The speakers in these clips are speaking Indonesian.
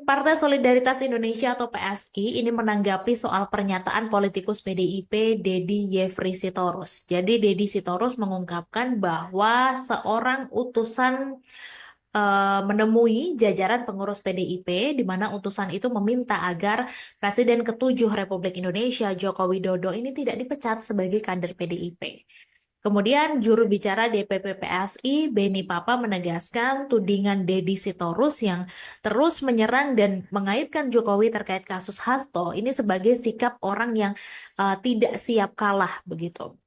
Partai Solidaritas Indonesia atau PSI ini menanggapi soal pernyataan politikus PDIP Dedi Yefri Sitorus. Jadi Dedi Sitorus mengungkapkan bahwa seorang utusan menemui jajaran pengurus PDIP di mana utusan itu meminta agar Presiden ke-7 Republik Indonesia Joko Widodo ini tidak dipecat sebagai kader PDIP. Kemudian juru bicara DPP PSI Beni Papa menegaskan tudingan Dedi Sitorus yang terus menyerang dan mengaitkan Jokowi terkait kasus Hasto ini sebagai sikap orang yang tidak siap kalah begitu.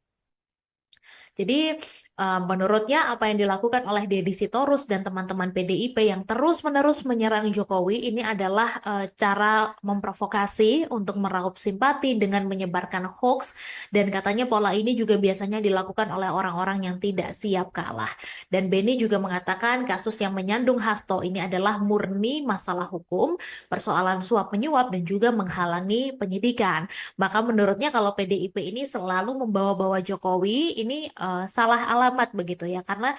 Jadi menurutnya apa yang dilakukan oleh Dedi Sitorus dan teman-teman PDIP yang terus-menerus menyerang Jokowi ini adalah cara memprovokasi untuk meraup simpati dengan menyebarkan hoax, dan katanya pola ini juga biasanya dilakukan oleh orang-orang yang tidak siap kalah. Dan Beni juga mengatakan kasus yang menyandung Hasto ini adalah murni masalah hukum, persoalan suap menyuap dan juga menghalangi penyidikan. Maka menurutnya kalau PDIP ini selalu membawa-bawa Jokowi ini salah alamat begitu ya, karena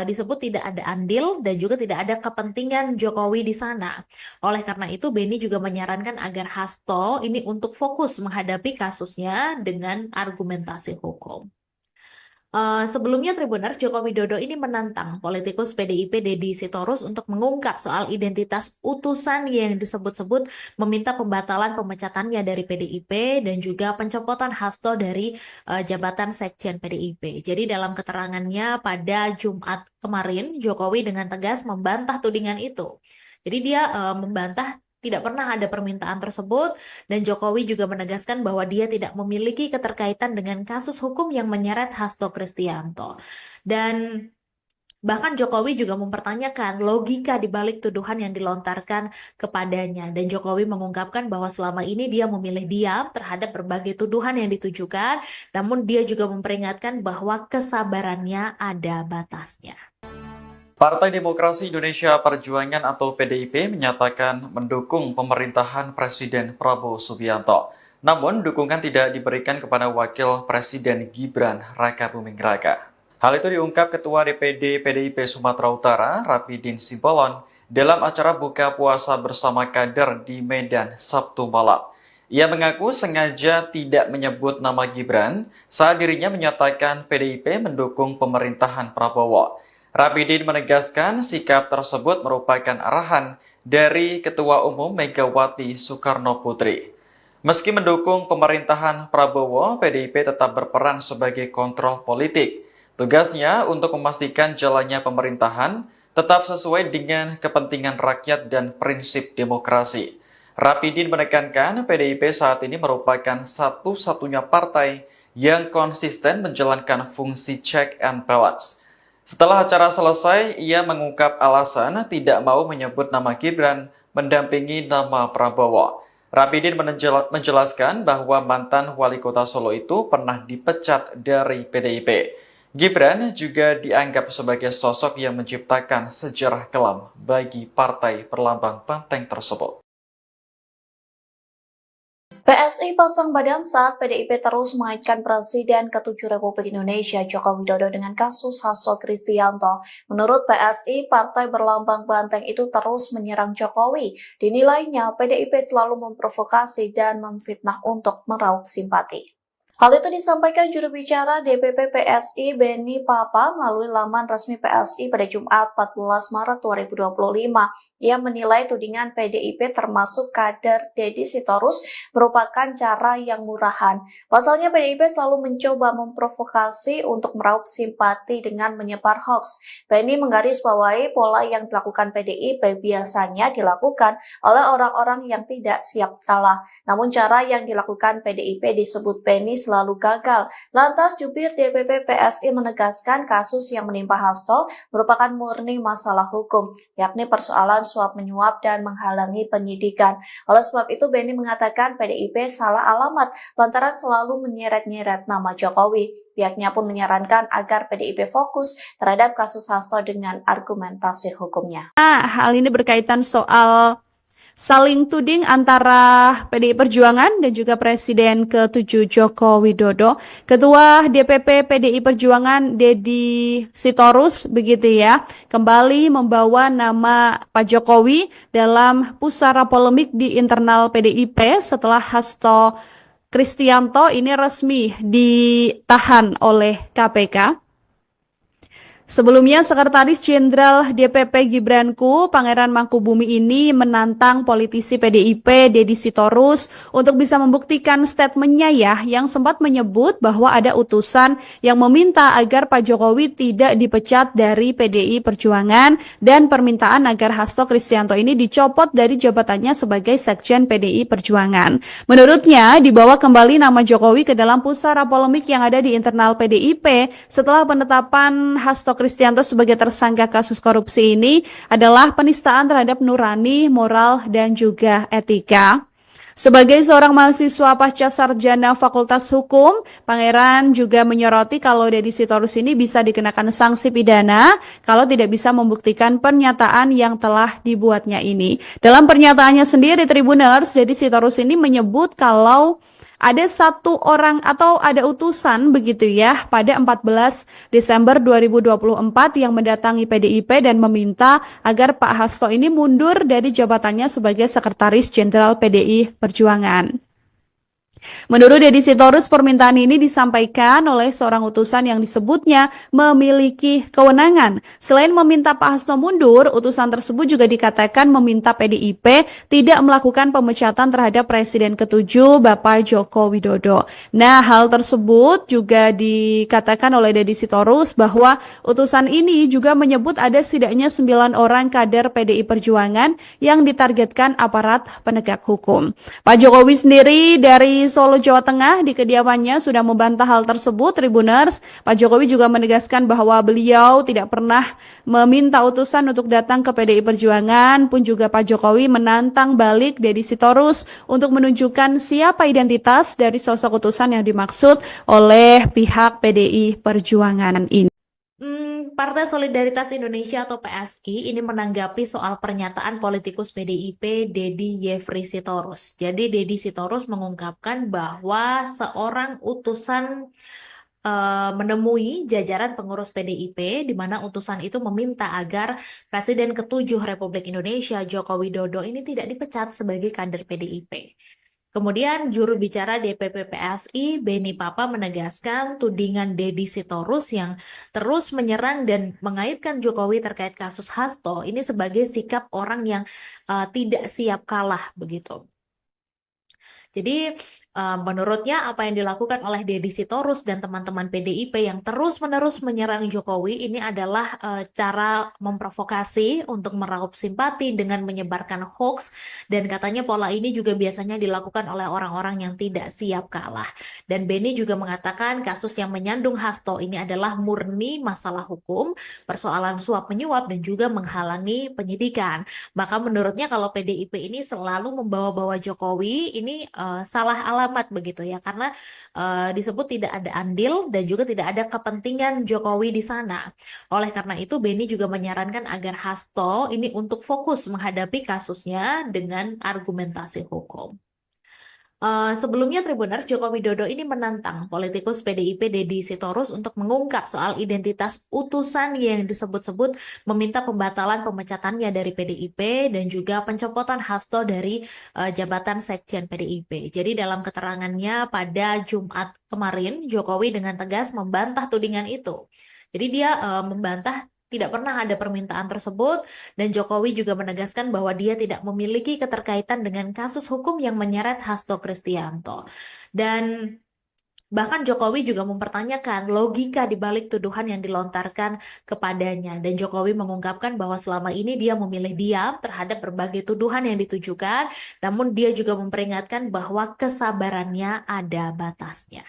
disebut tidak ada andil dan juga tidak ada kepentingan Jokowi di sana. Oleh karena itu Beni juga menyarankan agar Hasto ini untuk fokus menghadapi kasusnya dengan argumentasi hukum. Sebelumnya Tribuners, Joko Widodo ini menantang politikus PDIP Dedi Sitorus untuk mengungkap soal identitas utusan yang disebut-sebut meminta pembatalan pemecatannya dari PDIP dan juga pencopotan Hasto dari jabatan Sekjen PDIP. Jadi dalam keterangannya pada Jumat kemarin, Jokowi dengan tegas membantah tudingan itu. Jadi dia membantah tidak pernah ada permintaan tersebut, dan Jokowi juga menegaskan bahwa dia tidak memiliki keterkaitan dengan kasus hukum yang menyeret Hasto Kristianto. Dan bahkan Jokowi juga mempertanyakan logika di balik tuduhan yang dilontarkan kepadanya. Dan Jokowi mengungkapkan bahwa selama ini dia memilih diam terhadap berbagai tuduhan yang ditujukan, namun dia juga memperingatkan bahwa kesabarannya ada batasnya. Partai Demokrasi Indonesia Perjuangan atau PDIP menyatakan mendukung pemerintahan Presiden Prabowo Subianto. Namun, dukungan tidak diberikan kepada Wakil Presiden Gibran Rakabuming Raka. Hal itu diungkap Ketua DPD PDIP Sumatera Utara, Rapidin Simbolon, dalam acara buka puasa bersama kader di Medan Sabtu malam. Ia mengaku sengaja tidak menyebut nama Gibran saat dirinya menyatakan PDIP mendukung pemerintahan Prabowo. Rapidin menegaskan sikap tersebut merupakan arahan dari Ketua Umum Megawati Soekarno Putri. Meski mendukung pemerintahan Prabowo, PDIP tetap berperan sebagai kontrol politik. Tugasnya untuk memastikan jalannya pemerintahan tetap sesuai dengan kepentingan rakyat dan prinsip demokrasi. Rapidin menekankan PDIP saat ini merupakan satu-satunya partai yang konsisten menjalankan fungsi check and balance. Setelah acara selesai, ia mengungkap alasan tidak mau menyebut nama Gibran mendampingi nama Prabowo. Rapidin menjelaskan bahwa mantan wali kota Solo itu pernah dipecat dari PDIP. Gibran juga dianggap sebagai sosok yang menciptakan sejarah kelam bagi partai perlambang banteng tersebut. PSI pasang badan saat PDIP terus mengaitkan Presiden ke-7 Republik Indonesia Joko Widodo dengan kasus Hasto Kristianto. Menurut PSI, partai berlambang banteng itu terus menyerang Jokowi. Dinilainya PDIP selalu memprovokasi dan memfitnah untuk meraup simpati. Hal itu disampaikan juru bicara DPP PSI Beni Papa melalui laman resmi PSI pada Jumat 14 Maret 2025. Ia menilai tudingan PDIP termasuk kader Dedi Sitorus merupakan cara yang murahan. Pasalnya PDIP selalu mencoba memprovokasi untuk meraup simpati dengan menyebar hoax. Beni menggarisbawahi pola yang dilakukan PDIP biasanya dilakukan oleh orang-orang yang tidak siap kalah. Namun cara yang dilakukan PDIP disebut Beni selalu gagal. Lantas jubir DPP PSI menegaskan kasus yang menimpa Hasto merupakan murni masalah hukum, yakni persoalan suap menyuap dan menghalangi penyidikan. Oleh sebab itu Beni mengatakan PDIP salah alamat lantaran selalu menyeret-nyeret nama Jokowi. Pihaknya pun menyarankan agar PDIP fokus terhadap kasus Hasto dengan argumentasi hukumnya. Hal ini berkaitan soal saling tuding antara PDI Perjuangan dan juga Presiden ke-7 Joko Widodo. Ketua DPP PDI Perjuangan Deddy Sitorus begitu ya, kembali membawa nama Pak Jokowi dalam pusara polemik di internal PDIP setelah Hasto Kristianto ini resmi ditahan oleh KPK. Sebelumnya, Sekretaris Jenderal DPP Gibranku, Pangeran Mangkubumi ini menantang politisi PDIP Deddy Sitorus untuk bisa membuktikan statementnya ya, yang sempat menyebut bahwa ada utusan yang meminta agar Pak Jokowi tidak dipecat dari PDI Perjuangan dan permintaan agar Hasto Kristianto ini dicopot dari jabatannya sebagai Sekjen PDI Perjuangan. Menurutnya, dibawa kembali nama Jokowi ke dalam pusara polemik yang ada di internal PDIP setelah penetapan Hasto Kristianto sebagai tersangka kasus korupsi ini adalah penistaan terhadap nurani, moral, dan juga etika. Sebagai seorang mahasiswa pasca sarjana Fakultas Hukum, Pangeran juga menyoroti kalau Deddy Sitorus ini bisa dikenakan sanksi pidana kalau tidak bisa membuktikan pernyataan yang telah dibuatnya ini. Dalam pernyataannya sendiri, Tribuners, Deddy Sitorus ini menyebut kalau ada satu orang atau ada utusan begitu ya pada 14 Desember 2024 yang mendatangi PDIP dan meminta agar Pak Hasto ini mundur dari jabatannya sebagai Sekretaris Jenderal PDI Perjuangan. Menurut Deddy Sitorus, permintaan ini disampaikan oleh seorang utusan yang disebutnya memiliki kewenangan. Selain meminta Pak Hasto mundur, utusan tersebut juga dikatakan meminta PDIP tidak melakukan pemecatan terhadap Presiden ke-7 Bapak Joko Widodo. Nah, hal tersebut juga dikatakan oleh Deddy Sitorus bahwa utusan ini juga menyebut ada setidaknya 9 orang kader PDI Perjuangan yang ditargetkan aparat penegak hukum. Pak Jokowi sendiri dari Solo, Jawa Tengah di kediamannya sudah membantah hal tersebut, Tribuners. Pak Jokowi juga menegaskan bahwa beliau tidak pernah meminta utusan untuk datang ke PDI Perjuangan, pun juga Pak Jokowi menantang balik Deddy Sitorus untuk menunjukkan siapa identitas dari sosok utusan yang dimaksud oleh pihak PDI Perjuangan ini. Partai Solidaritas Indonesia atau PSI ini menanggapi soal pernyataan politikus PDIP Deddy Yefri Sitorus. Jadi Deddy Sitorus mengungkapkan bahwa seorang utusan menemui jajaran pengurus PDIP di mana utusan itu meminta agar Presiden ke-7 Republik Indonesia Joko Widodo ini tidak dipecat sebagai kader PDIP. Kemudian juru bicara DPP PSI Beni Papa menegaskan tudingan Deddy Sitorus yang terus menyerang dan mengaitkan Jokowi terkait kasus Hasto ini sebagai sikap orang yang tidak siap kalah begitu. Jadi menurutnya apa yang dilakukan oleh Deddy Sitorus dan teman-teman PDIP yang terus-menerus menyerang Jokowi ini adalah cara memprovokasi untuk meraup simpati dengan menyebarkan hoax, dan katanya pola ini juga biasanya dilakukan oleh orang-orang yang tidak siap kalah. Dan Beni juga mengatakan kasus yang menyandung Hasto ini adalah murni masalah hukum, persoalan suap menyuap dan juga menghalangi penyidikan. Maka menurutnya kalau PDIP ini selalu membawa-bawa Jokowi ini salah alamat begitu ya, karena disebut tidak ada andil dan juga tidak ada kepentingan Jokowi di sana. Oleh karena itu Beni juga menyarankan agar Hasto ini untuk fokus menghadapi kasusnya dengan argumentasi hukum. Sebelumnya Tribuners, Joko Widodo ini menantang politikus PDIP Deddy Sitorus untuk mengungkap soal identitas utusan yang disebut-sebut meminta pembatalan pemecatannya dari PDIP dan juga pencopotan Hasto dari jabatan Sekjen PDIP. Jadi dalam keterangannya pada Jumat kemarin, Jokowi dengan tegas membantah tudingan itu. Jadi dia membantah tidak pernah ada permintaan tersebut, dan Jokowi juga menegaskan bahwa dia tidak memiliki keterkaitan dengan kasus hukum yang menyeret Hasto Kristianto. Dan bahkan Jokowi juga mempertanyakan logika di balik tuduhan yang dilontarkan kepadanya. Dan Jokowi mengungkapkan bahwa selama ini dia memilih diam terhadap berbagai tuduhan yang ditujukan, namun dia juga memperingatkan bahwa kesabarannya ada batasnya.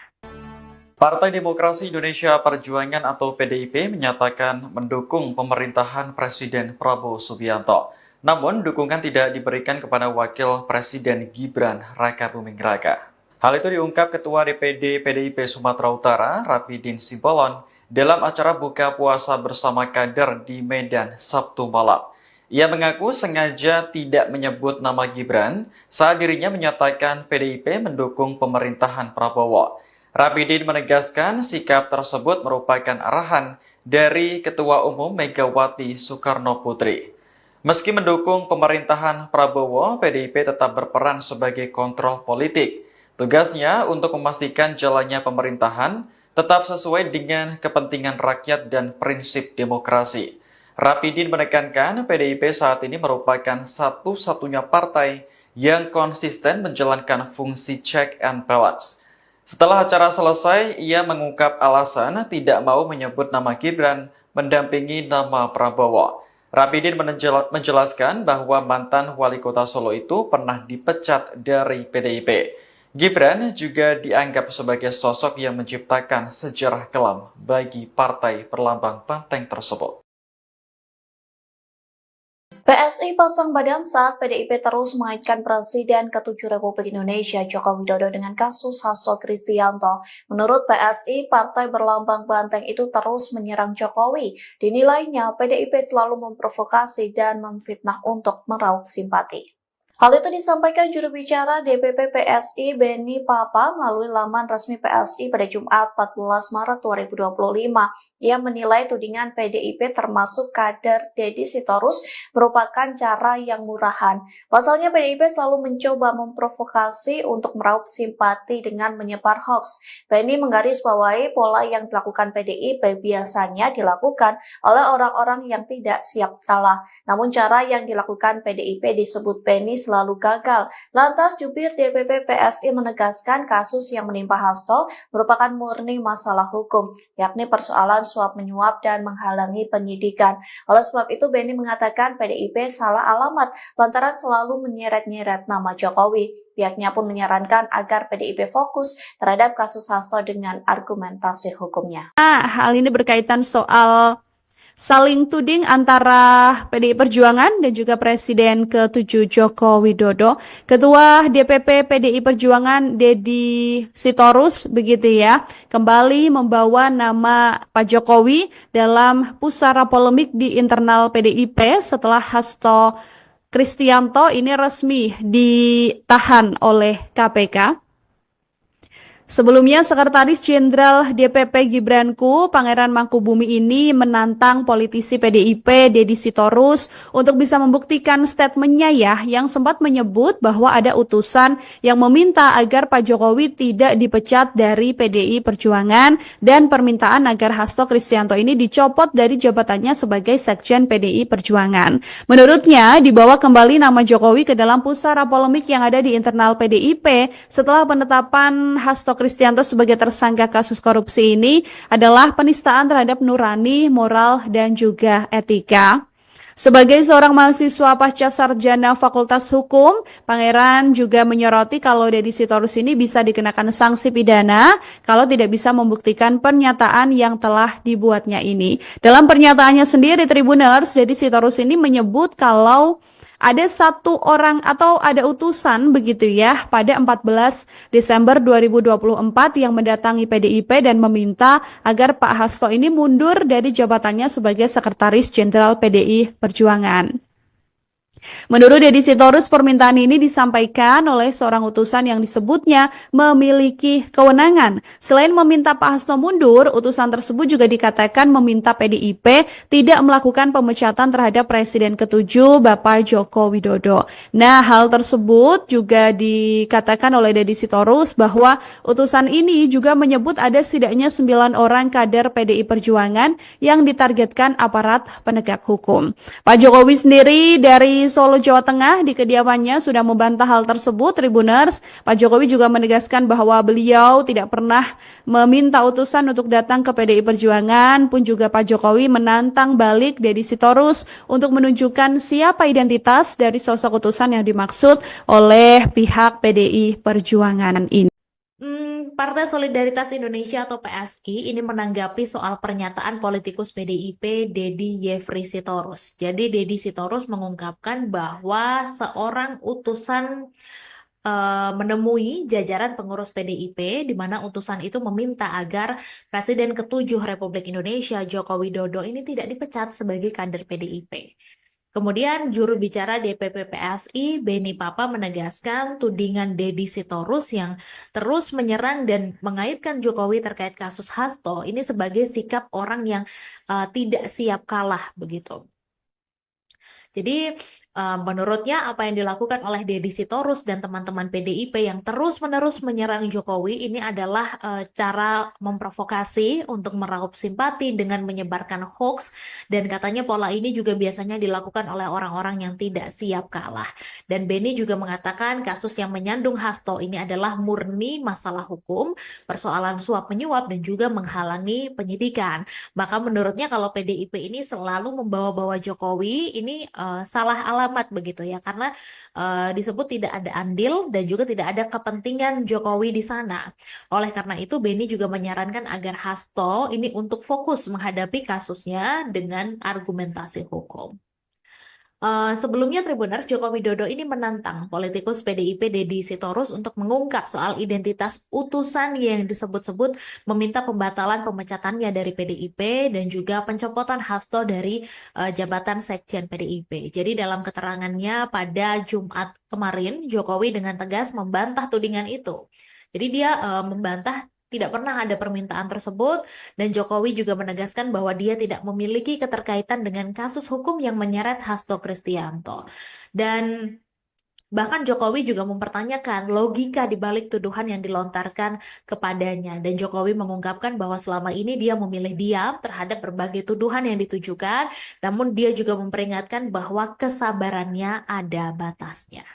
Partai Demokrasi Indonesia Perjuangan atau PDIP menyatakan mendukung pemerintahan Presiden Prabowo Subianto. Namun, dukungan tidak diberikan kepada Wakil Presiden Gibran Rakabuming Raka. Hal itu diungkap Ketua DPD PDIP Sumatera Utara, Rapidin Simbolon, dalam acara buka puasa bersama kader di Medan Sabtu malam. Ia mengaku sengaja tidak menyebut nama Gibran saat dirinya menyatakan PDIP mendukung pemerintahan Prabowo. Rapidin menegaskan sikap tersebut merupakan arahan dari Ketua Umum Megawati Soekarno Putri. Meski mendukung pemerintahan Prabowo, PDIP tetap berperan sebagai kontrol politik. Tugasnya untuk memastikan jalannya pemerintahan tetap sesuai dengan kepentingan rakyat dan prinsip demokrasi. Rapidin menekankan PDIP saat ini merupakan satu-satunya partai yang konsisten menjalankan fungsi check and balance. Setelah acara selesai, ia mengungkap alasan tidak mau menyebut nama Gibran mendampingi nama Prabowo. Rapidin menjelaskan bahwa mantan wali kota Solo itu pernah dipecat dari PDIP. Gibran juga dianggap sebagai sosok yang menciptakan sejarah kelam bagi partai berlambang banteng tersebut. PSI pasang badan saat PDIP terus mengaitkan Presiden ke-7 Republik Indonesia Joko Widodo dengan kasus Hasto Kristianto. Menurut PSI, partai berlambang banteng itu terus menyerang Jokowi. Dinilainya PDIP selalu memprovokasi dan memfitnah untuk meraup simpati. Hal itu disampaikan juru bicara DPP PSI Benny Papa melalui laman resmi PSI pada Jumat 14 Maret 2025. Ia menilai tudingan PDIP termasuk kader Deddy Sitorus merupakan cara yang murahan. Pasalnya PDIP selalu mencoba memprovokasi untuk meraup simpati dengan menyebar hoax. Benny menggarisbawahi pola yang dilakukan PDIP biasanya dilakukan oleh orang-orang yang tidak siap kalah. Namun cara yang dilakukan PDIP disebut Benny selalu gagal. Lantas jubir DPP PSI menegaskan kasus yang menimpa Hasto merupakan murni masalah hukum, yakni persoalan suap menyuap dan menghalangi penyidikan. Oleh sebab itu Benny mengatakan PDIP salah alamat lantaran selalu menyeret-nyeret nama Jokowi. Pihaknya pun menyarankan agar PDIP fokus terhadap kasus Hasto dengan argumentasi hukumnya. Hal ini berkaitan soal saling tuding antara PDI Perjuangan dan juga Presiden ke-7 Joko Widodo. Ketua DPP PDI Perjuangan Deddy Sitorus begitu ya, kembali membawa nama Pak Jokowi dalam pusara polemik di internal PDIP setelah Hasto Kristianto ini resmi ditahan oleh KPK. Sebelumnya, Sekretaris Jenderal DPP Gibranku, Pangeran Mangkubumi ini menantang politisi PDIP Deddy Sitorus untuk bisa membuktikan statementnya ya, yang sempat menyebut bahwa ada utusan yang meminta agar Pak Jokowi tidak dipecat dari PDI Perjuangan dan permintaan agar Hasto Kristianto ini dicopot dari jabatannya sebagai Sekjen PDI Perjuangan. Menurutnya, dibawa kembali nama Jokowi ke dalam pusara polemik yang ada di internal PDIP setelah penetapan Hasto Kristianto sebagai tersangka kasus korupsi ini adalah penistaan terhadap nurani, moral, dan juga etika. Sebagai seorang mahasiswa pasca sarjana Fakultas Hukum, Pangeran juga menyoroti kalau Deddy Sitorus ini bisa dikenakan sanksi pidana kalau tidak bisa membuktikan pernyataan yang telah dibuatnya ini. Dalam pernyataannya sendiri, Tribuners, Deddy Sitorus ini menyebut kalau ada satu orang atau ada utusan begitu ya pada 14 Desember 2024 yang mendatangi PDIP dan meminta agar Pak Hasto ini mundur dari jabatannya sebagai Sekretaris Jenderal PDI Perjuangan. Menurut Deddy Sitorus, permintaan ini disampaikan oleh seorang utusan yang disebutnya memiliki kewenangan. Selain meminta Pak Hasto mundur, utusan tersebut juga dikatakan meminta PDIP tidak melakukan pemecatan terhadap Presiden ke-7 Bapak Joko Widodo. Nah, hal tersebut juga dikatakan oleh Deddy Sitorus bahwa utusan ini juga menyebut ada setidaknya 9 orang kader PDI Perjuangan yang ditargetkan aparat penegak hukum. Pak Jokowi sendiri dari Solo, Jawa Tengah di kediamannya sudah membantah hal tersebut, Tribuners. Pak Jokowi juga menegaskan bahwa beliau tidak pernah meminta utusan untuk datang ke PDI Perjuangan, pun juga Pak Jokowi menantang balik Deddy Sitorus untuk menunjukkan siapa identitas dari sosok utusan yang dimaksud oleh pihak PDI Perjuangan ini. Partai Solidaritas Indonesia atau PSI ini menanggapi soal pernyataan politikus PDIP Deddy Yefri Sitorus. Jadi Deddy Sitorus mengungkapkan bahwa seorang utusan menemui jajaran pengurus PDIP di mana utusan itu meminta agar Presiden ke-7 Republik Indonesia Joko Widodo ini tidak dipecat sebagai kader PDIP. Kemudian juru bicara DPP PSI Beni Papa menegaskan tudingan Deddy Sitorus yang terus menyerang dan mengaitkan Jokowi terkait kasus Hasto ini sebagai sikap orang yang tidak siap kalah begitu. Jadi menurutnya apa yang dilakukan oleh Deddy Sitorus dan teman-teman PDIP yang terus-menerus menyerang Jokowi ini adalah cara memprovokasi untuk meraup simpati dengan menyebarkan hoax, dan katanya pola ini juga biasanya dilakukan oleh orang-orang yang tidak siap kalah. Dan Beni juga mengatakan kasus yang menyandung Hasto ini adalah murni masalah hukum, persoalan suap menyuap dan juga menghalangi penyidikan. Maka menurutnya kalau PDIP ini selalu membawa-bawa Jokowi ini salah alamat begitu ya, karena disebut tidak ada andil dan juga tidak ada kepentingan Jokowi di sana. Oleh karena itu Beni juga menyarankan agar Hasto ini untuk fokus menghadapi kasusnya dengan argumentasi hukum. Sebelumnya Tribuners, Joko Widodo ini menantang politikus PDIP Deddy Sitorus untuk mengungkap soal identitas utusan yang disebut-sebut meminta pembatalan pemecatannya dari PDIP dan juga pencopotan Hasto dari jabatan Sekjen PDIP. Jadi dalam keterangannya pada Jumat kemarin, Jokowi dengan tegas membantah tudingan itu. Jadi dia membantah tidak pernah ada permintaan tersebut, dan Jokowi juga menegaskan bahwa dia tidak memiliki keterkaitan dengan kasus hukum yang menyeret Hasto Kristianto. Dan bahkan Jokowi juga mempertanyakan logika di balik tuduhan yang dilontarkan kepadanya. Dan Jokowi mengungkapkan bahwa selama ini dia memilih diam terhadap berbagai tuduhan yang ditujukan, namun dia juga memperingatkan bahwa kesabarannya ada batasnya.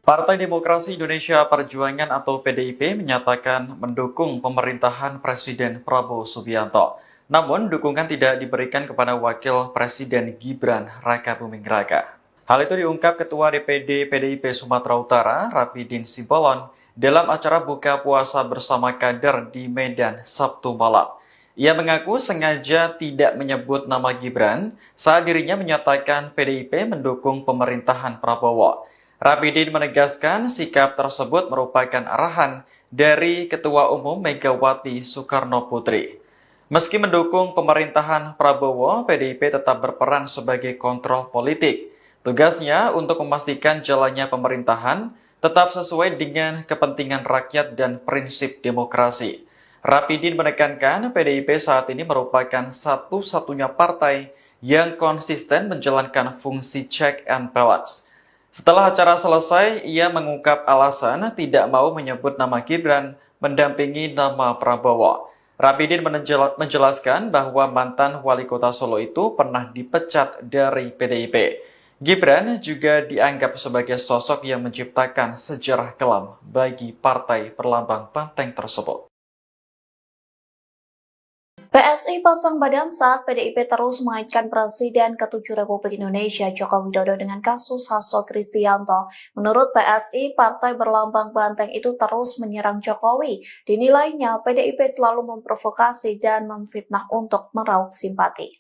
Partai Demokrasi Indonesia Perjuangan atau PDIP menyatakan mendukung pemerintahan Presiden Prabowo Subianto. Namun, dukungan tidak diberikan kepada Wakil Presiden Gibran Rakabuming Raka. Hal itu diungkap Ketua DPD PDIP Sumatera Utara, Rapidin Simbolon, dalam acara buka puasa bersama kader di Medan Sabtu malam. Ia mengaku sengaja tidak menyebut nama Gibran saat dirinya menyatakan PDIP mendukung pemerintahan Prabowo. Rapidin menegaskan sikap tersebut merupakan arahan dari Ketua Umum Megawati Soekarno Putri. Meski mendukung pemerintahan Prabowo, PDIP tetap berperan sebagai kontrol politik. Tugasnya untuk memastikan jalannya pemerintahan tetap sesuai dengan kepentingan rakyat dan prinsip demokrasi. Rapidin menekankan PDIP saat ini merupakan satu-satunya partai yang konsisten menjalankan fungsi check and balance. Setelah acara selesai, ia mengungkap alasan tidak mau menyebut nama Gibran mendampingi nama Prabowo. Rapidin menjelaskan bahwa mantan wali kota Solo itu pernah dipecat dari PDIP. Gibran juga dianggap sebagai sosok yang menciptakan sejarah kelam bagi partai perlambang banteng tersebut. PSI pasang badan saat PDIP terus mengaitkan Presiden ke-7 Republik Indonesia Joko Widodo dengan kasus Hasto Kristianto. Menurut PSI, partai berlambang banteng itu terus menyerang Jokowi. Dinilainya PDIP selalu memprovokasi dan memfitnah untuk meraup simpati.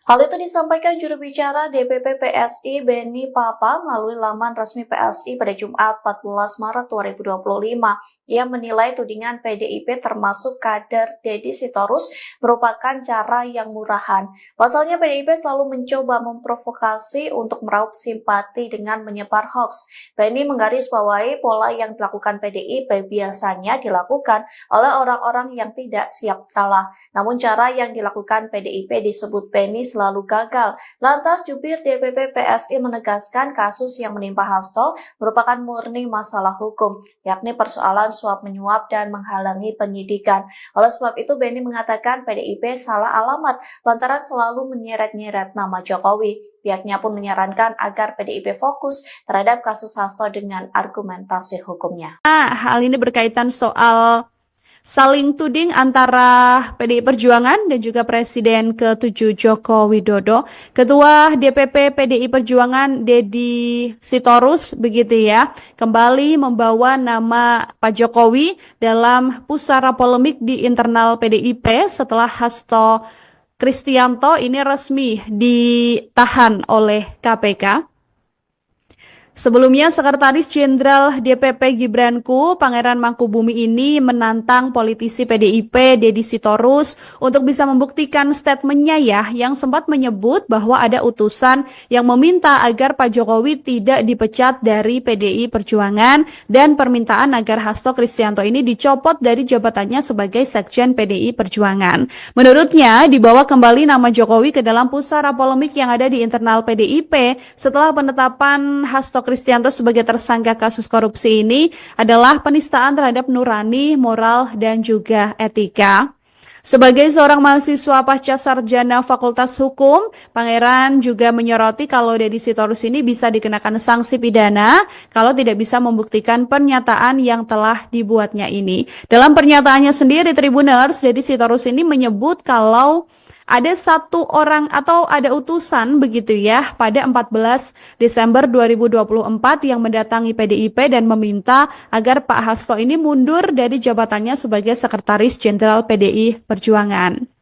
Hal itu disampaikan juru bicara DPP PSI Beni Papa melalui laman resmi PSI pada Jumat 14 Maret 2025. Ia menilai tudingan PDIP termasuk kader Deddy Sitorus merupakan cara yang murahan. Pasalnya PDIP selalu mencoba memprovokasi untuk meraup simpati dengan menyebar hoax. Beni menggarisbawahi pola yang dilakukan PDIP biasanya dilakukan oleh orang-orang yang tidak siap kalah. Namun cara yang dilakukan PDIP disebut Beni selalu gagal. Lantas jubir DPP PSI menegaskan kasus yang menimpa Hasto merupakan murni masalah hukum, yakni persoalan suap menyuap dan menghalangi penyidikan. Oleh sebab itu Beni mengatakan PDIP salah alamat lantaran selalu menyeret-nyeret nama Jokowi. Pihaknya pun menyarankan agar PDIP fokus terhadap kasus Hasto dengan argumentasi hukumnya. Hal ini berkaitan soal saling tuding antara PDI Perjuangan dan juga Presiden ke-7 Joko Widodo. Ketua DPP PDI Perjuangan Deddy Sitorus begitu ya, kembali membawa nama Pak Jokowi dalam pusara polemik di internal PDIP setelah Hasto Kristianto ini resmi ditahan oleh KPK. Sebelumnya, Sekretaris Jenderal DPP Gibranku, Pangeran Mangkubumi ini menantang politisi PDIP Deddy Sitorus untuk bisa membuktikan statementnya yang sempat menyebut bahwa ada utusan yang meminta agar Pak Jokowi tidak dipecat dari PDI Perjuangan dan permintaan agar Hasto Kristianto ini dicopot dari jabatannya sebagai Sekjen PDI Perjuangan. Menurutnya, dibawa kembali nama Jokowi ke dalam pusara polemik yang ada di internal PDIP setelah penetapan Hasto Kristianto sebagai tersangka kasus korupsi ini adalah penistaan terhadap nurani, moral, dan juga etika. Sebagai seorang mahasiswa pasca sarjana Fakultas Hukum, Pangeran juga menyoroti kalau Deddy Sitorus ini bisa dikenakan sanksi pidana kalau tidak bisa membuktikan pernyataan yang telah dibuatnya ini. Dalam pernyataannya sendiri, Tribuners, Deddy Sitorus ini menyebut kalau ada satu orang atau ada utusan begitu pada 14 Desember 2024 yang mendatangi PDIP dan meminta agar Pak Hasto ini mundur dari jabatannya sebagai Sekretaris Jenderal PDI Perjuangan.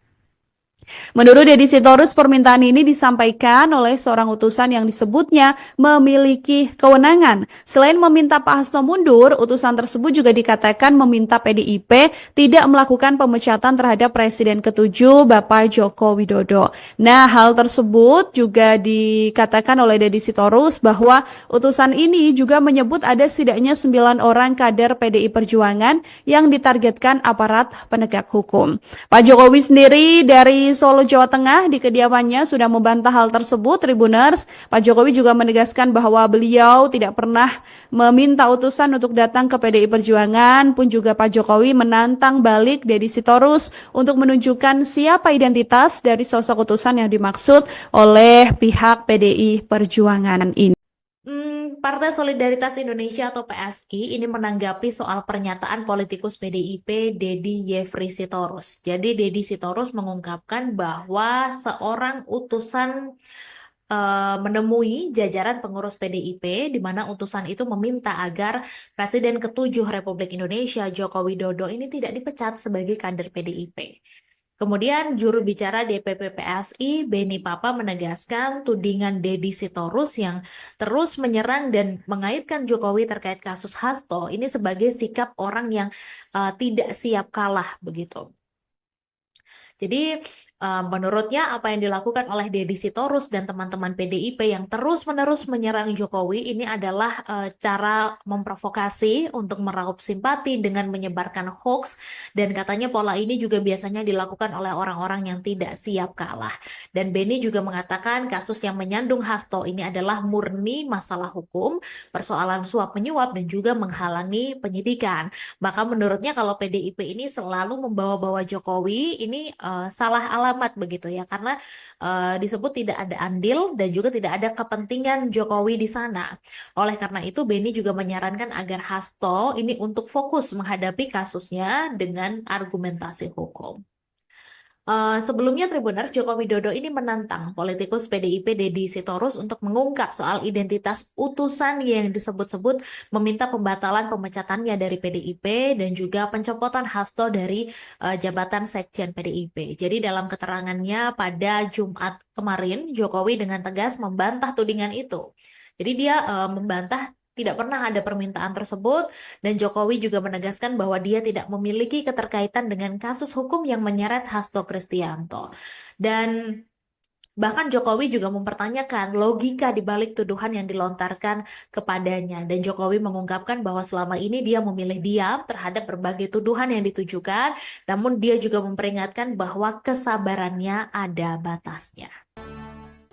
Menurut Deddy Sitorus, permintaan ini disampaikan oleh seorang utusan yang disebutnya memiliki kewenangan. Selain meminta Pak Hasto mundur, utusan tersebut juga dikatakan meminta PDIP tidak melakukan pemecatan terhadap Presiden ke-7 Bapak Joko Widodo. Nah, hal tersebut juga dikatakan oleh Deddy Sitorus bahwa utusan ini juga menyebut ada setidaknya 9 orang kader PDI Perjuangan yang ditargetkan aparat penegak hukum. Pak Jokowi sendiri dari Solo, Jawa Tengah di kediamannya sudah membantah hal tersebut, Tribuners. Pak Jokowi juga menegaskan bahwa beliau tidak pernah meminta utusan untuk datang ke PDI Perjuangan, pun juga Pak Jokowi menantang balik Deddy Sitorus untuk menunjukkan siapa identitas dari sosok utusan yang dimaksud oleh pihak PDI Perjuangan ini. Partai Solidaritas Indonesia atau PSI ini menanggapi soal pernyataan politikus PDIP Deddy Yefri Sitorus. Jadi Deddy Sitorus mengungkapkan bahwa seorang utusan menemui jajaran pengurus PDIP di mana utusan itu meminta agar Presiden ke-7 Republik Indonesia Joko Widodo ini tidak dipecat sebagai kader PDIP. Kemudian juru bicara DPP PSI Beni Papa menegaskan tudingan Deddy Sitorus yang terus menyerang dan mengaitkan Jokowi terkait kasus Hasto ini sebagai sikap orang yang tidak siap kalah begitu. Jadi menurutnya apa yang dilakukan oleh Deddy Sitorus dan teman-teman PDIP yang terus-menerus menyerang Jokowi ini adalah cara memprovokasi untuk meraup simpati dengan menyebarkan hoax, dan katanya pola ini juga biasanya dilakukan oleh orang-orang yang tidak siap kalah. Dan Beni juga mengatakan kasus yang menyandung Hasto ini adalah murni masalah hukum, persoalan suap menyuap dan juga menghalangi penyidikan. Maka menurutnya kalau PDIP ini selalu membawa-bawa Jokowi ini salah alamat begitu ya, karena disebut tidak ada andil dan juga tidak ada kepentingan Jokowi di sana. Oleh karena itu Beni juga menyarankan agar Hasto ini untuk fokus menghadapi kasusnya dengan argumentasi hukum. Sebelumnya Tribuners, Joko Widodo ini menantang politikus PDIP Deddy Sitorus untuk mengungkap soal identitas utusan yang disebut-sebut meminta pembatalan pemecatannya dari PDIP dan juga pencopotan Hasto dari jabatan Sekjen PDIP. Jadi dalam keterangannya pada Jumat kemarin, Jokowi dengan tegas membantah tudingan itu. Jadi dia membantah tidak pernah ada permintaan tersebut, dan Jokowi juga menegaskan bahwa dia tidak memiliki keterkaitan dengan kasus hukum yang menyeret Hasto Kristianto. Dan bahkan Jokowi juga mempertanyakan logika di balik tuduhan yang dilontarkan kepadanya. Dan Jokowi mengungkapkan bahwa selama ini dia memilih diam terhadap berbagai tuduhan yang ditujukan, namun dia juga memperingatkan bahwa kesabarannya ada batasnya.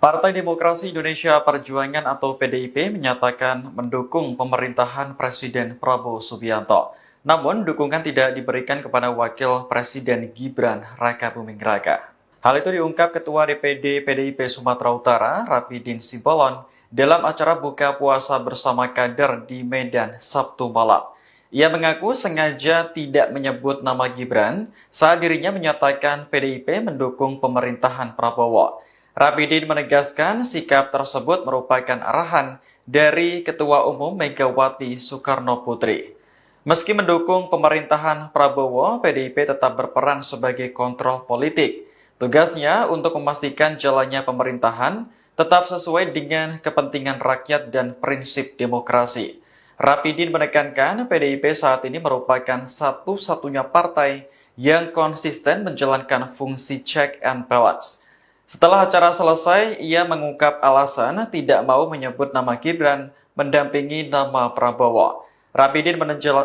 Partai Demokrasi Indonesia Perjuangan atau PDIP menyatakan mendukung pemerintahan Presiden Prabowo Subianto. Namun, dukungan tidak diberikan kepada Wakil Presiden Gibran Rakabuming Raka. Hal itu diungkap Ketua DPD PDIP Sumatera Utara, Rapidin Simbolon, dalam acara buka puasa bersama kader di Medan Sabtu malam. Ia mengaku sengaja tidak menyebut nama Gibran saat dirinya menyatakan PDIP mendukung pemerintahan Prabowo. Rapidin menegaskan sikap tersebut merupakan arahan dari Ketua Umum Megawati Soekarno Putri. Meski mendukung pemerintahan Prabowo, PDIP tetap berperan sebagai kontrol politik. Tugasnya untuk memastikan jalannya pemerintahan tetap sesuai dengan kepentingan rakyat dan prinsip demokrasi. Rapidin menekankan PDIP saat ini merupakan satu-satunya partai yang konsisten menjalankan fungsi check and balance. Setelah acara selesai, ia mengungkap alasan tidak mau menyebut nama Gibran mendampingi nama Prabowo. Rapidin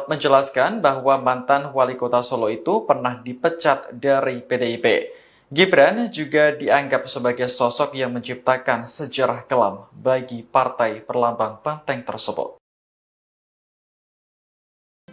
menjelaskan bahwa mantan wali kota Solo itu pernah dipecat dari PDIP. Gibran juga dianggap sebagai sosok yang menciptakan sejarah kelam bagi partai berlambang banteng tersebut.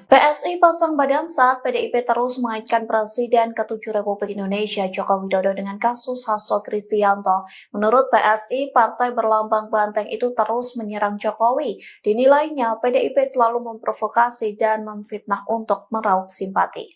PSI pasang badan saat PDIP terus mengaitkan Presiden ke-7 Republik Indonesia Joko Widodo dengan kasus Hasto Kristianto. Menurut PSI, partai berlambang banteng itu terus menyerang Jokowi. Dinilainya PDIP selalu memprovokasi dan memfitnah untuk meraup simpati.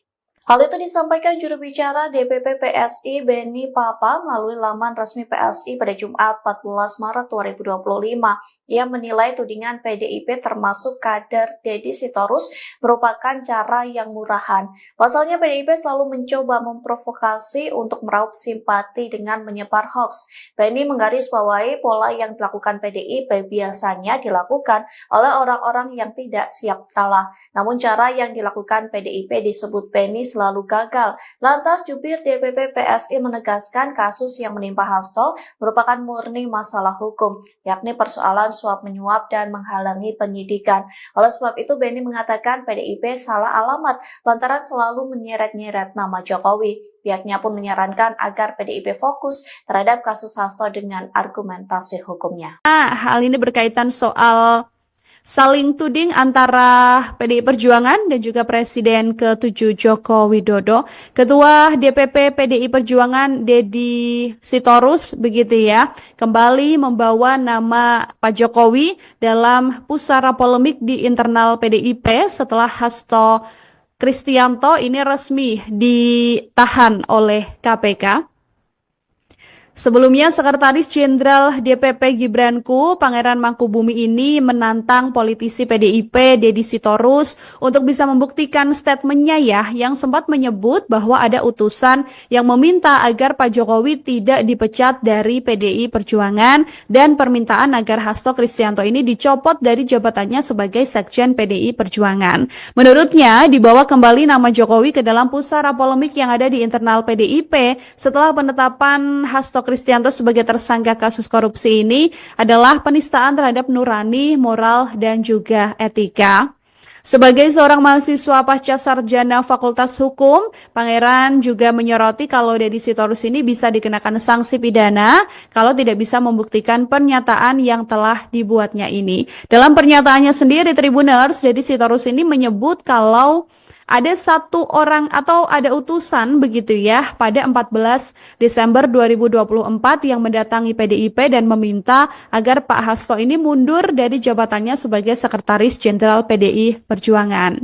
Hal itu disampaikan juru bicara DPP PSI Beni Papa melalui laman resmi PSI pada Jumat 14 Maret 2025. Ia menilai tudingan PDIP termasuk kader Deddy Sitorus merupakan cara yang murahan. Pasalnya PDIP selalu mencoba memprovokasi untuk meraup simpati dengan menyebar hoax. Beni menggarisbawahi pola yang dilakukan PDIP biasanya dilakukan oleh orang-orang yang tidak siap kalah. Namun cara yang dilakukan PDIP disebut Beni selalu gagal. Lantas jubir DPP PSI menegaskan kasus yang menimpa Hasto merupakan murni masalah hukum, yakni persoalan suap menyuap dan menghalangi penyidikan. Oleh sebab itu Beni mengatakan PDIP salah alamat lantaran selalu menyeret-nyeret nama Jokowi. Pihaknya pun menyarankan agar PDIP fokus terhadap kasus Hasto dengan argumentasi hukumnya. Hal ini berkaitan soal saling tuding antara PDI Perjuangan dan juga Presiden ke-7 Joko Widodo. Ketua DPP PDI Perjuangan Deddy Sitorus begitu ya, kembali membawa nama Pak Jokowi dalam pusara polemik di internal PDIP setelah Hasto Kristianto ini resmi ditahan oleh KPK. Sebelumnya, Sekretaris Jenderal DPP Gibranku, Pangeran Mangkubumi ini menantang politisi PDIP Deddy Sitorus untuk bisa membuktikan statementnya ya, yang sempat menyebut bahwa ada utusan yang meminta agar Pak Jokowi tidak dipecat dari PDI Perjuangan dan permintaan agar Hasto Kristianto ini dicopot dari jabatannya sebagai Sekjen PDI Perjuangan. Menurutnya, dibawa kembali nama Jokowi ke dalam pusara polemik yang ada di internal PDIP setelah penetapan Hasto Kristianto sebagai tersangka kasus korupsi ini adalah penistaan terhadap nurani, moral, dan juga etika. Sebagai seorang mahasiswa pasca sarjana Fakultas Hukum, Pangeran juga menyoroti kalau Deddy Sitorus ini bisa dikenakan sanksi pidana kalau tidak bisa membuktikan pernyataan yang telah dibuatnya ini. Dalam pernyataannya sendiri, Tribuners, Deddy Sitorus ini menyebut kalau ada satu orang atau ada utusan begitu ya pada 14 Desember 2024 yang mendatangi PDIP dan meminta agar Pak Hasto ini mundur dari jabatannya sebagai Sekretaris Jenderal PDI Perjuangan.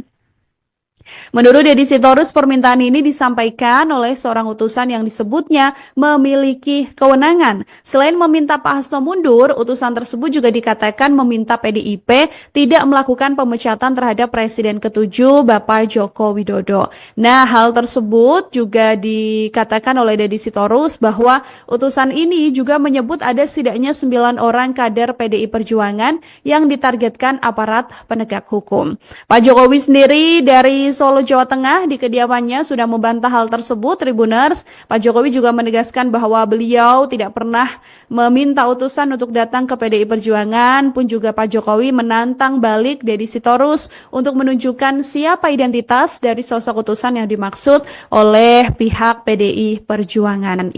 Menurut Deddy Sitorus, permintaan ini disampaikan oleh seorang utusan yang disebutnya memiliki kewenangan. Selain meminta Pak Hasto mundur, utusan tersebut juga dikatakan meminta PDIP tidak melakukan pemecatan terhadap Presiden ke-7 Bapak Joko Widodo. Nah, hal tersebut juga dikatakan oleh Deddy Sitorus bahwa utusan ini juga menyebut ada setidaknya 9 orang kader PDI Perjuangan yang ditargetkan aparat penegak hukum. Pak Jokowi sendiri dari Solo, Jawa Tengah di kediamannya sudah membantah hal tersebut, Tribuners. Pak Jokowi juga menegaskan bahwa beliau tidak pernah meminta utusan untuk datang ke PDI Perjuangan, pun juga Pak Jokowi menantang balik Deddy Sitorus untuk menunjukkan siapa identitas dari sosok utusan yang dimaksud oleh pihak PDI Perjuangan.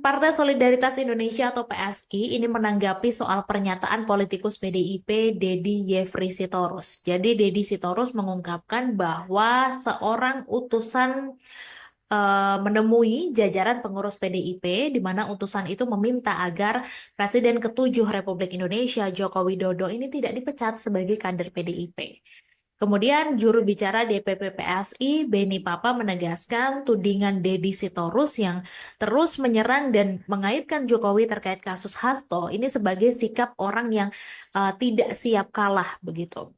Partai Solidaritas Indonesia atau PSI ini menanggapi soal pernyataan politikus PDIP Deddy Yefri Sitorus. Jadi Deddy Sitorus mengungkapkan bahwa seorang utusan menemui jajaran pengurus PDIP di mana utusan itu meminta agar Presiden ke-7 Republik Indonesia Joko Widodo ini tidak dipecat sebagai kader PDIP. Kemudian juru bicara DPP PSI Beni Papa menegaskan tudingan Deddy Sitorus yang terus menyerang dan mengaitkan Jokowi terkait kasus Hasto ini sebagai sikap orang yang tidak siap kalah begitu.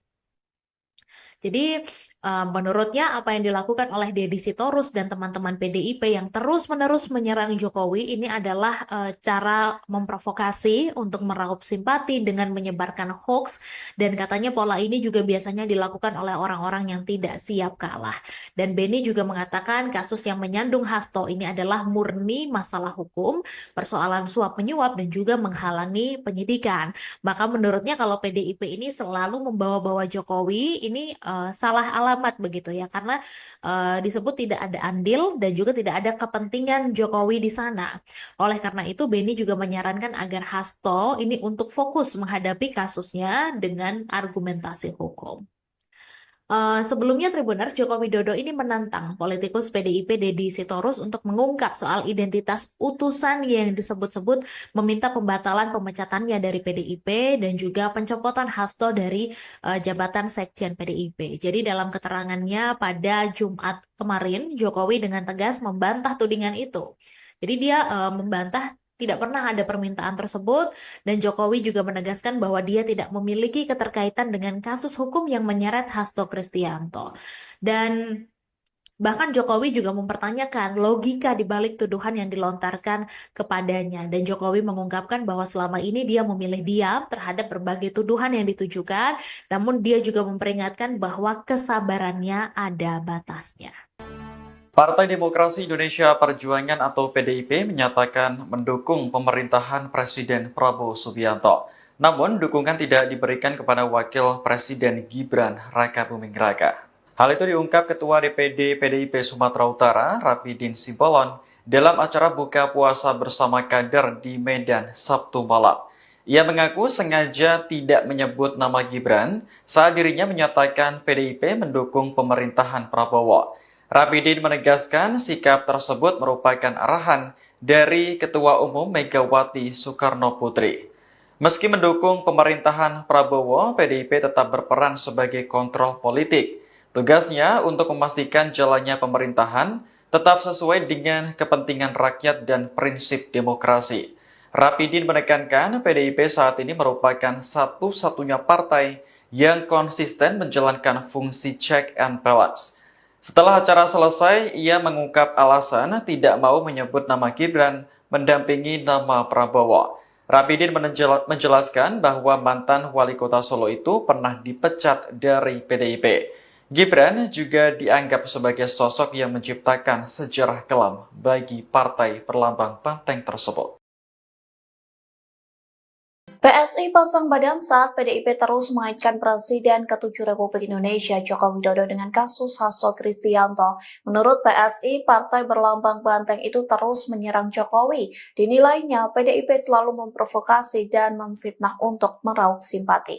Jadi Menurutnya apa yang dilakukan oleh Deddy Sitorus dan teman-teman PDIP yang terus-menerus menyerang Jokowi ini adalah cara memprovokasi untuk meraup simpati dengan menyebarkan hoax, dan katanya pola ini juga biasanya dilakukan oleh orang-orang yang tidak siap kalah. Dan Beni juga mengatakan kasus yang menyandung Hasto ini adalah murni masalah hukum, persoalan suap menyuap dan juga menghalangi penyidikan. Maka menurutnya kalau PDIP ini selalu membawa-bawa Jokowi ini salah alamat begitu ya, karena disebut tidak ada andil dan juga tidak ada kepentingan Jokowi di sana. Oleh karena itu Beni juga menyarankan agar Hasto ini untuk fokus menghadapi kasusnya dengan argumentasi hukum. Sebelumnya Tribuners, Joko Widodo ini menantang politikus PDIP Deddy Sitorus untuk mengungkap soal identitas utusan yang disebut-sebut meminta pembatalan pemecatannya dari PDIP dan juga pencopotan Hasto dari jabatan Sekjen PDIP. Jadi dalam keterangannya pada Jumat kemarin, Jokowi dengan tegas membantah tudingan itu. Jadi dia membantah tidak pernah ada permintaan tersebut, dan Jokowi juga menegaskan bahwa dia tidak memiliki keterkaitan dengan kasus hukum yang menyeret Hasto Kristianto. Dan bahkan Jokowi juga mempertanyakan logika di balik tuduhan yang dilontarkan kepadanya. Dan Jokowi mengungkapkan bahwa selama ini dia memilih diam terhadap berbagai tuduhan yang ditujukan, namun dia juga memperingatkan bahwa kesabarannya ada batasnya. Partai Demokrasi Indonesia Perjuangan atau PDIP menyatakan mendukung pemerintahan Presiden Prabowo Subianto. Namun, dukungan tidak diberikan kepada Wakil Presiden Gibran Rakabuming Raka. Hal itu diungkap Ketua DPD PDIP Sumatera Utara, Rapidin Simbolon, dalam acara buka puasa bersama kader di Medan Sabtu malam. Ia mengaku sengaja tidak menyebut nama Gibran saat dirinya menyatakan PDIP mendukung pemerintahan Prabowo. Rapidin menegaskan sikap tersebut merupakan arahan dari Ketua Umum Megawati Soekarno Putri. Meski mendukung pemerintahan Prabowo, PDIP tetap berperan sebagai kontrol politik. Tugasnya untuk memastikan jalannya pemerintahan tetap sesuai dengan kepentingan rakyat dan prinsip demokrasi. Rapidin menekankan PDIP saat ini merupakan satu-satunya partai yang konsisten menjalankan fungsi check and balance. Setelah acara selesai, ia mengungkap alasan tidak mau menyebut nama Gibran mendampingi nama Prabowo. Rapidin menjelaskan bahwa mantan wali kota Solo itu pernah dipecat dari PDIP. Gibran juga dianggap sebagai sosok yang menciptakan sejarah kelam bagi partai berlambang banteng tersebut. PSI pasang badan saat PDIP terus mengaitkan Presiden ke-7 Republik Indonesia Joko Widodo dengan kasus Hasto Kristianto. Menurut PSI, partai berlambang banteng itu terus menyerang Jokowi. Dinilainya PDIP selalu memprovokasi dan memfitnah untuk meraup simpati.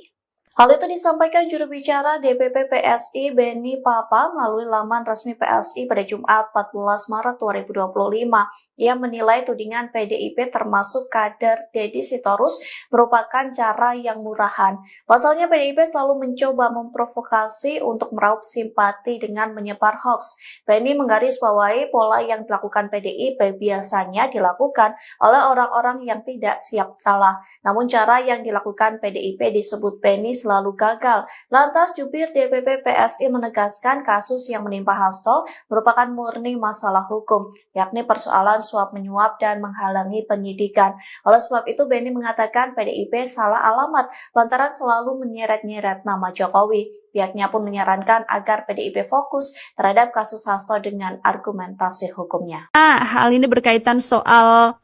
Hal itu disampaikan juru bicara DPP PSI Beni Papa melalui laman resmi PSI pada Jumat 14 Maret 2025. Ia menilai tudingan PDIP termasuk kader Deddy Sitorus merupakan cara yang murahan. Pasalnya PDIP selalu mencoba memprovokasi untuk meraup simpati dengan menyebar hoax. Beni menggarisbawahi pola yang dilakukan PDIP biasanya dilakukan oleh orang-orang yang tidak siap kalah. Namun cara yang dilakukan PDIP disebut Beni selalu gagal. Lantas jubir DPP PSI menegaskan kasus yang menimpa Hasto merupakan murni masalah hukum, yakni persoalan suap menyuap dan menghalangi penyidikan. Oleh sebab itu Beni mengatakan PDIP salah alamat lantaran selalu menyeret-nyeret nama Jokowi. Pihaknya pun menyarankan agar PDIP fokus terhadap kasus Hasto dengan argumentasi hukumnya. Hal ini berkaitan soal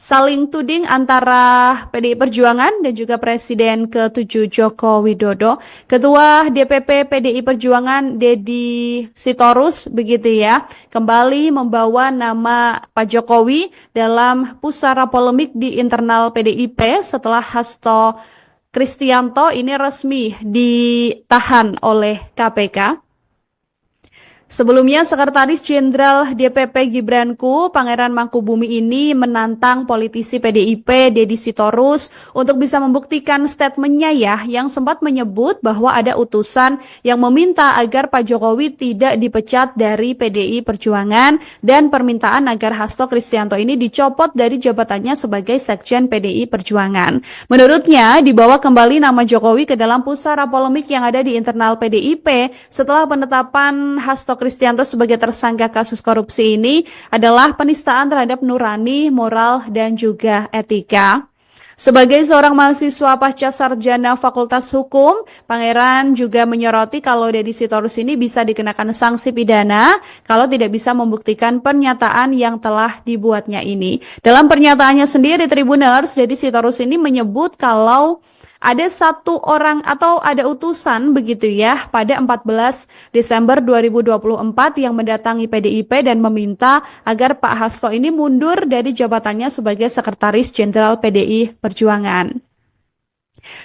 saling tuding antara PDI Perjuangan dan juga Presiden ke-7 Joko Widodo. Ketua DPP PDI Perjuangan Deddy Sitorus begitu ya, kembali membawa nama Pak Jokowi dalam pusara polemik di internal PDIP setelah Hasto Kristianto ini resmi ditahan oleh KPK. Sebelumnya, Sekretaris Jenderal DPP Gibranku, Pangeran Mangkubumi ini menantang politisi PDIP, Deddy Sitorus, untuk bisa membuktikan statementnya ya, yang sempat menyebut bahwa ada utusan yang meminta agar Pak Jokowi tidak dipecat dari PDI Perjuangan dan permintaan agar Hasto Kristianto ini dicopot dari jabatannya sebagai Sekjen PDI Perjuangan. Menurutnya, dibawa kembali nama Jokowi ke dalam pusara polemik yang ada di internal PDIP setelah penetapan Hasto Kristianto sebagai tersangka kasus korupsi ini adalah penistaan terhadap nurani, moral, dan juga etika. Sebagai seorang mahasiswa pasca sarjana Fakultas Hukum, Pangeran juga menyoroti kalau Deddy Sitorus ini bisa dikenakan sanksi pidana kalau tidak bisa membuktikan pernyataan yang telah dibuatnya ini. Dalam pernyataannya sendiri, Tribuners, Deddy Sitorus ini menyebut kalau ada satu orang atau ada utusan begitu ya pada 14 Desember 2024 yang mendatangi PDIP dan meminta agar Pak Hasto ini mundur dari jabatannya sebagai Sekretaris Jenderal PDI Perjuangan.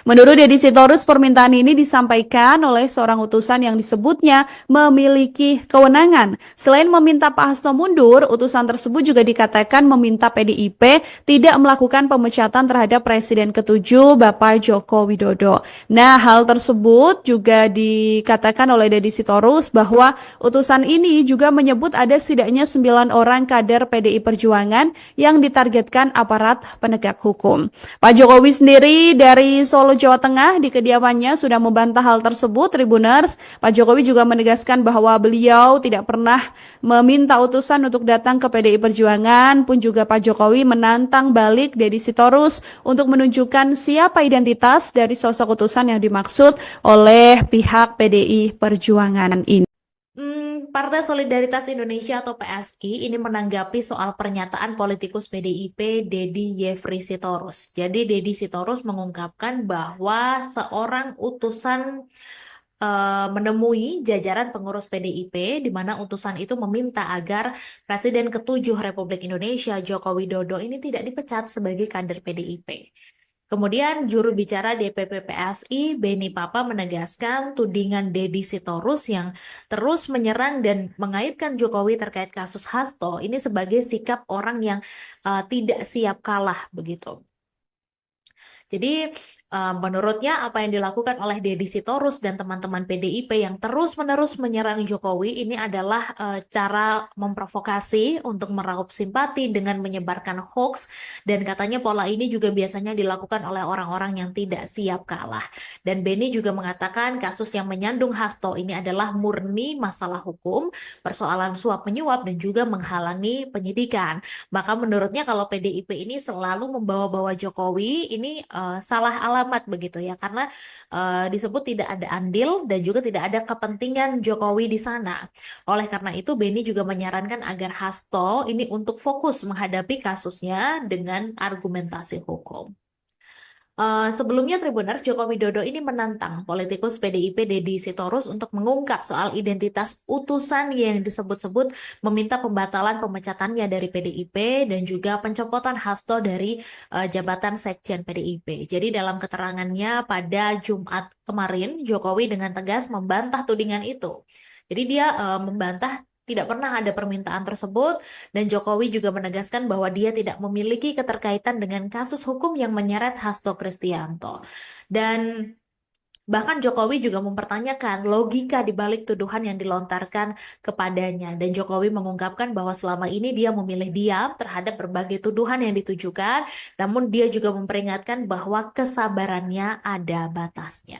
Menurut Deddy Sitorus, permintaan ini disampaikan oleh seorang utusan yang disebutnya memiliki kewenangan. Selain meminta Pak Hasto mundur, utusan tersebut juga dikatakan meminta PDIP tidak melakukan pemecatan terhadap Presiden ke-7 Bapak Joko Widodo. Nah, hal tersebut juga dikatakan oleh Deddy Sitorus bahwa utusan ini juga menyebut ada setidaknya 9 orang kader PDI Perjuangan yang ditargetkan aparat penegak hukum. Pak Jokowi sendiri dari Solo, Jawa Tengah di kediamannya sudah membantah hal tersebut, Tribuners. Pak Jokowi juga menegaskan bahwa beliau tidak pernah meminta utusan untuk datang ke PDI Perjuangan, pun juga Pak Jokowi menantang balik Deddy Sitorus untuk menunjukkan siapa identitas dari sosok utusan yang dimaksud oleh pihak PDI Perjuangan ini. Partai Solidaritas Indonesia atau PSI ini menanggapi soal pernyataan politikus PDIP Deddy Yefri Sitorus. Jadi Deddy Sitorus mengungkapkan bahwa seorang utusan menemui jajaran pengurus PDIP di mana utusan itu meminta agar Presiden ke-7 Republik Indonesia Joko Widodo ini tidak dipecat sebagai kader PDIP. Kemudian juru bicara DPP PSI Beni Papa menegaskan tudingan Deddy Sitorus yang terus menyerang dan mengaitkan Jokowi terkait kasus Hasto ini sebagai sikap orang yang tidak siap kalah begitu. Jadi menurutnya apa yang dilakukan oleh Deddy Sitorus dan teman-teman PDIP yang terus-menerus menyerang Jokowi ini adalah cara memprovokasi untuk meraup simpati dengan menyebarkan hoax, dan katanya pola ini juga biasanya dilakukan oleh orang-orang yang tidak siap kalah. Dan Beni juga mengatakan kasus yang menyandung Hasto ini adalah murni masalah hukum, persoalan suap menyuap dan juga menghalangi penyidikan. Maka menurutnya kalau PDIP ini selalu membawa-bawa Jokowi ini salah alamat begitu ya, karena disebut tidak ada andil dan juga tidak ada kepentingan Jokowi di sana. Oleh karena itu Beni juga menyarankan agar Hasto ini untuk fokus menghadapi kasusnya dengan argumentasi hukum. Sebelumnya Tribuners, Joko Widodo ini menantang politikus PDIP Deddy Sitorus untuk mengungkap soal identitas utusan yang disebut-sebut meminta pembatalan pemecatannya dari PDIP dan juga pencopotan Hasto dari jabatan Sekjen PDIP. Jadi dalam keterangannya pada Jumat kemarin, Jokowi dengan tegas membantah tudingan itu. Jadi dia membantah tidak pernah ada permintaan tersebut, dan Jokowi juga menegaskan bahwa dia tidak memiliki keterkaitan dengan kasus hukum yang menyeret Hasto Kristianto. Dan bahkan Jokowi juga mempertanyakan logika di balik tuduhan yang dilontarkan kepadanya. Dan Jokowi mengungkapkan bahwa selama ini dia memilih diam terhadap berbagai tuduhan yang ditujukan, namun dia juga memperingatkan bahwa kesabarannya ada batasnya.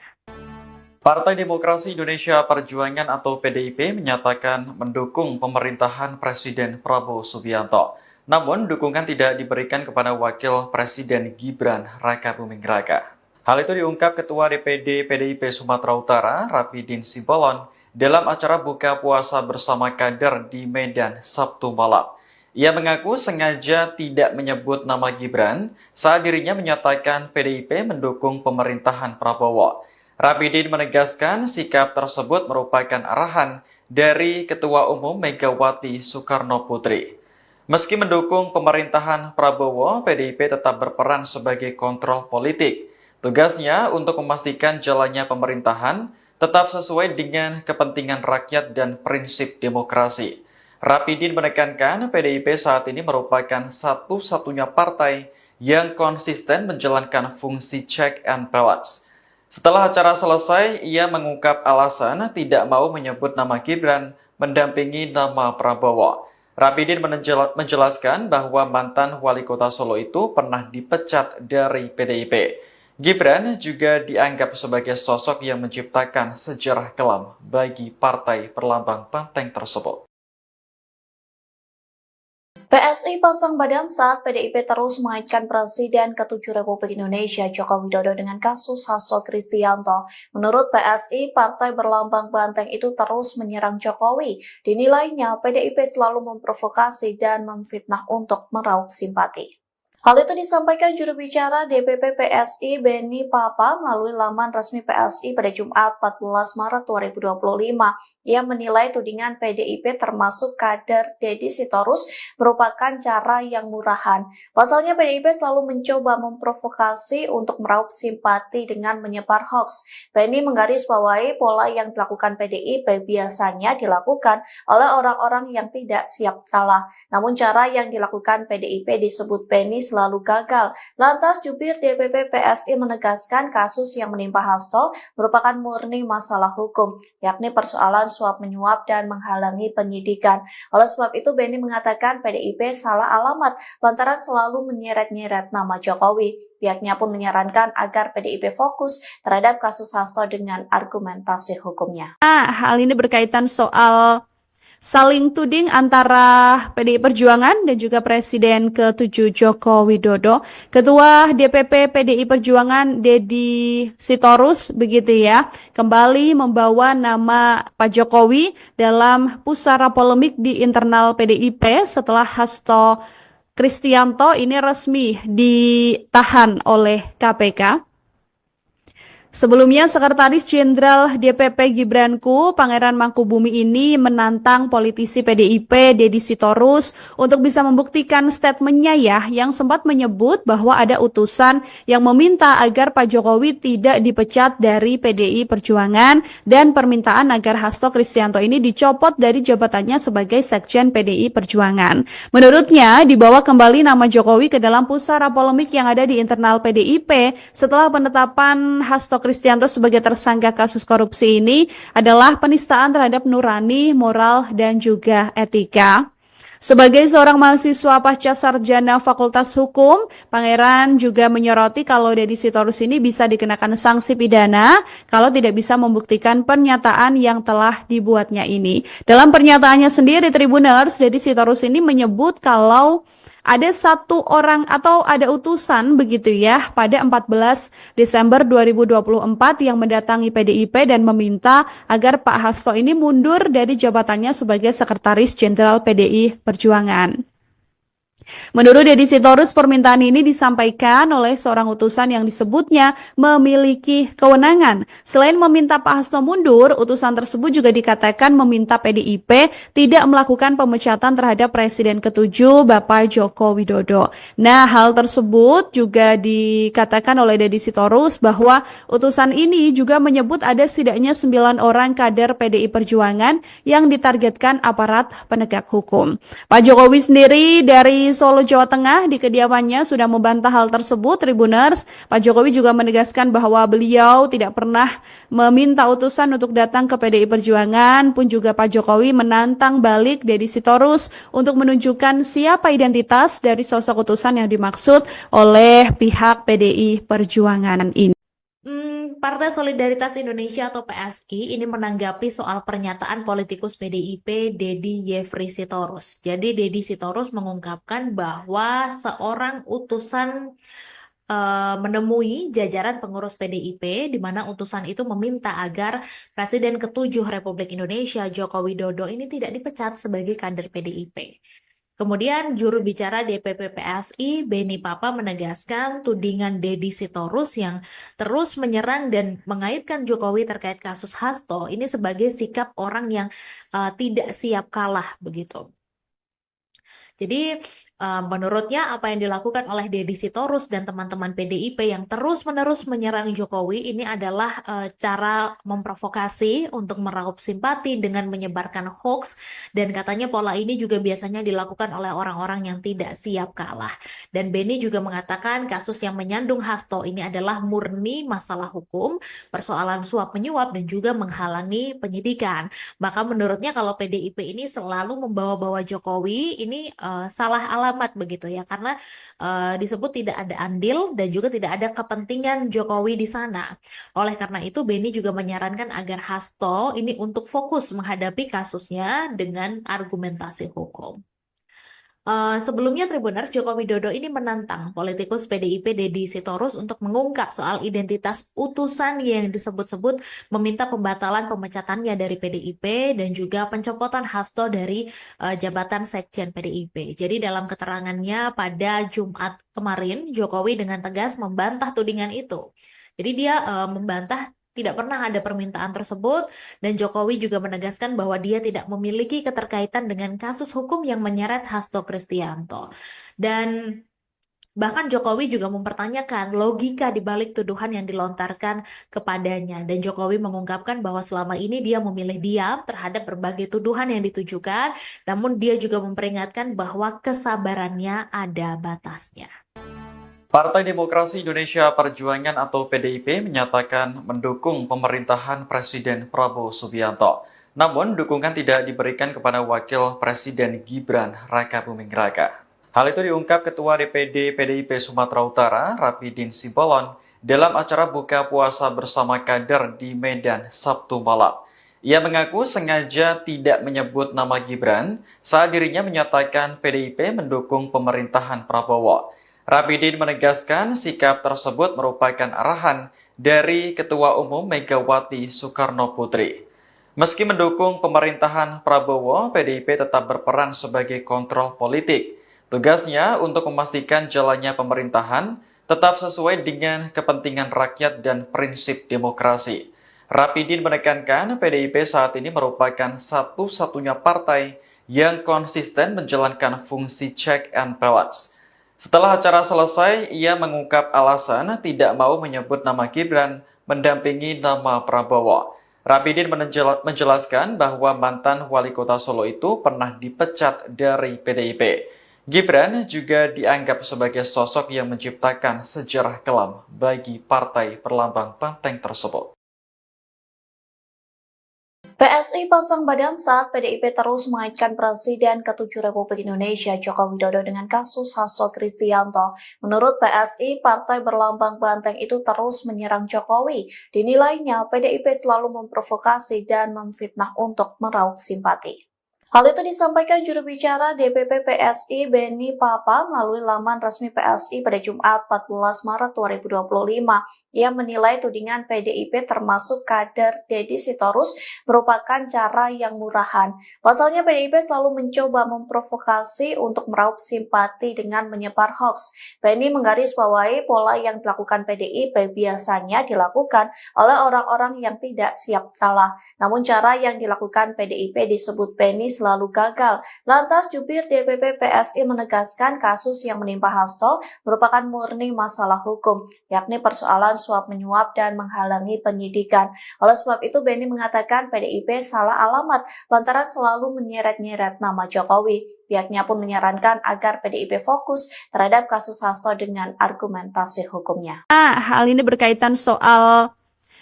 Partai Demokrasi Indonesia Perjuangan atau PDIP menyatakan mendukung pemerintahan Presiden Prabowo Subianto. Namun, dukungan tidak diberikan kepada Wakil Presiden Gibran Rakabuming Raka. Hal itu diungkap Ketua DPD PDIP Sumatera Utara, Rapidin Simbolon, dalam acara buka puasa bersama kader di Medan Sabtu malam. Ia mengaku sengaja tidak menyebut nama Gibran saat dirinya menyatakan PDIP mendukung pemerintahan Prabowo. Rapidin menegaskan sikap tersebut merupakan arahan dari Ketua Umum Megawati Soekarno Putri. Meski mendukung pemerintahan Prabowo, PDIP tetap berperan sebagai kontrol politik. Tugasnya untuk memastikan jalannya pemerintahan tetap sesuai dengan kepentingan rakyat dan prinsip demokrasi. Rapidin menekankan PDIP saat ini merupakan satu-satunya partai yang konsisten menjalankan fungsi check and balance. Setelah acara selesai, ia mengungkap alasan tidak mau menyebut nama Gibran mendampingi nama Prabowo. Rapidin menjelaskan bahwa mantan wali kota Solo itu pernah dipecat dari PDIP. Gibran juga dianggap sebagai sosok yang menciptakan sejarah kelam bagi partai berlambang banteng tersebut. PSI pasang badan saat PDIP terus mengaitkan Presiden ke-7 Republik Indonesia Joko Widodo dengan kasus Hasto Kristianto. Menurut PSI, partai berlambang banteng itu terus menyerang Jokowi. Dinilainya PDIP selalu memprovokasi dan memfitnah untuk meraup simpati. Hal itu disampaikan juru bicara DPP PSI Beni Papa melalui laman resmi PSI pada Jumat 14 Maret 2025. Ia menilai tudingan PDIP termasuk kader Deddy Sitorus merupakan cara yang murahan. Pasalnya PDIP selalu mencoba memprovokasi untuk meraup simpati dengan menyebar hoax. Beni menggarisbawahi pola yang dilakukan PDIP biasanya dilakukan oleh orang-orang yang tidak siap kalah. Namun cara yang dilakukan PDIP disebut Beni selalu gagal. Lantas jubir DPP PSI menegaskan kasus yang menimpa Hasto merupakan murni masalah hukum, yakni persoalan suap menyuap dan menghalangi penyidikan. Oleh sebab itu Beni mengatakan PDIP salah alamat lantaran selalu menyeret-nyeret nama Jokowi. Pihaknya pun menyarankan agar PDIP fokus terhadap kasus Hasto dengan argumentasi hukumnya. Hal ini berkaitan soal saling tuding antara PDI Perjuangan dan juga Presiden ke-7 Joko Widodo. Ketua DPP PDI Perjuangan Deddy Sitorus begitu ya, kembali membawa nama Pak Jokowi dalam pusara polemik di internal PDIP setelah Hasto Kristianto ini resmi ditahan oleh KPK. Sebelumnya, Sekretaris Jenderal DPP Gibranku, Pangeran Mangkubumi ini menantang politisi PDIP, Deddy Sitorus, untuk bisa membuktikan statementnya ya, yang sempat menyebut bahwa ada utusan yang meminta agar Pak Jokowi tidak dipecat dari PDI Perjuangan dan permintaan agar Hasto Kristianto ini dicopot dari jabatannya sebagai Sekjen PDI Perjuangan. Menurutnya, dibawa kembali nama Jokowi ke dalam pusara polemik yang ada di internal PDIP setelah penetapan Hasto Kristianto sebagai tersangka kasus korupsi ini adalah penistaan terhadap nurani, moral, dan juga etika. Sebagai seorang mahasiswa pasca sarjana Fakultas Hukum, Pangeran juga menyoroti kalau Deddy Sitorus ini bisa dikenakan sanksi pidana kalau tidak bisa membuktikan pernyataan yang telah dibuatnya ini. Dalam pernyataannya sendiri, Tribuners, Deddy Sitorus ini menyebut kalau ada satu orang atau ada utusan begitu ya pada 14 Desember 2024 yang mendatangi PDIP dan meminta agar Pak Hasto ini mundur dari jabatannya sebagai Sekretaris Jenderal PDI Perjuangan. Menurut Deddy Sitorus, permintaan ini disampaikan oleh seorang utusan yang disebutnya memiliki kewenangan. Selain meminta Pak Hasto mundur, utusan tersebut juga dikatakan meminta PDIP tidak melakukan pemecatan terhadap Presiden ke-7 Bapak Joko Widodo. Nah, hal tersebut juga dikatakan oleh Deddy Sitorus bahwa utusan ini juga menyebut ada setidaknya 9 orang kader PDI Perjuangan yang ditargetkan aparat penegak hukum. Pak Jokowi sendiri dari Solo, Jawa Tengah di kediamannya sudah membantah hal tersebut, Tribuners. Pak Jokowi juga menegaskan bahwa beliau tidak pernah meminta utusan untuk datang ke PDI Perjuangan, pun juga Pak Jokowi menantang balik Deddy Sitorus untuk menunjukkan siapa identitas dari sosok utusan yang dimaksud oleh pihak PDI Perjuangan ini. Partai Solidaritas Indonesia atau PSI ini menanggapi soal pernyataan politikus PDIP Deddy Yefri Sitorus. Jadi Deddy Sitorus mengungkapkan bahwa seorang utusan menemui jajaran pengurus PDIP di mana utusan itu meminta agar Presiden ke-7 Republik Indonesia Joko Widodo ini tidak dipecat sebagai kader PDIP. Kemudian juru bicara DPP PSI Beni Papa menegaskan tudingan Deddy Sitorus yang terus menyerang dan mengaitkan Jokowi terkait kasus Hasto ini sebagai sikap orang yang tidak siap kalah begitu. Jadi Menurutnya apa yang dilakukan oleh Deddy Sitorus dan teman-teman PDIP yang terus-menerus menyerang Jokowi ini adalah cara memprovokasi untuk meraup simpati dengan menyebarkan hoax, dan katanya pola ini juga biasanya dilakukan oleh orang-orang yang tidak siap kalah. Dan Beni juga mengatakan kasus yang menyandung Hasto ini adalah murni masalah hukum, persoalan suap menyuap dan juga menghalangi penyidikan. Maka menurutnya kalau PDIP ini selalu membawa-bawa Jokowi ini salah alamat begitu ya, karena disebut tidak ada andil dan juga tidak ada kepentingan Jokowi di sana. Oleh karena itu Beni juga menyarankan agar Hasto ini untuk fokus menghadapi kasusnya dengan argumentasi hukum. Sebelumnya Tribuners, Joko Widodo ini menantang politikus PDIP Deddy Sitorus untuk mengungkap soal identitas utusan yang disebut-sebut meminta pembatalan pemecatannya dari PDIP dan juga pencopotan Hasto dari jabatan Sekjen PDIP. Jadi dalam keterangannya pada Jumat kemarin, Jokowi dengan tegas membantah tudingan itu. Jadi dia membantah tidak pernah ada permintaan tersebut, dan Jokowi juga menegaskan bahwa dia tidak memiliki keterkaitan dengan kasus hukum yang menyeret Hasto Kristianto. Dan bahkan Jokowi juga mempertanyakan logika di balik tuduhan yang dilontarkan kepadanya. Dan Jokowi mengungkapkan bahwa selama ini dia memilih diam terhadap berbagai tuduhan yang ditujukan, namun dia juga memperingatkan bahwa kesabarannya ada batasnya. Partai Demokrasi Indonesia Perjuangan atau PDIP menyatakan mendukung pemerintahan Presiden Prabowo Subianto. Namun, dukungan tidak diberikan kepada Wakil Presiden Gibran Rakabuming Raka. Hal itu diungkap Ketua DPD PDIP Sumatera Utara, Rapidin Simbolon, dalam acara buka puasa bersama kader di Medan Sabtu malam. Ia mengaku sengaja tidak menyebut nama Gibran saat dirinya menyatakan PDIP mendukung pemerintahan Prabowo. Rapidin menegaskan sikap tersebut merupakan arahan dari Ketua Umum Megawati Soekarno Putri. Meski mendukung pemerintahan Prabowo, PDIP tetap berperan sebagai kontrol politik. Tugasnya untuk memastikan jalannya pemerintahan tetap sesuai dengan kepentingan rakyat dan prinsip demokrasi. Rapidin menekankan PDIP saat ini merupakan satu-satunya partai yang konsisten menjalankan fungsi check and balance. Setelah acara selesai, ia mengungkap alasan tidak mau menyebut nama Gibran mendampingi nama Prabowo. Rapidin menjelaskan bahwa mantan wali kota Solo itu pernah dipecat dari PDIP. Gibran juga dianggap sebagai sosok yang menciptakan sejarah kelam bagi partai perlambang banteng tersebut. PSI pasang badan saat PDIP terus mengaitkan Presiden ke-7 Republik Indonesia Joko Widodo dengan kasus Hasto Kristianto. Menurut PSI, partai berlambang banteng itu terus menyerang Jokowi. Dinilainya PDIP selalu memprovokasi dan memfitnah untuk meraup simpati. Hal itu disampaikan juru bicara DPP PSI Beni Papa melalui laman resmi PSI pada Jumat 14 Maret 2025. Ia menilai tudingan PDIP termasuk kader Deddy Sitorus merupakan cara yang murahan. Pasalnya PDIP selalu mencoba memprovokasi untuk meraup simpati dengan menyebar hoax. Beni menggarisbawahi pola yang dilakukan PDIP biasanya dilakukan oleh orang-orang yang tidak siap kalah. Namun cara yang dilakukan PDIP disebut Beni selalu gagal. Lantas jubir DPP PSI menegaskan kasus yang menimpa Hasto merupakan murni masalah hukum, yakni persoalan suap menyuap dan menghalangi penyidikan. Oleh sebab itu Beni mengatakan PDIP salah alamat lantaran selalu menyeret-nyeret nama Jokowi. Pihaknya pun menyarankan agar PDIP fokus terhadap kasus Hasto dengan argumentasi hukumnya. Hal ini berkaitan soal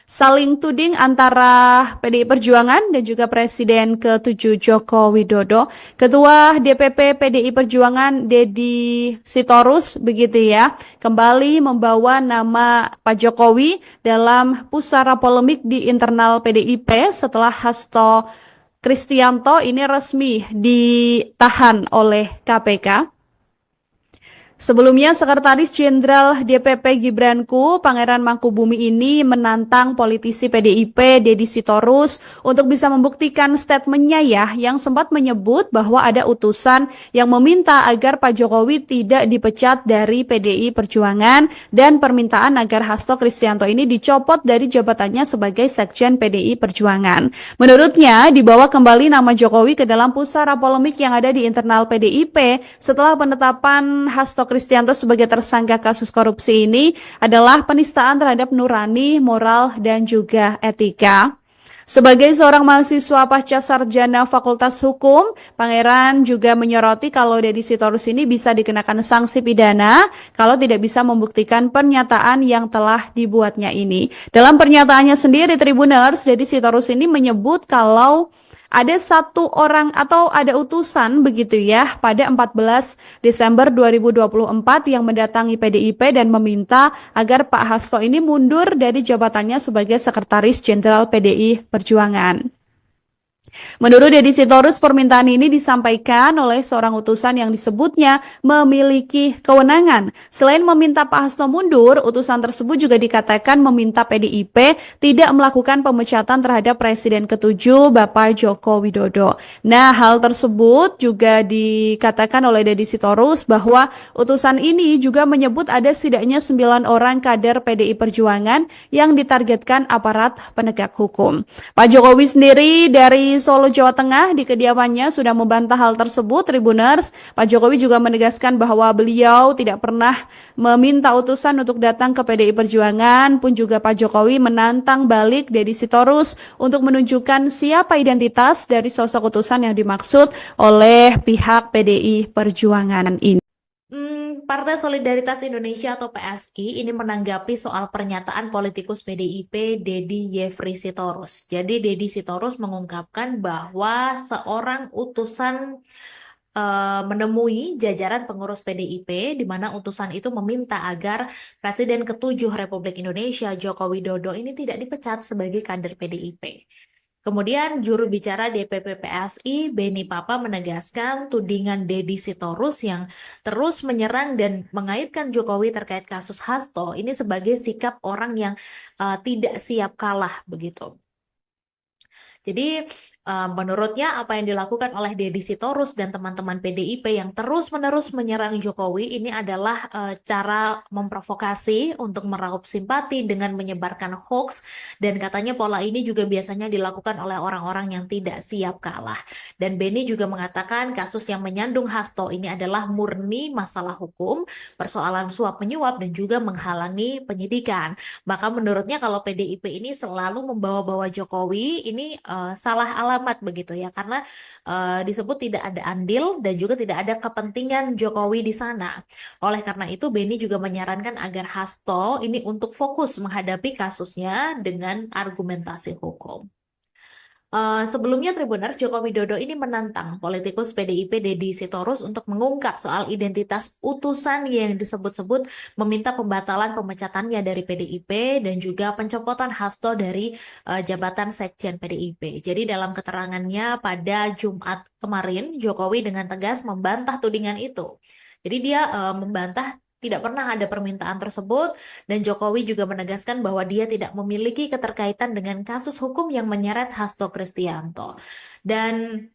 saling tuding antara PDI Perjuangan dan juga Presiden ke-7 Joko Widodo. Ketua DPP PDI Perjuangan Deddy Sitorus begitu ya, kembali membawa nama Pak Jokowi dalam pusara polemik di internal PDIP setelah Hasto Kristianto ini resmi ditahan oleh KPK. Sebelumnya, Sekretaris Jenderal DPP Gibranku, Pangeran Mangkubumi ini menantang politisi PDIP, Deddy Sitorus, untuk bisa membuktikan statementnya yang sempat menyebut bahwa ada utusan yang meminta agar Pak Jokowi tidak dipecat dari PDI Perjuangan dan permintaan agar Hasto Kristianto ini dicopot dari jabatannya sebagai Sekjen PDI Perjuangan. Menurutnya, dibawa kembali nama Jokowi ke dalam pusara polemik yang ada di internal PDIP setelah penetapan Hasto Kristianto sebagai tersangka kasus korupsi ini adalah penistaan terhadap nurani, moral, dan juga etika. Sebagai seorang mahasiswa pasca sarjana Fakultas Hukum, Pangeran juga menyoroti kalau Deddy Sitorus ini bisa dikenakan sanksi pidana kalau tidak bisa membuktikan pernyataan yang telah dibuatnya ini. Dalam pernyataannya sendiri, Tribuners, Deddy Sitorus ini menyebut kalau ada satu orang atau ada utusan begitu pada 14 Desember 2024 yang mendatangi PDIP dan meminta agar Pak Hasto ini mundur dari jabatannya sebagai Sekretaris Jenderal PDI Perjuangan. Menurut Deddy Sitorus, permintaan ini disampaikan oleh seorang utusan yang disebutnya memiliki kewenangan. Selain meminta Pak Hasto mundur, utusan tersebut juga dikatakan meminta PDIP tidak melakukan pemecatan terhadap Presiden ke-7 Bapak Joko Widodo. Nah, hal tersebut juga dikatakan oleh Deddy Sitorus bahwa utusan ini juga menyebut ada setidaknya 9 orang kader PDI Perjuangan yang ditargetkan aparat penegak hukum. Pak Jokowi sendiri dari Solo, Jawa Tengah di kediamannya sudah membantah hal tersebut, Tribuners. Pak Jokowi juga menegaskan bahwa beliau tidak pernah meminta utusan untuk datang ke PDI Perjuangan, pun juga Pak Jokowi menantang balik Deddy Sitorus untuk menunjukkan siapa identitas dari sosok utusan yang dimaksud oleh pihak PDI Perjuangan ini. Partai Solidaritas Indonesia atau PSI ini menanggapi soal pernyataan politikus PDIP Deddy Yefri Sitorus. Jadi Deddy Sitorus mengungkapkan bahwa seorang utusan menemui jajaran pengurus PDIP di mana utusan itu meminta agar Presiden ke-7 Republik Indonesia Joko Widodo ini tidak dipecat sebagai kader PDIP. Kemudian juru bicara DPP PSI Beni Papa menegaskan tudingan Deddy Sitorus yang terus menyerang dan mengaitkan Jokowi terkait kasus Hasto ini sebagai sikap orang yang tidak siap kalah begitu. Jadi menurutnya apa yang dilakukan oleh Deddy Sitorus dan teman-teman PDIP yang terus-menerus menyerang Jokowi ini adalah cara memprovokasi untuk meraup simpati dengan menyebarkan hoax, dan katanya pola ini juga biasanya dilakukan oleh orang-orang yang tidak siap kalah. Dan Beni juga mengatakan kasus yang menyandung Hasto ini adalah murni masalah hukum, persoalan suap menyuap dan juga menghalangi penyidikan. Maka menurutnya kalau PDIP ini selalu membawa-bawa Jokowi ini salah alamat begitu ya, karena disebut tidak ada andil dan juga tidak ada kepentingan Jokowi di sana. Oleh karena itu Beni juga menyarankan agar Hasto ini untuk fokus menghadapi kasusnya dengan argumentasi hukum. Sebelumnya Tribuners, Joko Widodo ini menantang politikus PDIP Deddy Sitorus untuk mengungkap soal identitas utusan yang disebut-sebut meminta pembatalan pemecatannya dari PDIP dan juga pencopotan Hasto dari jabatan Sekjen PDIP. Jadi dalam keterangannya pada Jumat kemarin, Jokowi dengan tegas membantah tudingan itu. Jadi dia membantah tidak pernah ada permintaan tersebut, dan Jokowi juga menegaskan bahwa dia tidak memiliki keterkaitan dengan kasus hukum yang menyeret Hasto Kristianto. Dan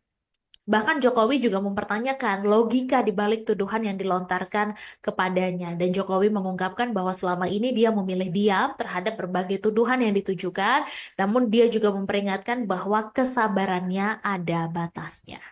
bahkan Jokowi juga mempertanyakan logika di balik tuduhan yang dilontarkan kepadanya. Dan Jokowi mengungkapkan bahwa selama ini dia memilih diam terhadap berbagai tuduhan yang ditujukan, namun dia juga memperingatkan bahwa kesabarannya ada batasnya.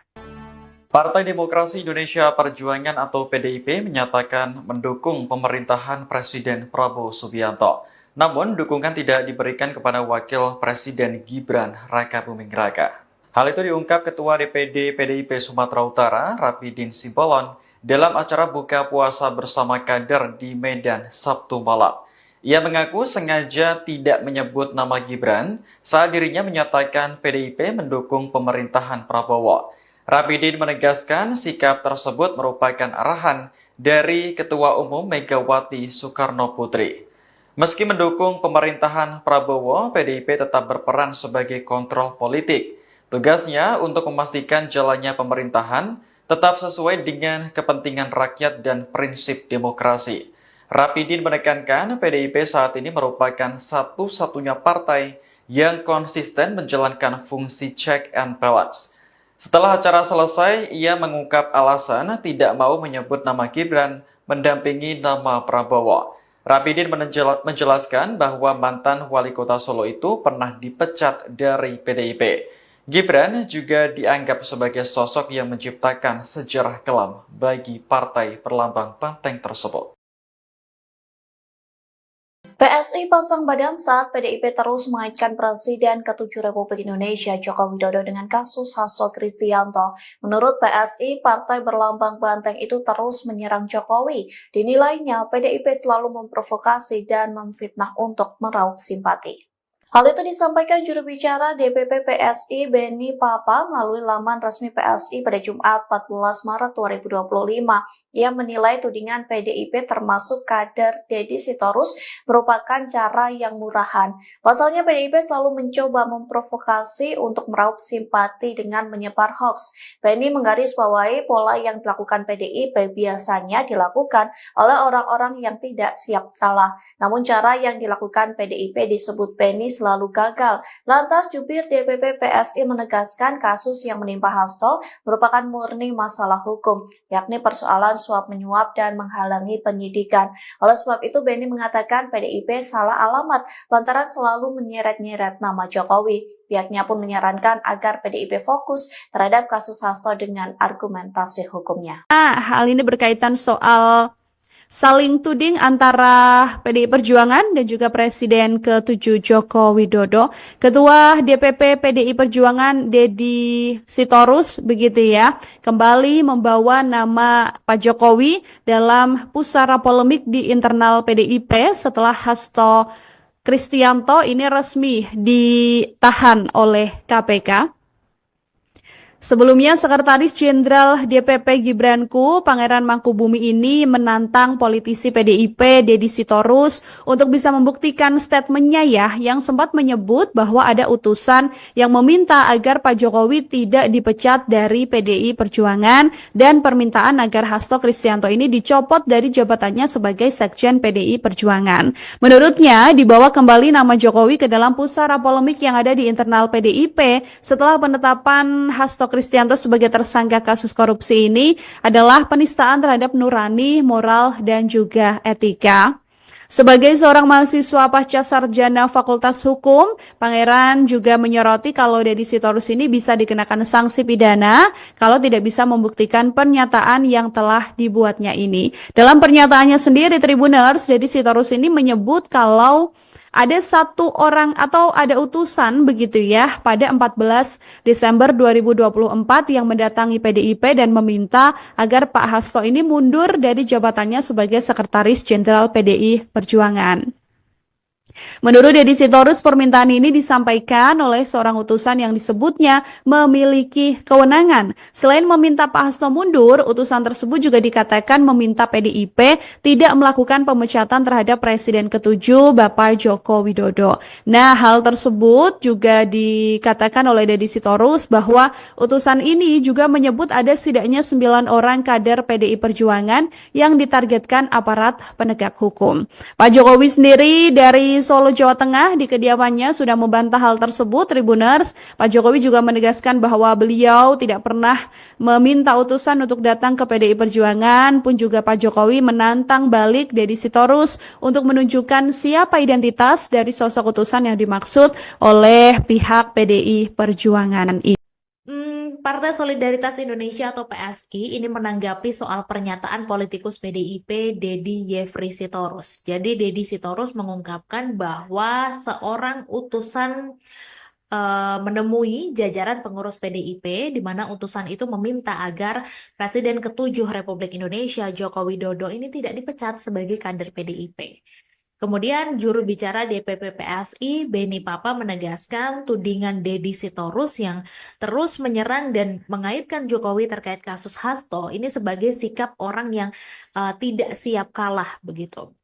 Partai Demokrasi Indonesia Perjuangan atau PDIP menyatakan mendukung pemerintahan Presiden Prabowo Subianto. Namun, dukungan tidak diberikan kepada Wakil Presiden Gibran Rakabuming Raka. Hal itu diungkap Ketua DPD PDIP Sumatera Utara, Rapidin Simbolon, dalam acara buka puasa bersama kader di Medan Sabtu malam. Ia mengaku sengaja tidak menyebut nama Gibran saat dirinya menyatakan PDIP mendukung pemerintahan Prabowo. Rapidin menegaskan sikap tersebut merupakan arahan dari Ketua Umum Megawati Soekarno Putri. Meski mendukung pemerintahan Prabowo, PDIP tetap berperan sebagai kontrol politik. Tugasnya untuk memastikan jalannya pemerintahan tetap sesuai dengan kepentingan rakyat dan prinsip demokrasi. Rapidin menekankan PDIP saat ini merupakan satu-satunya partai yang konsisten menjalankan fungsi check and balance. Setelah acara selesai, ia mengungkap alasan tidak mau menyebut nama Gibran mendampingi nama Prabowo. Rapidin menjelaskan bahwa mantan wali kota Solo itu pernah dipecat dari PDIP. Gibran juga dianggap sebagai sosok yang menciptakan sejarah kelam bagi partai berlambang banteng tersebut. PSI pasang badan saat PDIP terus mengaitkan Presiden ke-7 Republik Indonesia Joko Widodo dengan kasus Hasto Kristianto. Menurut PSI, partai berlambang banteng itu terus menyerang Jokowi. Dinilainya PDIP selalu memprovokasi dan memfitnah untuk meraup simpati. Hal itu disampaikan juru bicara DPP PSI Benny Papa melalui laman resmi PSI pada Jumat 14 Maret 2025. Ia menilai tudingan PDIP termasuk kader Deddy Sitorus merupakan cara yang murahan. Pasalnya PDIP selalu mencoba memprovokasi untuk meraup simpati dengan menyebar hoax. Benny menggarisbawahi pola yang dilakukan PDIP biasanya dilakukan oleh orang-orang yang tidak siap kalah. Namun cara yang dilakukan PDIP disebut Benny selalu gagal. Lantas jubir DPP PSI menegaskan kasus yang menimpa Hasto merupakan murni masalah hukum, yakni persoalan suap menyuap dan menghalangi penyidikan. Oleh sebab itu Benny mengatakan PDIP salah alamat lantaran selalu menyeret-nyeret nama Jokowi. Pihaknya pun menyarankan agar PDIP fokus terhadap kasus Hasto dengan argumentasi hukumnya. Hal ini berkaitan soal saling tuding antara PDI Perjuangan dan juga Presiden ke-7 Joko Widodo. Ketua DPP PDI Perjuangan Deddy Sitorus begitu ya, kembali membawa nama Pak Jokowi dalam pusara polemik di internal PDIP setelah Hasto Kristianto ini resmi ditahan oleh KPK. Sebelumnya, Sekretaris Jenderal DPP Gibranku, Pangeran Mangkubumi ini menantang politisi PDIP Deddy Sitorus untuk bisa membuktikan statementnya ya, yang sempat menyebut bahwa ada utusan yang meminta agar Pak Jokowi tidak dipecat dari PDI Perjuangan dan permintaan agar Hasto Kristianto ini dicopot dari jabatannya sebagai Sekjen PDI Perjuangan. Menurutnya, dibawa kembali nama Jokowi ke dalam pusara polemik yang ada di internal PDIP setelah penetapan Hasto Kristianto sebagai tersangka kasus korupsi ini adalah penistaan terhadap nurani, moral, dan juga etika. Sebagai seorang mahasiswa pasca sarjana Fakultas Hukum, Pangeran juga menyoroti kalau Deddy Sitorus ini bisa dikenakan sanksi pidana kalau tidak bisa membuktikan pernyataan yang telah dibuatnya ini. Dalam pernyataannya sendiri, Tribuners, Deddy Sitorus ini menyebut kalau ada satu orang atau ada utusan begitu ya pada 14 Desember 2024 yang mendatangi PDIP dan meminta agar Pak Hasto ini mundur dari jabatannya sebagai Sekretaris Jenderal PDI Perjuangan. Menurut Deddy Sitorus, permintaan ini disampaikan oleh seorang utusan yang disebutnya memiliki kewenangan. Selain meminta Pak Hasto mundur, utusan tersebut juga dikatakan meminta PDIP tidak melakukan pemecatan terhadap Presiden ke-7 Bapak Joko Widodo. Nah, hal tersebut juga dikatakan oleh Deddy Sitorus bahwa utusan ini juga menyebut ada setidaknya 9 orang kader PDI Perjuangan yang ditargetkan aparat penegak hukum. Pak Jokowi sendiri dari Solo, Jawa Tengah di kediamannya sudah membantah hal tersebut, Tribuners. Pak Jokowi juga menegaskan bahwa beliau tidak pernah meminta utusan untuk datang ke PDI Perjuangan, pun juga Pak Jokowi menantang balik Deddy Sitorus untuk menunjukkan siapa identitas dari sosok utusan yang dimaksud oleh pihak PDI Perjuangan ini. Partai Solidaritas Indonesia atau PSI ini menanggapi soal pernyataan politikus PDIP Deddy Yefri Sitorus. Jadi Deddy Sitorus mengungkapkan bahwa seorang utusan menemui jajaran pengurus PDIP di mana utusan itu meminta agar Presiden ke-7 Republik Indonesia Joko Widodo ini tidak dipecat sebagai kader PDIP. Kemudian juru bicara DPP PSI Benny Papa menegaskan tudingan Deddy Sitorus yang terus menyerang dan mengaitkan Jokowi terkait kasus Hasto ini sebagai sikap orang yang tidak siap kalah begitu.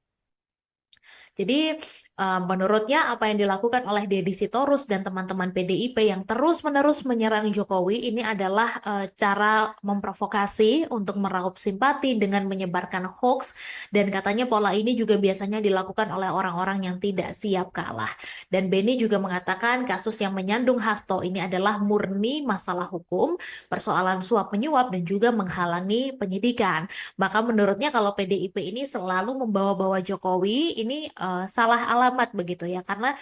Jadi Menurutnya apa yang dilakukan oleh Deddy Sitorus dan teman-teman PDIP yang terus-menerus menyerang Jokowi ini adalah cara memprovokasi untuk meraup simpati dengan menyebarkan hoax, dan katanya pola ini juga biasanya dilakukan oleh orang-orang yang tidak siap kalah. Dan Beni juga mengatakan kasus yang menyandung Hasto ini adalah murni masalah hukum, persoalan suap menyuap dan juga menghalangi penyidikan. Maka menurutnya kalau PDIP ini selalu membawa-bawa Jokowi ini salah alamat begitu ya, karena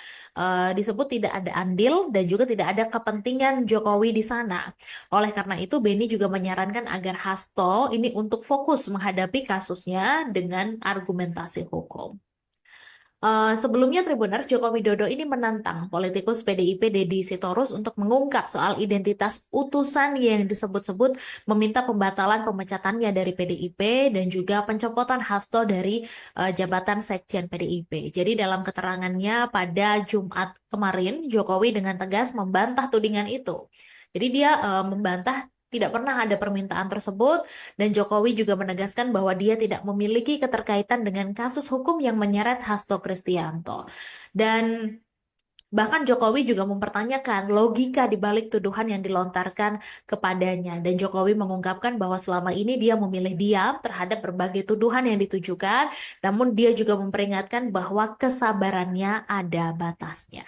disebut tidak ada andil dan juga tidak ada kepentingan Jokowi di sana. Oleh karena itu Beni juga menyarankan agar Hasto ini untuk fokus menghadapi kasusnya dengan argumentasi hukum. Sebelumnya Tribuners, Joko Widodo ini menantang politikus PDIP Deddy Sitorus untuk mengungkap soal identitas utusan yang disebut-sebut meminta pembatalan pemecatannya dari PDIP dan juga pencopotan Hasto dari jabatan Sekjen PDIP. Jadi dalam keterangannya pada Jumat kemarin, Jokowi dengan tegas membantah tudingan itu. Jadi dia membantah tidak pernah ada permintaan tersebut, dan Jokowi juga menegaskan bahwa dia tidak memiliki keterkaitan dengan kasus hukum yang menyeret Hasto Kristianto. Dan bahkan Jokowi juga mempertanyakan logika di balik tuduhan yang dilontarkan kepadanya. Dan Jokowi mengungkapkan bahwa selama ini dia memilih diam terhadap berbagai tuduhan yang ditujukan, namun dia juga memperingatkan bahwa kesabarannya ada batasnya.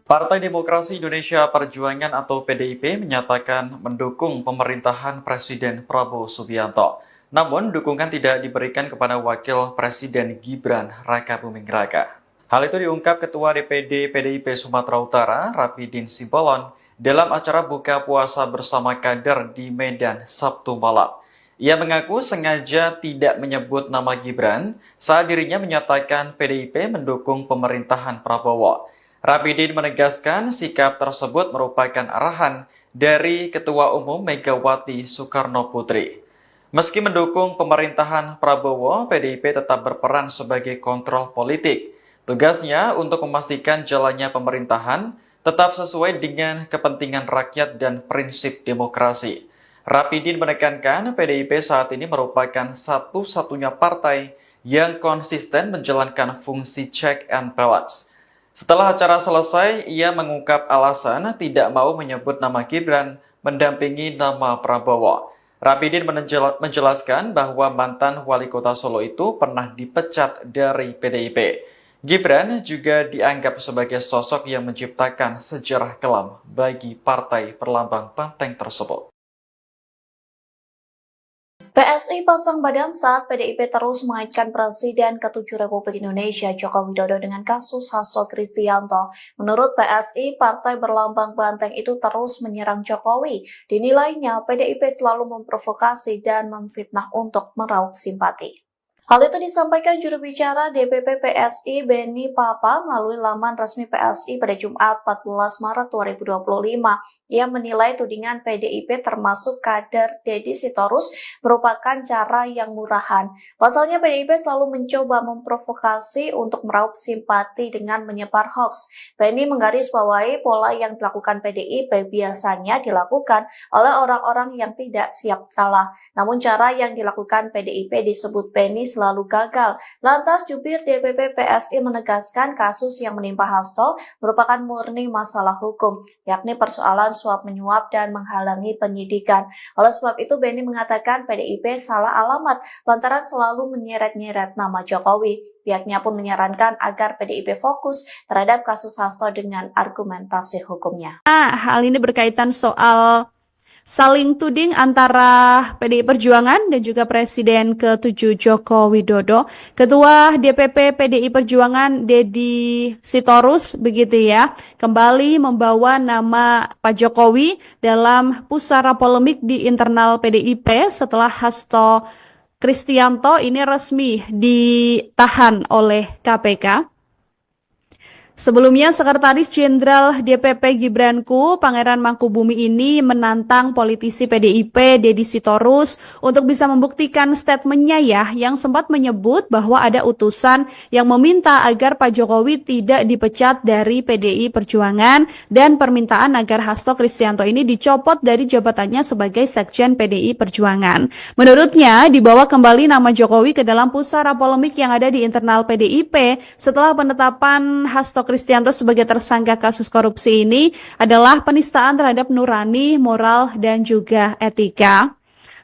Partai Demokrasi Indonesia Perjuangan atau PDIP menyatakan mendukung pemerintahan Presiden Prabowo Subianto. Namun, dukungan tidak diberikan kepada Wakil Presiden Gibran Rakabuming Raka. Hal itu diungkap Ketua DPD PDIP Sumatera Utara, Rapidin Simbolon, dalam acara buka puasa bersama kader di Medan Sabtu malam. Ia mengaku sengaja tidak menyebut nama Gibran saat dirinya menyatakan PDIP mendukung pemerintahan Prabowo. Rapidin menegaskan sikap tersebut merupakan arahan dari Ketua Umum Megawati Soekarno Putri. Meski mendukung pemerintahan Prabowo, PDIP tetap berperan sebagai kontrol politik. Tugasnya untuk memastikan jalannya pemerintahan tetap sesuai dengan kepentingan rakyat dan prinsip demokrasi. Rapidin menekankan PDIP saat ini merupakan satu-satunya partai yang konsisten menjalankan fungsi check and balance. Setelah acara selesai, ia mengungkap alasan tidak mau menyebut nama Gibran mendampingi nama Prabowo. Rapidin menjelaskan bahwa mantan wali kota Solo itu pernah dipecat dari PDIP. Gibran juga dianggap sebagai sosok yang menciptakan sejarah kelam bagi partai perlambang banteng tersebut. PSI pasang badan saat PDIP terus mengaitkan Presiden ke-7 Republik Indonesia Joko Widodo dengan kasus Hasto Kristianto. Menurut PSI, partai berlambang banteng itu terus menyerang Jokowi. Dinilainya PDIP selalu memprovokasi dan memfitnah untuk meraup simpati. Hal itu disampaikan juru bicara DPP PSI Beni Papa melalui laman resmi PSI pada Jumat 14 Maret 2025. Ia menilai tudingan PDIP termasuk kader Deddy Sitorus merupakan cara yang murahan. Pasalnya PDIP selalu mencoba memprovokasi untuk meraup simpati dengan menyebar hoax. Beni menggarisbawahi pola yang dilakukan PDIP biasanya dilakukan oleh orang-orang yang tidak siap kalah. Namun cara yang dilakukan PDIP disebut Beni selalu gagal. Lantas jubir DPP PSI menegaskan kasus yang menimpa Hasto merupakan murni masalah hukum, yakni persoalan suap menyuap dan menghalangi penyidikan. Oleh sebab itu Beni mengatakan PDIP salah alamat lantaran selalu menyeret-nyeret nama Jokowi. Pihaknya pun menyarankan agar PDIP fokus terhadap kasus Hasto dengan argumentasi hukumnya. Hal ini berkaitan soal saling tuding antara PDI Perjuangan dan juga Presiden ke-7 Joko Widodo. Ketua DPP PDI Perjuangan Deddy Sitorus begitu ya, kembali membawa nama Pak Jokowi dalam pusara polemik di internal PDIP setelah Hasto Kristianto ini resmi ditahan oleh KPK. Sebelumnya, Sekretaris Jenderal DPP Gibranku, Pangeran Mangkubumi ini menantang politisi PDIP, Deddy Sitorus, untuk bisa membuktikan statementnya yang sempat menyebut bahwa ada utusan yang meminta agar Pak Jokowi tidak dipecat dari PDI Perjuangan dan permintaan agar Hasto Kristianto ini dicopot dari jabatannya sebagai Sekjen PDI Perjuangan. Menurutnya, dibawa kembali nama Jokowi ke dalam pusara polemik yang ada di internal PDIP setelah penetapan Hasto Kristianto sebagai tersangka kasus korupsi ini adalah penistaan terhadap nurani, moral, dan juga etika.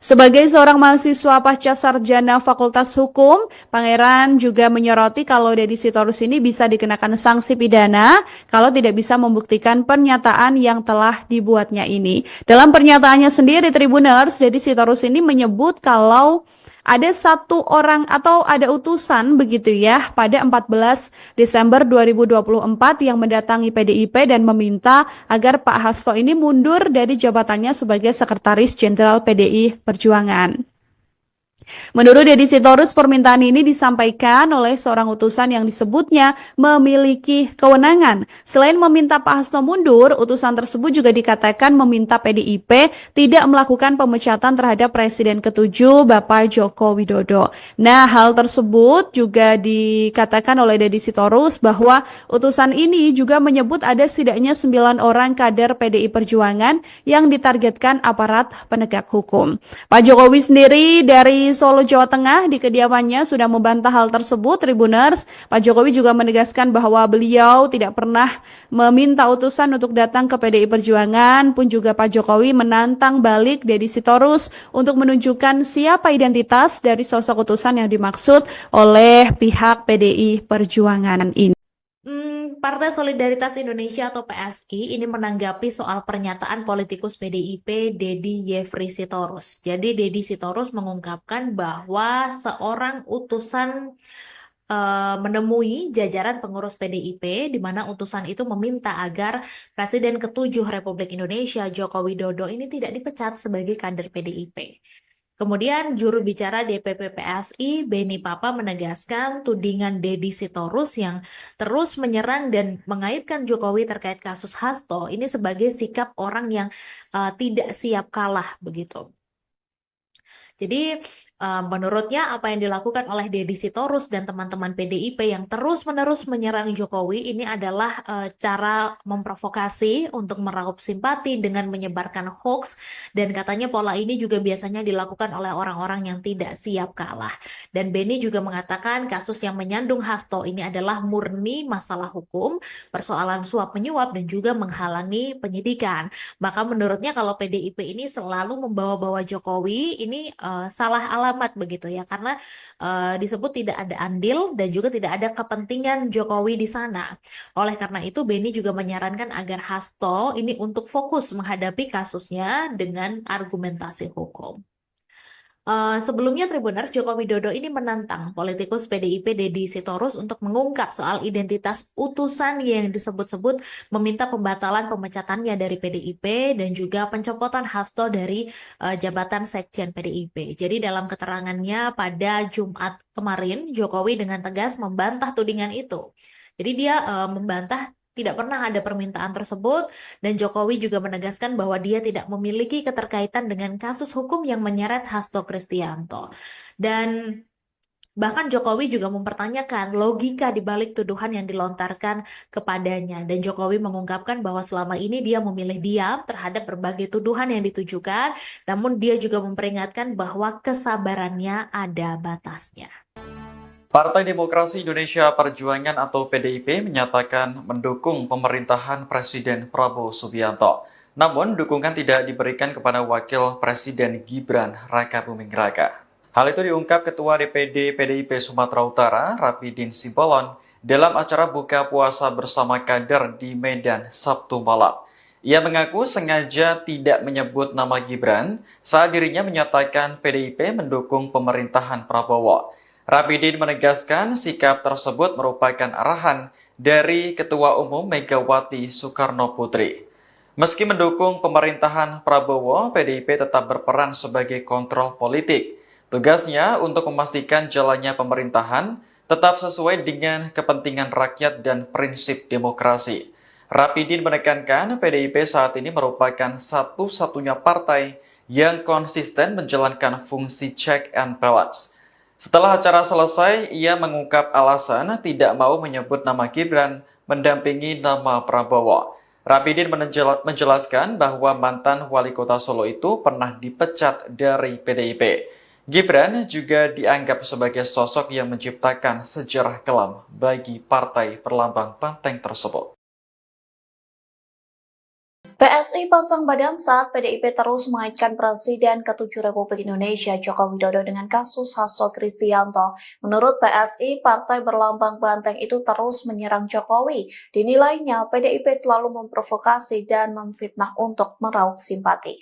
Sebagai seorang mahasiswa pasca sarjana Fakultas Hukum, Pangeran juga menyoroti kalau Deddy Sitorus ini bisa dikenakan sanksi pidana kalau tidak bisa membuktikan pernyataan yang telah dibuatnya ini. Dalam pernyataannya sendiri, Tribuners, Deddy Sitorus ini menyebut kalau ada satu orang atau ada utusan begitu pada 14 Desember 2024 yang mendatangi PDIP dan meminta agar Pak Hasto ini mundur dari jabatannya sebagai Sekretaris Jenderal PDI Perjuangan. Menurut Deddy Sitorus, permintaan ini disampaikan oleh seorang utusan yang disebutnya memiliki kewenangan. Selain meminta Pak Hasto mundur, utusan tersebut juga dikatakan meminta PDIP tidak melakukan pemecatan terhadap Presiden ke-7 Bapak Joko Widodo. Nah, hal tersebut juga dikatakan oleh Deddy Sitorus bahwa utusan ini juga menyebut ada setidaknya 9 orang kader PDI Perjuangan yang ditargetkan aparat penegak hukum. Pak Jokowi sendiri dari Solo, Jawa Tengah di kediamannya sudah membantah hal tersebut, Tribuners. Pak Jokowi juga menegaskan bahwa beliau tidak pernah meminta utusan untuk datang ke PDI Perjuangan, pun juga Pak Jokowi menantang balik Deddy Sitorus untuk menunjukkan siapa identitas dari sosok utusan yang dimaksud oleh pihak PDI Perjuangan ini. Partai Solidaritas Indonesia atau PSI ini menanggapi soal pernyataan politikus PDIP Deddy Yefri Sitorus. Jadi Deddy Sitorus mengungkapkan bahwa seorang utusan menemui jajaran pengurus PDIP di mana utusan itu meminta agar Presiden ke-7 Republik Indonesia Joko Widodo ini tidak dipecat sebagai kader PDIP. Kemudian juru bicara DPP PSI Beni Papa menegaskan tudingan Deddy Sitorus yang terus menyerang dan mengaitkan Jokowi terkait kasus Hasto ini sebagai sikap orang yang tidak siap kalah begitu. Jadi menurutnya apa yang dilakukan oleh Deddy Sitorus dan teman-teman PDIP yang terus-menerus menyerang Jokowi ini adalah cara memprovokasi untuk meraup simpati dengan menyebarkan hoax, dan katanya pola ini juga biasanya dilakukan oleh orang-orang yang tidak siap kalah. Dan Beni juga mengatakan kasus yang menyandung Hasto ini adalah murni masalah hukum, persoalan suap menyuap dan juga menghalangi penyidikan. Maka menurutnya kalau PDIP ini selalu membawa-bawa Jokowi ini salah alamat begitu ya, karena disebut tidak ada andil dan juga tidak ada kepentingan Jokowi di sana. Oleh karena itu Beni juga menyarankan agar Hasto ini untuk fokus menghadapi kasusnya dengan argumentasi hukum. Sebelumnya Tribuners, Joko Widodo ini menantang politikus PDIP Deddy Sitorus untuk mengungkap soal identitas utusan yang disebut-sebut meminta pembatalan pemecatannya dari PDIP dan juga pencopotan Hasto dari jabatan Sekjen PDIP. Jadi dalam keterangannya pada Jumat kemarin, Jokowi dengan tegas membantah tudingan itu. Jadi dia membantah tidak pernah ada permintaan tersebut, dan Jokowi juga menegaskan bahwa dia tidak memiliki keterkaitan dengan kasus hukum yang menyeret Hasto Kristianto. Dan bahkan Jokowi juga mempertanyakan logika di balik tuduhan yang dilontarkan kepadanya. Dan Jokowi mengungkapkan bahwa selama ini dia memilih diam terhadap berbagai tuduhan yang ditujukan, namun dia juga memperingatkan bahwa kesabarannya ada batasnya. Partai Demokrasi Indonesia Perjuangan atau PDIP menyatakan mendukung pemerintahan Presiden Prabowo Subianto. Namun, dukungan tidak diberikan kepada Wakil Presiden Gibran Rakabuming Raka. Hal itu diungkap Ketua DPD PDIP Sumatera Utara, Rapidin Simbolon, dalam acara buka puasa bersama kader di Medan Sabtu malam. Ia mengaku sengaja tidak menyebut nama Gibran saat dirinya menyatakan PDIP mendukung pemerintahan Prabowo. Rapidin menegaskan sikap tersebut merupakan arahan dari Ketua Umum Megawati Soekarno Putri. Meski mendukung pemerintahan Prabowo, PDIP tetap berperan sebagai kontrol politik. Tugasnya untuk memastikan jalannya pemerintahan tetap sesuai dengan kepentingan rakyat dan prinsip demokrasi. Rapidin menekankan PDIP saat ini merupakan satu-satunya partai yang konsisten menjalankan fungsi check and balance. Setelah acara selesai, ia mengungkap alasan tidak mau menyebut nama Gibran mendampingi nama Prabowo. Rapidin menjelaskan bahwa mantan wali kota Solo itu pernah dipecat dari PDIP. Gibran juga dianggap sebagai sosok yang menciptakan sejarah kelam bagi partai berlambang banteng tersebut. PSI pasang badan saat PDIP terus mengaitkan Presiden ke-7 Republik Indonesia Joko Widodo dengan kasus Hasto Kristianto. Menurut PSI, partai berlambang banteng itu terus menyerang Jokowi. Dinilainya PDIP selalu memprovokasi dan memfitnah untuk meraup simpati.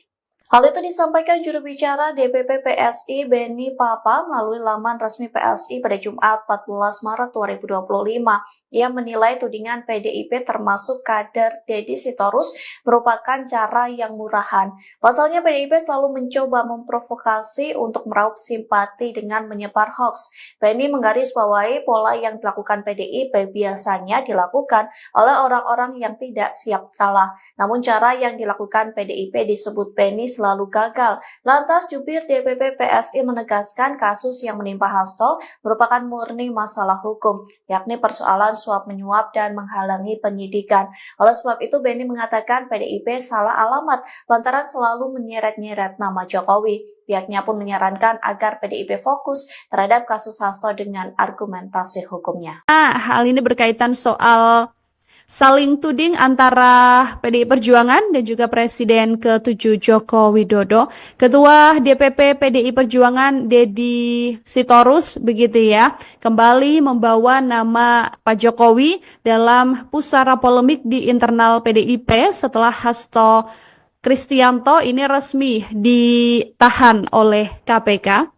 Hal itu disampaikan juru bicara DPP PSI Benny Papa melalui laman resmi PSI pada Jumat 14 Maret 2025. Ia menilai tudingan PDIP termasuk kader Deddy Sitorus merupakan cara yang murahan. Pasalnya PDIP selalu mencoba memprovokasi untuk meraup simpati dengan menyebar hoax. Benny menggarisbawahi pola yang dilakukan PDIP biasanya dilakukan oleh orang-orang yang tidak siap kalah. Namun cara yang dilakukan PDIP disebut Benny selalu gagal. Lantas jubir DPP PSI menegaskan kasus yang menimpa Hasto merupakan murni masalah hukum, yakni persoalan suap menyuap dan menghalangi penyidikan. Oleh sebab itu Benny mengatakan PDIP salah alamat lantaran selalu menyeret-nyeret nama Jokowi. Pihaknya pun menyarankan agar PDIP fokus terhadap kasus Hasto dengan argumentasi hukumnya. Hal ini berkaitan soal saling tuding antara PDI Perjuangan dan juga Presiden ke-7 Joko Widodo. Ketua DPP PDI Perjuangan Deddy Sitorus begitu ya, kembali membawa nama Pak Jokowi dalam pusara polemik di internal PDIP setelah Hasto Kristianto ini resmi ditahan oleh KPK.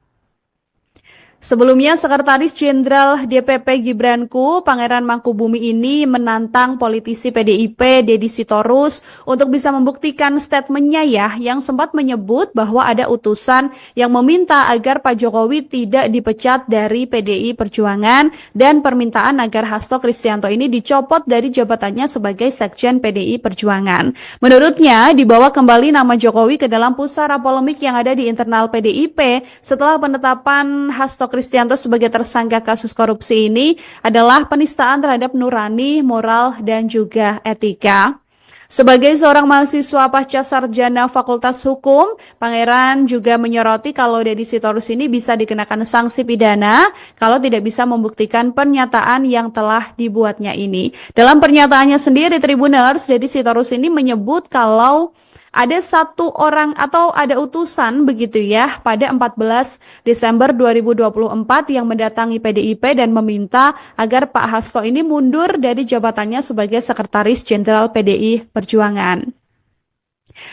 Sebelumnya, Sekretaris Jenderal DPP Gibranku, Pangeran Mangkubumi ini menantang politisi PDIP Deddy Sitorus untuk bisa membuktikan statementnya ya, yang sempat menyebut bahwa ada utusan yang meminta agar Pak Jokowi tidak dipecat dari PDI Perjuangan dan permintaan agar Hasto Kristianto ini dicopot dari jabatannya sebagai Sekjen PDI Perjuangan. Menurutnya, dibawa kembali nama Jokowi ke dalam pusara polemik yang ada di internal PDIP setelah penetapan Hasto Kristianto sebagai tersangka kasus korupsi ini adalah penistaan terhadap nurani, moral, dan juga etika. Sebagai seorang mahasiswa pasca sarjana Fakultas Hukum, Pangeran juga menyoroti kalau Deddy Sitorus ini bisa dikenakan sanksi pidana kalau tidak bisa membuktikan pernyataan yang telah dibuatnya ini. Dalam pernyataannya sendiri, Tribuners, Deddy Sitorus ini menyebut kalau ada satu orang atau ada utusan begitu ya pada 14 Desember 2024 yang mendatangi PDIP dan meminta agar Pak Hasto ini mundur dari jabatannya sebagai Sekretaris Jenderal PDI Perjuangan.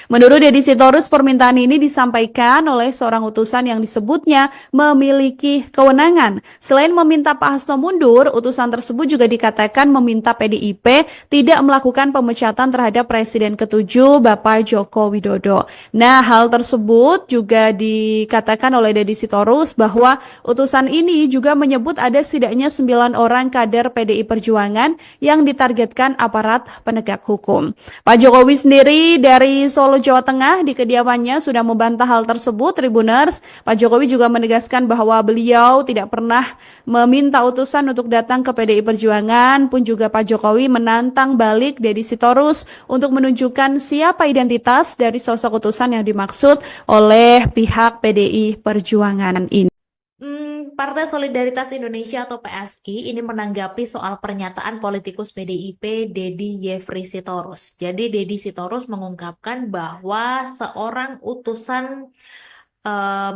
Menurut Deddy Sitorus, permintaan ini disampaikan oleh seorang utusan yang disebutnya memiliki kewenangan. Selain meminta Pak Hasto mundur, utusan tersebut juga dikatakan meminta PDIP tidak melakukan pemecatan terhadap Presiden ke-7 Bapak Joko Widodo. Nah, hal tersebut juga dikatakan oleh Deddy Sitorus bahwa utusan ini juga menyebut ada setidaknya 9 orang kader PDI Perjuangan yang ditargetkan aparat penegak hukum. Pak Jokowi sendiri dari Solo, Jawa Tengah di kediamannya sudah membantah hal tersebut, Tribuners. Pak Jokowi juga menegaskan bahwa beliau tidak pernah meminta utusan untuk datang ke PDI Perjuangan, pun juga Pak Jokowi menantang balik Deddy Sitorus untuk menunjukkan siapa identitas dari sosok utusan yang dimaksud oleh pihak PDI Perjuangan ini. Partai Solidaritas Indonesia atau PSI ini menanggapi soal pernyataan politikus PDIP Deddy Yefri Sitorus. Jadi Deddy Sitorus mengungkapkan bahwa seorang utusan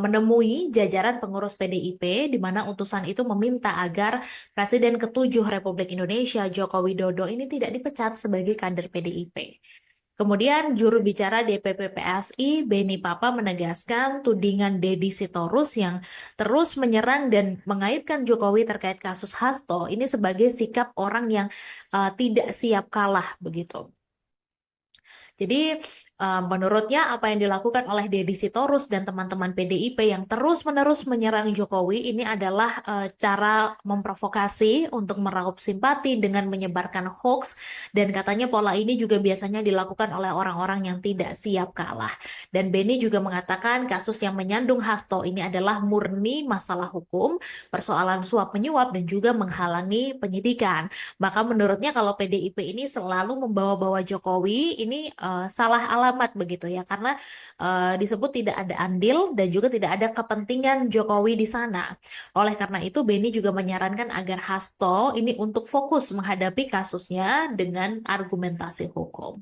menemui jajaran pengurus PDIP di mana utusan itu meminta agar Presiden ke-7 Republik Indonesia Joko Widodo ini tidak dipecat sebagai kader PDIP. Kemudian juru bicara DPP PSI Benny Papa menegaskan tudingan Deddy Sitorus yang terus menyerang dan mengaitkan Jokowi terkait kasus Hasto ini sebagai sikap orang yang tidak siap kalah begitu. Jadi menurutnya apa yang dilakukan oleh Deddy Sitorus dan teman-teman PDIP yang terus-menerus menyerang Jokowi ini adalah cara memprovokasi untuk meraup simpati dengan menyebarkan hoax, dan katanya pola ini juga biasanya dilakukan oleh orang-orang yang tidak siap kalah. Dan Benny juga mengatakan kasus yang menyandung Hasto ini adalah murni masalah hukum, persoalan suap menyuap dan juga menghalangi penyidikan. Maka menurutnya kalau PDIP ini selalu membawa-bawa Jokowi ini salah alamat begitu ya, karena disebut tidak ada andil dan juga tidak ada kepentingan Jokowi di sana. Oleh karena itu Benny juga menyarankan agar Hasto ini untuk fokus menghadapi kasusnya dengan argumentasi hukum.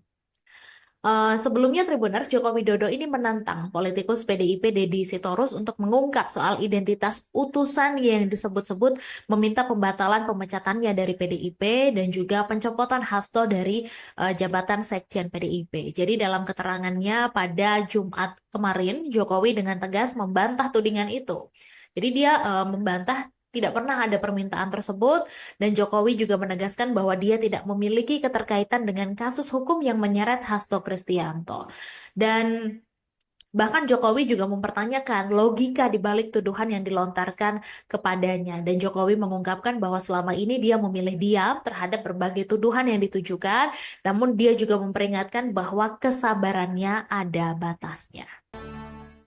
Sebelumnya Tribuners, Joko Widodo ini menantang politikus PDIP Deddy Sitorus untuk mengungkap soal identitas utusan yang disebut-sebut meminta pembatalan pemecatannya dari PDIP dan juga pencopotan Hasto dari jabatan Sekjen PDIP. Jadi dalam keterangannya pada Jumat kemarin, Jokowi dengan tegas membantah tudingan itu. Jadi dia membantah tidak pernah ada permintaan tersebut, dan Jokowi juga menegaskan bahwa dia tidak memiliki keterkaitan dengan kasus hukum yang menyeret Hasto Kristianto. Dan bahkan Jokowi juga mempertanyakan logika di balik tuduhan yang dilontarkan kepadanya. Dan Jokowi mengungkapkan bahwa selama ini dia memilih diam terhadap berbagai tuduhan yang ditujukan, namun dia juga memperingatkan bahwa kesabarannya ada batasnya.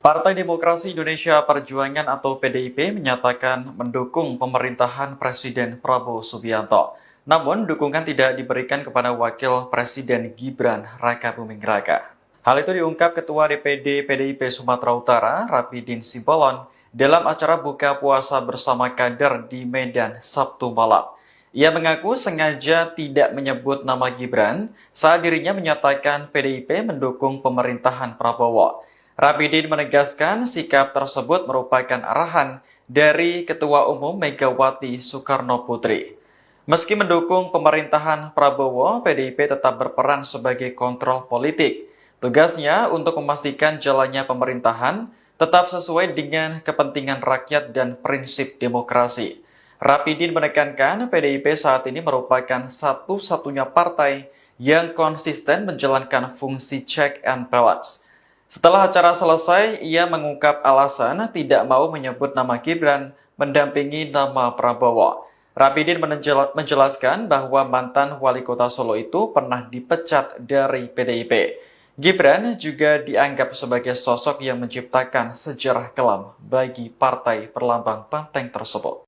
Partai Demokrasi Indonesia Perjuangan atau PDIP menyatakan mendukung pemerintahan Presiden Prabowo Subianto. Namun, dukungan tidak diberikan kepada Wakil Presiden Gibran Rakabuming Raka. Hal itu diungkap Ketua DPD PDIP Sumatera Utara, Rapidin Simbolon, dalam acara buka puasa bersama kader di Medan Sabtu malam. Ia mengaku sengaja tidak menyebut nama Gibran saat dirinya menyatakan PDIP mendukung pemerintahan Prabowo. Rapidin menegaskan sikap tersebut merupakan arahan dari Ketua Umum Megawati Soekarno Putri. Meski mendukung pemerintahan Prabowo, PDIP tetap berperan sebagai kontrol politik. Tugasnya untuk memastikan jalannya pemerintahan tetap sesuai dengan kepentingan rakyat dan prinsip demokrasi. Rapidin menekankan PDIP saat ini merupakan satu-satunya partai yang konsisten menjalankan fungsi check and balance. Setelah acara selesai, ia mengungkap alasan tidak mau menyebut nama Gibran mendampingi nama Prabowo. Rapidin menjelaskan bahwa mantan wali kota Solo itu pernah dipecat dari PDIP. Gibran juga dianggap sebagai sosok yang menciptakan sejarah kelam bagi partai perlambang banteng tersebut.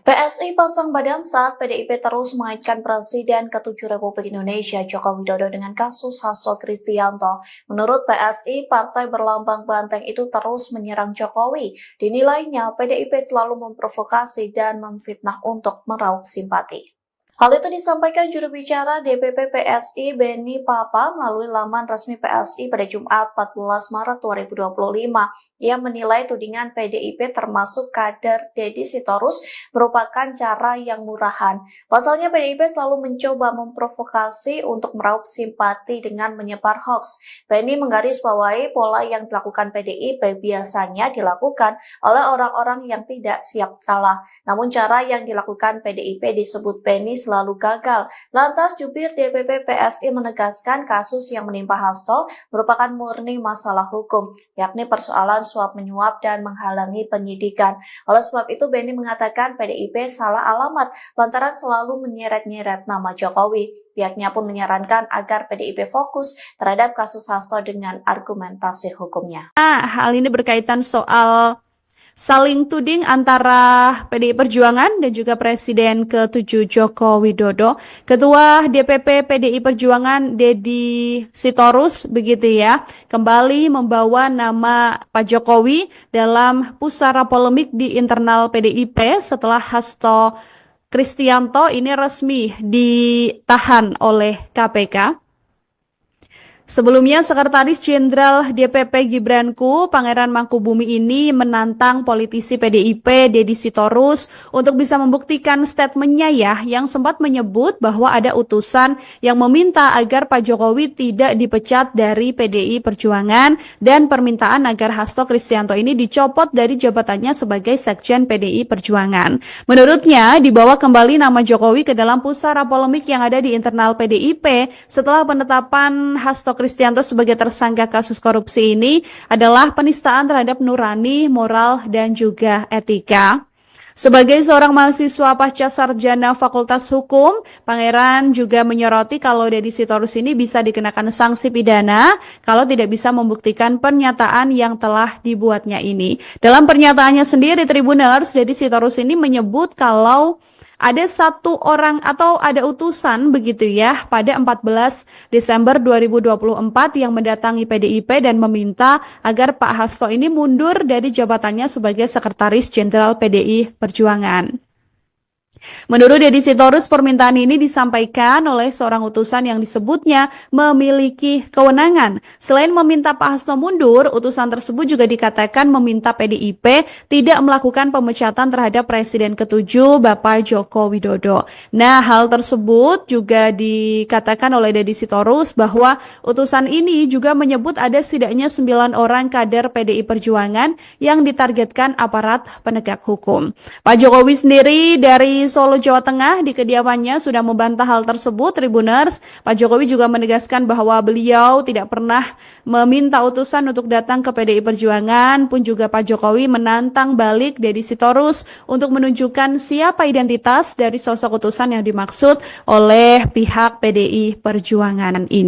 PSI pasang badan saat PDIP terus mengaitkan Presiden ke-7 Republik Indonesia Joko Widodo dengan kasus Hasto Kristianto. Menurut PSI, partai berlambang banteng itu terus menyerang Jokowi. Dinilainya PDIP selalu memprovokasi dan memfitnah untuk meraup simpati. Hal itu disampaikan juru bicara DPP PSI Benny Papa melalui laman resmi PSI pada Jumat 14 Maret 2025. Ia menilai tudingan PDIP termasuk kader Deddy Sitorus merupakan cara yang murahan. Pasalnya PDIP selalu mencoba memprovokasi untuk meraup simpati dengan menyebar hoax. Benny menggarisbawahi pola yang dilakukan PDIP biasanya dilakukan oleh orang-orang yang tidak siap kalah. Namun cara yang dilakukan PDIP disebut Benny selalu gagal. Lantas jubir DPP PSI menegaskan kasus yang menimpa Hasto merupakan murni masalah hukum, yakni persoalan suap menyuap dan menghalangi penyidikan. Oleh sebab itu Benny mengatakan PDIP salah alamat lantaran selalu menyeret-nyeret nama Jokowi. Pihaknya pun menyarankan agar PDIP fokus terhadap kasus Hasto dengan argumentasi hukumnya. Hal ini berkaitan soal saling tuding antara PDI Perjuangan dan juga Presiden ke-7 Joko Widodo. Ketua DPP PDI Perjuangan Deddy Sitorus begitu ya, kembali membawa nama Pak Jokowi dalam pusara polemik di internal PDIP setelah Hasto Kristianto ini resmi ditahan oleh KPK. Sebelumnya, Sekretaris Jenderal DPP Gibranku, Pangeran Mangkubumi ini menantang politisi PDIP Deddy Sitorus untuk bisa membuktikan statementnya yang sempat menyebut bahwa ada utusan yang meminta agar Pak Jokowi tidak dipecat dari PDI Perjuangan dan permintaan agar Hasto Kristianto ini dicopot dari jabatannya sebagai Sekjen PDI Perjuangan. Menurutnya, dibawa kembali nama Jokowi ke dalam pusara polemik yang ada di internal PDIP setelah penetapan Hasto Kristianto sebagai tersangka kasus korupsi ini adalah penistaan terhadap nurani, moral, dan juga etika. Sebagai seorang mahasiswa pasca sarjana Fakultas Hukum, Pangeran juga menyoroti kalau Deddy Sitorus ini bisa dikenakan sanksi pidana kalau tidak bisa membuktikan pernyataan yang telah dibuatnya ini. Dalam pernyataannya sendiri, Tribuners, Deddy Sitorus ini menyebut kalau ada satu orang atau ada utusan begitu pada 14 Desember 2024 yang mendatangi PDIP dan meminta agar Pak Hasto ini mundur dari jabatannya sebagai Sekretaris Jenderal PDI Perjuangan. Menurut Deddy Sitorus, permintaan ini disampaikan oleh seorang utusan yang disebutnya memiliki kewenangan. Selain meminta Pak Hasto mundur, utusan tersebut juga dikatakan meminta PDIP tidak melakukan pemecatan terhadap Presiden ke-7 Bapak Joko Widodo. Nah, hal tersebut juga dikatakan oleh Deddy Sitorus bahwa utusan ini juga menyebut ada setidaknya 9 orang kader PDI Perjuangan yang ditargetkan aparat penegak hukum. Pak Jokowi sendiri dari Solo, Jawa Tengah di kediamannya sudah membantah hal tersebut, Tribuners. Pak Jokowi juga menegaskan bahwa beliau tidak pernah meminta utusan untuk datang ke PDI Perjuangan, pun juga Pak Jokowi menantang balik Deddy Sitorus untuk menunjukkan siapa identitas dari sosok utusan yang dimaksud oleh pihak PDI Perjuangan ini.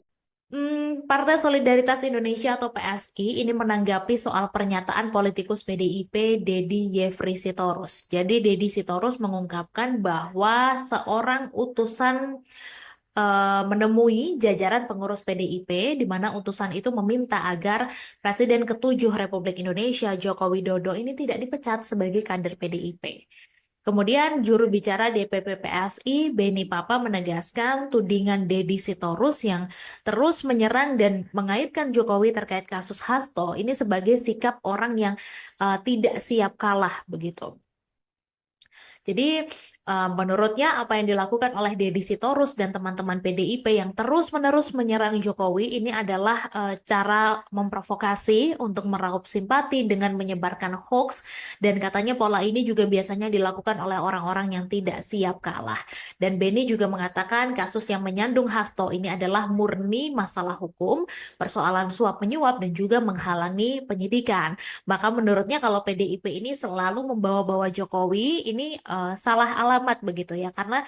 Partai Solidaritas Indonesia atau PSI ini menanggapi soal pernyataan politikus PDIP Deddy Yefri Sitorus. Jadi Deddy Sitorus mengungkapkan bahwa seorang utusan menemui jajaran pengurus PDIP di mana utusan itu meminta agar Presiden ke-7 Republik Indonesia Joko Widodo ini tidak dipecat sebagai kader PDIP. Kemudian juru bicara DPP PSI Beni Papa menegaskan tudingan Deddy Sitorus yang terus menyerang dan mengaitkan Jokowi terkait kasus Hasto ini sebagai sikap orang yang tidak siap kalah begitu. Jadi menurutnya apa yang dilakukan oleh Deddy Sitorus dan teman-teman PDIP yang terus-menerus menyerang Jokowi ini adalah cara memprovokasi untuk meraup simpati dengan menyebarkan hoax, dan katanya pola ini juga biasanya dilakukan oleh orang-orang yang tidak siap kalah. Dan Beni juga mengatakan kasus yang menyandung Hasto ini adalah murni masalah hukum, persoalan suap menyuap dan juga menghalangi penyidikan. Maka menurutnya kalau PDIP ini selalu membawa-bawa Jokowi ini salah alamat begitu ya, karena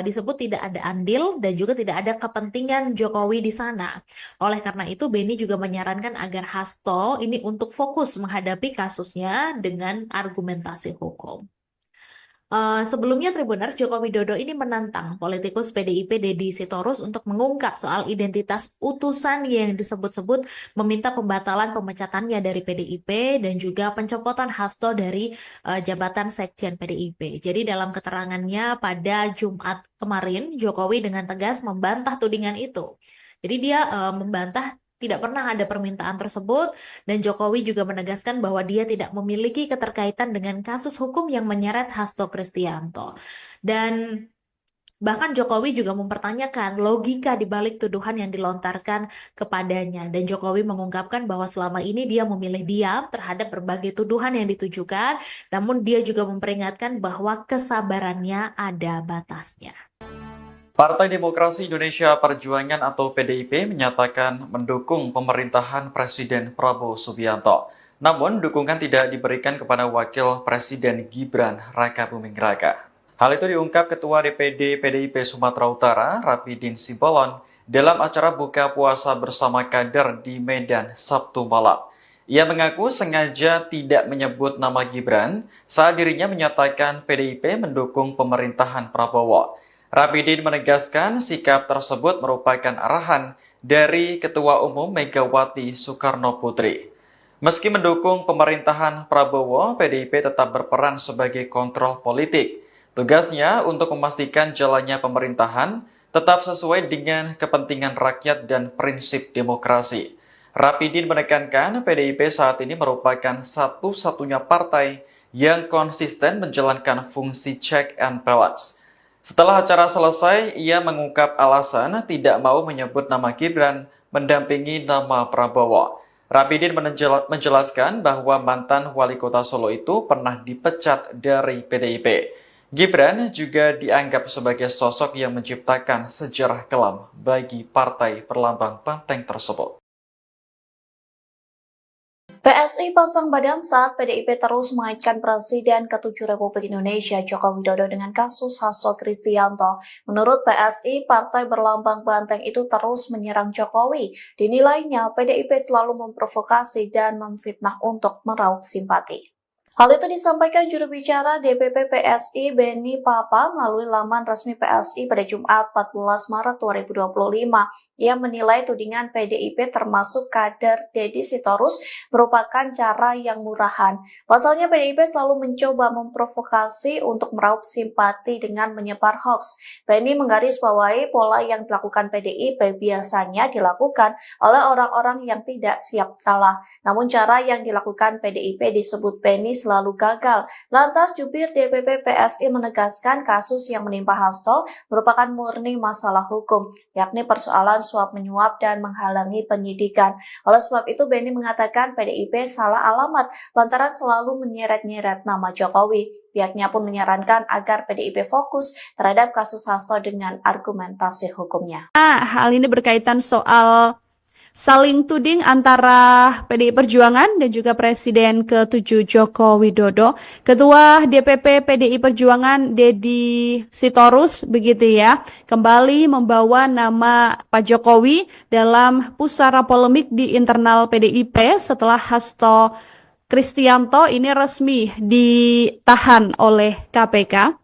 disebut tidak ada andil dan juga tidak ada kepentingan Jokowi di sana. Oleh karena itu Beni juga menyarankan agar Hasto ini untuk fokus menghadapi kasusnya dengan argumentasi hukum. Sebelumnya Tribuners, Joko Widodo ini menantang politikus PDIP Deddy Sitorus untuk mengungkap soal identitas utusan yang disebut-sebut meminta pembatalan pemecatannya dari PDIP dan juga pencopotan Hasto dari jabatan Sekjen PDIP. Jadi dalam keterangannya pada Jumat kemarin, Jokowi dengan tegas membantah tudingan itu. Jadi dia membantah tidak pernah ada permintaan tersebut, dan Jokowi juga menegaskan bahwa dia tidak memiliki keterkaitan dengan kasus hukum yang menyeret Hasto Kristianto. Dan bahkan Jokowi juga mempertanyakan logika di balik tuduhan yang dilontarkan kepadanya. Dan Jokowi mengungkapkan bahwa selama ini dia memilih diam terhadap berbagai tuduhan yang ditujukan, namun dia juga memperingatkan bahwa kesabarannya ada batasnya. Partai Demokrasi Indonesia Perjuangan atau PDIP menyatakan mendukung pemerintahan Presiden Prabowo Subianto. Namun, dukungan tidak diberikan kepada Wakil Presiden Gibran Rakabuming Raka. Hal itu diungkap Ketua DPD PDIP Sumatera Utara, Rapidin Simbolon, dalam acara buka puasa bersama kader di Medan Sabtu malam. Ia mengaku sengaja tidak menyebut nama Gibran saat dirinya menyatakan PDIP mendukung pemerintahan Prabowo. Rapidin menegaskan sikap tersebut merupakan arahan dari Ketua Umum Megawati Soekarno Putri. Meski mendukung pemerintahan Prabowo, PDIP tetap berperan sebagai kontrol politik. Tugasnya untuk memastikan jalannya pemerintahan tetap sesuai dengan kepentingan rakyat dan prinsip demokrasi. Rapidin menekankan PDIP saat ini merupakan satu-satunya partai yang konsisten menjalankan fungsi check and balance. Setelah acara selesai, ia mengungkap alasan tidak mau menyebut nama Gibran mendampingi nama Prabowo. Rapidin menjelaskan bahwa mantan wali kota Solo itu pernah dipecat dari PDIP. Gibran juga dianggap sebagai sosok yang menciptakan sejarah kelam bagi partai berlambang banteng tersebut. PSI pasang badan saat PDIP terus mengaitkan Presiden ke-7 Republik Indonesia Joko Widodo dengan kasus Hasto Kristianto. Menurut PSI, partai berlambang banteng itu terus menyerang Jokowi. Dinilainya PDIP selalu memprovokasi dan memfitnah untuk meraup simpati. Hal itu disampaikan juru bicara DPP PSI Beni Papa melalui laman resmi PSI pada Jumat 14 Maret 2025. Ia menilai tudingan PDIP termasuk kader Deddy Sitorus merupakan cara yang murahan. Pasalnya PDIP selalu mencoba memprovokasi untuk meraup simpati dengan menyebar hoax. Beni menggarisbawahi pola yang dilakukan PDIP biasanya dilakukan oleh orang-orang yang tidak siap kalah. Namun cara yang dilakukan PDIP disebut Beni selalu gagal. Lantas jubir DPP PSI menegaskan kasus yang menimpa Hasto merupakan murni masalah hukum, yakni persoalan suap menyuap dan menghalangi penyidikan. Oleh sebab itu Beni mengatakan PDIP salah alamat lantaran selalu menyeret-nyeret nama Jokowi. Pihaknya pun menyarankan agar PDIP fokus terhadap kasus Hasto dengan argumentasi hukumnya. Hal ini berkaitan soal saling tuding antara PDI Perjuangan dan juga Presiden ke-7 Joko Widodo. Ketua DPP PDI Perjuangan Deddy Sitorus begitu ya, kembali membawa nama Pak Jokowi dalam pusara polemik di internal PDIP setelah Hasto Kristianto ini resmi ditahan oleh KPK.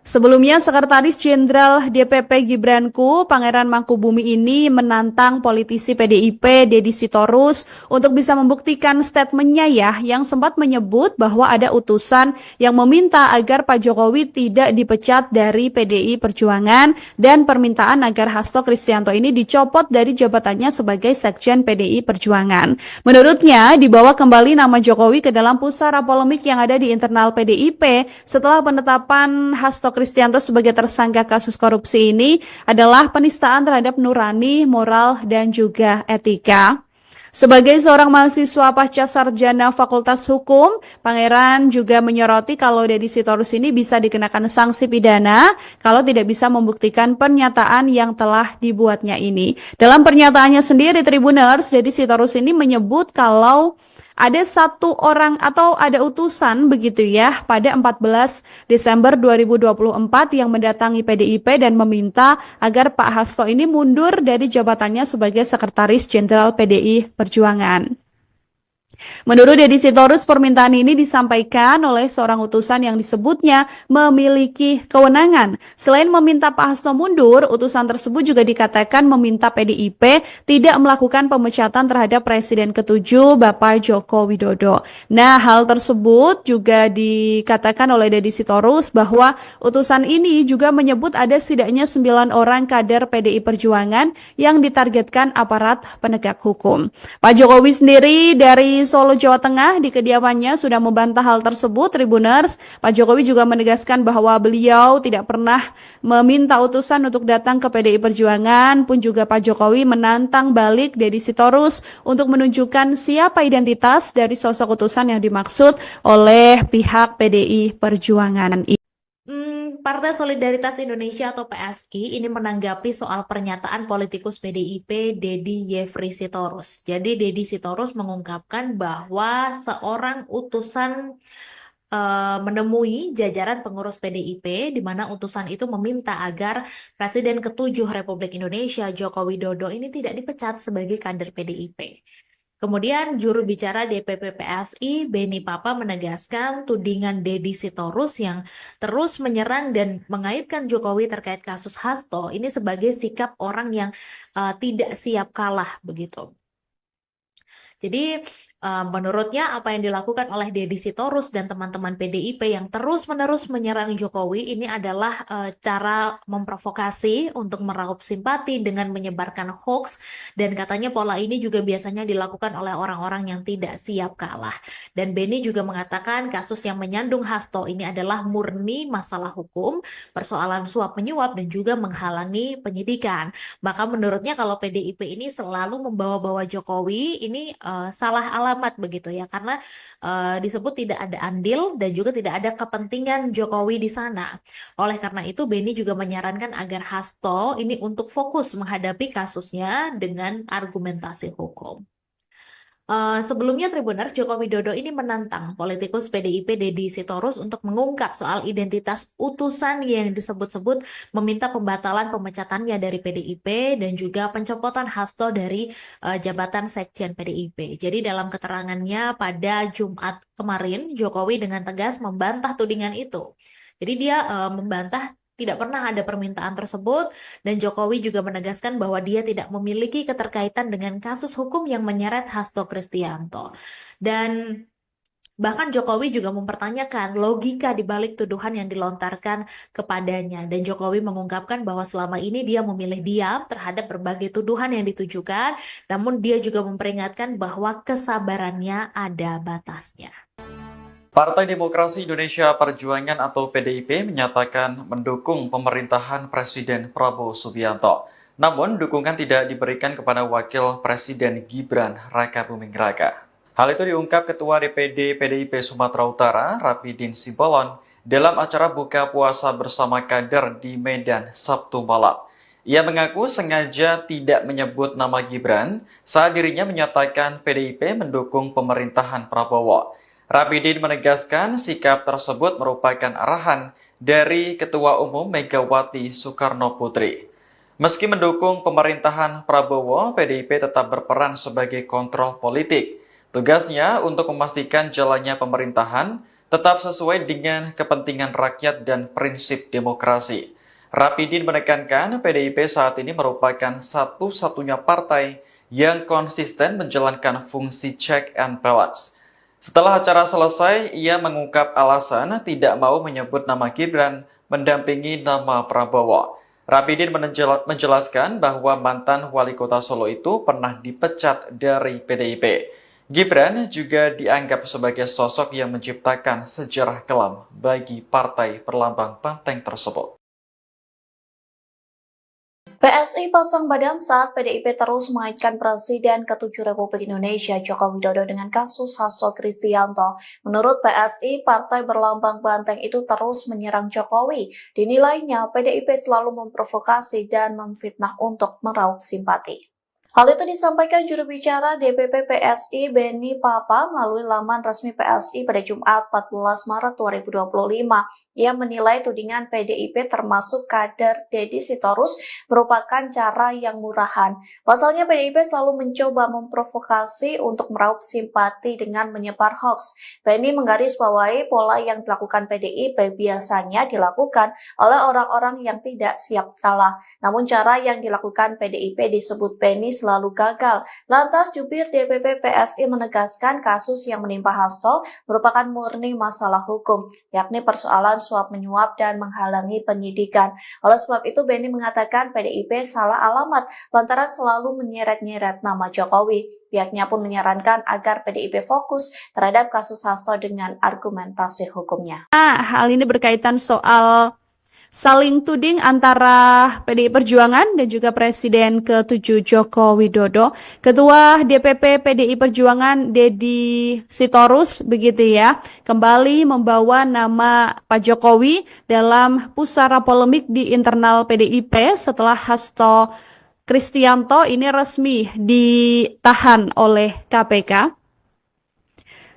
Sebelumnya, Sekretaris Jenderal DPP Gibranku, Pangeran Mangkubumi ini menantang politisi PDIP Deddy Sitorus untuk bisa membuktikan statementnya ya, yang sempat menyebut bahwa ada utusan yang meminta agar Pak Jokowi tidak dipecat dari PDI Perjuangan dan permintaan agar Hasto Kristianto ini dicopot dari jabatannya sebagai Sekjen PDI Perjuangan. Menurutnya, dibawa kembali nama Jokowi ke dalam pusara polemik yang ada di internal PDIP setelah penetapan Hasto Kristianto sebagai tersangka kasus korupsi ini adalah penistaan terhadap nurani, moral, dan juga etika. Sebagai seorang mahasiswa pasca sarjana Fakultas Hukum, Pangeran juga menyoroti kalau Deddy Sitorus ini bisa dikenakan sanksi pidana kalau tidak bisa membuktikan pernyataan yang telah dibuatnya ini. Dalam pernyataannya sendiri, Tribuners, Deddy Sitorus ini menyebut kalau ada satu orang atau ada utusan begitu ya pada 14 Desember 2024 yang mendatangi PDIP dan meminta agar Pak Hasto ini mundur dari jabatannya sebagai Sekretaris Jenderal PDI Perjuangan. Menurut Deddy Sitorus, permintaan ini disampaikan oleh seorang utusan yang disebutnya memiliki kewenangan. Selain meminta Pak Hasto mundur, utusan tersebut juga dikatakan meminta PDIP tidak melakukan pemecatan terhadap Presiden ke-7 Bapak Joko Widodo. Nah, hal tersebut juga dikatakan oleh Deddy Sitorus bahwa utusan ini juga menyebut ada setidaknya 9 orang kader PDI Perjuangan yang ditargetkan aparat penegak hukum. Pak Jokowi sendiri dari Solo, Jawa Tengah di kediamannya sudah membantah hal tersebut, Tribuners. Pak Jokowi juga menegaskan bahwa beliau tidak pernah meminta utusan untuk datang ke PDI Perjuangan, pun juga Pak Jokowi menantang balik Deddy Sitorus untuk menunjukkan siapa identitas dari sosok utusan yang dimaksud oleh pihak PDI Perjuangan. Partai Solidaritas Indonesia atau PSI ini menanggapi soal pernyataan politikus PDIP Deddy Yefri Sitorus. Jadi Deddy Sitorus mengungkapkan bahwa seorang utusan menemui jajaran pengurus PDIP di mana utusan itu meminta agar Presiden ke-7 Republik Indonesia Joko Widodo ini tidak dipecat sebagai kader PDIP. Kemudian juru bicara DPP PSI Beni Papa menegaskan tudingan Deddy Sitorus yang terus menyerang dan mengaitkan Jokowi terkait kasus Hasto ini sebagai sikap orang yang tidak siap kalah begitu. Jadi Menurutnya apa yang dilakukan oleh Deddy Sitorus dan teman-teman PDIP yang terus-menerus menyerang Jokowi ini adalah cara memprovokasi untuk meraup simpati dengan menyebarkan hoax, dan katanya pola ini juga biasanya dilakukan oleh orang-orang yang tidak siap kalah. Dan Beni juga mengatakan kasus yang menyandung Hasto ini adalah murni masalah hukum, persoalan suap menyuap dan juga menghalangi penyidikan. Maka menurutnya kalau PDIP ini selalu membawa-bawa Jokowi ini salah alamat begitu ya, karena disebut tidak ada andil dan juga tidak ada kepentingan Jokowi di sana. Oleh karena itu Beni juga menyarankan agar Hasto ini untuk fokus menghadapi kasusnya dengan argumentasi hukum. Sebelumnya Tribuners, Joko Widodo ini menantang politikus PDIP Deddy Sitorus untuk mengungkap soal identitas utusan yang disebut-sebut meminta pembatalan pemecatannya dari PDIP dan juga pencopotan Hasto dari jabatan Sekjen PDIP. Jadi dalam keterangannya pada Jumat kemarin, Jokowi dengan tegas membantah tudingan itu. Jadi dia membantah tidak pernah ada permintaan tersebut, dan Jokowi juga menegaskan bahwa dia tidak memiliki keterkaitan dengan kasus hukum yang menyeret Hasto Kristianto. Dan bahkan Jokowi juga mempertanyakan logika di balik tuduhan yang dilontarkan kepadanya. Dan Jokowi mengungkapkan bahwa selama ini dia memilih diam terhadap berbagai tuduhan yang ditujukan, namun dia juga memperingatkan bahwa kesabarannya ada batasnya. Partai Demokrasi Indonesia Perjuangan atau PDIP menyatakan mendukung pemerintahan Presiden Prabowo Subianto. Namun, dukungan tidak diberikan kepada Wakil Presiden Gibran Rakabuming Raka. Hal itu diungkap Ketua DPD PDIP Sumatera Utara, Rapidin Simbolon, dalam acara buka puasa bersama kader di Medan Sabtu malam. Ia mengaku sengaja tidak menyebut nama Gibran saat dirinya menyatakan PDIP mendukung pemerintahan Prabowo. Rapidin menegaskan sikap tersebut merupakan arahan dari Ketua Umum Megawati Soekarno Putri. Meski mendukung pemerintahan Prabowo, PDIP tetap berperan sebagai kontrol politik. Tugasnya untuk memastikan jalannya pemerintahan tetap sesuai dengan kepentingan rakyat dan prinsip demokrasi. Rapidin menekankan PDIP saat ini merupakan satu-satunya partai yang konsisten menjalankan fungsi check and balance. Setelah acara selesai, ia mengungkap alasan tidak mau menyebut nama Gibran mendampingi nama Prabowo. Rapidin menjelaskan bahwa mantan wali kota Solo itu pernah dipecat dari PDIP. Gibran juga dianggap sebagai sosok yang menciptakan sejarah kelam bagi partai berlambang banteng tersebut. PSI pasang badan saat PDIP terus mengaitkan Presiden ke-7 Republik Indonesia Joko Widodo dengan kasus Hasto Kristianto. Menurut PSI, partai berlambang banteng itu terus menyerang Jokowi. Dinilainya PDIP selalu memprovokasi dan memfitnah untuk meraup simpati. Hal itu disampaikan juru bicara DPP PSI Beni Papa melalui laman resmi PSI pada Jumat 14 Maret 2025. Ia menilai tudingan PDIP termasuk kader Deddy Sitorus merupakan cara yang murahan. Pasalnya PDIP selalu mencoba memprovokasi untuk meraup simpati dengan menyebar hoax. Beni menggarisbawahi pola yang dilakukan PDIP biasanya dilakukan oleh orang-orang yang tidak siap kalah. Namun cara yang dilakukan PDIP disebut Beni selalu gagal. Lantas jubir DPP PSI menegaskan kasus yang menimpa Hasto merupakan murni masalah hukum, yakni persoalan suap menyuap dan menghalangi penyidikan. Oleh sebab itu Beni mengatakan PDIP salah alamat lantaran selalu menyeret-nyeret nama Jokowi. Pihaknya pun menyarankan agar PDIP fokus terhadap kasus Hasto dengan argumentasi hukumnya. Hal ini berkaitan soal saling tuding antara PDI Perjuangan dan juga Presiden ke-7 Joko Widodo. Ketua DPP PDI Perjuangan Deddy Sitorus begitu ya, kembali membawa nama Pak Jokowi dalam pusara polemik di internal PDIP setelah Hasto Kristianto ini resmi ditahan oleh KPK.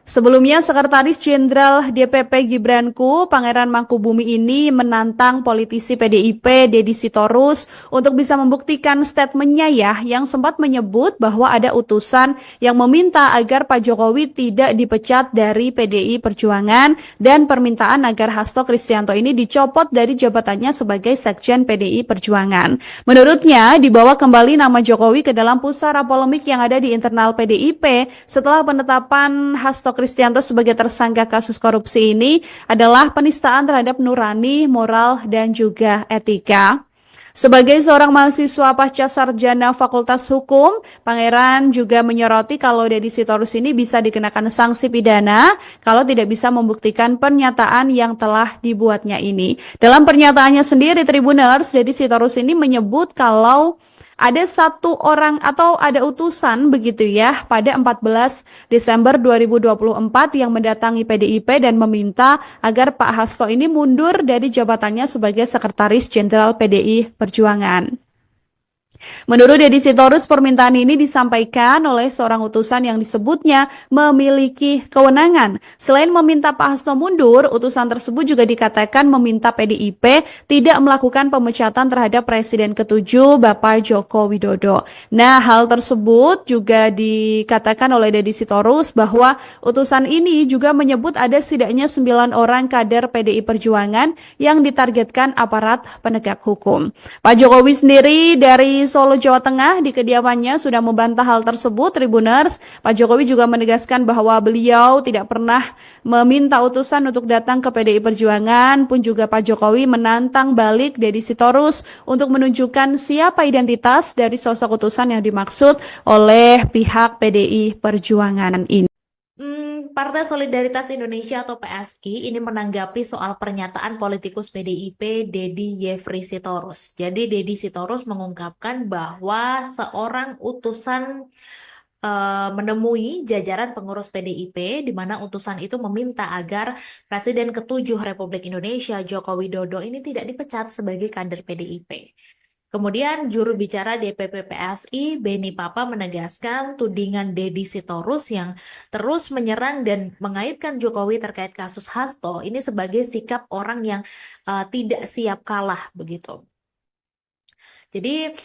Sebelumnya, Sekretaris Jenderal DPP Gibranku, Pangeran Mangkubumi ini menantang politisi PDIP, Deddy Sitorus, untuk bisa membuktikan statementnya ya, yang sempat menyebut bahwa ada utusan yang meminta agar Pak Jokowi tidak dipecat dari PDI Perjuangan dan permintaan agar Hasto Kristianto ini dicopot dari jabatannya sebagai Sekjen PDI Perjuangan. Menurutnya, dibawa kembali nama Jokowi ke dalam pusara polemik yang ada di internal PDIP setelah penetapan Hasto Kristianto sebagai tersangka kasus korupsi ini adalah penistaan terhadap nurani, moral, dan juga etika. Sebagai seorang mahasiswa pasca sarjana Fakultas Hukum, Pangeran juga menyoroti kalau Deddy Sitorus ini bisa dikenakan sanksi pidana kalau tidak bisa membuktikan pernyataan yang telah dibuatnya ini. Dalam pernyataannya sendiri, Tribuners, Deddy Sitorus ini menyebut kalau ada satu orang atau ada utusan begitu ya pada 14 Desember 2024 yang mendatangi PDIP dan meminta agar Pak Hasto ini mundur dari jabatannya sebagai Sekretaris Jenderal PDI Perjuangan. Menurut Deddy Sitorus, permintaan ini disampaikan oleh seorang utusan yang disebutnya memiliki kewenangan. Selain meminta Pak Hasto mundur, utusan tersebut juga dikatakan meminta PDIP tidak melakukan pemecatan terhadap Presiden ke-7 Bapak Joko Widodo. Nah, hal tersebut juga dikatakan oleh Deddy Sitorus bahwa utusan ini juga menyebut ada setidaknya 9 orang kader PDI Perjuangan yang ditargetkan aparat penegak hukum. Pak Jokowi sendiri dari Solo, Jawa Tengah di kediamannya sudah membantah hal tersebut, Tribuners. Pak Jokowi juga menegaskan bahwa beliau tidak pernah meminta utusan untuk datang ke PDI Perjuangan, pun juga Pak Jokowi menantang balik Deddy Sitorus untuk menunjukkan siapa identitas dari sosok utusan yang dimaksud oleh pihak PDI Perjuangan ini. Partai Solidaritas Indonesia atau PSI ini menanggapi soal pernyataan politikus PDIP Deddy Yefri Sitorus. Jadi Deddy Sitorus mengungkapkan bahwa seorang utusan menemui jajaran pengurus PDIP di mana utusan itu meminta agar Presiden ke-7 Republik Indonesia Joko Widodo ini tidak dipecat sebagai kader PDIP. Kemudian juru bicara DPP PSI Beni Papa menegaskan tudingan Deddy Sitorus yang terus menyerang dan mengaitkan Jokowi terkait kasus Hasto ini sebagai sikap orang yang tidak siap kalah begitu. Jadi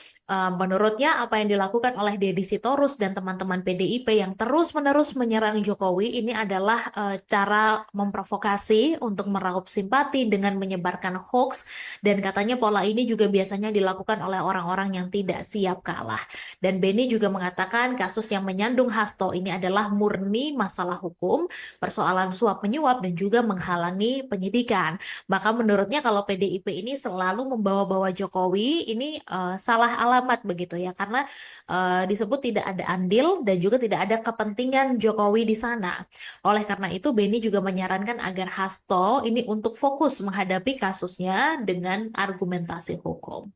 menurutnya apa yang dilakukan oleh Deddy Sitorus dan teman-teman PDIP yang terus-menerus menyerang Jokowi ini adalah cara memprovokasi untuk meraup simpati dengan menyebarkan hoax, dan katanya pola ini juga biasanya dilakukan oleh orang-orang yang tidak siap kalah. Dan Beni juga mengatakan kasus yang menyandung Hasto ini adalah murni masalah hukum, persoalan suap menyuap dan juga menghalangi penyidikan. Maka menurutnya kalau PDIP ini selalu membawa-bawa Jokowi ini salah alamat begitu ya, karena disebut tidak ada andil dan juga tidak ada kepentingan Jokowi di sana. Oleh karena itu Beni juga menyarankan agar Hasto ini untuk fokus menghadapi kasusnya dengan argumentasi hukum.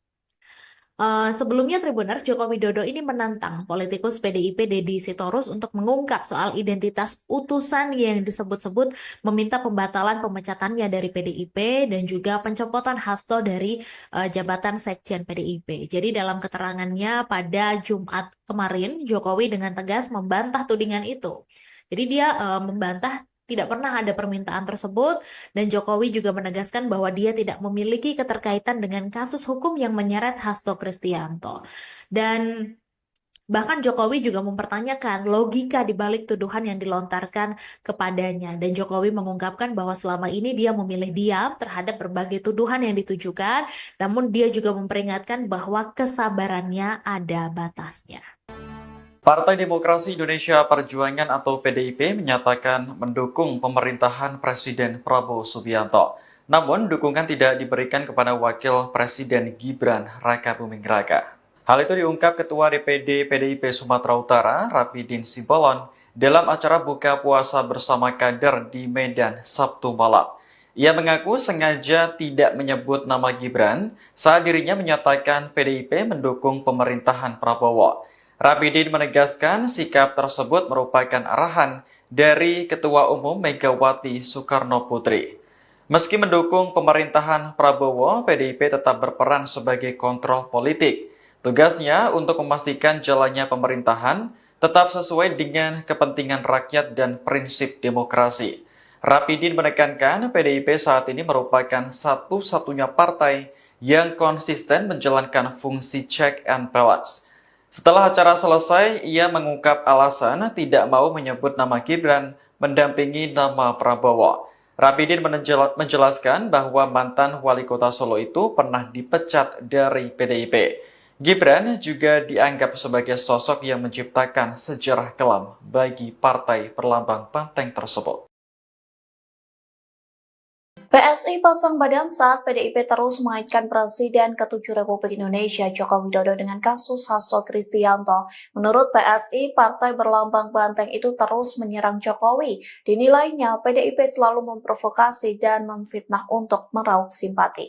Sebelumnya Tribuners, Joko Widodo ini menantang politikus PDIP Deddy Sitorus untuk mengungkap soal identitas utusan yang disebut-sebut meminta pembatalan pemecatannya dari PDIP dan juga pencopotan Hasto dari jabatan Sekjen PDIP. Jadi dalam keterangannya pada Jumat kemarin, Jokowi dengan tegas membantah tudingan itu. Jadi dia membantah tidak pernah ada permintaan tersebut, dan Jokowi juga menegaskan bahwa dia tidak memiliki keterkaitan dengan kasus hukum yang menyeret Hasto Kristianto. Dan bahkan Jokowi juga mempertanyakan logika di balik tuduhan yang dilontarkan kepadanya. Dan Jokowi mengungkapkan bahwa selama ini dia memilih diam terhadap berbagai tuduhan yang ditujukan, namun dia juga memperingatkan bahwa kesabarannya ada batasnya. Partai Demokrasi Indonesia Perjuangan atau PDIP menyatakan mendukung pemerintahan Presiden Prabowo Subianto. Namun, dukungan tidak diberikan kepada Wakil Presiden Gibran Rakabuming Raka. Hal itu diungkap Ketua DPD PDIP Sumatera Utara, Rapidin Simbolon, dalam acara buka puasa bersama kader di Medan Sabtu malam. Ia mengaku sengaja tidak menyebut nama Gibran saat dirinya menyatakan PDIP mendukung pemerintahan Prabowo. Rapidin menegaskan sikap tersebut merupakan arahan dari Ketua Umum Megawati Soekarno Putri. Meski mendukung pemerintahan Prabowo, PDIP tetap berperan sebagai kontrol politik. Tugasnya untuk memastikan jalannya pemerintahan tetap sesuai dengan kepentingan rakyat dan prinsip demokrasi. Rapidin menekankan PDIP saat ini merupakan satu-satunya partai yang konsisten menjalankan fungsi check and balance. Setelah acara selesai, ia mengungkap alasan tidak mau menyebut nama Gibran mendampingi nama Prabowo. Rapidin menjelaskan bahwa mantan wali kota Solo itu pernah dipecat dari PDIP. Gibran juga dianggap sebagai sosok yang menciptakan sejarah kelam bagi partai berlambang banteng tersebut. PSI pasang badan saat PDIP terus mengaitkan Presiden ke-7 Republik Indonesia Joko Widodo dengan kasus Hasto Kristianto. Menurut PSI, partai berlambang banteng itu terus menyerang Jokowi. Dinilainya PDIP selalu memprovokasi dan memfitnah untuk meraup simpati.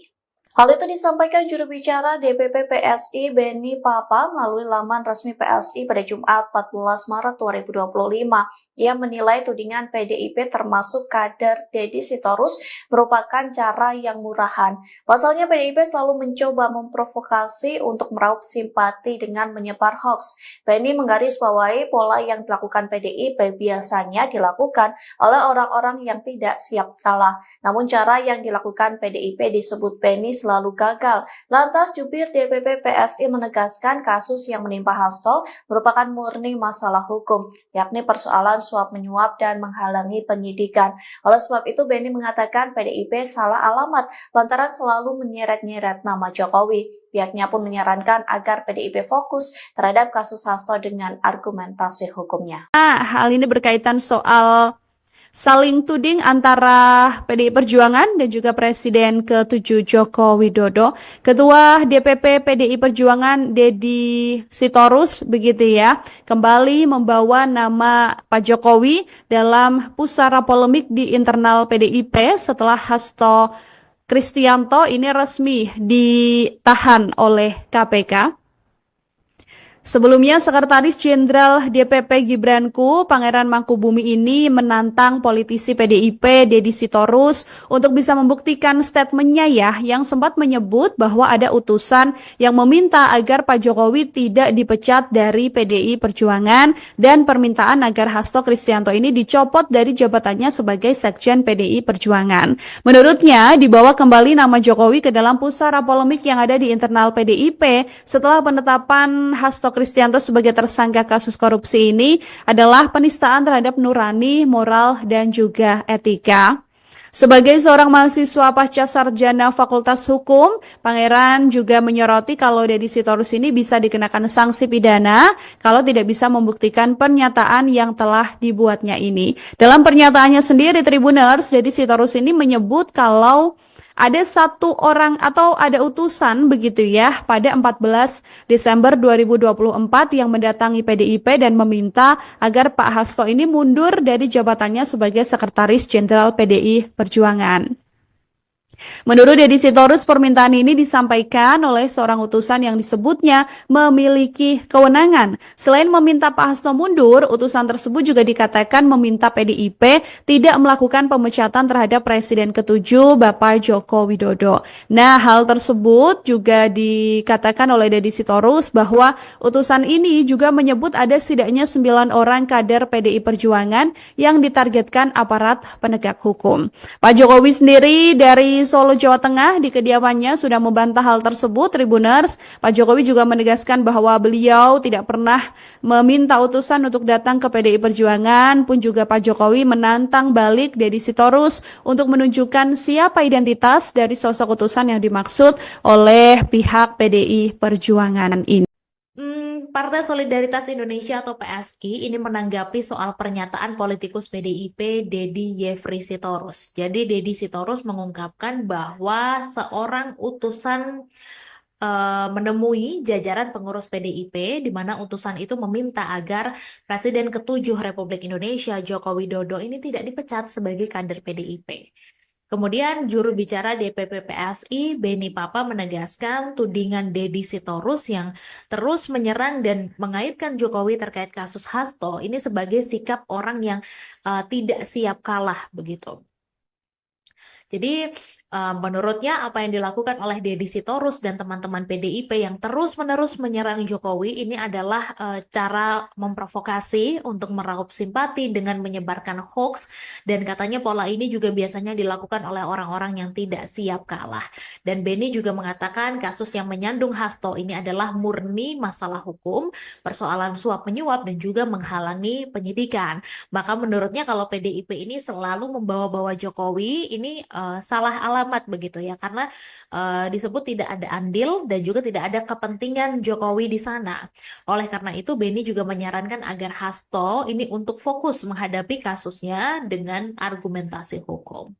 Hal itu disampaikan juru bicara DPP PSI Beni Papa melalui laman resmi PSI pada Jumat 14 Maret 2025. Ia menilai tudingan PDIP termasuk kader Deddy Sitorus merupakan cara yang murahan. Pasalnya PDIP selalu mencoba memprovokasi untuk meraup simpati dengan menyebar hoax. Beni menggarisbawahi pola yang dilakukan PDIP biasanya dilakukan oleh orang-orang yang tidak siap kalah. Namun cara yang dilakukan PDIP disebut Beni selalu gagal. Lantas jubir DPP PSI menegaskan kasus yang menimpa Hasto merupakan murni masalah hukum, yakni persoalan suap menyuap dan menghalangi penyidikan. Oleh sebab itu Beni mengatakan PDIP salah alamat lantaran selalu menyeret-nyeret nama Jokowi. Pihaknya pun menyarankan agar PDIP fokus terhadap kasus Hasto dengan argumentasi hukumnya. Hal ini berkaitan soal saling tuding antara PDI Perjuangan dan juga Presiden ke-7 Joko Widodo. Ketua DPP PDI Perjuangan Deddy Sitorus begitu ya, kembali membawa nama Pak Jokowi dalam pusara polemik di internal PDIP setelah Hasto Kristianto ini resmi ditahan oleh KPK. Sebelumnya, Sekretaris Jenderal DPP Gibranku, Pangeran Mangkubumi ini menantang politisi PDIP, Deddy Sitorus, untuk bisa membuktikan statementnya ya, yang sempat menyebut bahwa ada utusan yang meminta agar Pak Jokowi tidak dipecat dari PDI Perjuangan dan permintaan agar Hasto Kristianto ini dicopot dari jabatannya sebagai Sekjen PDI Perjuangan. Menurutnya, dibawa kembali nama Jokowi ke dalam pusara polemik yang ada di internal PDIP setelah penetapan Hasto Kristianto sebagai tersangka kasus korupsi ini adalah penistaan terhadap nurani, moral, dan juga etika. Sebagai seorang mahasiswa pasca sarjana Fakultas Hukum, Pangeran juga menyoroti kalau Deddy Sitorus ini bisa dikenakan sanksi pidana kalau tidak bisa membuktikan pernyataan yang telah dibuatnya ini. Dalam pernyataannya sendiri, Tribuners, Deddy Sitorus ini menyebut kalau ada satu orang atau ada utusan begitu ya pada 14 Desember 2024 yang mendatangi PDIP dan meminta agar Pak Hasto ini mundur dari jabatannya sebagai Sekretaris Jenderal PDI Perjuangan. Menurut Deddy Sitorus, permintaan ini disampaikan oleh seorang utusan yang disebutnya memiliki kewenangan. Selain meminta Pak Hasto mundur, utusan tersebut juga dikatakan meminta PDIP tidak melakukan pemecatan terhadap Presiden ke-7 Bapak Joko Widodo. Nah, hal tersebut juga dikatakan oleh Deddy Sitorus bahwa utusan ini juga menyebut ada setidaknya 9 orang kader PDI Perjuangan yang ditargetkan aparat penegak hukum. Pak Jokowi sendiri dari Solo, Jawa Tengah di kediamannya sudah membantah hal tersebut, Tribuners. Pak Jokowi juga menegaskan bahwa beliau tidak pernah meminta utusan untuk datang ke PDI Perjuangan, pun juga Pak Jokowi menantang balik Deddy Sitorus untuk menunjukkan siapa identitas dari sosok utusan yang dimaksud oleh pihak PDI Perjuangan ini. Partai Solidaritas Indonesia atau PSI ini menanggapi soal pernyataan politikus PDIP Deddy Yefri Sitorus. Jadi Deddy Sitorus mengungkapkan bahwa seorang utusan menemui jajaran pengurus PDIP di mana utusan itu meminta agar Presiden ke-7 Republik Indonesia Joko Widodo ini tidak dipecat sebagai kader PDIP. Kemudian juru bicara DPP PSI Beni Papa menegaskan tudingan Deddy Sitorus yang terus menyerang dan mengaitkan Jokowi terkait kasus Hasto ini sebagai sikap orang yang tidak siap kalah begitu. Jadi Menurutnya apa yang dilakukan oleh Deddy Sitorus dan teman-teman PDIP yang terus-menerus menyerang Jokowi ini adalah cara memprovokasi untuk meraup simpati dengan menyebarkan hoax, dan katanya pola ini juga biasanya dilakukan oleh orang-orang yang tidak siap kalah. Dan Beni juga mengatakan kasus yang menyandung Hasto ini adalah murni masalah hukum, persoalan suap menyuap dan juga menghalangi penyidikan. Maka menurutnya kalau PDIP ini selalu membawa-bawa Jokowi ini salah alamat begitu ya, karena disebut tidak ada andil dan juga tidak ada kepentingan Jokowi di sana. Oleh karena itu Beni juga menyarankan agar Hasto ini untuk fokus menghadapi kasusnya dengan argumentasi hukum.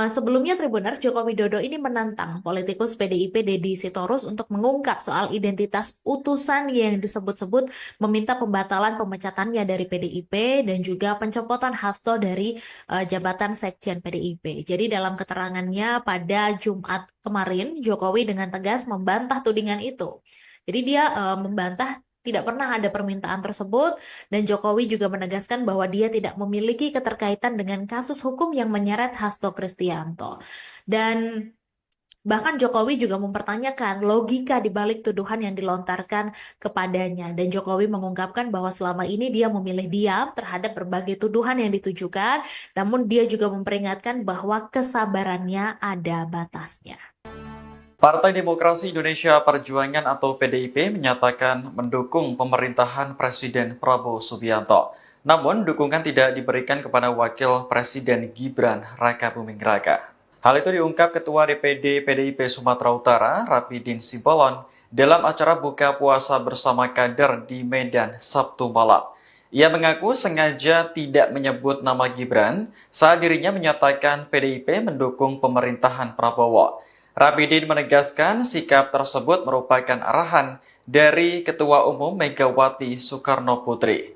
Sebelumnya Tribuners, Joko Widodo ini menantang politikus PDIP Deddy Sitorus untuk mengungkap soal identitas utusan yang disebut-sebut meminta pembatalan pemecatannya dari PDIP dan juga pencopotan Hasto dari jabatan Sekjen PDIP. Jadi dalam keterangannya pada Jumat kemarin, Jokowi dengan tegas membantah tudingan itu. Jadi dia membantah tidak pernah ada permintaan tersebut, dan Jokowi juga menegaskan bahwa dia tidak memiliki keterkaitan dengan kasus hukum yang menyeret Hasto Kristianto. Dan bahkan Jokowi juga mempertanyakan logika di balik tuduhan yang dilontarkan kepadanya. Dan Jokowi mengungkapkan bahwa selama ini dia memilih diam terhadap berbagai tuduhan yang ditujukan, namun dia juga memperingatkan bahwa kesabarannya ada batasnya. Partai Demokrasi Indonesia Perjuangan atau PDIP menyatakan mendukung pemerintahan Presiden Prabowo Subianto. Namun, dukungan tidak diberikan kepada Wakil Presiden Gibran Rakabuming Raka. Hal itu diungkap Ketua DPD PDIP Sumatera Utara, Rapidin Simbolon, dalam acara buka puasa bersama kader di Medan Sabtu malam. Ia mengaku sengaja tidak menyebut nama Gibran saat dirinya menyatakan PDIP mendukung pemerintahan Prabowo. Rapidin menegaskan sikap tersebut merupakan arahan dari Ketua Umum Megawati Soekarno Putri.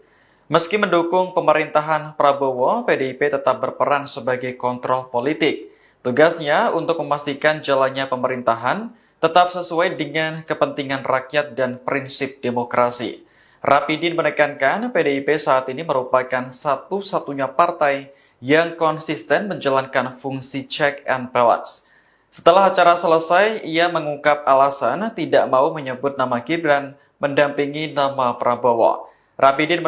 Meski mendukung pemerintahan Prabowo, PDIP tetap berperan sebagai kontrol politik. Tugasnya untuk memastikan jalannya pemerintahan tetap sesuai dengan kepentingan rakyat dan prinsip demokrasi. Rapidin menekankan PDIP saat ini merupakan satu-satunya partai yang konsisten menjalankan fungsi check and balance. Setelah acara selesai, ia mengungkap alasan tidak mau menyebut nama Gibran mendampingi nama Prabowo. Rapidin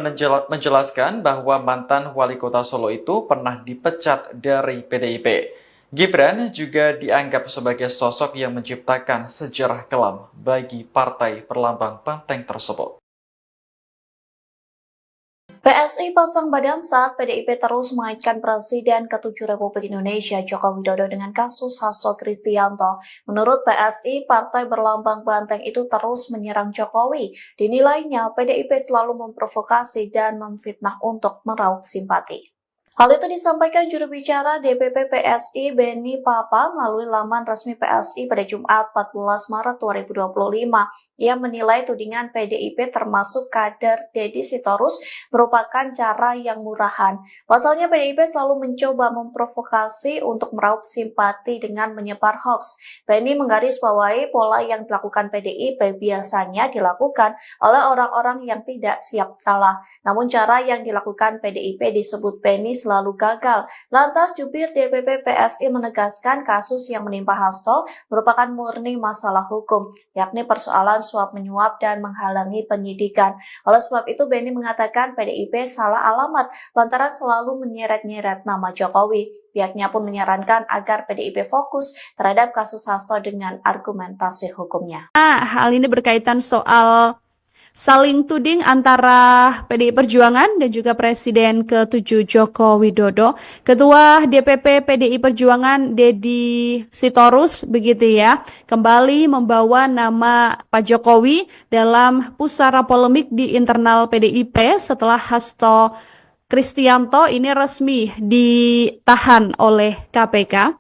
menjelaskan bahwa mantan wali kota Solo itu pernah dipecat dari PDIP. Gibran juga dianggap sebagai sosok yang menciptakan sejarah kelam bagi partai perlambang banteng tersebut. PSI pasang badan saat PDIP terus mengaitkan Presiden ke-7 Republik Indonesia Joko Widodo dengan kasus Hasto Kristianto. Menurut PSI, partai berlambang banteng itu terus menyerang Jokowi. Dinilainya PDIP selalu memprovokasi dan memfitnah untuk meraup simpati. Hal itu disampaikan juru bicara DPP PSI Beni Papa melalui laman resmi PSI pada Jumat 14 Maret 2025. Ia menilai tudingan PDIP termasuk kader Deddy Sitorus merupakan cara yang murahan. Pasalnya PDIP selalu mencoba memprovokasi untuk meraup simpati dengan menyebar hoax. Beni menggarisbawahi pola yang dilakukan PDIP biasanya dilakukan oleh orang-orang yang tidak siap kalah. Namun cara yang dilakukan PDIP disebut Beni selalu gagal. Lantas jubir DPP PSI menegaskan kasus yang menimpa Hasto merupakan murni masalah hukum, yakni persoalan suap menyuap dan menghalangi penyidikan. Oleh sebab itu Beni mengatakan PDIP salah alamat lantaran selalu menyeret-nyeret nama Jokowi. Pihaknya pun menyarankan agar PDIP fokus terhadap kasus Hasto dengan argumentasi hukumnya. Hal ini berkaitan soal saling tuding antara PDI Perjuangan dan juga Presiden ke-7 Joko Widodo. Ketua DPP PDI Perjuangan Deddy Sitorus begitu ya, kembali membawa nama Pak Jokowi dalam pusara polemik di internal PDIP setelah Hasto Kristianto ini resmi ditahan oleh KPK.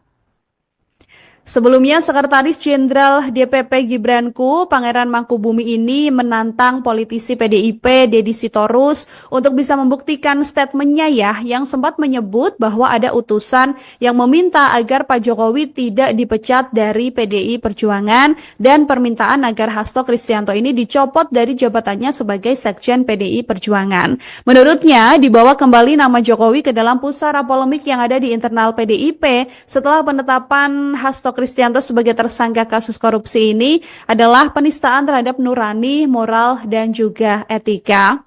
Sebelumnya, Sekretaris Jenderal DPP Gibranku, Pangeran Mangkubumi ini menantang politisi PDIP, Deddy Sitorus, untuk bisa membuktikan statementnya yang sempat menyebut bahwa ada utusan yang meminta agar Pak Jokowi tidak dipecat dari PDI Perjuangan dan permintaan agar Hasto Kristianto ini dicopot dari jabatannya sebagai Sekjen PDI Perjuangan. Menurutnya, dibawa kembali nama Jokowi ke dalam pusara polemik yang ada di internal PDIP setelah penetapan Hasto Kristianto sebagai tersangka kasus korupsi ini adalah penistaan terhadap nurani, moral, dan juga etika.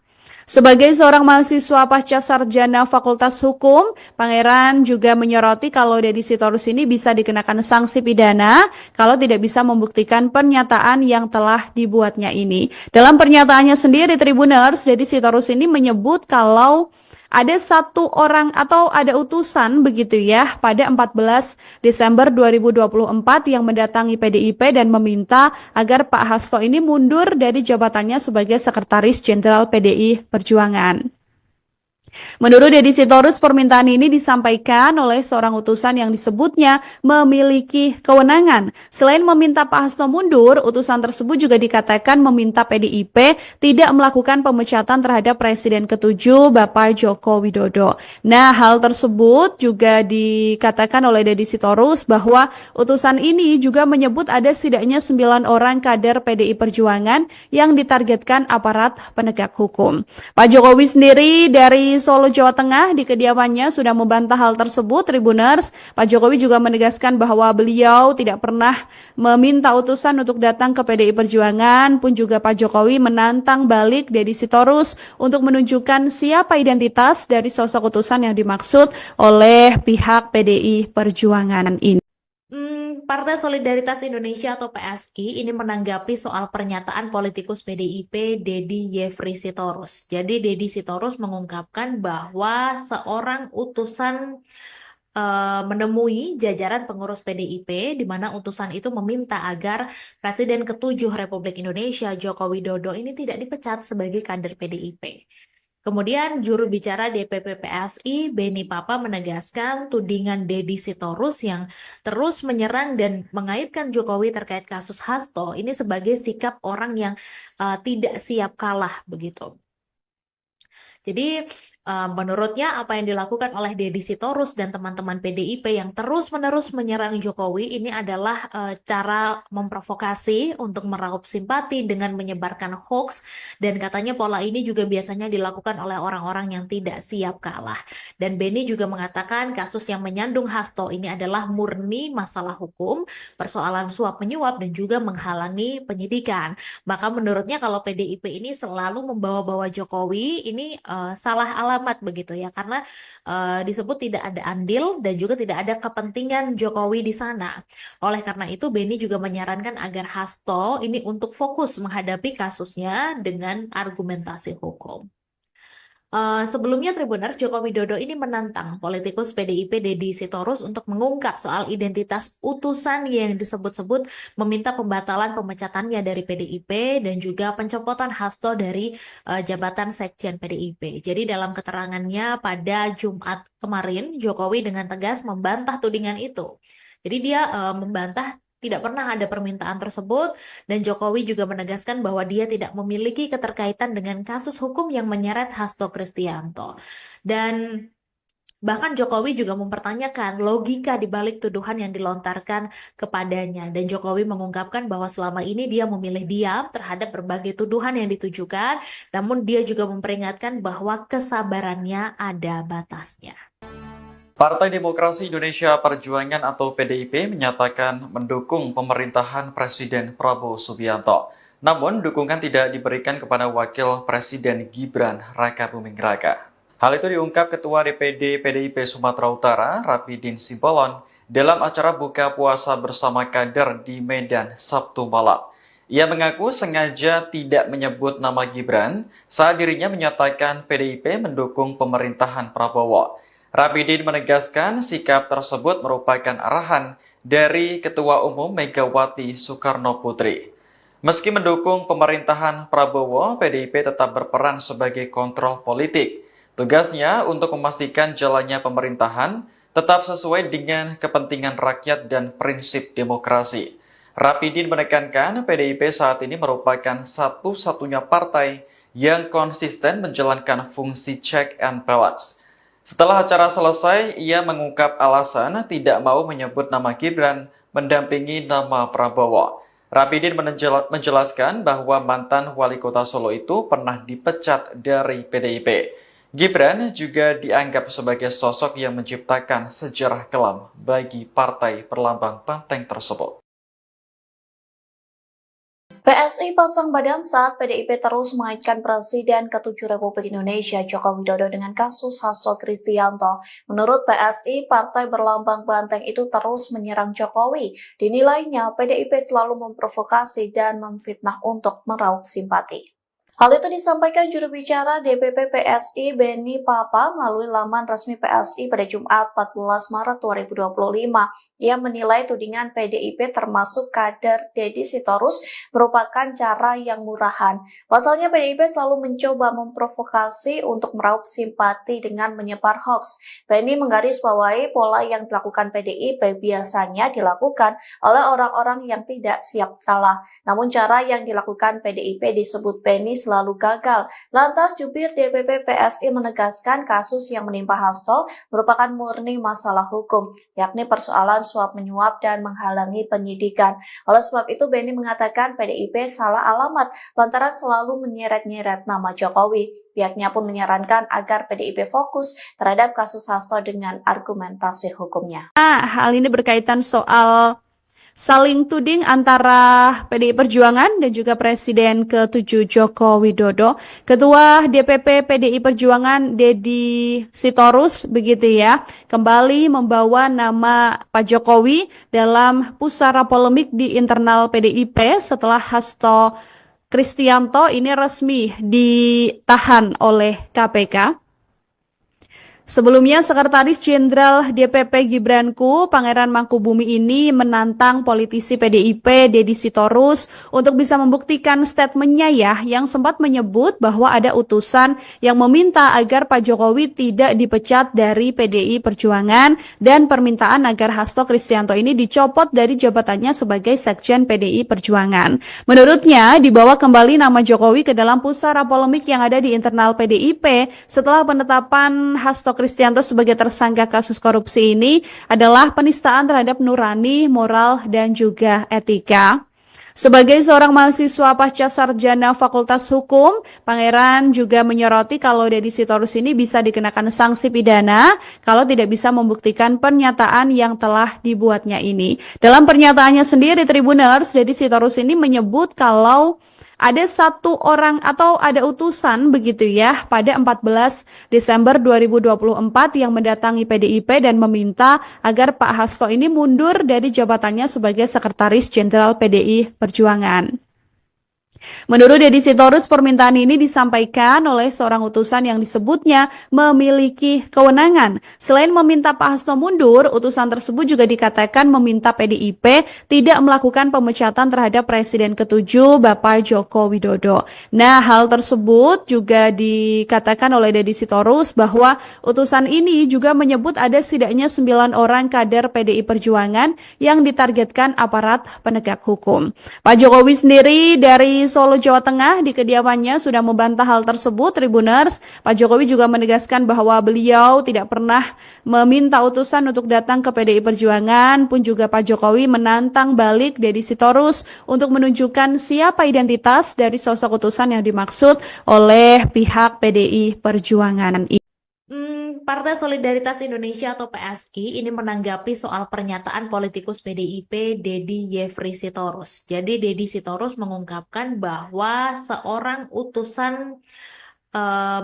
Sebagai seorang mahasiswa pasca sarjana Fakultas Hukum, Pangeran juga menyoroti kalau Deddy Sitorus ini bisa dikenakan sanksi pidana kalau tidak bisa membuktikan pernyataan yang telah dibuatnya ini. Dalam pernyataannya sendiri, Tribuners, Deddy Sitorus ini menyebut kalau ada satu orang atau ada utusan begitu pada 14 Desember 2024 yang mendatangi PDIP dan meminta agar Pak Hasto ini mundur dari jabatannya sebagai Sekretaris Jenderal PDI Perjuangan. Menurut Deddy Sitorus, permintaan ini disampaikan oleh seorang utusan yang disebutnya memiliki kewenangan. Selain meminta Pak Hasto mundur, utusan tersebut juga dikatakan meminta PDIP tidak melakukan pemecatan terhadap Presiden ke-7 Bapak Joko Widodo. Nah, hal tersebut juga dikatakan oleh Deddy Sitorus bahwa utusan ini juga menyebut ada setidaknya 9 orang kader PDI Perjuangan yang ditargetkan aparat penegak hukum. Pak Jokowi sendiri dari Solo, Jawa Tengah di kediamannya sudah membantah hal tersebut, Tribuners. Pak Jokowi juga menegaskan bahwa beliau tidak pernah meminta utusan untuk datang ke PDI Perjuangan, pun juga Pak Jokowi menantang balik Deddy Sitorus untuk menunjukkan siapa identitas dari sosok utusan yang dimaksud oleh pihak PDI Perjuangan ini. Partai Solidaritas Indonesia atau PSI ini menanggapi soal pernyataan politikus PDIP Deddy Yefri Sitorus. Jadi Deddy Sitorus mengungkapkan bahwa seorang utusan menemui jajaran pengurus PDIP di mana utusan itu meminta agar Presiden ke-7 Republik Indonesia Joko Widodo ini tidak dipecat sebagai kader PDIP. Kemudian juru bicara DPP PSI, Beni Papa, menegaskan tudingan Deddy Sitorus yang terus menyerang dan mengaitkan Jokowi terkait kasus Hasto ini sebagai sikap orang yang tidak siap kalah begitu. Jadi menurutnya apa yang dilakukan oleh Deddy Sitorus dan teman-teman PDIP yang terus-menerus menyerang Jokowi ini adalah cara memprovokasi untuk meraup simpati dengan menyebarkan hoax, dan katanya pola ini juga biasanya dilakukan oleh orang-orang yang tidak siap kalah. Dan Beni juga mengatakan kasus yang menyandung Hasto ini adalah murni masalah hukum, persoalan suap menyuap dan juga menghalangi penyidikan. Maka menurutnya kalau PDIP ini selalu membawa-bawa Jokowi ini salah alamat begitu ya, karena disebut tidak ada andil dan juga tidak ada kepentingan Jokowi di sana. Oleh karena itu Beni juga menyarankan agar Hasto ini untuk fokus menghadapi kasusnya dengan argumentasi hukum. Sebelumnya Tribuners, Joko Widodo ini menantang politikus PDIP Deddy Sitorus untuk mengungkap soal identitas utusan yang disebut-sebut meminta pembatalan pemecatannya dari PDIP dan juga pencopotan Hasto dari jabatan Sekjen PDIP. Jadi dalam keterangannya pada Jumat kemarin, Jokowi dengan tegas membantah tudingan itu. Jadi dia membantah tidak pernah ada permintaan tersebut, dan Jokowi juga menegaskan bahwa dia tidak memiliki keterkaitan dengan kasus hukum yang menyeret Hasto Kristianto. Dan bahkan Jokowi juga mempertanyakan logika di balik tuduhan yang dilontarkan kepadanya. Dan Jokowi mengungkapkan bahwa selama ini dia memilih diam terhadap berbagai tuduhan yang ditujukan, namun dia juga memperingatkan bahwa kesabarannya ada batasnya. Partai Demokrasi Indonesia Perjuangan atau PDIP menyatakan mendukung pemerintahan Presiden Prabowo Subianto. Namun, dukungan tidak diberikan kepada Wakil Presiden Gibran Rakabuming Raka. Hal itu diungkap Ketua DPD PDIP Sumatera Utara, Rapidin Simbolon, dalam acara buka puasa bersama kader di Medan Sabtu malam. Ia mengaku sengaja tidak menyebut nama Gibran saat dirinya menyatakan PDIP mendukung pemerintahan Prabowo. Rapidin menegaskan sikap tersebut merupakan arahan dari Ketua Umum Megawati Soekarno Putri. Meski mendukung pemerintahan Prabowo, PDIP tetap berperan sebagai kontrol politik. Tugasnya untuk memastikan jalannya pemerintahan tetap sesuai dengan kepentingan rakyat dan prinsip demokrasi. Rapidin menekankan PDIP saat ini merupakan satu-satunya partai yang konsisten menjalankan fungsi check and balance. Setelah acara selesai, ia mengungkap alasan tidak mau menyebut nama Gibran mendampingi nama Prabowo. Rapidin menjelaskan bahwa mantan wali kota Solo itu pernah dipecat dari PDIP. Gibran juga dianggap sebagai sosok yang menciptakan sejarah kelam bagi partai berlambang banteng tersebut. PSI pasang badan saat PDIP terus mengaitkan Presiden ke-7 Republik Indonesia Joko Widodo dengan kasus Hasto Kristianto. Menurut PSI, partai berlambang banteng itu terus menyerang Jokowi. Dinilainya PDIP selalu memprovokasi dan memfitnah untuk meraup simpati. Hal itu disampaikan juru bicara DPP PSI Benny Papa melalui laman resmi PSI pada Jumat 14 Maret 2025. Ia menilai tudingan PDIP termasuk kader Deddy Sitorus merupakan cara yang murahan. Pasalnya PDIP selalu mencoba memprovokasi untuk meraup simpati dengan menyebar hoax. Benny menggarisbawahi pola yang dilakukan PDIP biasanya dilakukan oleh orang-orang yang tidak siap kalah. Namun cara yang dilakukan PDIP disebut Benny selalu gagal. Lantas jubir DPP PSI menegaskan kasus yang menimpa Hasto merupakan murni masalah hukum, yakni persoalan suap menyuap dan menghalangi penyidikan. Oleh sebab itu Benny mengatakan PDIP salah alamat lantaran selalu menyeret-nyeret nama Jokowi. Pihaknya pun menyarankan agar PDIP fokus terhadap kasus Hasto dengan argumentasi hukumnya. Hal ini berkaitan soal saling tuding antara PDI Perjuangan dan juga Presiden ke-7 Joko Widodo. Ketua DPP PDI Perjuangan Deddy Sitorus begitu ya, kembali membawa nama Pak Jokowi dalam pusara polemik di internal PDIP setelah Hasto Kristianto ini resmi ditahan oleh KPK. Sebelumnya, Sekretaris Jenderal DPP Gibranku, Pangeran Mangkubumi ini menantang politisi PDIP Deddy Sitorus untuk bisa membuktikan statementnya ya, yang sempat menyebut bahwa ada utusan yang meminta agar Pak Jokowi tidak dipecat dari PDI Perjuangan dan permintaan agar Hasto Kristianto ini dicopot dari jabatannya sebagai Sekjen PDI Perjuangan. Menurutnya, dibawa kembali nama Jokowi ke dalam pusara polemik yang ada di internal PDIP setelah penetapan Hasto Kristianto sebagai tersangka kasus korupsi ini adalah penistaan terhadap nurani, moral, dan juga etika. Sebagai seorang mahasiswa pasca sarjana Fakultas Hukum, Pangeran juga menyoroti kalau Deddy Sitorus ini bisa dikenakan sanksi pidana kalau tidak bisa membuktikan pernyataan yang telah dibuatnya ini. Dalam pernyataannya sendiri, Tribuners, Deddy Sitorus ini menyebut kalau ada satu orang atau ada utusan begitu ya pada 14 Desember 2024 yang mendatangi PDIP dan meminta agar Pak Hasto ini mundur dari jabatannya sebagai Sekretaris Jenderal PDI Perjuangan. Menurut Deddy Sitorus, permintaan ini disampaikan oleh seorang utusan yang disebutnya memiliki kewenangan. Selain meminta Pak Hasto mundur, utusan tersebut juga dikatakan meminta PDIP tidak melakukan pemecatan terhadap Presiden ke-7 Bapak Joko Widodo. Nah, hal tersebut juga dikatakan oleh Deddy Sitorus bahwa utusan ini juga menyebut ada setidaknya 9 orang kader PDI Perjuangan yang ditargetkan aparat penegak hukum. Pak Jokowi sendiri dari Solo, Jawa Tengah di kediamannya sudah membantah hal tersebut, Tribuners. Pak Jokowi juga menegaskan bahwa beliau tidak pernah meminta utusan untuk datang ke PDI Perjuangan, pun juga Pak Jokowi menantang balik Deddy Sitorus untuk menunjukkan siapa identitas dari sosok utusan yang dimaksud oleh pihak PDI Perjuangan. Partai Solidaritas Indonesia atau PSI ini menanggapi soal pernyataan politikus PDIP Deddy Yefri Sitorus. Jadi Deddy Sitorus mengungkapkan bahwa seorang utusan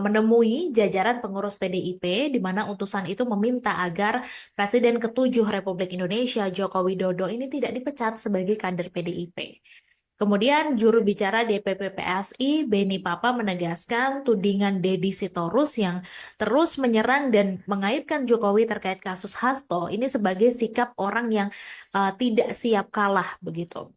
menemui jajaran pengurus PDIP di mana utusan itu meminta agar Presiden ke-7 Republik Indonesia Joko Widodo ini tidak dipecat sebagai kader PDIP. Kemudian juru bicara DPP PSI Benny Papa menegaskan tudingan Deddy Sitorus yang terus menyerang dan mengaitkan Jokowi terkait kasus Hasto ini sebagai sikap orang yang tidak siap kalah begitu.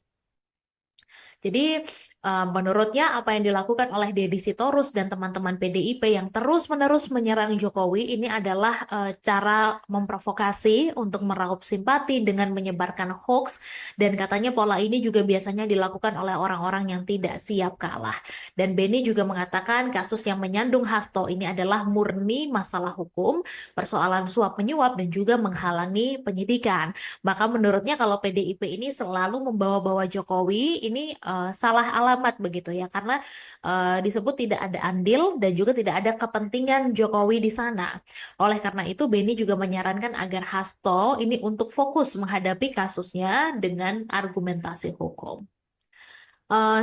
Jadi menurutnya apa yang dilakukan oleh Deddy Sitorus dan teman-teman PDIP yang terus-menerus menyerang Jokowi ini adalah cara memprovokasi untuk meraup simpati dengan menyebarkan hoax, dan katanya pola ini juga biasanya dilakukan oleh orang-orang yang tidak siap kalah. Dan Benny juga mengatakan kasus yang menyandung Hasto ini adalah murni masalah hukum, persoalan suap menyuap dan juga menghalangi penyidikan. Maka menurutnya kalau PDIP ini selalu membawa-bawa Jokowi ini salah alamat begitu ya, karena disebut tidak ada andil dan juga tidak ada kepentingan Jokowi di sana. Oleh karena itu Benny juga menyarankan agar Hasto ini untuk fokus menghadapi kasusnya dengan argumentasi hukum.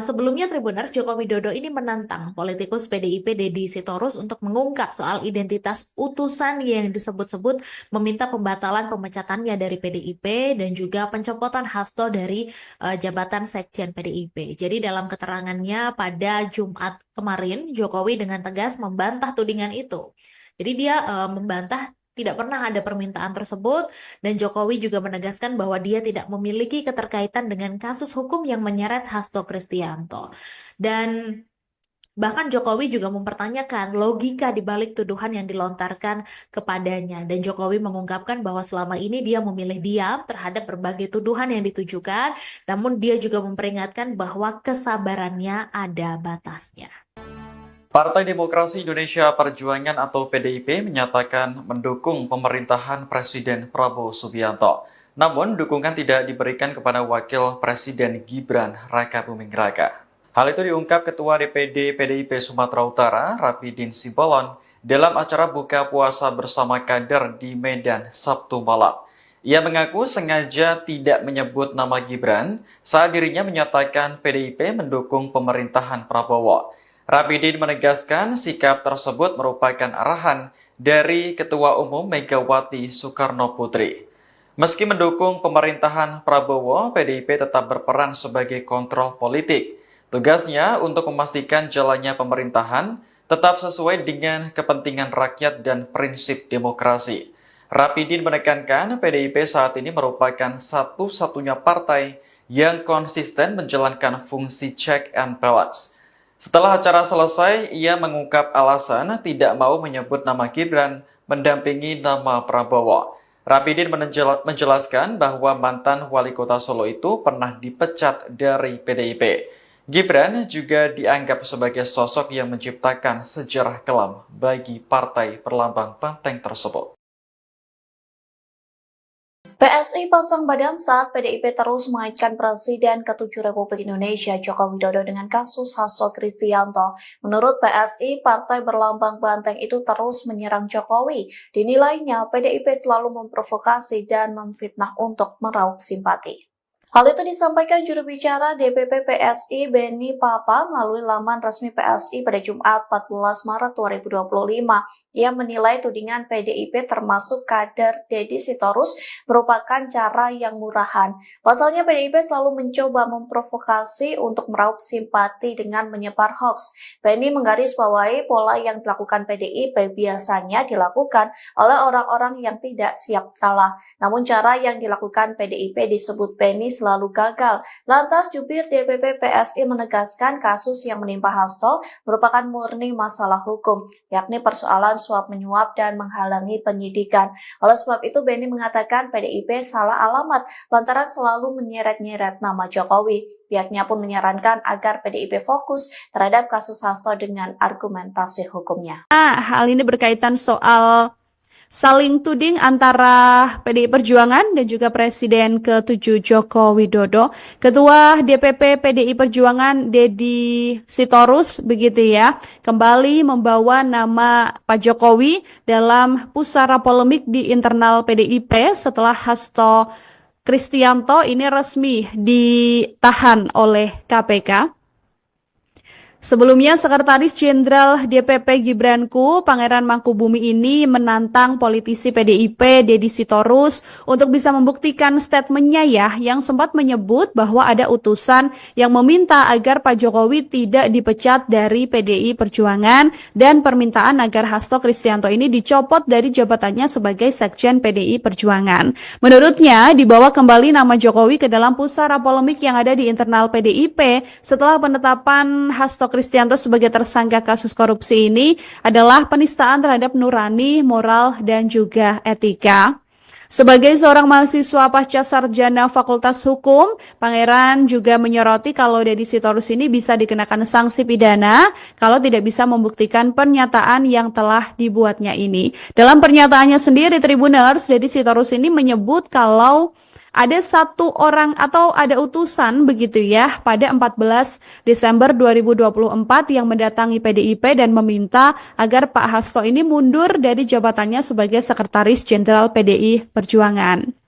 Sebelumnya Tribuners, Joko Widodo ini menantang politikus PDIP Deddy Sitorus untuk mengungkap soal identitas utusan yang disebut-sebut meminta pembatalan pemecatannya dari PDIP dan juga pencopotan Hasto dari jabatan Sekjen PDIP. Jadi dalam keterangannya pada Jumat kemarin, Jokowi dengan tegas membantah tudingan itu. Jadi dia membantah tidak pernah ada permintaan tersebut, dan Jokowi juga menegaskan bahwa dia tidak memiliki keterkaitan dengan kasus hukum yang menyeret Hasto Kristianto. Dan bahkan Jokowi juga mempertanyakan logika di balik tuduhan yang dilontarkan kepadanya. Dan Jokowi mengungkapkan bahwa selama ini dia memilih diam terhadap berbagai tuduhan yang ditujukan, namun dia juga memperingatkan bahwa kesabarannya ada batasnya. Partai Demokrasi Indonesia Perjuangan atau PDIP menyatakan mendukung pemerintahan Presiden Prabowo Subianto. Namun, dukungan tidak diberikan kepada Wakil Presiden Gibran Rakabuming Raka. Hal itu diungkap Ketua DPD PDIP Sumatera Utara, Rapidin Simbolon, dalam acara buka puasa bersama kader di Medan Sabtu malam. Ia mengaku sengaja tidak menyebut nama Gibran saat dirinya menyatakan PDIP mendukung pemerintahan Prabowo. Rapidin menegaskan sikap tersebut merupakan arahan dari Ketua Umum Megawati Soekarno Putri. Meski mendukung pemerintahan Prabowo, PDIP tetap berperan sebagai kontrol politik. Tugasnya untuk memastikan jalannya pemerintahan tetap sesuai dengan kepentingan rakyat dan prinsip demokrasi. Rapidin menekankan PDIP saat ini merupakan satu-satunya partai yang konsisten menjalankan fungsi check and balance. Setelah acara selesai, ia mengungkap alasan tidak mau menyebut nama Gibran mendampingi nama Prabowo. Rapidin menjelaskan bahwa mantan wali kota Solo itu pernah dipecat dari PDIP. Gibran juga dianggap sebagai sosok yang menciptakan sejarah kelam bagi partai perlambang banteng tersebut. PSI pasang badan saat PDIP terus mengaitkan Presiden ke-7 Republik Indonesia Joko Widodo dengan kasus Hasto Kristianto. Menurut PSI, partai berlambang banteng itu terus menyerang Jokowi. Dinilainya, PDIP selalu memprovokasi dan memfitnah untuk meraup simpati. Hal itu disampaikan juru bicara DPP PSI Benny Papa melalui laman resmi PSI pada Jumat 14 Maret 2025. Ia menilai tudingan PDIP termasuk kader Deddy Sitorus merupakan cara yang murahan. Pasalnya PDIP selalu mencoba memprovokasi untuk meraup simpati dengan menyebar hoax. Benny menggarisbawahi pola yang dilakukan PDIP biasanya dilakukan oleh orang-orang yang tidak siap kalah. Namun cara yang dilakukan PDIP disebut Benny selalu gagal. Lantas jubir DPP PSI menegaskan kasus yang menimpa Hasto merupakan murni masalah hukum, yakni persoalan suap menyuap dan menghalangi penyidikan. Oleh sebab itu Benny mengatakan PDIP salah alamat lantaran selalu menyeret-nyeret nama Jokowi. Pihaknya pun menyarankan agar PDIP fokus terhadap kasus Hasto dengan argumentasi hukumnya. Hal ini berkaitan soal saling tuding antara PDI Perjuangan dan juga Presiden ke-7 Joko Widodo. Ketua DPP PDI Perjuangan Deddy Sitorus begitu ya, kembali membawa nama Pak Jokowi dalam pusara polemik di internal PDIP setelah Hasto Kristianto ini resmi ditahan oleh KPK. Sebelumnya, Sekretaris Jenderal DPP Gibranku, Pangeran Mangkubumi ini menantang politisi PDIP Deddy Sitorus untuk bisa membuktikan statementnya ya, yang sempat menyebut bahwa ada utusan yang meminta agar Pak Jokowi tidak dipecat dari PDI Perjuangan dan permintaan agar Hasto Kristianto ini dicopot dari jabatannya sebagai Sekjen PDI Perjuangan. Menurutnya, dibawa kembali nama Jokowi ke dalam pusara polemik yang ada di internal PDIP setelah penetapan Hasto Kristianto sebagai tersangka kasus korupsi ini adalah penistaan terhadap nurani, moral, dan juga etika. Sebagai seorang mahasiswa pasca sarjana Fakultas Hukum, Pangeran juga menyoroti kalau Deddy Sitorus ini bisa dikenakan sanksi pidana kalau tidak bisa membuktikan pernyataan yang telah dibuatnya ini. Dalam pernyataannya sendiri, Tribuners, Deddy Sitorus ini menyebut kalau ada satu orang atau ada utusan begitu ya pada 14 Desember 2024 yang mendatangi PDIP dan meminta agar Pak Hasto ini mundur dari jabatannya sebagai Sekretaris Jenderal PDI Perjuangan.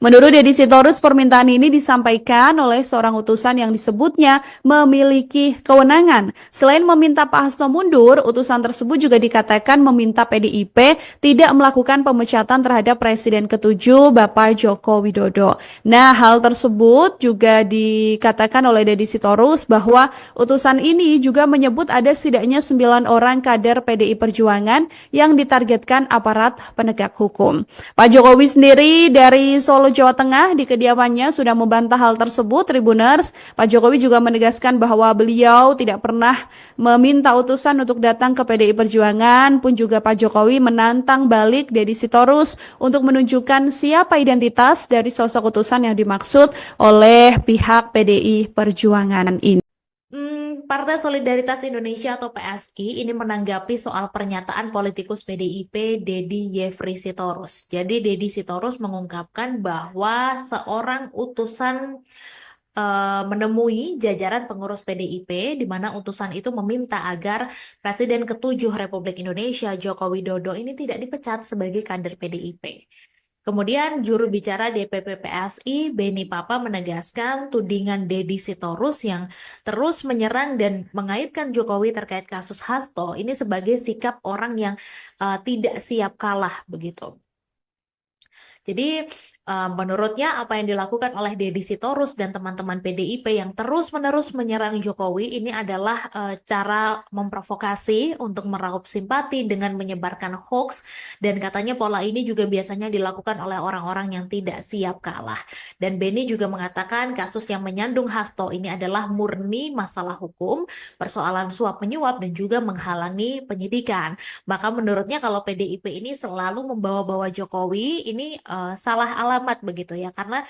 Menurut Deddy Sitorus, permintaan ini disampaikan oleh seorang utusan yang disebutnya memiliki kewenangan. Selain meminta Pak Hasto mundur, utusan tersebut juga dikatakan meminta PDIP tidak melakukan pemecatan terhadap Presiden ke-7 Bapak Joko Widodo. Nah, hal tersebut juga dikatakan oleh Deddy Sitorus bahwa utusan ini juga menyebut ada setidaknya 9 orang kader PDI Perjuangan yang ditargetkan aparat penegak hukum. Pak Jokowi sendiri dari Solo, Jawa Tengah di kediamannya sudah membantah hal tersebut, Tribuners. Pak Jokowi juga menegaskan bahwa beliau tidak pernah meminta utusan untuk datang ke PDI Perjuangan, pun juga Pak Jokowi menantang balik Deddy Sitorus untuk menunjukkan siapa identitas dari sosok utusan yang dimaksud oleh pihak PDI Perjuangan ini. Partai Solidaritas Indonesia atau PSI ini menanggapi soal pernyataan politikus PDIP Deddy Yefri Sitorus. Jadi Deddy Sitorus mengungkapkan bahwa seorang utusan menemui jajaran pengurus PDIP di mana utusan itu meminta agar Presiden ke-7 Republik Indonesia Joko Widodo ini tidak dipecat sebagai kader PDIP. Kemudian juru bicara DPP PSI Beni Papa menegaskan tudingan Deddy Sitorus yang terus menyerang dan mengaitkan Jokowi terkait kasus Hasto ini sebagai sikap orang yang tidak siap kalah begitu. Jadi menurutnya apa yang dilakukan oleh Deddy Sitorus dan teman-teman PDIP yang terus-menerus menyerang Jokowi ini adalah cara memprovokasi untuk meraup simpati dengan menyebarkan hoax, dan katanya pola ini juga biasanya dilakukan oleh orang-orang yang tidak siap kalah. Dan Beni juga mengatakan kasus yang menyandung Hasto ini adalah murni masalah hukum, persoalan suap menyuap dan juga menghalangi penyidikan. Maka menurutnya kalau PDIP ini selalu membawa-bawa Jokowi ini salah alamat begitu ya, karena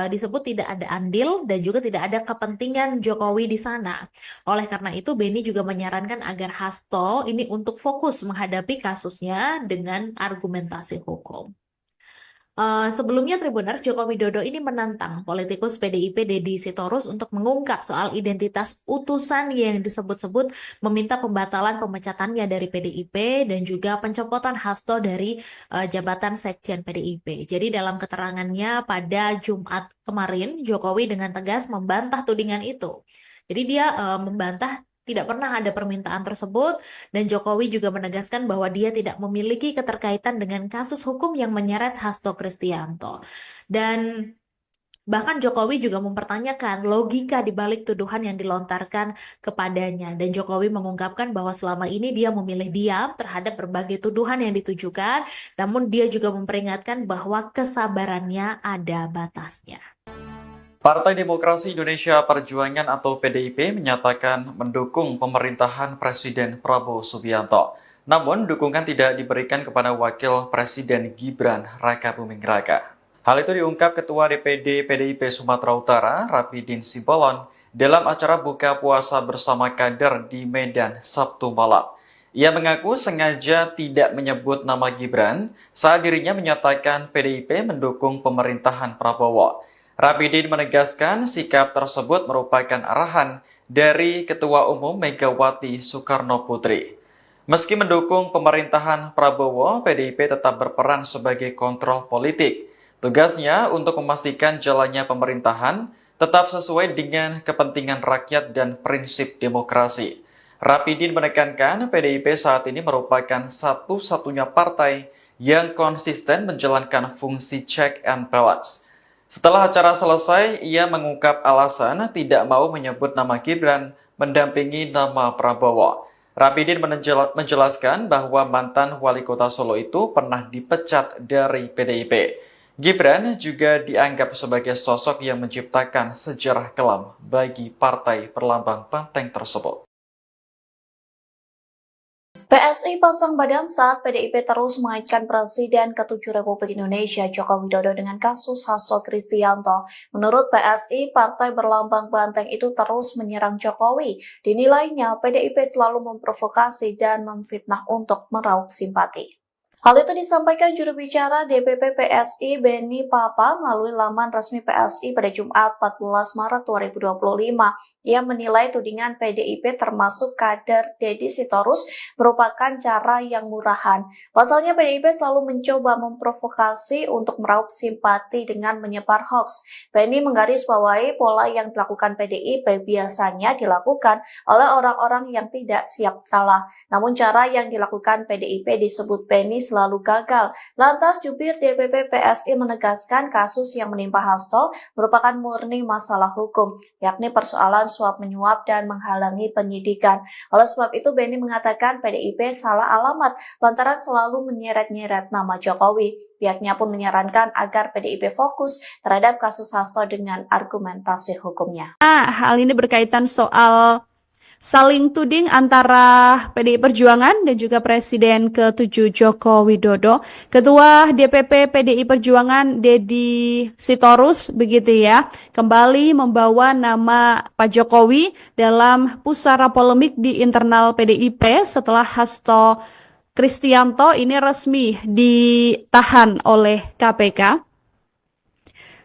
disebut tidak ada andil dan juga tidak ada kepentingan Jokowi di sana. Oleh karena itu Beni juga menyarankan agar Hasto ini untuk fokus menghadapi kasusnya dengan argumentasi hukum. Sebelumnya Tribuners, Joko Widodo ini menantang politikus PDIP Deddy Sitorus untuk mengungkap soal identitas utusan yang disebut-sebut meminta pembatalan pemecatannya dari PDIP dan juga pencopotan Hasto dari jabatan Sekjen PDIP. Jadi dalam keterangannya pada Jumat kemarin, Jokowi dengan tegas membantah tudingan itu. Jadi dia membantah tidak pernah ada permintaan tersebut, dan Jokowi juga menegaskan bahwa dia tidak memiliki keterkaitan dengan kasus hukum yang menyeret Hasto Kristianto. Dan bahkan Jokowi juga mempertanyakan logika di balik tuduhan yang dilontarkan kepadanya. Dan Jokowi mengungkapkan bahwa selama ini dia memilih diam terhadap berbagai tuduhan yang ditujukan, namun dia juga memperingatkan bahwa kesabarannya ada batasnya. Partai Demokrasi Indonesia Perjuangan atau PDIP menyatakan mendukung pemerintahan Presiden Prabowo Subianto. Namun, dukungan tidak diberikan kepada Wakil Presiden Gibran Rakabuming Raka. Hal itu diungkap Ketua DPD PDIP Sumatera Utara, Rapidin Simbolon, dalam acara buka puasa bersama kader di Medan Sabtu malam. Ia mengaku sengaja tidak menyebut nama Gibran saat dirinya menyatakan PDIP mendukung pemerintahan Prabowo. Rapidin menegaskan sikap tersebut merupakan arahan dari Ketua Umum Megawati Soekarno Putri. Meski mendukung pemerintahan Prabowo, PDIP tetap berperan sebagai kontrol politik. Tugasnya untuk memastikan jalannya pemerintahan tetap sesuai dengan kepentingan rakyat dan prinsip demokrasi. Rapidin menekankan PDIP saat ini merupakan satu-satunya partai yang konsisten menjalankan fungsi check and balance. Setelah acara selesai, ia mengungkap alasan tidak mau menyebut nama Gibran mendampingi nama Prabowo. Rapidin menjelaskan bahwa mantan wali kota Solo itu pernah dipecat dari PDIP. Gibran juga dianggap sebagai sosok yang menciptakan sejarah kelam bagi partai berlambang banteng tersebut. PSI pasang badan saat PDIP terus mengaitkan Presiden ke-7 Republik Indonesia Joko Widodo dengan kasus Hasto Kristianto. Menurut PSI, partai berlambang banteng itu terus menyerang Jokowi. Dinilainya PDIP selalu memprovokasi dan memfitnah untuk meraup simpati. Hal itu disampaikan juru bicara DPP PSI Beni Papa melalui laman resmi PSI pada Jumat 14 Maret 2025. Ia menilai tudingan PDIP termasuk kader Deddy Sitorus merupakan cara yang murahan. Pasalnya PDIP selalu mencoba memprovokasi untuk meraup simpati dengan menyebar hoax. Beni menggarisbawahi pola yang dilakukan PDIP biasanya dilakukan oleh orang-orang yang tidak siap kalah. Namun cara yang dilakukan PDIP disebut Beni selalu gagal. Lantas jubir DPP PSI menegaskan kasus yang menimpa Hasto merupakan murni masalah hukum, yakni persoalan suap menyuap dan menghalangi penyidikan. Oleh sebab itu Beni mengatakan PDIP salah alamat lantaran selalu menyeret-nyeret nama Jokowi. Pihaknya pun menyarankan agar PDIP fokus terhadap kasus Hasto dengan argumentasi hukumnya. Hal ini berkaitan soal saling tuding antara PDI Perjuangan dan juga Presiden ke-7 Joko Widodo. Ketua DPP PDI Perjuangan Deddy Sitorus begitu ya, kembali membawa nama Pak Jokowi dalam pusara polemik di internal PDIP setelah Hasto Kristianto ini resmi ditahan oleh KPK.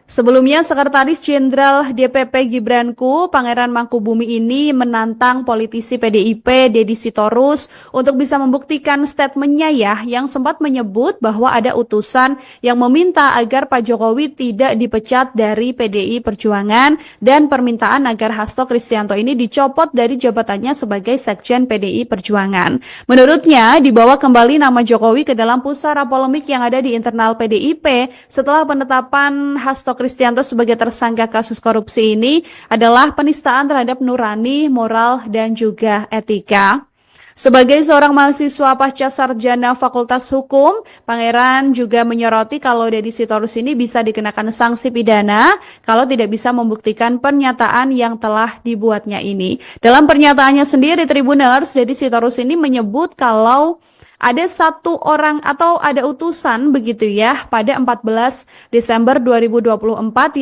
Sebelumnya, Sekretaris Jenderal DPP Gibranku, Pangeran Mangkubumi ini menantang politisi PDIP Deddy Sitorus untuk bisa membuktikan statementnya ya, yang sempat menyebut bahwa ada utusan yang meminta agar Pak Jokowi tidak dipecat dari PDI Perjuangan dan permintaan agar Hasto Kristianto ini dicopot dari jabatannya sebagai Sekjen PDI Perjuangan. Menurutnya, dibawa kembali nama Jokowi ke dalam pusara polemik yang ada di internal PDIP setelah penetapan Hasto Kristianto sebagai tersangka kasus korupsi ini adalah penistaan terhadap nurani, moral, dan juga etika. Sebagai seorang mahasiswa pasca sarjana Fakultas Hukum, Pangeran juga menyoroti kalau Deddy Sitorus ini bisa dikenakan sanksi pidana kalau tidak bisa membuktikan pernyataan yang telah dibuatnya ini. Dalam pernyataannya sendiri, Tribuners, Deddy Sitorus ini menyebut kalau ada satu orang atau ada utusan begitu ya pada 14 Desember 2024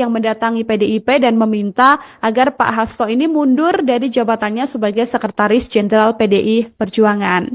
yang mendatangi PDIP dan meminta agar Pak Hasto ini mundur dari jabatannya sebagai Sekretaris Jenderal PDI Perjuangan.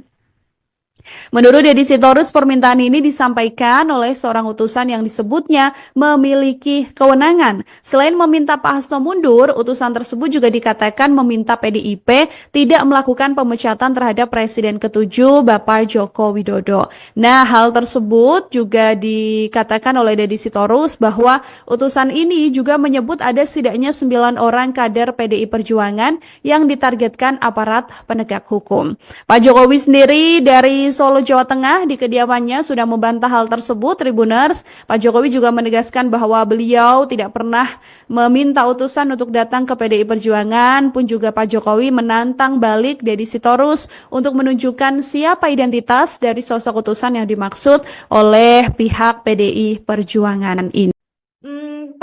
Menurut Deddy Sitorus, permintaan ini disampaikan oleh seorang utusan yang disebutnya memiliki kewenangan. Selain meminta Pak Hasto mundur, utusan tersebut juga dikatakan meminta PDIP tidak melakukan pemecatan terhadap Presiden ke-7 Bapak Joko Widodo. Nah, hal tersebut juga dikatakan oleh Deddy Sitorus bahwa utusan ini juga menyebut ada setidaknya 9 orang kader PDI Perjuangan yang ditargetkan aparat penegak hukum. Pak Jokowi sendiri dari Solo, Jawa Tengah di kediamannya sudah membantah hal tersebut, Tribuners. Pak Jokowi juga menegaskan bahwa beliau tidak pernah meminta utusan untuk datang ke PDI Perjuangan, pun juga Pak Jokowi menantang balik Deddy Sitorus untuk menunjukkan siapa identitas dari sosok utusan yang dimaksud oleh pihak PDI Perjuangan ini.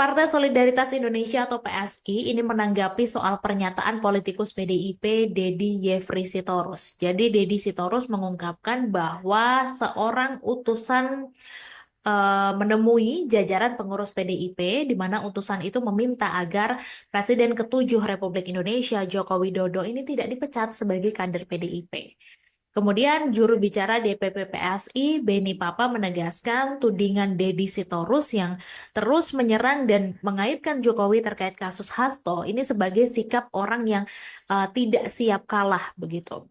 Partai Solidaritas Indonesia atau PSI ini menanggapi soal pernyataan politikus PDIP Deddy Yefri Sitorus. Jadi Deddy Sitorus mengungkapkan bahwa seorang utusan menemui jajaran pengurus PDIP di mana utusan itu meminta agar Presiden ke-7 Republik Indonesia Joko Widodo ini tidak dipecat sebagai kader PDIP. Kemudian juru bicara DPP PSI Beni Papa menegaskan tudingan Deddy Sitorus yang terus menyerang dan mengaitkan Jokowi terkait kasus Hasto ini sebagai sikap orang yang tidak siap kalah begitu.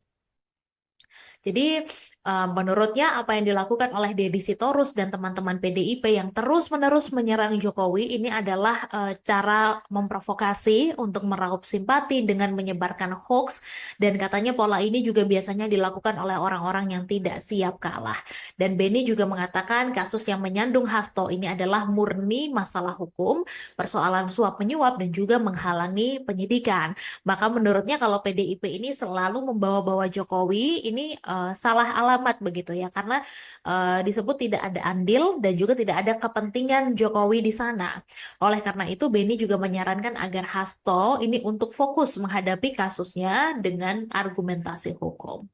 Jadi Menurutnya apa yang dilakukan oleh Deddy Sitorus dan teman-teman PDIP yang terus-menerus menyerang Jokowi ini adalah cara memprovokasi untuk meraup simpati dengan menyebarkan hoax, dan katanya pola ini juga biasanya dilakukan oleh orang-orang yang tidak siap kalah. Dan Beni juga mengatakan kasus yang menyandung Hasto ini adalah murni masalah hukum, persoalan suap menyuap dan juga menghalangi penyidikan. Maka menurutnya kalau PDIP ini selalu membawa-bawa Jokowi ini salah alamat begitu ya, karena disebut tidak ada andil dan juga tidak ada kepentingan Jokowi di sana. Oleh karena itu Beni juga menyarankan agar Hasto ini untuk fokus menghadapi kasusnya dengan argumentasi hukum.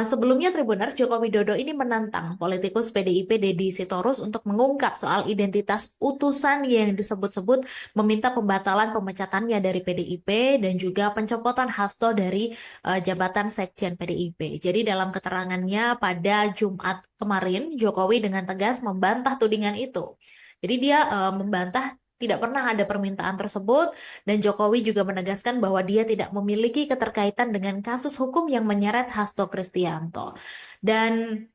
Sebelumnya Tribuners, Joko Widodo ini menantang politikus PDIP Deddy Sitorus untuk mengungkap soal identitas utusan yang disebut-sebut meminta pembatalan pemecatannya dari PDIP dan juga pencopotan Hasto dari jabatan Sekjen PDIP. Jadi dalam keterangannya pada Jumat kemarin, Jokowi dengan tegas membantah tudingan itu. Jadi dia membantah tidak pernah ada permintaan tersebut, dan Jokowi juga menegaskan bahwa dia tidak memiliki keterkaitan dengan kasus hukum yang menyeret Hasto Kristianto. Dan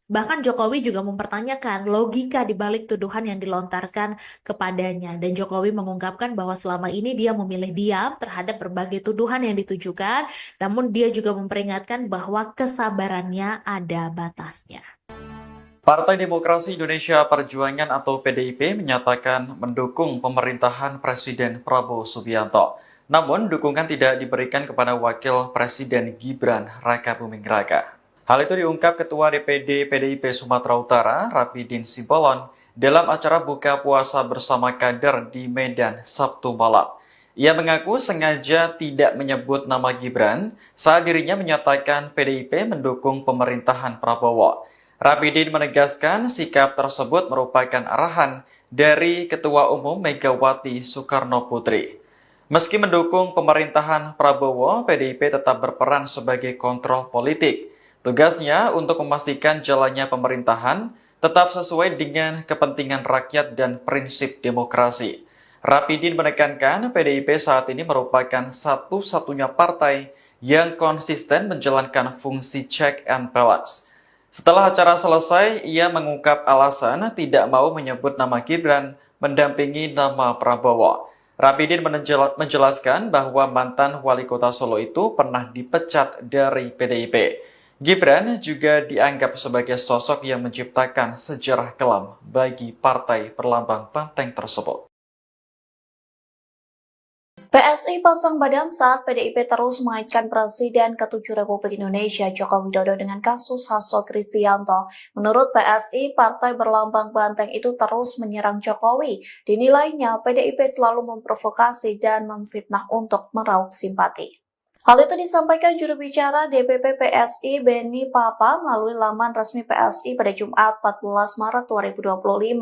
bahkan Jokowi juga mempertanyakan logika di balik tuduhan yang dilontarkan kepadanya. Dan Jokowi mengungkapkan bahwa selama ini dia memilih diam terhadap berbagai tuduhan yang ditujukan, namun dia juga memperingatkan bahwa kesabarannya ada batasnya. Partai Demokrasi Indonesia Perjuangan atau PDIP menyatakan mendukung pemerintahan Presiden Prabowo Subianto. Namun, dukungan tidak diberikan kepada Wakil Presiden Gibran Rakabuming Raka. Hal itu diungkap Ketua DPD PDIP Sumatera Utara, Rapidin Simbolon, dalam acara buka puasa bersama kader di Medan Sabtu malam. Ia mengaku sengaja tidak menyebut nama Gibran saat dirinya menyatakan PDIP mendukung pemerintahan Prabowo. Rapidin menegaskan sikap tersebut merupakan arahan dari Ketua Umum Megawati Soekarno Putri. Meski mendukung pemerintahan Prabowo, PDIP tetap berperan sebagai kontrol politik. Tugasnya untuk memastikan jalannya pemerintahan tetap sesuai dengan kepentingan rakyat dan prinsip demokrasi. Rapidin menekankan PDIP saat ini merupakan satu-satunya partai yang konsisten menjalankan fungsi check and balance. Setelah acara selesai, ia mengungkap alasan tidak mau menyebut nama Gibran mendampingi nama Prabowo. Rapidin menjelaskan bahwa mantan wali kota Solo itu pernah dipecat dari PDIP. Gibran juga dianggap sebagai sosok yang menciptakan sejarah kelam bagi partai berlambang banteng tersebut. PSI pasang badan saat PDIP terus mengaitkan Presiden ke-7 Republik Indonesia Joko Widodo dengan kasus Hasto Kristianto. Menurut PSI, partai berlambang banteng itu terus menyerang Jokowi. Dinilainya PDIP selalu memprovokasi dan memfitnah untuk meraup simpati. Hal itu disampaikan juru bicara DPP PSI Beni Papa melalui laman resmi PSI pada Jumat 14 Maret 2025.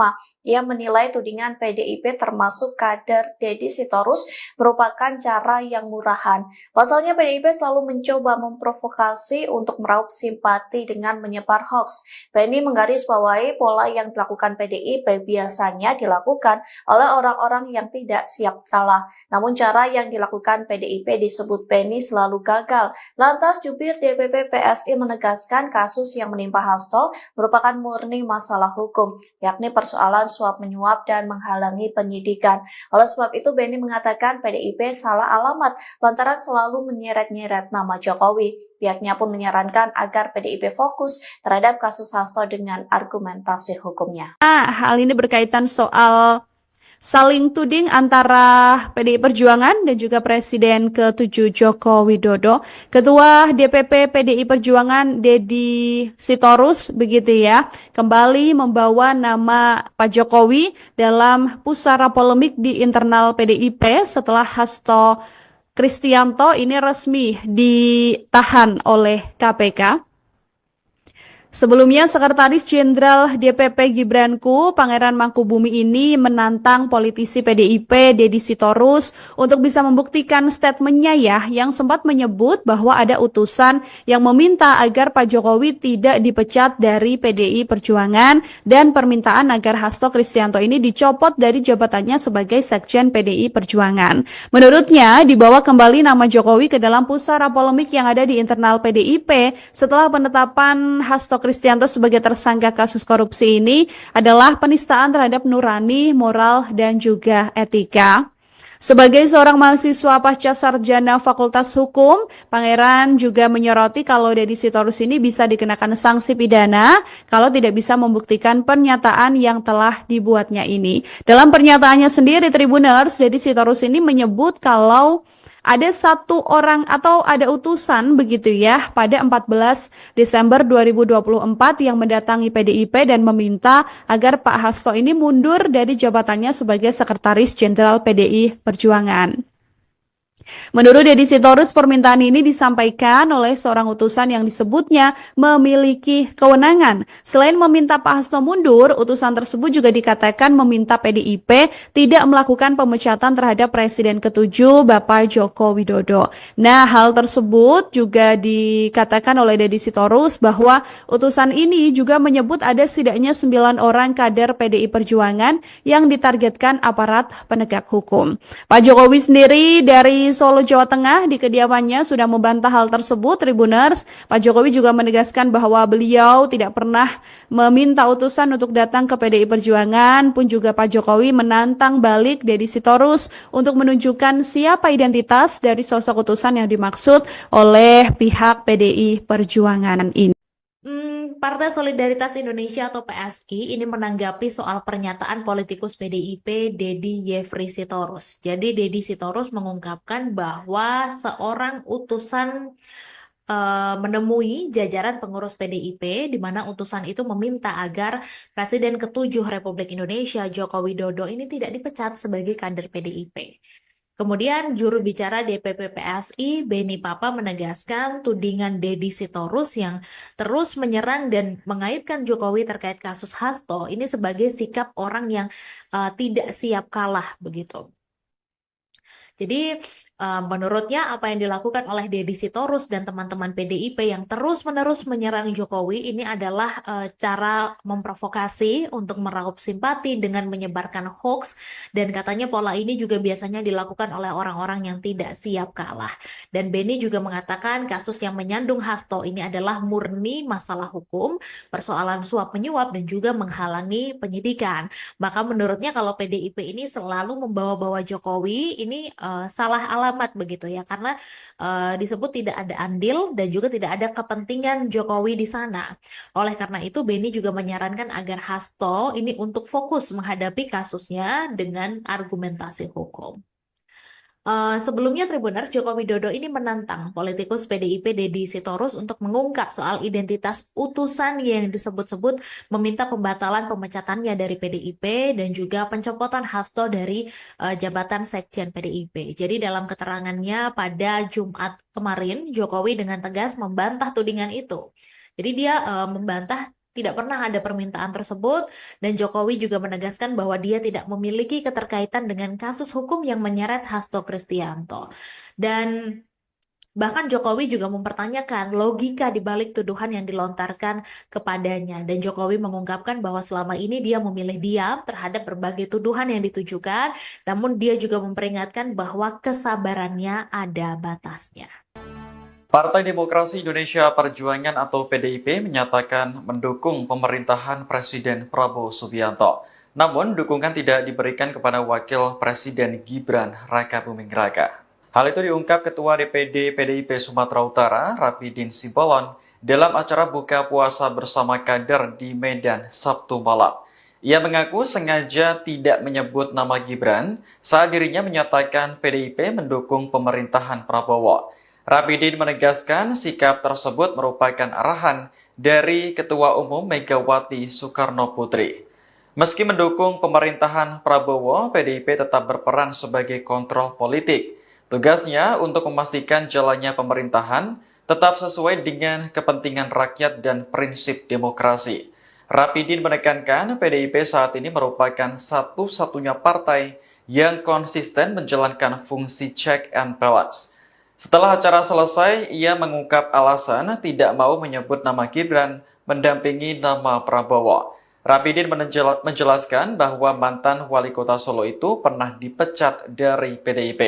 Ia menilai tudingan PDIP termasuk kader Deddy Sitorus merupakan cara yang murahan. Pasalnya PDIP selalu mencoba memprovokasi untuk meraup simpati dengan menyebar hoax. Beni menggarisbawahi pola yang dilakukan PDIP biasanya dilakukan oleh orang-orang yang tidak siap kalah. Namun cara yang dilakukan PDIP disebut Beni selalu gagal. Lantas jubir DPP PSI menegaskan kasus yang menimpa Hasto merupakan murni masalah hukum, yakni persoalan suap menyuap dan menghalangi penyidikan. Oleh sebab itu Beni mengatakan PDIP salah alamat lantaran selalu menyeret-nyeret nama Jokowi. Pihaknya pun menyarankan agar PDIP fokus terhadap kasus Hasto dengan argumentasi hukumnya. Hal ini berkaitan soal saling tuding antara PDI Perjuangan dan juga Presiden ke-7 Joko Widodo. Ketua DPP PDI Perjuangan Deddy Sitorus begitu ya, kembali membawa nama Pak Jokowi dalam pusara polemik di internal PDIP setelah Hasto Kristianto ini resmi ditahan oleh KPK. Sebelumnya, Sekretaris Jenderal DPP Gibranku, Pangeran Mangkubumi ini menantang politisi PDIP, Deddy Sitorus, untuk bisa membuktikan statementnya ya, yang sempat menyebut bahwa ada utusan yang meminta agar Pak Jokowi tidak dipecat dari PDI Perjuangan dan permintaan agar Hasto Kristianto ini dicopot dari jabatannya sebagai Sekjen PDI Perjuangan. Menurutnya, dibawa kembali nama Jokowi ke dalam pusara polemik yang ada di internal PDIP setelah penetapan Hasto Kristianto sebagai tersangka kasus korupsi ini adalah penistaan terhadap nurani, moral, dan juga etika. Sebagai seorang mahasiswa pasca sarjana Fakultas Hukum, Pangeran juga menyoroti kalau Deddy Sitorus ini bisa dikenakan sanksi pidana kalau tidak bisa membuktikan pernyataan yang telah dibuatnya ini. Dalam pernyataannya sendiri, Tribuners, Deddy Sitorus ini menyebut kalau ada satu orang atau ada utusan begitu ya pada 14 Desember 2024 yang mendatangi PDIP dan meminta agar Pak Hasto ini mundur dari jabatannya sebagai Sekretaris Jenderal PDI Perjuangan. Menurut Deddy Sitorus, permintaan ini disampaikan oleh seorang utusan yang disebutnya memiliki kewenangan. Selain meminta Pak Hasto mundur, utusan tersebut juga dikatakan meminta PDIP tidak melakukan pemecatan terhadap Presiden ke-7 Bapak Joko Widodo. Nah, hal tersebut juga dikatakan oleh Deddy Sitorus bahwa utusan ini juga menyebut ada setidaknya 9 orang kader PDI Perjuangan yang ditargetkan aparat penegak hukum. Pak Jokowi sendiri dari Solo, Jawa Tengah di kediamannya sudah membantah hal tersebut, Tribuners. Pak Jokowi juga menegaskan bahwa beliau tidak pernah meminta utusan untuk datang ke PDI Perjuangan, pun juga Pak Jokowi menantang balik Deddy Sitorus untuk menunjukkan siapa identitas dari sosok utusan yang dimaksud oleh pihak PDI Perjuangan ini. Partai Solidaritas Indonesia atau PSI ini menanggapi soal pernyataan politikus PDIP Deddy Yefri Sitorus. Jadi Deddy Sitorus mengungkapkan bahwa seorang utusan menemui jajaran pengurus PDIP di mana utusan itu meminta agar Presiden ke-7 Republik Indonesia Joko Widodo ini tidak dipecat sebagai kader PDIP. Kemudian juru bicara DPP PSI Beni Papa menegaskan tudingan Deddy Sitorus yang terus menyerang dan mengaitkan Jokowi terkait kasus Hasto ini sebagai sikap orang yang tidak siap kalah begitu. Jadi menurutnya apa yang dilakukan oleh Deddy Sitorus dan teman-teman PDIP yang terus-menerus menyerang Jokowi ini adalah cara memprovokasi untuk meraup simpati dengan menyebarkan hoax, dan katanya pola ini juga biasanya dilakukan oleh orang-orang yang tidak siap kalah. Dan Beni juga mengatakan kasus yang menyandung Hasto ini adalah murni masalah hukum, persoalan suap menyuap dan juga menghalangi penyidikan. Maka menurutnya kalau PDIP ini selalu membawa-bawa Jokowi ini salah alamat begitu ya, karena disebut tidak ada andil dan juga tidak ada kepentingan Jokowi di sana. Oleh karena itu Beni juga menyarankan agar Hasto ini untuk fokus menghadapi kasusnya dengan argumentasi hukum. Sebelumnya Tribuners, Joko Widodo ini menantang politikus PDIP Deddy Sitorus untuk mengungkap soal identitas utusan yang disebut-sebut meminta pembatalan pemecatannya dari PDIP dan juga pencopotan Hasto dari jabatan Sekjen PDIP. Jadi dalam keterangannya pada Jumat kemarin, Jokowi dengan tegas membantah tudingan itu. Jadi dia membantah tidak pernah ada permintaan tersebut, dan Jokowi juga menegaskan bahwa dia tidak memiliki keterkaitan dengan kasus hukum yang menyeret Hasto Kristianto. Dan bahkan Jokowi juga mempertanyakan logika di balik tuduhan yang dilontarkan kepadanya. Dan Jokowi mengungkapkan bahwa selama ini dia memilih diam terhadap berbagai tuduhan yang ditujukan, namun dia juga memperingatkan bahwa kesabarannya ada batasnya. Partai Demokrasi Indonesia Perjuangan atau PDIP menyatakan mendukung pemerintahan Presiden Prabowo Subianto. Namun, dukungan tidak diberikan kepada Wakil Presiden Gibran Rakabuming Raka. Hal itu diungkap Ketua DPD PDIP Sumatera Utara, Rapidin Simbolon, dalam acara buka puasa bersama kader di Medan Sabtu malam. Ia mengaku sengaja tidak menyebut nama Gibran saat dirinya menyatakan PDIP mendukung pemerintahan Prabowo. Rapidin menegaskan sikap tersebut merupakan arahan dari Ketua Umum Megawati Soekarno Putri. Meski mendukung pemerintahan Prabowo, PDIP tetap berperan sebagai kontrol politik. Tugasnya untuk memastikan jalannya pemerintahan tetap sesuai dengan kepentingan rakyat dan prinsip demokrasi. Rapidin menekankan PDIP saat ini merupakan satu-satunya partai yang konsisten menjalankan fungsi check and balance. Setelah acara selesai, ia mengungkap alasan tidak mau menyebut nama Gibran mendampingi nama Prabowo. Rapidin menjelaskan bahwa mantan wali kota Solo itu pernah dipecat dari PDIP.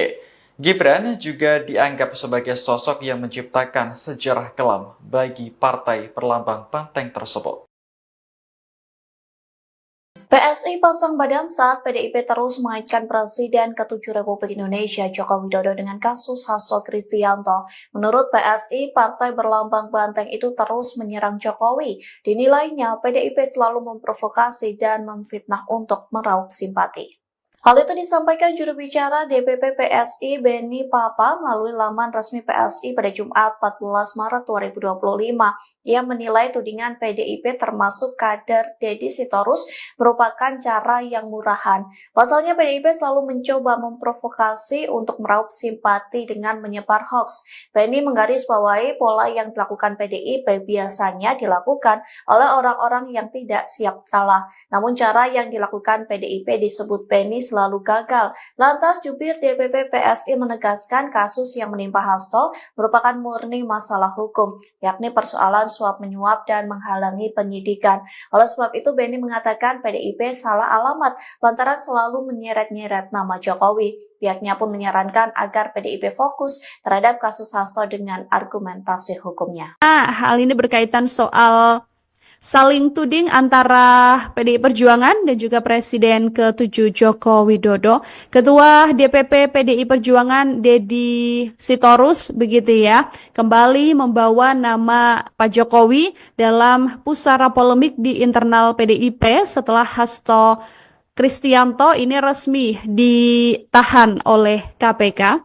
Gibran juga dianggap sebagai sosok yang menciptakan sejarah kelam bagi partai berlambang banteng tersebut. PSI pasang badan saat PDIP terus mengaitkan Presiden ke-7 Republik Indonesia Joko Widodo dengan kasus Hasto Kristianto. Menurut PSI, partai berlambang banteng itu terus menyerang Jokowi. Dinilainya PDIP selalu memprovokasi dan memfitnah untuk meraup simpati. Hal itu disampaikan juru bicara DPP PSI Beni Papa melalui laman resmi PSI pada Jumat 14 Maret 2025. Ia menilai tudingan PDIP termasuk kader Deddy Sitorus merupakan cara yang murahan. Pasalnya PDIP selalu mencoba memprovokasi untuk meraup simpati dengan menyebar hoax. Beni menggarisbawahi pola yang dilakukan PDIP biasanya dilakukan oleh orang-orang yang tidak siap kalah. Namun cara yang dilakukan PDIP disebut Beni selalu gagal. Lantas jubir DPP PSI menegaskan kasus yang menimpa Hasto merupakan murni masalah hukum, yakni persoalan suap menyuap dan menghalangi penyidikan. Oleh sebab itu Beni mengatakan PDIP salah alamat lantaran selalu menyeret-nyeret nama Jokowi. Pihaknya pun menyarankan agar PDIP fokus terhadap kasus Hasto dengan argumentasi hukumnya. Hal ini berkaitan soal saling tuding antara PDI Perjuangan dan juga Presiden ke-7 Joko Widodo. Ketua DPP PDI Perjuangan Deddy Sitorus begitu ya, kembali membawa nama Pak Jokowi dalam pusara polemik di internal PDIP setelah Hasto Kristianto ini resmi ditahan oleh KPK.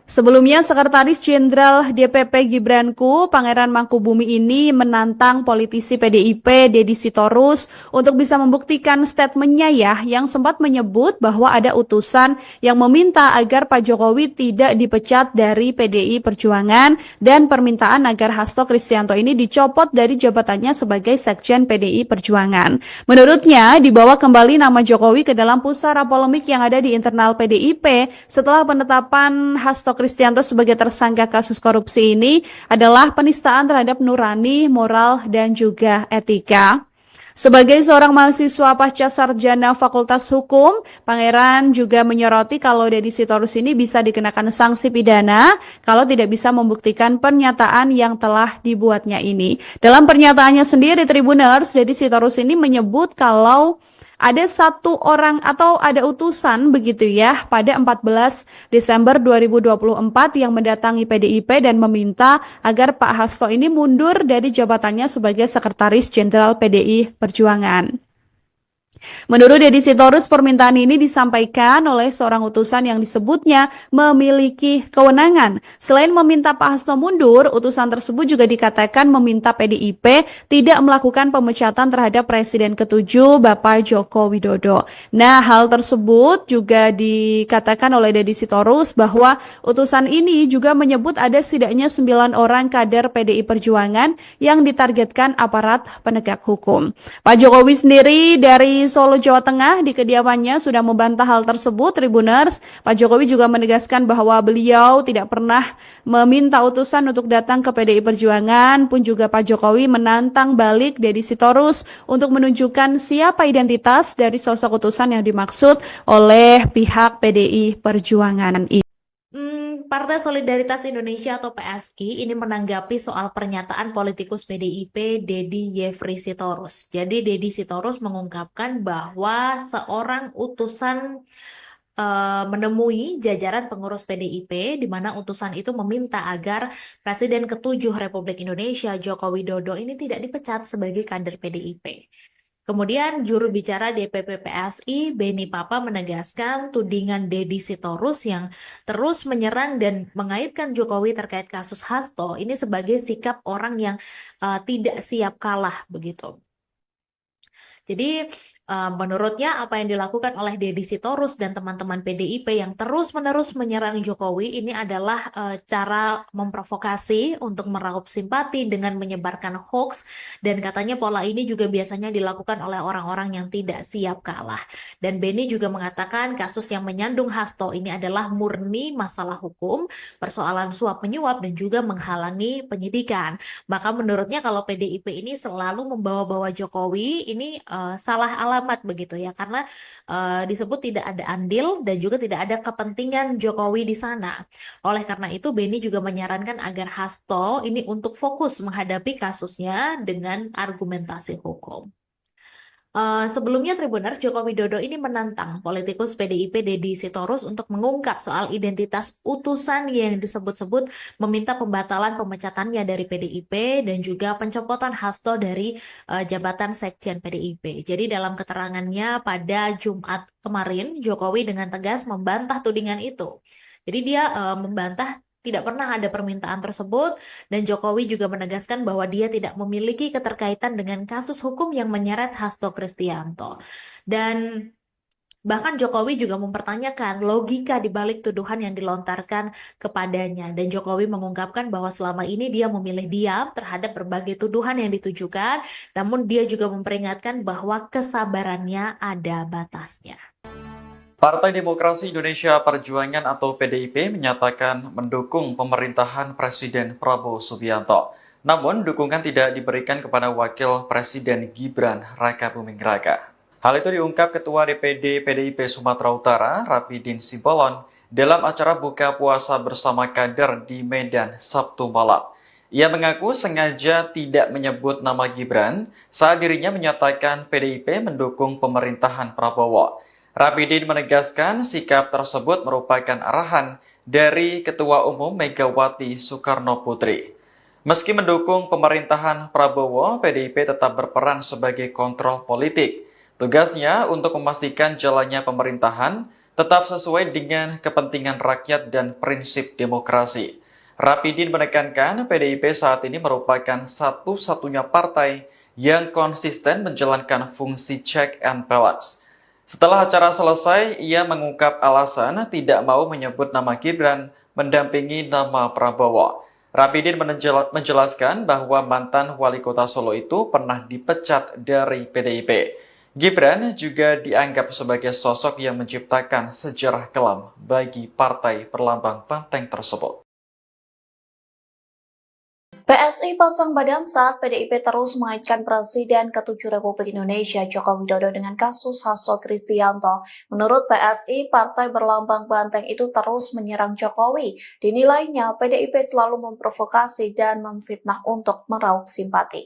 Sebelumnya, Sekretaris Jenderal DPP Gibranku, Pangeran Mangkubumi ini menantang politisi PDIP, Deddy Sitorus, untuk bisa membuktikan statementnya ya, yang sempat menyebut bahwa ada utusan yang meminta agar Pak Jokowi tidak dipecat dari PDI Perjuangan dan permintaan agar Hasto Kristianto ini dicopot dari jabatannya sebagai Sekjen PDI Perjuangan. Menurutnya, dibawa kembali nama Jokowi ke dalam pusara polemik yang ada di internal PDIP setelah penetapan Hasto Kristianto sebagai tersangka kasus korupsi ini adalah penistaan terhadap nurani, moral, dan juga etika. Sebagai seorang mahasiswa pasca sarjana Fakultas Hukum, Pangeran juga menyoroti kalau Deddy Sitorus ini bisa dikenakan sanksi pidana kalau tidak bisa membuktikan pernyataan yang telah dibuatnya ini. Dalam pernyataannya sendiri, Tribuners, Deddy Sitorus ini menyebut kalau ada satu orang atau ada utusan begitu ya pada 14 Desember 2024 yang mendatangi PDIP dan meminta agar Pak Hasto ini mundur dari jabatannya sebagai Sekretaris Jenderal PDI Perjuangan. Menurut Deddy Sitorus, permintaan ini disampaikan oleh seorang utusan yang disebutnya memiliki kewenangan. Selain meminta Pak Hasto mundur, utusan tersebut juga dikatakan meminta PDIP tidak melakukan pemecatan terhadap Presiden ke-7 Bapak Joko Widodo. Nah, hal tersebut juga dikatakan oleh Deddy Sitorus bahwa utusan ini juga menyebut ada setidaknya 9 orang kader PDI Perjuangan yang ditargetkan aparat penegak hukum. Pak Jokowi sendiri dari Solo, Jawa Tengah di kediamannya sudah membantah hal tersebut, Tribuners. Pak Jokowi juga menegaskan bahwa beliau tidak pernah meminta utusan untuk datang ke PDI Perjuangan, pun juga Pak Jokowi menantang balik Deddy Sitorus untuk menunjukkan siapa identitas dari sosok utusan yang dimaksud oleh pihak PDI Perjuangan ini. Partai Solidaritas Indonesia atau PSI ini menanggapi soal pernyataan politikus PDIP Deddy Yefri Sitorus. Jadi Deddy Sitorus mengungkapkan bahwa seorang utusan menemui jajaran pengurus PDIP di mana utusan itu meminta agar Presiden ke-7 Republik Indonesia Joko Widodo ini tidak dipecat sebagai kader PDIP. Kemudian juru bicara DPP PSI Beni Papa menegaskan tudingan Deddy Sitorus yang terus menyerang dan mengaitkan Jokowi terkait kasus Hasto ini sebagai sikap orang yang tidak siap kalah begitu. Jadi Menurutnya apa yang dilakukan oleh Deddy Sitorus dan teman-teman PDIP yang terus-menerus menyerang Jokowi ini adalah cara memprovokasi untuk meraup simpati dengan menyebarkan hoax, dan katanya pola ini juga biasanya dilakukan oleh orang-orang yang tidak siap kalah. Dan Beni juga mengatakan kasus yang menyandung Hasto ini adalah murni masalah hukum, persoalan suap menyuap dan juga menghalangi penyidikan. Maka menurutnya kalau PDIP ini selalu membawa-bawa Jokowi ini salah alamat begitu ya, karena disebut tidak ada andil dan juga tidak ada kepentingan Jokowi di sana. Oleh karena itu Beni juga menyarankan agar Hasto ini untuk fokus menghadapi kasusnya dengan argumentasi hukum. Sebelumnya Tribuners, Joko Widodo ini menantang politikus PDIP Deddy Sitorus untuk mengungkap soal identitas utusan yang disebut-sebut meminta pembatalan pemecatannya dari PDIP dan juga pencopotan Hasto dari jabatan Sekjen PDIP. Jadi dalam keterangannya pada Jumat kemarin, Jokowi dengan tegas membantah tudingan itu. Jadi dia membantah tidak pernah ada permintaan tersebut, dan Jokowi juga menegaskan bahwa dia tidak memiliki keterkaitan dengan kasus hukum yang menyeret Hasto Kristianto. Dan bahkan Jokowi juga mempertanyakan logika di balik tuduhan yang dilontarkan kepadanya. Dan Jokowi mengungkapkan bahwa selama ini dia memilih diam terhadap berbagai tuduhan yang ditujukan, namun dia juga memperingatkan bahwa kesabarannya ada batasnya. Partai Demokrasi Indonesia Perjuangan atau PDIP menyatakan mendukung pemerintahan Presiden Prabowo Subianto. Namun, dukungan tidak diberikan kepada Wakil Presiden Gibran Rakabuming Raka. Hal itu diungkap Ketua DPD PDIP Sumatera Utara, Rapidin Simbolon, dalam acara buka puasa bersama kader di Medan Sabtu malam. Ia mengaku sengaja tidak menyebut nama Gibran saat dirinya menyatakan PDIP mendukung pemerintahan Prabowo. Rapidin menegaskan sikap tersebut merupakan arahan dari Ketua Umum Megawati Soekarno Putri. Meski mendukung pemerintahan Prabowo, PDIP tetap berperan sebagai kontrol politik. Tugasnya untuk memastikan jalannya pemerintahan tetap sesuai dengan kepentingan rakyat dan prinsip demokrasi. Rapidin menekankan PDIP saat ini merupakan satu-satunya partai yang konsisten menjalankan fungsi check and balance. Setelah acara selesai, ia mengungkap alasan tidak mau menyebut nama Gibran mendampingi nama Prabowo. Rapidin menjelaskan bahwa mantan wali kota Solo itu pernah dipecat dari PDIP. Gibran juga dianggap sebagai sosok yang menciptakan sejarah kelam bagi partai berlambang banteng tersebut. PSI pasang badan saat PDIP terus mengaitkan Presiden ke-7 Republik Indonesia Joko Widodo dengan kasus Hasto Kristianto. Menurut PSI, partai berlambang banteng itu terus menyerang Jokowi. Dinilainya PDIP selalu memprovokasi dan memfitnah untuk meraup simpati.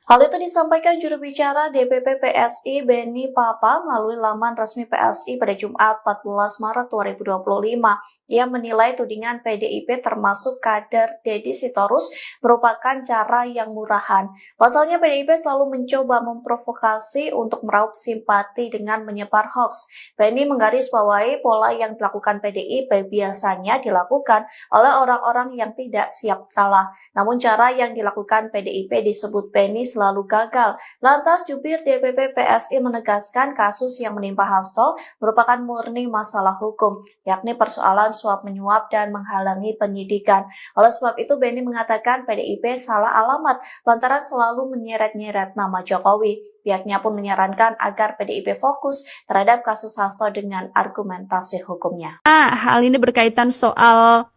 Hal itu disampaikan juru bicara DPP PSI Beni Papa melalui laman resmi PSI pada Jumat 14 Maret 2025. Ia menilai tudingan PDIP termasuk kader Deddy Sitorus merupakan cara yang murahan. Pasalnya PDIP selalu mencoba memprovokasi untuk meraup simpati dengan menyebar hoax. Beni menggarisbawahi pola yang dilakukan PDIP biasanya dilakukan oleh orang-orang yang tidak siap kalah. Namun cara yang dilakukan PDIP disebut Beni selalu gagal. Lantas jubir DPP PSI menegaskan kasus yang menimpa Hasto merupakan murni masalah hukum, yakni persoalan suap menyuap dan menghalangi penyidikan. Oleh sebab itu Beni mengatakan PDIP salah alamat lantaran selalu menyeret-nyeret nama Jokowi. Pihaknya pun menyarankan agar PDIP fokus terhadap kasus Hasto dengan argumentasi hukumnya. Hal ini berkaitan soal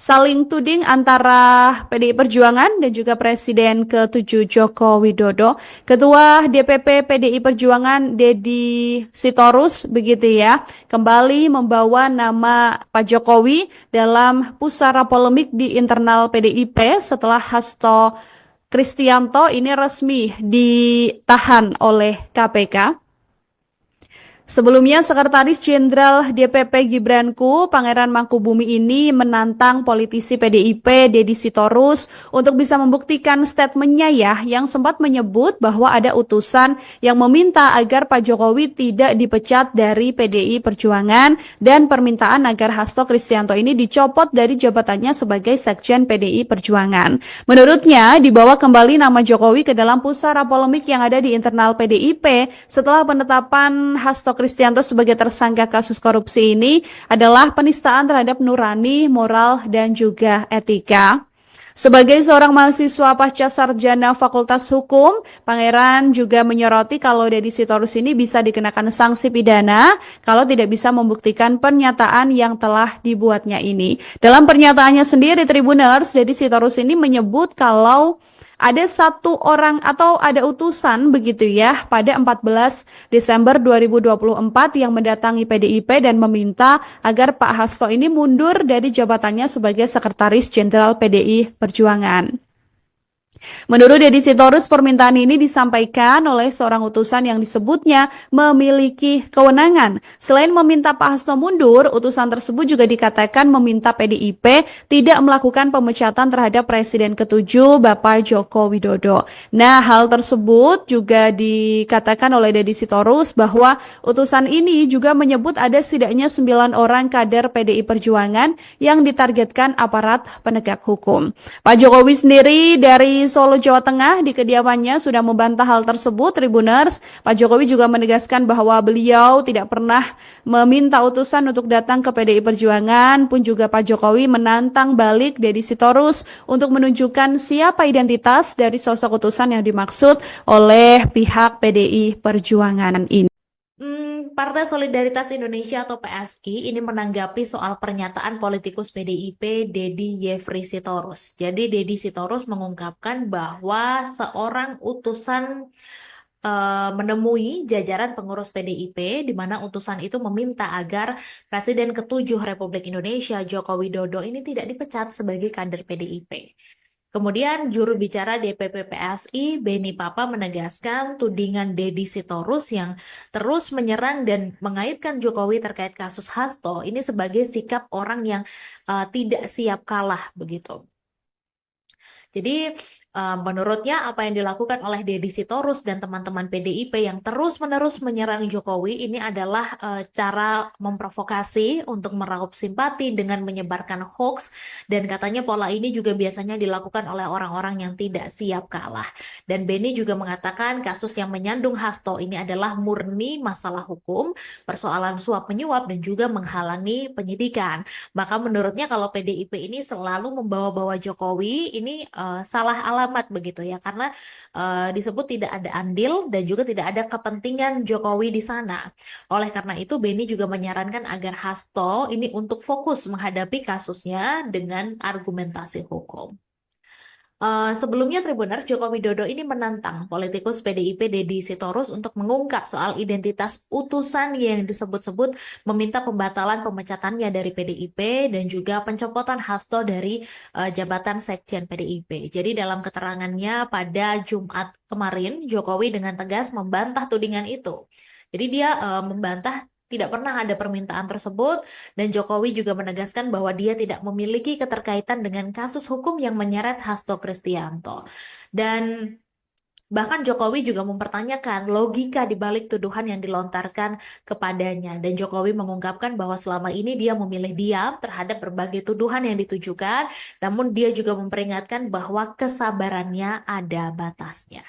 saling tuding antara PDI Perjuangan dan juga Presiden ke-7 Joko Widodo. Ketua DPP PDI Perjuangan Deddy Sitorus begitu ya, kembali membawa nama Pak Jokowi dalam pusara polemik di internal PDIP setelah Hasto Kristianto ini resmi ditahan oleh KPK. Sebelumnya, Sekretaris Jenderal DPP Gibranku, Pangeran Mangkubumi ini menantang politisi PDIP, Deddy Sitorus, untuk bisa membuktikan statementnya ya, yang sempat menyebut bahwa ada utusan yang meminta agar Pak Jokowi tidak dipecat dari PDI Perjuangan dan permintaan agar Hasto Kristianto ini dicopot dari jabatannya sebagai Sekjen PDI Perjuangan. Menurutnya, dibawa kembali nama Jokowi ke dalam pusara polemik yang ada di internal PDIP setelah penetapan Hasto Kristianto sebagai tersangka kasus korupsi ini adalah penistaan terhadap nurani, moral, dan juga etika. Sebagai seorang mahasiswa pasca sarjana Fakultas Hukum, Pangeran juga menyoroti kalau Deddy Sitorus ini bisa dikenakan sanksi pidana kalau tidak bisa membuktikan pernyataan yang telah dibuatnya ini. Dalam pernyataannya sendiri, Tribuners, Deddy Sitorus ini menyebut kalau ada satu orang atau ada utusan begitu ya pada 14 Desember 2024 yang mendatangi PDIP dan meminta agar Pak Hasto ini mundur dari jabatannya sebagai Sekretaris Jenderal PDI Perjuangan. Menurut Deddy Sitorus, permintaan ini disampaikan oleh seorang utusan yang disebutnya memiliki kewenangan. Selain meminta Pak Hasto mundur, utusan tersebut juga dikatakan meminta PDIP tidak melakukan pemecatan terhadap Presiden ke-7 Bapak Joko Widodo. Nah, hal tersebut juga dikatakan oleh Deddy Sitorus bahwa utusan ini juga menyebut ada setidaknya 9 orang kader PDI Perjuangan yang ditargetkan aparat penegak hukum. Pak Jokowi sendiri dari Solo, Jawa Tengah di kediamannya sudah membantah hal tersebut, Tribuners. Pak Jokowi juga menegaskan bahwa beliau tidak pernah meminta utusan untuk datang ke PDI Perjuangan, pun juga Pak Jokowi menantang balik Deddy Sitorus untuk menunjukkan siapa identitas dari sosok utusan yang dimaksud oleh pihak PDI Perjuangan ini. Partai Solidaritas Indonesia atau PSI ini menanggapi soal pernyataan politikus PDIP Deddy Yefri Sitorus. Jadi Deddy Sitorus mengungkapkan bahwa seorang utusan menemui jajaran pengurus PDIP di mana utusan itu meminta agar Presiden ke-7 Republik Indonesia Joko Widodo ini tidak dipecat sebagai kader PDIP. Kemudian juru bicara DPP PSI Beni Papa menegaskan tudingan Deddy Sitorus yang terus menyerang dan mengaitkan Jokowi terkait kasus Hasto ini sebagai sikap orang yang tidak siap kalah begitu. Jadi menurutnya apa yang dilakukan oleh Deddy Sitorus dan teman-teman PDIP yang terus-menerus menyerang Jokowi ini adalah cara memprovokasi untuk meraup simpati dengan menyebarkan hoax, dan katanya pola ini juga biasanya dilakukan oleh orang-orang yang tidak siap kalah. Dan Beni juga mengatakan kasus yang menyandung Hasto ini adalah murni masalah hukum, persoalan suap menyuap dan juga menghalangi penyidikan. Maka menurutnya kalau PDIP ini selalu membawa-bawa Jokowi ini salah alamat begitu ya, karena disebut tidak ada andil dan juga tidak ada kepentingan Jokowi di sana. Oleh karena itu Beni juga menyarankan agar Hasto ini untuk fokus menghadapi kasusnya dengan argumentasi hukum. Sebelumnya Tribuners, Joko Widodo ini menantang politikus PDIP Deddy Sitorus untuk mengungkap soal identitas utusan yang disebut-sebut meminta pembatalan pemecatannya dari PDIP dan juga pencopotan Hasto dari jabatan Sekjen PDIP. Jadi dalam keterangannya pada Jumat kemarin, Jokowi dengan tegas membantah tudingan itu. Jadi dia membantah tidak pernah ada permintaan tersebut, dan Jokowi juga menegaskan bahwa dia tidak memiliki keterkaitan dengan kasus hukum yang menyeret Hasto Kristianto. Dan bahkan Jokowi juga mempertanyakan logika di balik tuduhan yang dilontarkan kepadanya. Dan Jokowi mengungkapkan bahwa selama ini dia memilih diam terhadap berbagai tuduhan yang ditujukan, namun dia juga memperingatkan bahwa kesabarannya ada batasnya.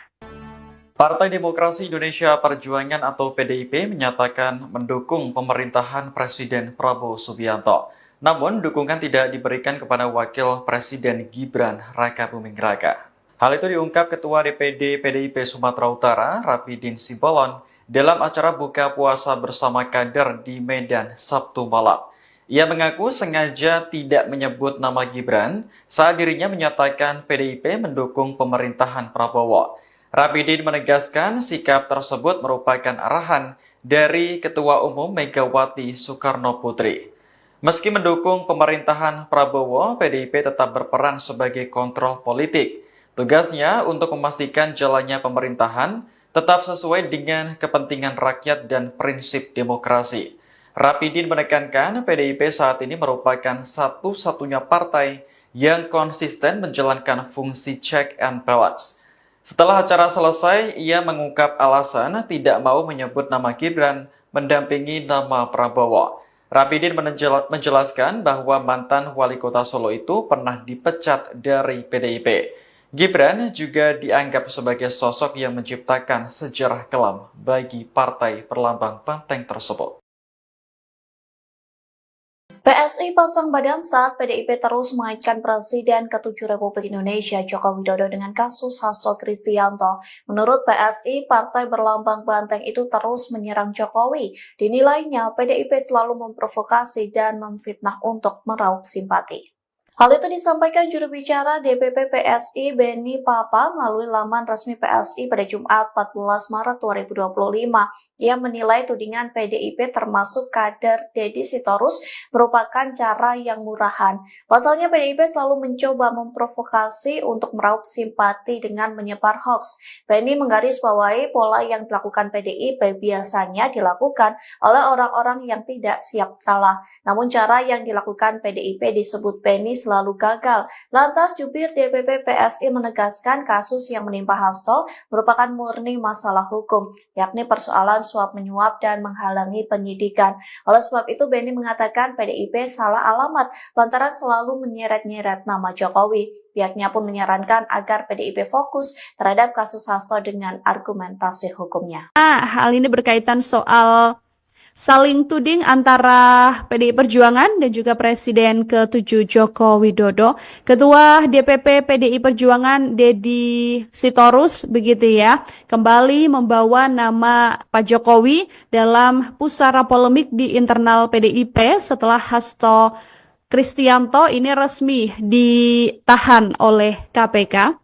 Partai Demokrasi Indonesia Perjuangan atau PDIP menyatakan mendukung pemerintahan Presiden Prabowo Subianto. Namun, dukungan tidak diberikan kepada Wakil Presiden Gibran Rakabuming Raka. Hal itu diungkap Ketua DPD PDIP Sumatera Utara, Rapidin Simbolon, dalam acara buka puasa bersama kader di Medan Sabtu malam. Ia mengaku sengaja tidak menyebut nama Gibran saat dirinya menyatakan PDIP mendukung pemerintahan Prabowo. Rapidin menegaskan sikap tersebut merupakan arahan dari Ketua Umum Megawati Soekarno Putri. Meski mendukung pemerintahan Prabowo, PDIP tetap berperan sebagai kontrol politik. Tugasnya untuk memastikan jalannya pemerintahan tetap sesuai dengan kepentingan rakyat dan prinsip demokrasi. Rapidin menekankan PDIP saat ini merupakan satu-satunya partai yang konsisten menjalankan fungsi check and balance. Setelah acara selesai, ia mengungkap alasan tidak mau menyebut nama Gibran mendampingi nama Prabowo. Rapidin menjelaskan bahwa mantan wali kota Solo itu pernah dipecat dari PDIP. Gibran juga dianggap sebagai sosok yang menciptakan sejarah kelam bagi partai berlambang banteng tersebut. PSI pasang badan saat PDIP terus mengaitkan Presiden ke-7 Republik Indonesia Joko Widodo dengan kasus Hasto Kristianto. Menurut PSI, partai berlambang banteng itu terus menyerang Jokowi. Dinilainya PDIP selalu memprovokasi dan memfitnah untuk meraup simpati. Hal itu disampaikan juru bicara DPP PSI Beni Papa melalui laman resmi PSI pada Jumat 14 Maret 2025. Ia menilai tudingan PDIP termasuk kader Deddy Sitorus merupakan cara yang murahan. Pasalnya PDIP selalu mencoba memprovokasi untuk meraup simpati dengan menyebar hoax. Beni menggarisbawahi pola yang dilakukan PDIP biasanya dilakukan oleh orang-orang yang tidak siap kalah. Namun cara yang dilakukan PDIP disebut Beni selalu gagal. Lantas jubir DPP PSI menegaskan kasus yang menimpa Hasto merupakan murni masalah hukum, yakni persoalan suap menyuap dan menghalangi penyidikan. Oleh sebab itu Beni mengatakan PDIP salah alamat lantaran selalu menyeret-nyeret nama Jokowi. Pihaknya pun menyarankan agar PDIP fokus terhadap kasus Hasto dengan argumentasi hukumnya. Hal ini berkaitan soal saling tuding antara PDI Perjuangan dan juga Presiden ke-7 Joko Widodo. Ketua DPP PDI Perjuangan Deddy Sitorus begitu ya, kembali membawa nama Pak Jokowi dalam pusara polemik di internal PDIP setelah Hasto Kristianto ini resmi ditahan oleh KPK.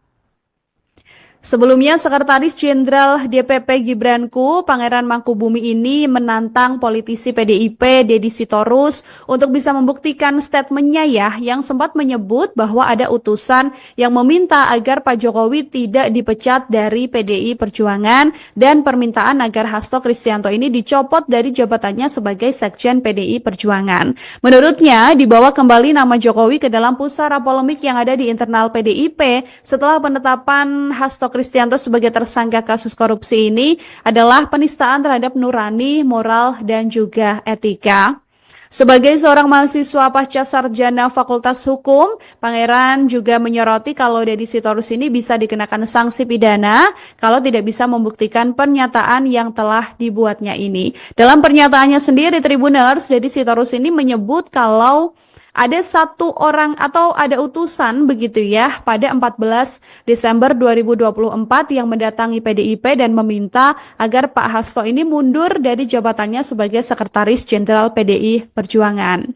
Sebelumnya, Sekretaris Jenderal DPP Gibranku, Pangeran Mangkubumi ini menantang politisi PDIP, Deddy Sitorus, untuk bisa membuktikan statementnya ya, yang sempat menyebut bahwa ada utusan yang meminta agar Pak Jokowi tidak dipecat dari PDI Perjuangan dan permintaan agar Hasto Kristianto ini dicopot dari jabatannya sebagai Sekjen PDI Perjuangan. Menurutnya, dibawa kembali nama Jokowi ke dalam pusara polemik yang ada di internal PDIP setelah penetapan Hasto Kristianto sebagai tersangka kasus korupsi ini adalah penistaan terhadap nurani, moral, dan juga etika. Sebagai seorang mahasiswa pasca sarjana Fakultas Hukum, Pangeran juga menyoroti kalau Deddy Sitorus ini bisa dikenakan sanksi pidana kalau tidak bisa membuktikan pernyataan yang telah dibuatnya ini. Dalam pernyataannya sendiri, Tribuners, Deddy Sitorus ini menyebut kalau ada satu orang atau ada utusan begitu ya pada 14 Desember 2024 yang mendatangi PDIP dan meminta agar Pak Hasto ini mundur dari jabatannya sebagai Sekretaris Jenderal PDI Perjuangan.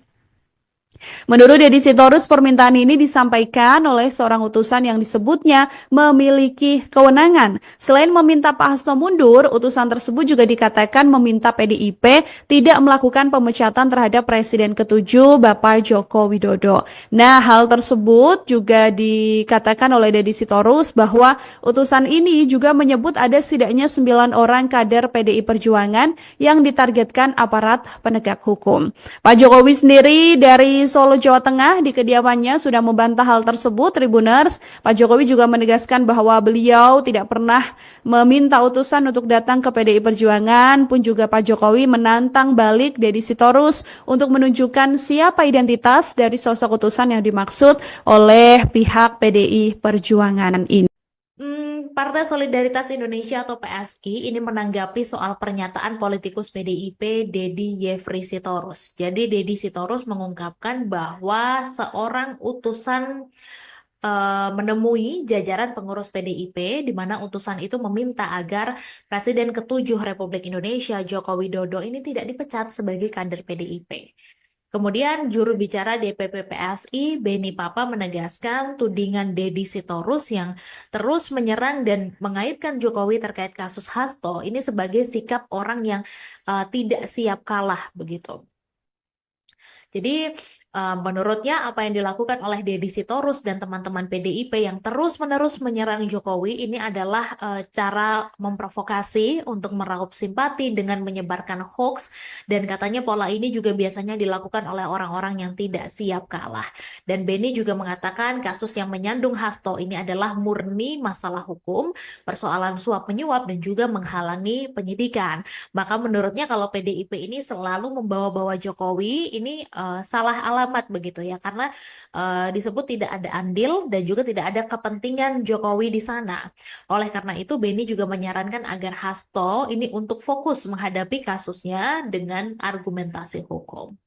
Menurut Deddy Sitorus, permintaan ini disampaikan oleh seorang utusan yang disebutnya memiliki kewenangan. Selain meminta Pak Hasto mundur, utusan tersebut juga dikatakan meminta PDIP tidak melakukan pemecatan terhadap Presiden ke-7 Bapak Joko Widodo. Nah, hal tersebut juga dikatakan oleh Deddy Sitorus bahwa utusan ini juga menyebut ada setidaknya 9 orang kader PDI Perjuangan yang ditargetkan aparat penegak hukum. Pak Jokowi sendiri dari Solo, Jawa Tengah di kediamannya sudah membantah hal tersebut, Tribuners. Pak Jokowi juga menegaskan bahwa beliau tidak pernah meminta utusan untuk datang ke PDI Perjuangan, pun juga Pak Jokowi menantang balik Deddy Sitorus untuk menunjukkan siapa identitas dari sosok utusan yang dimaksud oleh pihak PDI Perjuangan ini. Partai Solidaritas Indonesia atau PSI ini menanggapi soal pernyataan politikus PDIP Deddy Yefri Sitorus. Jadi Deddy Sitorus mengungkapkan bahwa seorang utusan menemui jajaran pengurus PDIP di mana utusan itu meminta agar Presiden ke-7 Republik Indonesia Joko Widodo ini tidak dipecat sebagai kader PDIP. Kemudian juru bicara DPP PSI Beni Papa menegaskan tudingan Deddy Sitorus yang terus menyerang dan mengaitkan Jokowi terkait kasus Hasto ini sebagai sikap orang yang tidak siap kalah begitu. Jadi Menurutnya apa yang dilakukan oleh Deddy Sitorus dan teman-teman PDIP yang terus-menerus menyerang Jokowi ini adalah cara memprovokasi untuk meraup simpati dengan menyebarkan hoax, dan katanya pola ini juga biasanya dilakukan oleh orang-orang yang tidak siap kalah. Dan Beni juga mengatakan kasus yang menyandung Hasto ini adalah murni masalah hukum, persoalan suap menyuap dan juga menghalangi penyidikan. Maka menurutnya kalau PDIP ini selalu membawa-bawa Jokowi ini salah alamat begitu ya, karena disebut tidak ada andil dan juga tidak ada kepentingan Jokowi di sana. Oleh karena itu Beni juga menyarankan agar Hasto ini untuk fokus menghadapi kasusnya dengan argumentasi hukum.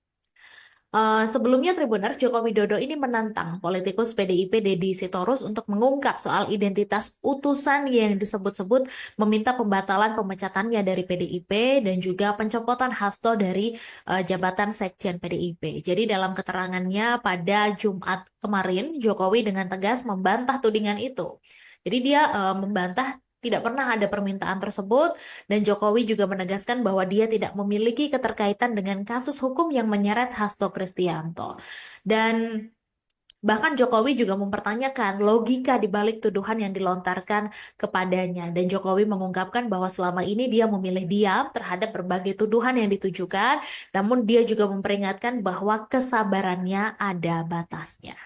Sebelumnya Tribuners, Joko Widodo ini menantang politikus PDIP Deddy Sitorus untuk mengungkap soal identitas utusan yang disebut-sebut meminta pembatalan pemecatannya dari PDIP dan juga pencopotan Hasto dari jabatan Sekjen PDIP. Jadi dalam keterangannya pada Jumat kemarin, Jokowi dengan tegas membantah tudingan itu. Jadi dia membantah tidak pernah ada permintaan tersebut, dan Jokowi juga menegaskan bahwa dia tidak memiliki keterkaitan dengan kasus hukum yang menyeret Hasto Kristianto. Dan bahkan Jokowi juga mempertanyakan logika di balik tuduhan yang dilontarkan kepadanya. Dan Jokowi mengungkapkan bahwa selama ini dia memilih diam terhadap berbagai tuduhan yang ditujukan, namun dia juga memperingatkan bahwa kesabarannya ada batasnya.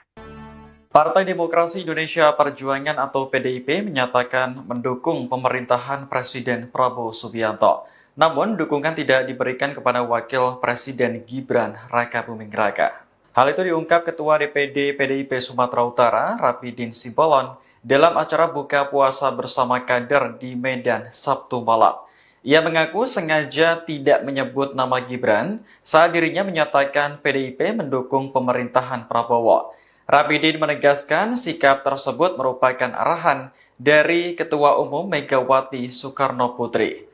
Partai Demokrasi Indonesia Perjuangan atau PDIP menyatakan mendukung pemerintahan Presiden Prabowo Subianto. Namun, dukungan tidak diberikan kepada Wakil Presiden Gibran Rakabuming Raka. Hal itu diungkap Ketua DPD PDIP Sumatera Utara, Rapidin Simbolon, dalam acara buka puasa bersama kader di Medan Sabtu malam. Ia mengaku sengaja tidak menyebut nama Gibran saat dirinya menyatakan PDIP mendukung pemerintahan Prabowo. Rapidin menegaskan sikap tersebut merupakan arahan dari Ketua Umum Megawati Soekarno Putri.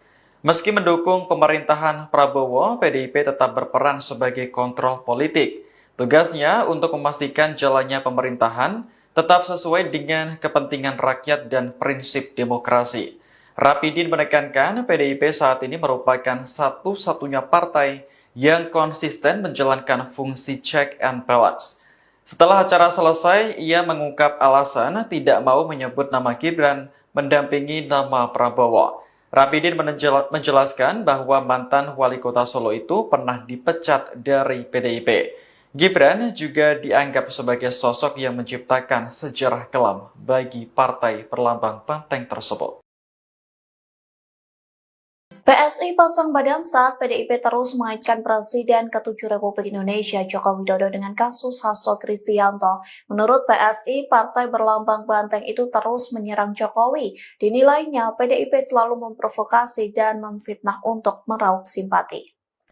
Meski mendukung pemerintahan Prabowo, PDIP tetap berperan sebagai kontrol politik. Tugasnya untuk memastikan jalannya pemerintahan tetap sesuai dengan kepentingan rakyat dan prinsip demokrasi. Rapidin menekankan PDIP saat ini merupakan satu-satunya partai yang konsisten menjalankan fungsi check and balance. Setelah acara selesai, ia mengungkap alasan tidak mau menyebut nama Gibran mendampingi nama Prabowo. Rapidin menjelaskan bahwa mantan wali kota Solo itu pernah dipecat dari PDIP. Gibran juga dianggap sebagai sosok yang menciptakan sejarah kelam bagi partai perlambang banteng tersebut. PSI pasang badan saat PDIP terus mengaitkan Presiden ke-7 Republik Indonesia Joko Widodo dengan kasus Hasto Kristianto. Menurut PSI, partai berlambang banteng itu terus menyerang Jokowi. Dinilainya PDIP selalu memprovokasi dan memfitnah untuk meraup simpati.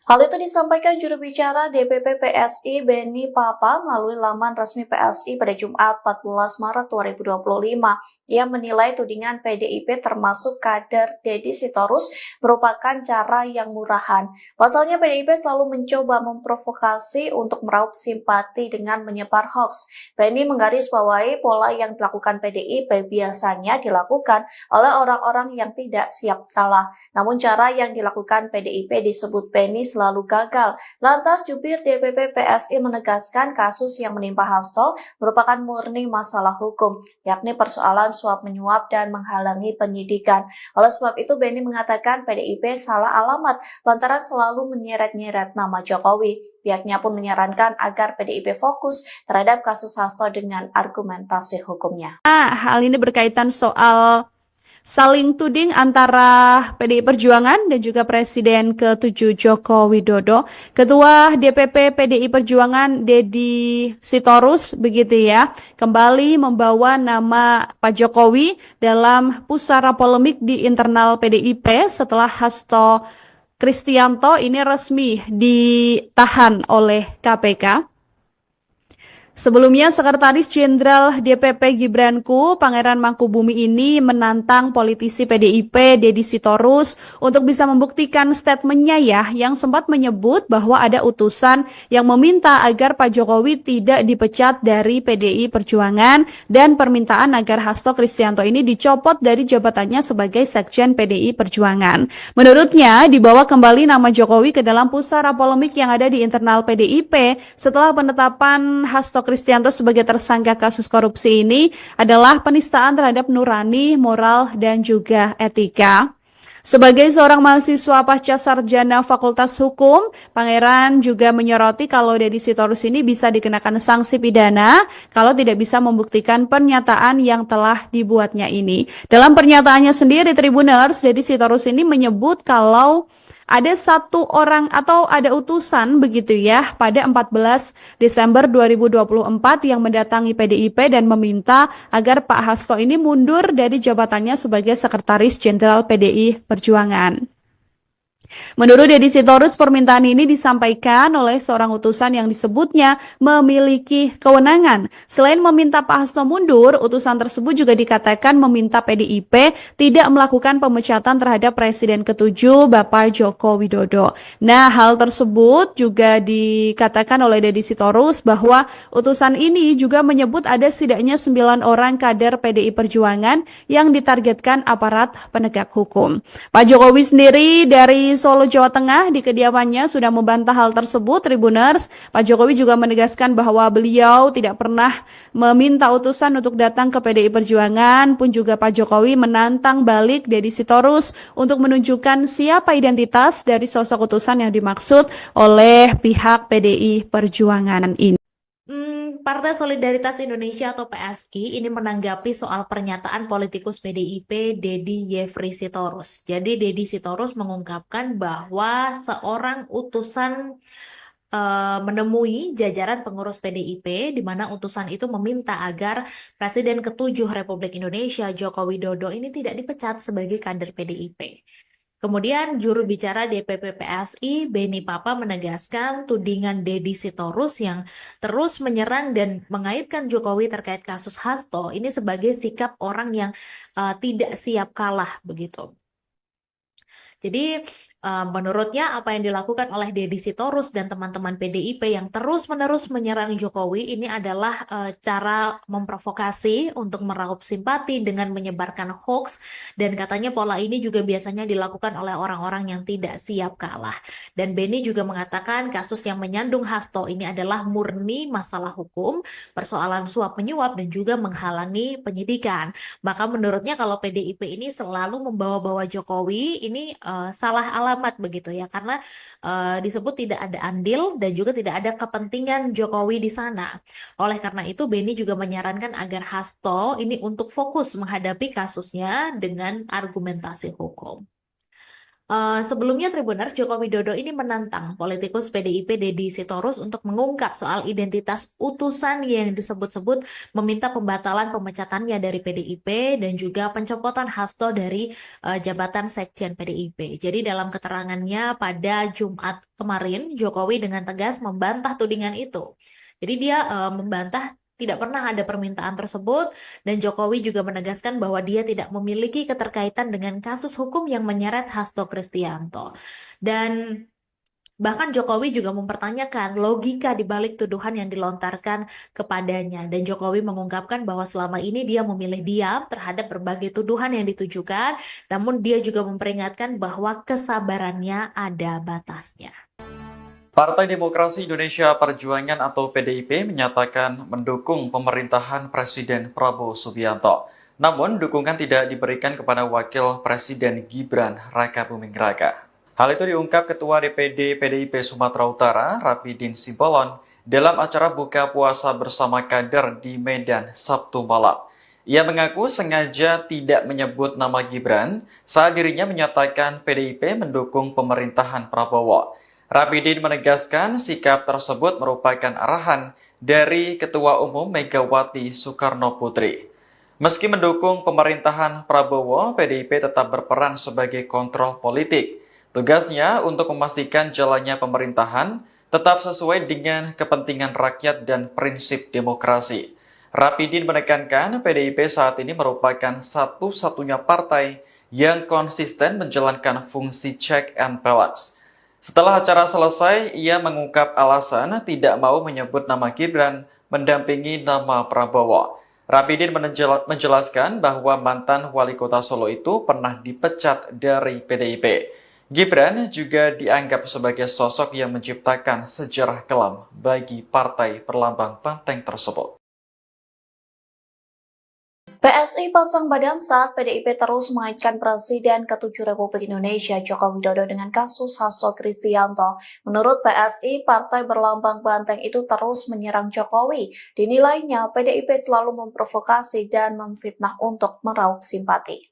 Hal itu disampaikan juru bicara DPP PSI Beni Papa melalui laman resmi PSI pada Jumat 14 Maret 2025. Ia menilai tudingan PDIP termasuk kader Deddy Sitorus merupakan cara yang murahan. Pasalnya PDIP selalu mencoba memprovokasi untuk meraup simpati dengan menyebar hoax. Beni menggarisbawahi pola yang dilakukan PDIP biasanya dilakukan oleh orang-orang yang tidak siap kalah. Namun cara yang dilakukan PDIP disebut Beni selalu gagal. Lantas jubir DPP PSI menegaskan kasus yang menimpa Hasto merupakan murni masalah hukum, yakni persoalan suap menyuap dan menghalangi penyidikan. Oleh sebab itu Beni mengatakan PDIP salah alamat lantaran selalu menyeret-nyeret nama Jokowi. Pihaknya pun menyarankan agar PDIP fokus terhadap kasus Hasto dengan argumentasi hukumnya. Hal ini berkaitan soal saling tuding antara PDI Perjuangan dan juga Presiden ke-7 Joko Widodo. Ketua DPP PDI Perjuangan Deddy Sitorus begitu ya, kembali membawa nama Pak Jokowi dalam pusara polemik di internal PDIP setelah Hasto Kristianto ini resmi ditahan oleh KPK. Sebelumnya, Sekretaris Jenderal DPP Gibranku, Pangeran Mangkubumi ini menantang politisi PDIP, Deddy Sitorus, untuk bisa membuktikan statementnya yang sempat menyebut bahwa ada utusan yang meminta agar Pak Jokowi tidak dipecat dari PDI Perjuangan dan permintaan agar Hasto Kristianto ini dicopot dari jabatannya sebagai Sekjen PDI Perjuangan. Menurutnya, dibawa kembali nama Jokowi ke dalam pusara polemik yang ada di internal PDIP setelah penetapan Hasto Kristianto sebagai tersangka kasus korupsi ini adalah penistaan terhadap nurani, moral, dan juga etika. Sebagai seorang mahasiswa pasca sarjana Fakultas Hukum, Pangeran juga menyoroti kalau Deddy Sitorus ini bisa dikenakan sanksi pidana kalau tidak bisa membuktikan pernyataan yang telah dibuatnya ini. Dalam pernyataannya sendiri, Tribuners, Deddy Sitorus ini menyebut kalau ada satu orang atau ada utusan begitu pada 14 Desember 2024 yang mendatangi PDIP dan meminta agar Pak Hasto ini mundur dari jabatannya sebagai Sekretaris Jenderal PDI Perjuangan. Menurut Deddy Sitorus, permintaan ini disampaikan oleh seorang utusan yang disebutnya memiliki kewenangan. Selain meminta Pak Hasto mundur, utusan tersebut juga dikatakan meminta PDIP tidak melakukan pemecatan terhadap Presiden ke-7 Bapak Joko Widodo. Nah, hal tersebut juga dikatakan oleh Deddy Sitorus bahwa utusan ini juga menyebut ada setidaknya 9 orang kader PDI Perjuangan yang ditargetkan aparat penegak hukum. Pak Jokowi sendiri dari Solo, Jawa Tengah di kediamannya sudah membantah hal tersebut, Tribuners. Pak Jokowi juga menegaskan bahwa beliau tidak pernah meminta utusan untuk datang ke PDI Perjuangan, pun juga Pak Jokowi menantang balik Deddy Sitorus untuk menunjukkan siapa identitas dari sosok utusan yang dimaksud oleh pihak PDI Perjuangan ini. Partai Solidaritas Indonesia atau PSI ini menanggapi soal pernyataan politikus PDIP Deddy Yefri Sitorus. Jadi Deddy Sitorus mengungkapkan bahwa seorang utusan menemui jajaran pengurus PDIP di mana utusan itu meminta agar Presiden ke-7 Republik Indonesia Joko Widodo ini tidak dipecat sebagai kader PDIP. Kemudian juru bicara DPP PSI Beni Papa menegaskan tudingan Deddy Sitorus yang terus menyerang dan mengaitkan Jokowi terkait kasus Hasto ini sebagai sikap orang yang tidak siap kalah begitu. Jadi menurutnya apa yang dilakukan oleh Deddy Sitorus dan teman-teman PDIP yang terus-menerus menyerang Jokowi ini adalah cara memprovokasi untuk meraup simpati dengan menyebarkan hoax, dan katanya pola ini juga biasanya dilakukan oleh orang-orang yang tidak siap kalah. Dan Beni juga mengatakan kasus yang menyandung Hasto ini adalah murni masalah hukum, persoalan suap menyuap dan juga menghalangi penyidikan. Maka menurutnya kalau PDIP ini selalu membawa-bawa Jokowi ini salah alamat begitu ya, karena disebut tidak ada andil dan juga tidak ada kepentingan Jokowi di sana. Oleh karena itu Beni juga menyarankan agar Hasto ini untuk fokus menghadapi kasusnya dengan argumentasi hukum. Sebelumnya Tribuners, Joko Widodo ini menantang politikus PDIP Deddy Sitorus untuk mengungkap soal identitas utusan yang disebut-sebut meminta pembatalan pemecatannya dari PDIP dan juga pencopotan Hasto dari jabatan Sekjen PDIP. Jadi dalam keterangannya pada Jumat kemarin, Jokowi dengan tegas membantah tudingan itu. Jadi dia membantah tidak pernah ada permintaan tersebut, dan Jokowi juga menegaskan bahwa dia tidak memiliki keterkaitan dengan kasus hukum yang menyeret Hasto Kristianto. Dan bahkan Jokowi juga mempertanyakan logika di balik tuduhan yang dilontarkan kepadanya. Dan Jokowi mengungkapkan bahwa selama ini dia memilih diam terhadap berbagai tuduhan yang ditujukan, namun dia juga memperingatkan bahwa kesabarannya ada batasnya. Partai Demokrasi Indonesia Perjuangan atau PDIP menyatakan mendukung pemerintahan Presiden Prabowo Subianto. Namun, dukungan tidak diberikan kepada Wakil Presiden Gibran Rakabuming Raka. Hal itu diungkap Ketua DPD PDIP Sumatera Utara, Rapidin Simbolon, dalam acara buka puasa bersama kader di Medan Sabtu malam. Ia mengaku sengaja tidak menyebut nama Gibran saat dirinya menyatakan PDIP mendukung pemerintahan Prabowo. Rapidin menegaskan sikap tersebut merupakan arahan dari Ketua Umum Megawati Soekarno Putri. Meski mendukung pemerintahan Prabowo, PDIP tetap berperan sebagai kontrol politik. Tugasnya untuk memastikan jalannya pemerintahan tetap sesuai dengan kepentingan rakyat dan prinsip demokrasi. Rapidin menekankan PDIP saat ini merupakan satu-satunya partai yang konsisten menjalankan fungsi check and balance. Setelah acara selesai, ia mengungkap alasan tidak mau menyebut nama Gibran mendampingi nama Prabowo. Rapidin menjelaskan bahwa mantan wali kota Solo itu pernah dipecat dari PDIP. Gibran juga dianggap sebagai sosok yang menciptakan sejarah kelam bagi partai berlambang banteng tersebut. PSI pasang badan saat PDIP terus mengaitkan Presiden ke-7 Republik Indonesia Joko Widodo dengan kasus Hasto Kristianto. Menurut PSI, partai berlambang banteng itu terus menyerang Jokowi. Dinilainya PDIP selalu memprovokasi dan memfitnah untuk meraup simpati.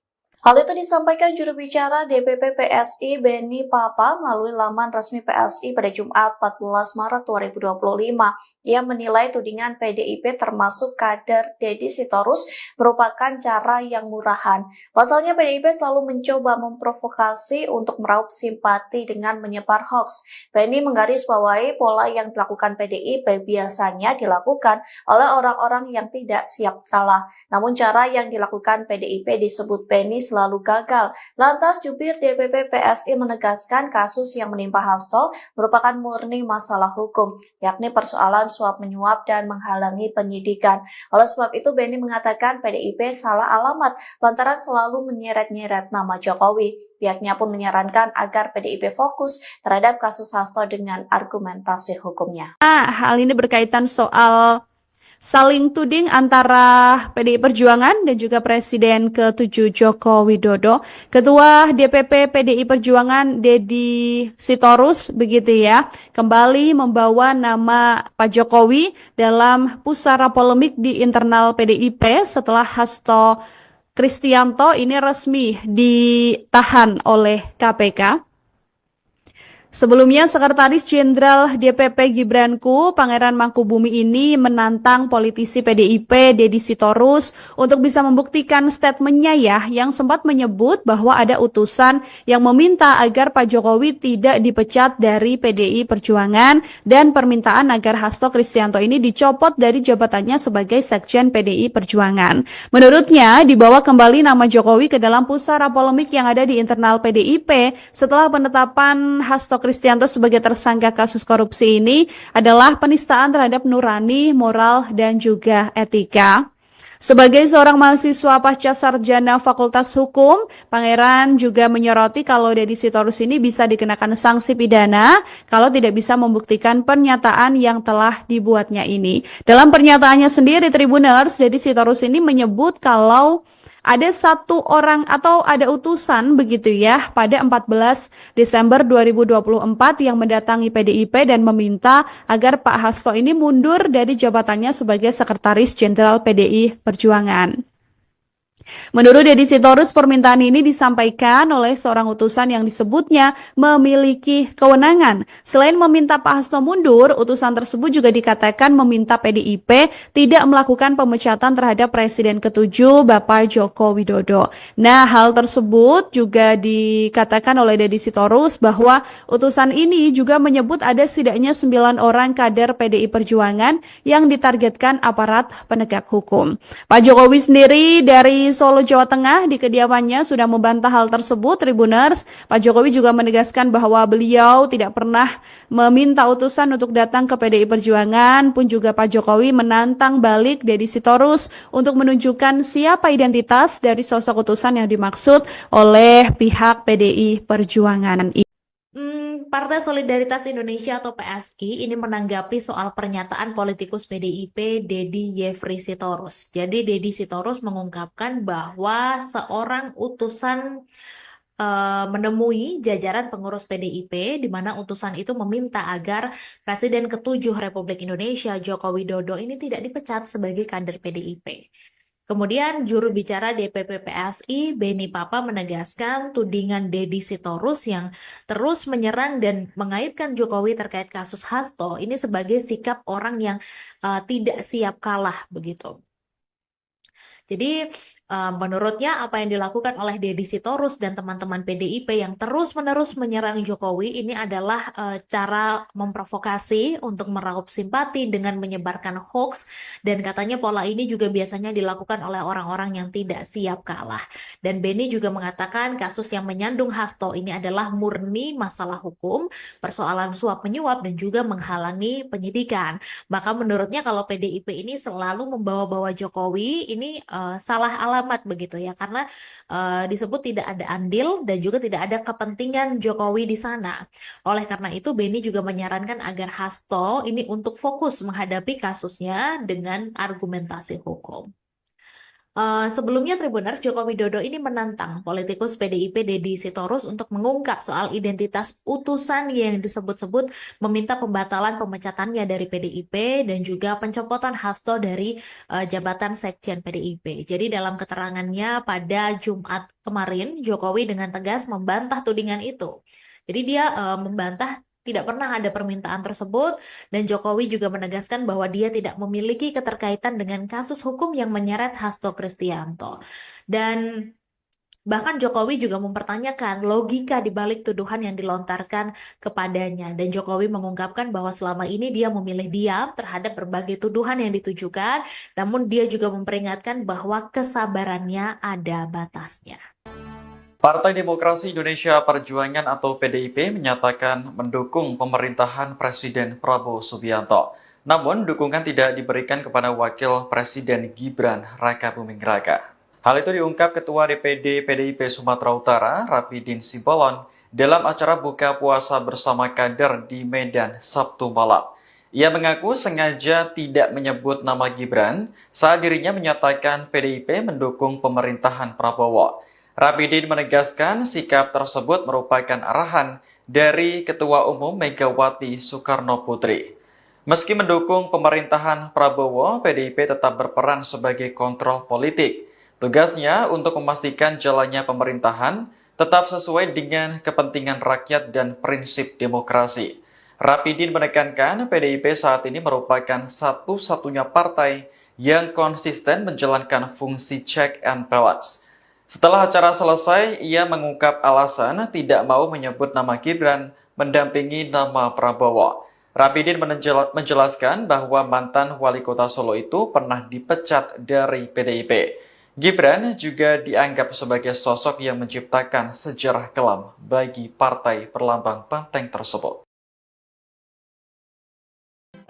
Hal itu disampaikan juru bicara DPP PSI Benny Papa melalui laman resmi PSI pada Jumat 14 Maret 2025. Ia menilai tudingan PDIP termasuk kader Deddy Sitorus merupakan cara yang murahan. Pasalnya PDIP selalu mencoba memprovokasi untuk meraup simpati dengan menyebar hoax. Benny menggarisbawahi pola yang dilakukan PDIP biasanya dilakukan oleh orang-orang yang tidak siap kalah. Namun cara yang dilakukan PDIP disebut Benny selalu gagal. Lantas jubir DPP PSI menegaskan kasus yang menimpa Hasto merupakan murni masalah hukum, yakni persoalan suap menyuap dan menghalangi penyidikan. Oleh sebab itu Benny mengatakan PDIP salah alamat lantaran selalu menyeret-nyeret nama Jokowi. Pihaknya pun menyarankan agar PDIP fokus terhadap kasus Hasto dengan argumentasi hukumnya. Hal ini berkaitan soal saling tuding antara PDI Perjuangan dan juga Presiden ke-7 Joko Widodo. Ketua DPP PDI Perjuangan Deddy Sitorus begitu ya, kembali membawa nama Pak Jokowi dalam pusara polemik di internal PDIP setelah Hasto Kristianto ini resmi ditahan oleh KPK. Sebelumnya, Sekretaris Jenderal DPP Gibranku, Pangeran Mangkubumi ini menantang politisi PDIP Deddy Sitorus untuk bisa membuktikan statementnya ya, yang sempat menyebut bahwa ada utusan yang meminta agar Pak Jokowi tidak dipecat dari PDI Perjuangan dan permintaan agar Hasto Kristianto ini dicopot dari jabatannya sebagai Sekjen PDI Perjuangan. Menurutnya, dibawa kembali nama Jokowi ke dalam pusara polemik yang ada di internal PDIP setelah penetapan Hasto Kristianto sebagai tersangka kasus korupsi ini adalah penistaan terhadap nurani, moral, dan juga etika. Sebagai seorang mahasiswa pasca sarjana Fakultas Hukum, Pangeran juga menyoroti kalau Deddy Sitorus ini bisa dikenakan sanksi pidana kalau tidak bisa membuktikan pernyataan yang telah dibuatnya ini. Dalam pernyataannya sendiri, Tribuners, Deddy Sitorus ini menyebut kalau ada satu orang atau ada utusan begitu ya pada 14 Desember 2024 yang mendatangi PDIP dan meminta agar Pak Hasto ini mundur dari jabatannya sebagai Sekretaris Jenderal PDI Perjuangan. Menurut Deddy Sitorus, permintaan ini disampaikan oleh seorang utusan yang disebutnya memiliki kewenangan. Selain meminta Pak Hasto mundur, utusan tersebut juga dikatakan meminta PDIP tidak melakukan pemecatan terhadap Presiden ke-7 Bapak Joko Widodo. Nah, hal tersebut juga dikatakan oleh Deddy Sitorus bahwa utusan ini juga menyebut ada setidaknya 9 orang kader PDI Perjuangan yang ditargetkan aparat penegak hukum. Pak Jokowi sendiri dari Solo, Jawa Tengah di kediamannya sudah membantah hal tersebut, Tribuners. Pak Jokowi juga menegaskan bahwa beliau tidak pernah meminta utusan untuk datang ke PDI Perjuangan, pun juga Pak Jokowi menantang balik Deddy Sitorus untuk menunjukkan siapa identitas dari sosok utusan yang dimaksud oleh pihak PDI Perjuangan. Partai Solidaritas Indonesia atau PSI ini menanggapi soal pernyataan politikus PDIP Deddy Yefri Sitorus. Jadi Deddy Sitorus mengungkapkan bahwa seorang utusan menemui jajaran pengurus PDIP di mana utusan itu meminta agar Presiden ke-7 Republik Indonesia Joko Widodo ini tidak dipecat sebagai kader PDIP. Kemudian juru bicara DPP PSI Benny Papa menegaskan tudingan Deddy Sitorus yang terus menyerang dan mengaitkan Jokowi terkait kasus Hasto ini sebagai sikap orang yang tidak siap kalah begitu. Jadi menurutnya apa yang dilakukan oleh Deddy Sitorus dan teman-teman PDIP yang terus-menerus menyerang Jokowi ini adalah cara memprovokasi untuk meraup simpati dengan menyebarkan hoax, dan katanya pola ini juga biasanya dilakukan oleh orang-orang yang tidak siap kalah. Dan Benny juga mengatakan kasus yang menyandung Hasto ini adalah murni masalah hukum, persoalan suap menyuap dan juga menghalangi penyidikan. Maka menurutnya kalau PDIP ini selalu membawa-bawa Jokowi ini salah alamat begitu ya, karena disebut tidak ada andil dan juga tidak ada kepentingan Jokowi di sana. Oleh karena itu Benny juga menyarankan agar Hasto ini untuk fokus menghadapi kasusnya dengan argumentasi hukum. Sebelumnya Tribuners, Joko Widodo ini menantang politikus PDIP Deddy Sitorus untuk mengungkap soal identitas utusan yang disebut-sebut meminta pembatalan pemecatannya dari PDIP dan juga pencopotan Hasto dari jabatan Sekjen PDIP. Jadi dalam keterangannya pada Jumat kemarin, Jokowi dengan tegas membantah tudingan itu. Jadi dia membantah tidak pernah ada permintaan tersebut, dan Jokowi juga menegaskan bahwa dia tidak memiliki keterkaitan dengan kasus hukum yang menyeret Hasto Kristianto. Dan bahkan Jokowi juga mempertanyakan logika di balik tuduhan yang dilontarkan kepadanya. Dan Jokowi mengungkapkan bahwa selama ini dia memilih diam terhadap berbagai tuduhan yang ditujukan, namun dia juga memperingatkan bahwa kesabarannya ada batasnya. Partai Demokrasi Indonesia Perjuangan atau PDIP menyatakan mendukung pemerintahan Presiden Prabowo Subianto. Namun, dukungan tidak diberikan kepada Wakil Presiden Gibran Rakabuming Raka. Hal itu diungkap Ketua DPD PDIP Sumatera Utara, Rapidin Simbolon, dalam acara buka puasa bersama kader di Medan Sabtu malam. Ia mengaku sengaja tidak menyebut nama Gibran saat dirinya menyatakan PDIP mendukung pemerintahan Prabowo. Rapidin menegaskan sikap tersebut merupakan arahan dari Ketua Umum Megawati Soekarno Putri. Meski mendukung pemerintahan Prabowo, PDIP tetap berperan sebagai kontrol politik. Tugasnya untuk memastikan jalannya pemerintahan tetap sesuai dengan kepentingan rakyat dan prinsip demokrasi. Rapidin menekankan PDIP saat ini merupakan satu-satunya partai yang konsisten menjalankan fungsi check and balance. Setelah acara selesai, ia mengungkap alasan tidak mau menyebut nama Gibran mendampingi nama Prabowo. Rapidin menjelaskan bahwa mantan wali kota Solo itu pernah dipecat dari PDIP. Gibran juga dianggap sebagai sosok yang menciptakan sejarah kelam bagi partai perlambang banteng tersebut.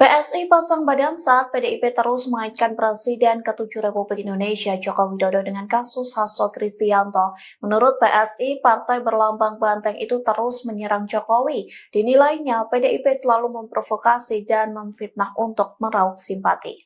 PSI pasang badan saat PDIP terus mengaitkan Presiden ke-7 Republik Indonesia Joko Widodo dengan kasus Hasto Kristianto. Menurut PSI, partai berlambang banteng itu terus menyerang Jokowi. Dinilainya PDIP selalu memprovokasi dan memfitnah untuk meraup simpati.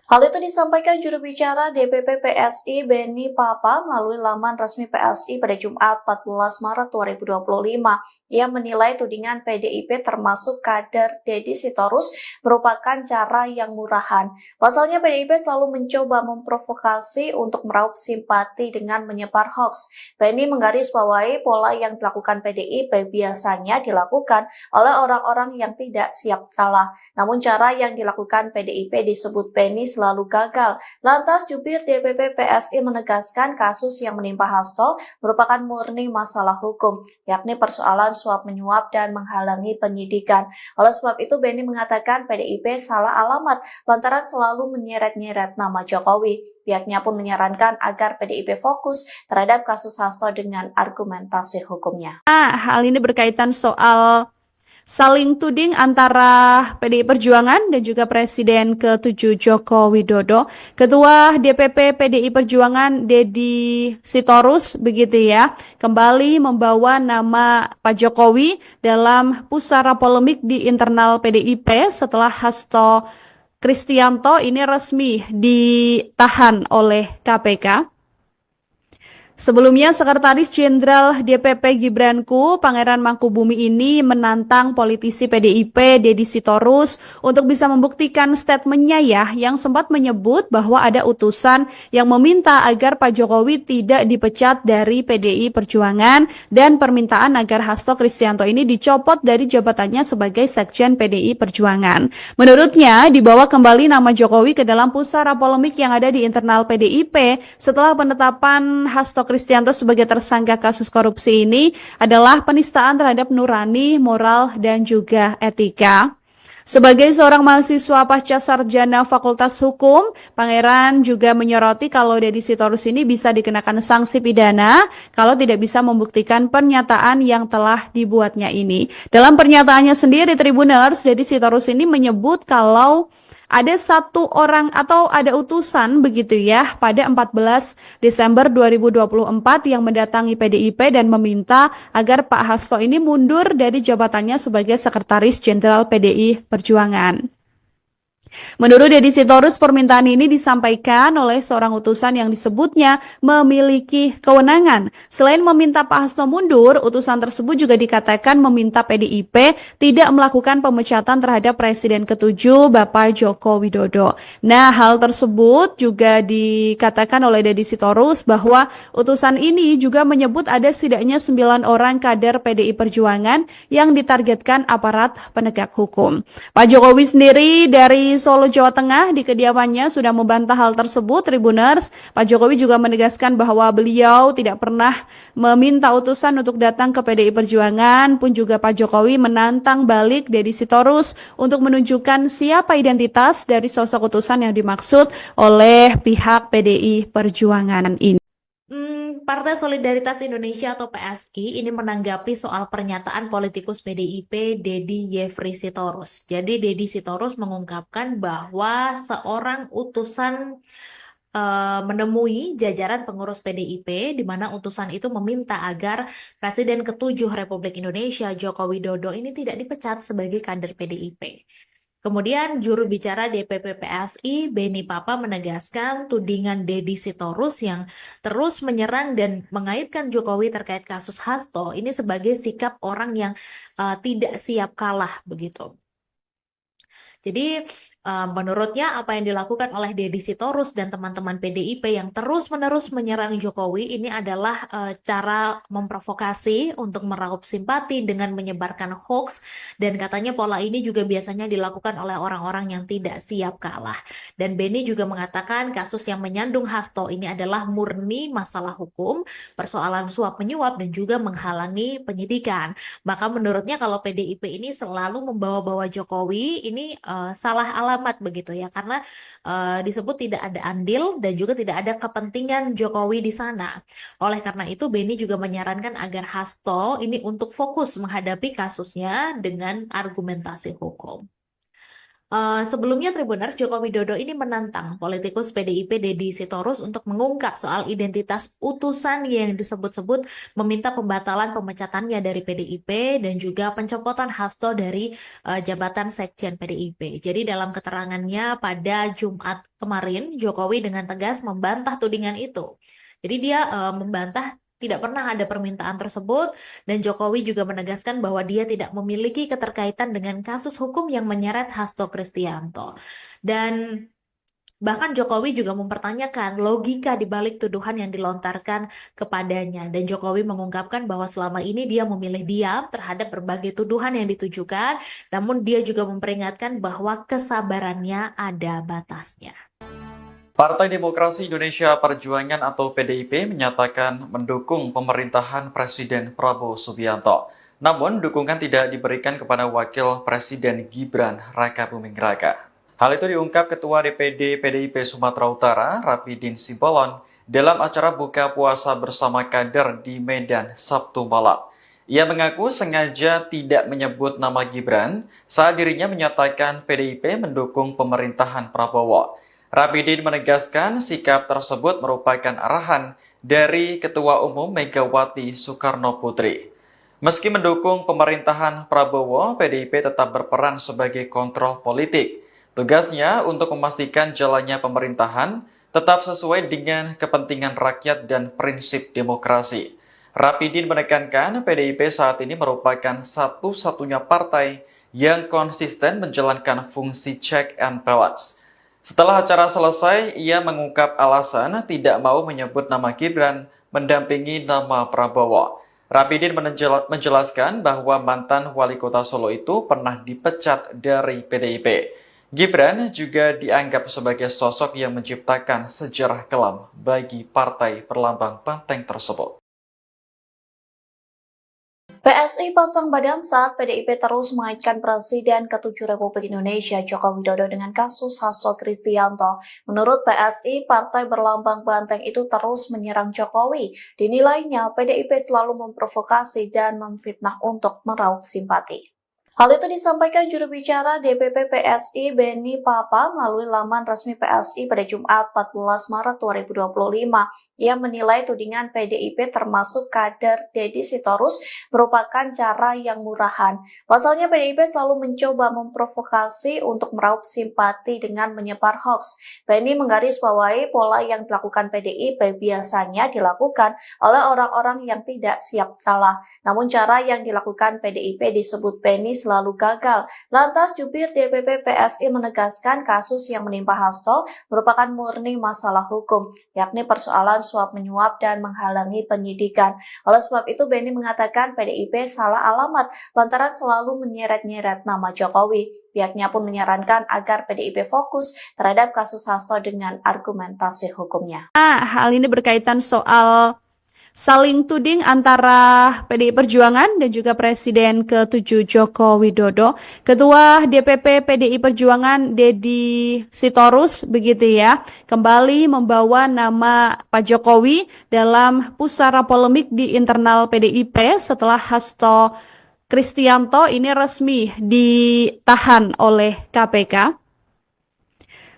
Hal itu disampaikan juru bicara DPP PSI Benny Papa melalui laman resmi PSI pada Jumat 14 Maret 2025. Ia menilai tudingan PDIP termasuk kader Deddy Sitorus merupakan cara yang murahan. Pasalnya PDIP selalu mencoba memprovokasi untuk meraup simpati dengan menyebar hoax. Benny menggarisbawahi pola yang dilakukan PDIP biasanya dilakukan oleh orang-orang yang tidak siap kalah. Namun cara yang dilakukan PDIP disebut Benny selalu gagal. Lantas jubir DPP PSI menegaskan kasus yang menimpa Hasto merupakan murni masalah hukum, yakni persoalan suap menyuap dan menghalangi penyidikan. Oleh sebab itu Benny mengatakan PDIP salah alamat lantaran selalu menyeret-nyeret nama Jokowi. Pihaknya pun menyarankan agar PDIP fokus terhadap kasus Hasto dengan argumentasi hukumnya. Hal ini berkaitan soal saling tuding antara PDI Perjuangan dan juga Presiden ke-7 Joko Widodo. Ketua DPP PDI Perjuangan Deddy Sitorus begitu ya, kembali membawa nama Pak Jokowi dalam pusara polemik di internal PDIP setelah Hasto Kristianto ini resmi ditahan oleh KPK. Sebelumnya, Sekretaris Jenderal DPP Gibranku, Pangeran Mangkubumi ini menantang politisi PDIP Deddy Sitorus untuk bisa membuktikan statementnya ya, yang sempat menyebut bahwa ada utusan yang meminta agar Pak Jokowi tidak dipecat dari PDI Perjuangan dan permintaan agar Hasto Kristianto ini dicopot dari jabatannya sebagai Sekjen PDI Perjuangan. Menurutnya, dibawa kembali nama Jokowi ke dalam pusara polemik yang ada di internal PDIP setelah penetapan Hasto Kristianto sebagai tersangka kasus korupsi ini adalah penistaan terhadap nurani, moral, dan juga etika. Sebagai seorang mahasiswa pasca sarjana Fakultas Hukum, Pangeran juga menyoroti kalau Deddy Sitorus ini bisa dikenakan sanksi pidana kalau tidak bisa membuktikan pernyataan yang telah dibuatnya ini. Dalam pernyataannya sendiri, Tribuners, Deddy Sitorus ini menyebut kalau ada satu orang atau ada utusan begitu ya pada 14 Desember 2024 yang mendatangi PDIP dan meminta agar Pak Hasto ini mundur dari jabatannya sebagai Sekretaris Jenderal PDI Perjuangan. Menurut Deddy Sitorus, permintaan ini disampaikan oleh seorang utusan yang disebutnya memiliki kewenangan. Selain meminta Pak Hasto mundur, utusan tersebut juga dikatakan meminta PDIP tidak melakukan pemecatan terhadap Presiden ke-7 Bapak Joko Widodo. Nah, hal tersebut juga dikatakan oleh Deddy Sitorus bahwa utusan ini juga menyebut ada setidaknya 9 orang kader PDI Perjuangan yang ditargetkan aparat penegak hukum. Pak Jokowi sendiri dari Solo, Jawa Tengah di kediamannya sudah membantah hal tersebut, Tribuners. Pak Jokowi juga menegaskan bahwa beliau tidak pernah meminta utusan untuk datang ke PDI Perjuangan, pun juga Pak Jokowi menantang balik Deddy Sitorus untuk menunjukkan siapa identitas dari sosok utusan yang dimaksud oleh pihak PDI Perjuangan ini. Partai Solidaritas Indonesia atau PSI ini menanggapi soal pernyataan politikus PDIP Deddy Yefri Sitorus. Jadi Deddy Sitorus mengungkapkan bahwa seorang utusan menemui jajaran pengurus PDIP di mana utusan itu meminta agar Presiden ke-7 Republik Indonesia Joko Widodo ini tidak dipecat sebagai kader PDIP. Kemudian juru bicara DPP PSI Beni Papa menegaskan tudingan Deddy Sitorus yang terus menyerang dan mengaitkan Jokowi terkait kasus Hasto ini sebagai sikap orang yang tidak siap kalah begitu. Jadi menurutnya apa yang dilakukan oleh Deddy Sitorus dan teman-teman PDIP yang terus-menerus menyerang Jokowi ini adalah cara memprovokasi untuk meraup simpati dengan menyebarkan hoax, dan katanya pola ini juga biasanya dilakukan oleh orang-orang yang tidak siap kalah. Dan Beni juga mengatakan kasus yang menyandung Hasto ini adalah murni masalah hukum, persoalan suap menyuap dan juga menghalangi penyidikan. Maka menurutnya kalau PDIP ini selalu membawa-bawa Jokowi ini salah alamat begitu ya, karena disebut tidak ada andil dan juga tidak ada kepentingan Jokowi di sana. Oleh karena itu Beni juga menyarankan agar Hasto ini untuk fokus menghadapi kasusnya dengan argumentasi hukum. Sebelumnya Tribuners, Joko Widodo ini menantang politikus PDIP Deddy Sitorus untuk mengungkap soal identitas utusan yang disebut-sebut meminta pembatalan pemecatannya dari PDIP dan juga pencopotan Hasto dari jabatan Sekjen PDIP. Jadi dalam keterangannya pada Jumat kemarin, Jokowi dengan tegas membantah tudingan itu. Jadi dia membantah tidak pernah ada permintaan tersebut, dan Jokowi juga menegaskan bahwa dia tidak memiliki keterkaitan dengan kasus hukum yang menyeret Hasto Kristianto. Dan bahkan Jokowi juga mempertanyakan logika di balik tuduhan yang dilontarkan kepadanya. Dan Jokowi mengungkapkan bahwa selama ini dia memilih diam terhadap berbagai tuduhan yang ditujukan, namun dia juga memperingatkan bahwa kesabarannya ada batasnya. Partai Demokrasi Indonesia Perjuangan atau PDIP menyatakan mendukung pemerintahan Presiden Prabowo Subianto. Namun, dukungan tidak diberikan kepada Wakil Presiden Gibran Rakabuming Raka. Hal itu diungkap Ketua DPD PDIP Sumatera Utara, Rapidin Simbolon, dalam acara buka puasa bersama kader di Medan Sabtu malam. Ia mengaku sengaja tidak menyebut nama Gibran saat dirinya menyatakan PDIP mendukung pemerintahan Prabowo. Rapidin menegaskan sikap tersebut merupakan arahan dari Ketua Umum Megawati Soekarno Putri. Meski mendukung pemerintahan Prabowo, PDIP tetap berperan sebagai kontrol politik. Tugasnya untuk memastikan jalannya pemerintahan tetap sesuai dengan kepentingan rakyat dan prinsip demokrasi. Rapidin menekankan PDIP saat ini merupakan satu-satunya partai yang konsisten menjalankan fungsi check and balance. Setelah acara selesai, ia mengungkap alasan tidak mau menyebut nama Gibran mendampingi nama Prabowo. Rapidin menjelaskan bahwa mantan wali kota Solo itu pernah dipecat dari PDIP. Gibran juga dianggap sebagai sosok yang menciptakan sejarah kelam bagi partai berlambang banteng tersebut. PSI pasang badan saat PDIP terus mengaitkan Presiden ke-7 Republik Indonesia Joko Widodo dengan kasus Hasto Kristianto. Menurut PSI, partai berlambang banteng itu terus menyerang Jokowi. Dinilainya PDIP selalu memprovokasi dan memfitnah untuk meraup simpati. Hal itu disampaikan juru bicara DPP PSI Beni Papa melalui laman resmi PSI pada Jumat 14 Maret 2025. Ia menilai tudingan PDIP termasuk kader Deddy Sitorus merupakan cara yang murahan. Pasalnya PDIP selalu mencoba memprovokasi untuk meraup simpati dengan menyebar hoax. Beni menggarisbawahi pola yang dilakukan PDIP biasanya dilakukan oleh orang-orang yang tidak siap kalah. Namun cara yang dilakukan PDIP disebut Beni selalu gagal. Lantas jubir DPP PSI menegaskan kasus yang menimpa Hasto merupakan murni masalah hukum, yakni persoalan suap menyuap dan menghalangi penyidikan. Oleh sebab itu Beni mengatakan PDIP salah alamat lantaran selalu menyeret-nyeret nama Jokowi. Pihaknya pun menyarankan agar PDIP fokus terhadap kasus Hasto dengan argumentasi hukumnya. Hal ini berkaitan soal saling tuding antara PDI Perjuangan dan juga Presiden ke-7 Joko Widodo. Ketua DPP PDI Perjuangan Deddy Sitorus begitu ya, kembali membawa nama Pak Jokowi dalam pusara polemik di internal PDIP setelah Hasto Kristianto ini resmi ditahan oleh KPK.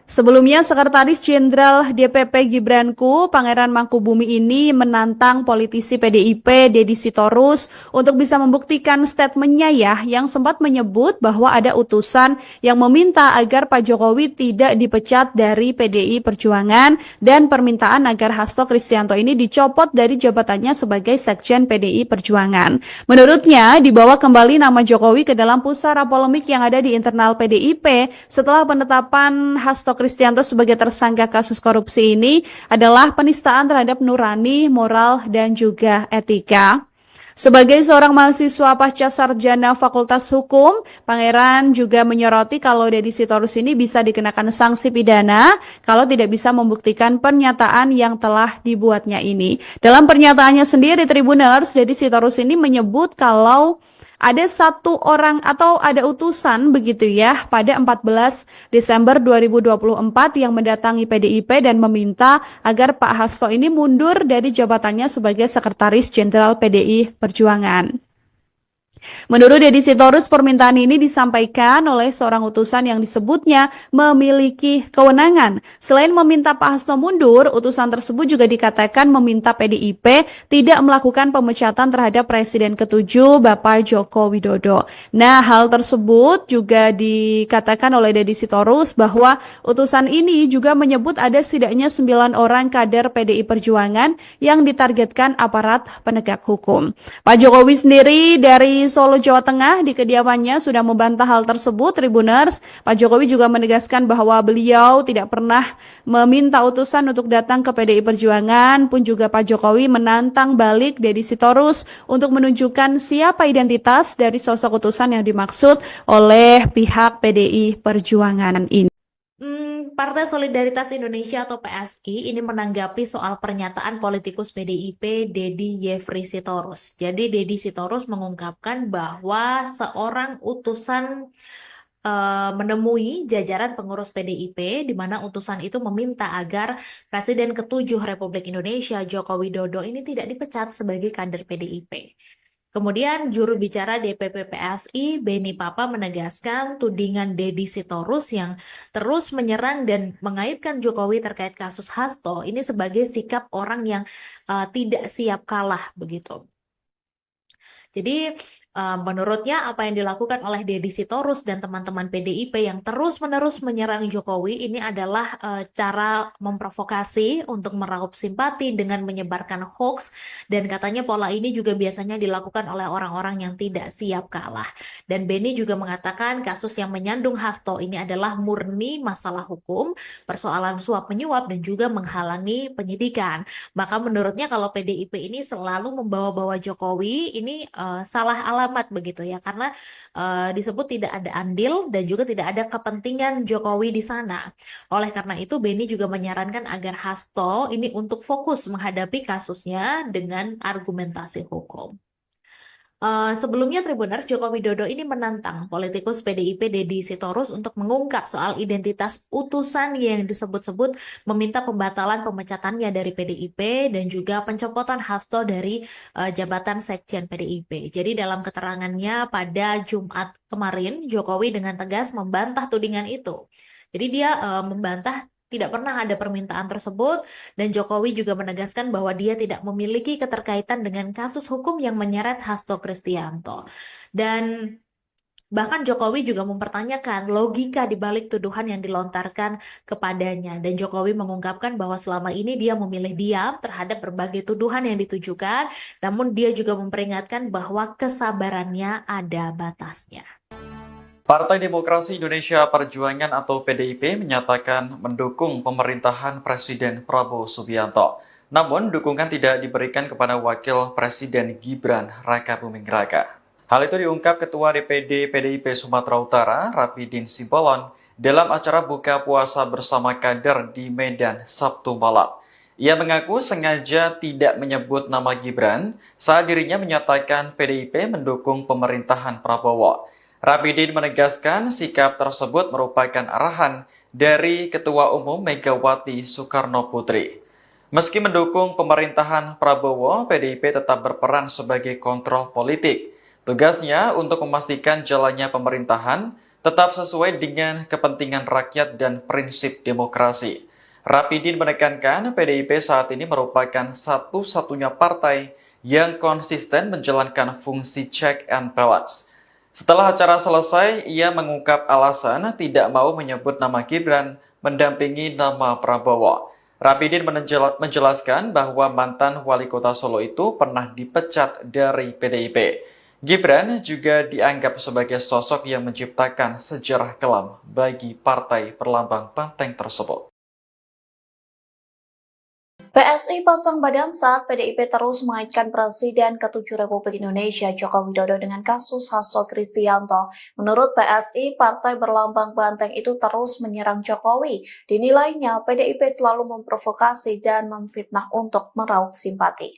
Sebelumnya, Sekretaris Jenderal DPP Gibranku, Pangeran Mangkubumi ini menantang politisi PDIP Deddy Sitorus untuk bisa membuktikan statementnya ya, yang sempat menyebut bahwa ada utusan yang meminta agar Pak Jokowi tidak dipecat dari PDI Perjuangan dan permintaan agar Hasto Kristianto ini dicopot dari jabatannya sebagai Sekjen PDI Perjuangan. Menurutnya, dibawa kembali nama Jokowi ke dalam pusara polemik yang ada di internal PDIP setelah penetapan Hasto Kristianto sebagai tersangka kasus korupsi ini adalah penistaan terhadap nurani, moral, dan juga etika. Sebagai seorang mahasiswa pasca sarjana Fakultas Hukum, Pangeran juga menyoroti kalau Deddy Sitorus ini bisa dikenakan sanksi pidana kalau tidak bisa membuktikan pernyataan yang telah dibuatnya ini. Dalam pernyataannya sendiri, Tribuners, Deddy Sitorus ini menyebut kalau ada satu orang atau ada utusan begitu ya pada 14 Desember 2024 yang mendatangi PDIP dan meminta agar Pak Hasto ini mundur dari jabatannya sebagai Sekretaris Jenderal PDI Perjuangan. Menurut Deddy Sitorus, permintaan ini disampaikan oleh seorang utusan yang disebutnya memiliki kewenangan. Selain meminta Pak Hasto mundur, utusan tersebut juga dikatakan meminta PDIP tidak melakukan pemecatan terhadap Presiden ke-7 Bapak Joko Widodo. Nah, hal tersebut juga dikatakan oleh Deddy Sitorus bahwa utusan ini juga menyebut ada setidaknya 9 orang kader PDI Perjuangan yang ditargetkan aparat penegak hukum. Pak Jokowi sendiri dari Solo, Jawa Tengah di kediamannya sudah membantah hal tersebut, Tribuners. Pak Jokowi juga menegaskan bahwa beliau tidak pernah meminta utusan untuk datang ke PDI Perjuangan, pun juga Pak Jokowi menantang balik Deddy Sitorus untuk menunjukkan siapa identitas dari sosok utusan yang dimaksud oleh pihak PDI Perjuangan ini. Partai Solidaritas Indonesia atau PSI ini menanggapi soal pernyataan politikus PDIP Deddy Yefri Sitorus. Jadi Deddy Sitorus mengungkapkan bahwa seorang utusan menemui jajaran pengurus PDIP di mana utusan itu meminta agar Presiden ke-7 Republik Indonesia Joko Widodo ini tidak dipecat sebagai kader PDIP. Kemudian juru bicara DPP PSI Beni Papa menegaskan tudingan Deddy Sitorus yang terus menyerang dan mengaitkan Jokowi terkait kasus Hasto ini sebagai sikap orang yang tidak siap kalah begitu. Jadi Menurutnya apa yang dilakukan oleh Deddy Sitorus dan teman-teman PDIP yang terus-menerus menyerang Jokowi ini adalah cara memprovokasi untuk meraup simpati dengan menyebarkan hoax, dan katanya pola ini juga biasanya dilakukan oleh orang-orang yang tidak siap kalah. Dan Beni juga mengatakan kasus yang menyandung Hasto ini adalah murni masalah hukum, persoalan suap menyuap dan juga menghalangi penyidikan. Maka menurutnya kalau PDIP ini selalu membawa-bawa Jokowi ini salah alamat begitu ya, karena disebut tidak ada andil dan juga tidak ada kepentingan Jokowi di sana. Oleh karena itu Beni juga menyarankan agar Hasto ini untuk fokus menghadapi kasusnya dengan argumentasi hukum. Sebelumnya Tribuners, Joko Widodo ini menantang politikus PDIP Deddy Sitorus untuk mengungkap soal identitas utusan yang disebut-sebut meminta pembatalan pemecatannya dari PDIP dan juga pencopotan Hasto dari jabatan Sekjen PDIP. Jadi dalam keterangannya pada Jumat kemarin, Jokowi dengan tegas membantah tudingan itu. Jadi dia membantah tidak pernah ada permintaan tersebut, dan Jokowi juga menegaskan bahwa dia tidak memiliki keterkaitan dengan kasus hukum yang menyeret Hasto Kristianto. Dan bahkan Jokowi juga mempertanyakan logika di balik tuduhan yang dilontarkan kepadanya. Dan Jokowi mengungkapkan bahwa selama ini dia memilih diam terhadap berbagai tuduhan yang ditujukan, namun dia juga memperingatkan bahwa kesabarannya ada batasnya. Partai Demokrasi Indonesia Perjuangan atau PDIP menyatakan mendukung pemerintahan Presiden Prabowo Subianto. Namun, dukungan tidak diberikan kepada Wakil Presiden Gibran Rakabuming Raka. Hal itu diungkap Ketua DPD PDIP Sumatera Utara, Rapidin Simbolon, dalam acara buka puasa bersama kader di Medan Sabtu malam. Ia mengaku sengaja tidak menyebut nama Gibran saat dirinya menyatakan PDIP mendukung pemerintahan Prabowo. Rapidin menegaskan sikap tersebut merupakan arahan dari Ketua Umum Megawati Soekarno Putri. Meski mendukung pemerintahan Prabowo, PDIP tetap berperan sebagai kontrol politik. Tugasnya untuk memastikan jalannya pemerintahan tetap sesuai dengan kepentingan rakyat dan prinsip demokrasi. Rapidin menekankan PDIP saat ini merupakan satu-satunya partai yang konsisten menjalankan fungsi check and balance. Setelah acara selesai, ia mengungkap alasan tidak mau menyebut nama Gibran mendampingi nama Prabowo. Rapidin menjelaskan bahwa mantan wali kota Solo itu pernah dipecat dari PDIP. Gibran juga dianggap sebagai sosok yang menciptakan sejarah kelam bagi partai perlambang banteng tersebut. PSI pasang badan saat PDIP terus mengaitkan Presiden ke-7 Republik Indonesia Joko Widodo dengan kasus Hasto Kristianto. Menurut PSI, partai berlambang banteng itu terus menyerang Jokowi. Dinilainya PDIP selalu memprovokasi dan memfitnah untuk meraup simpati.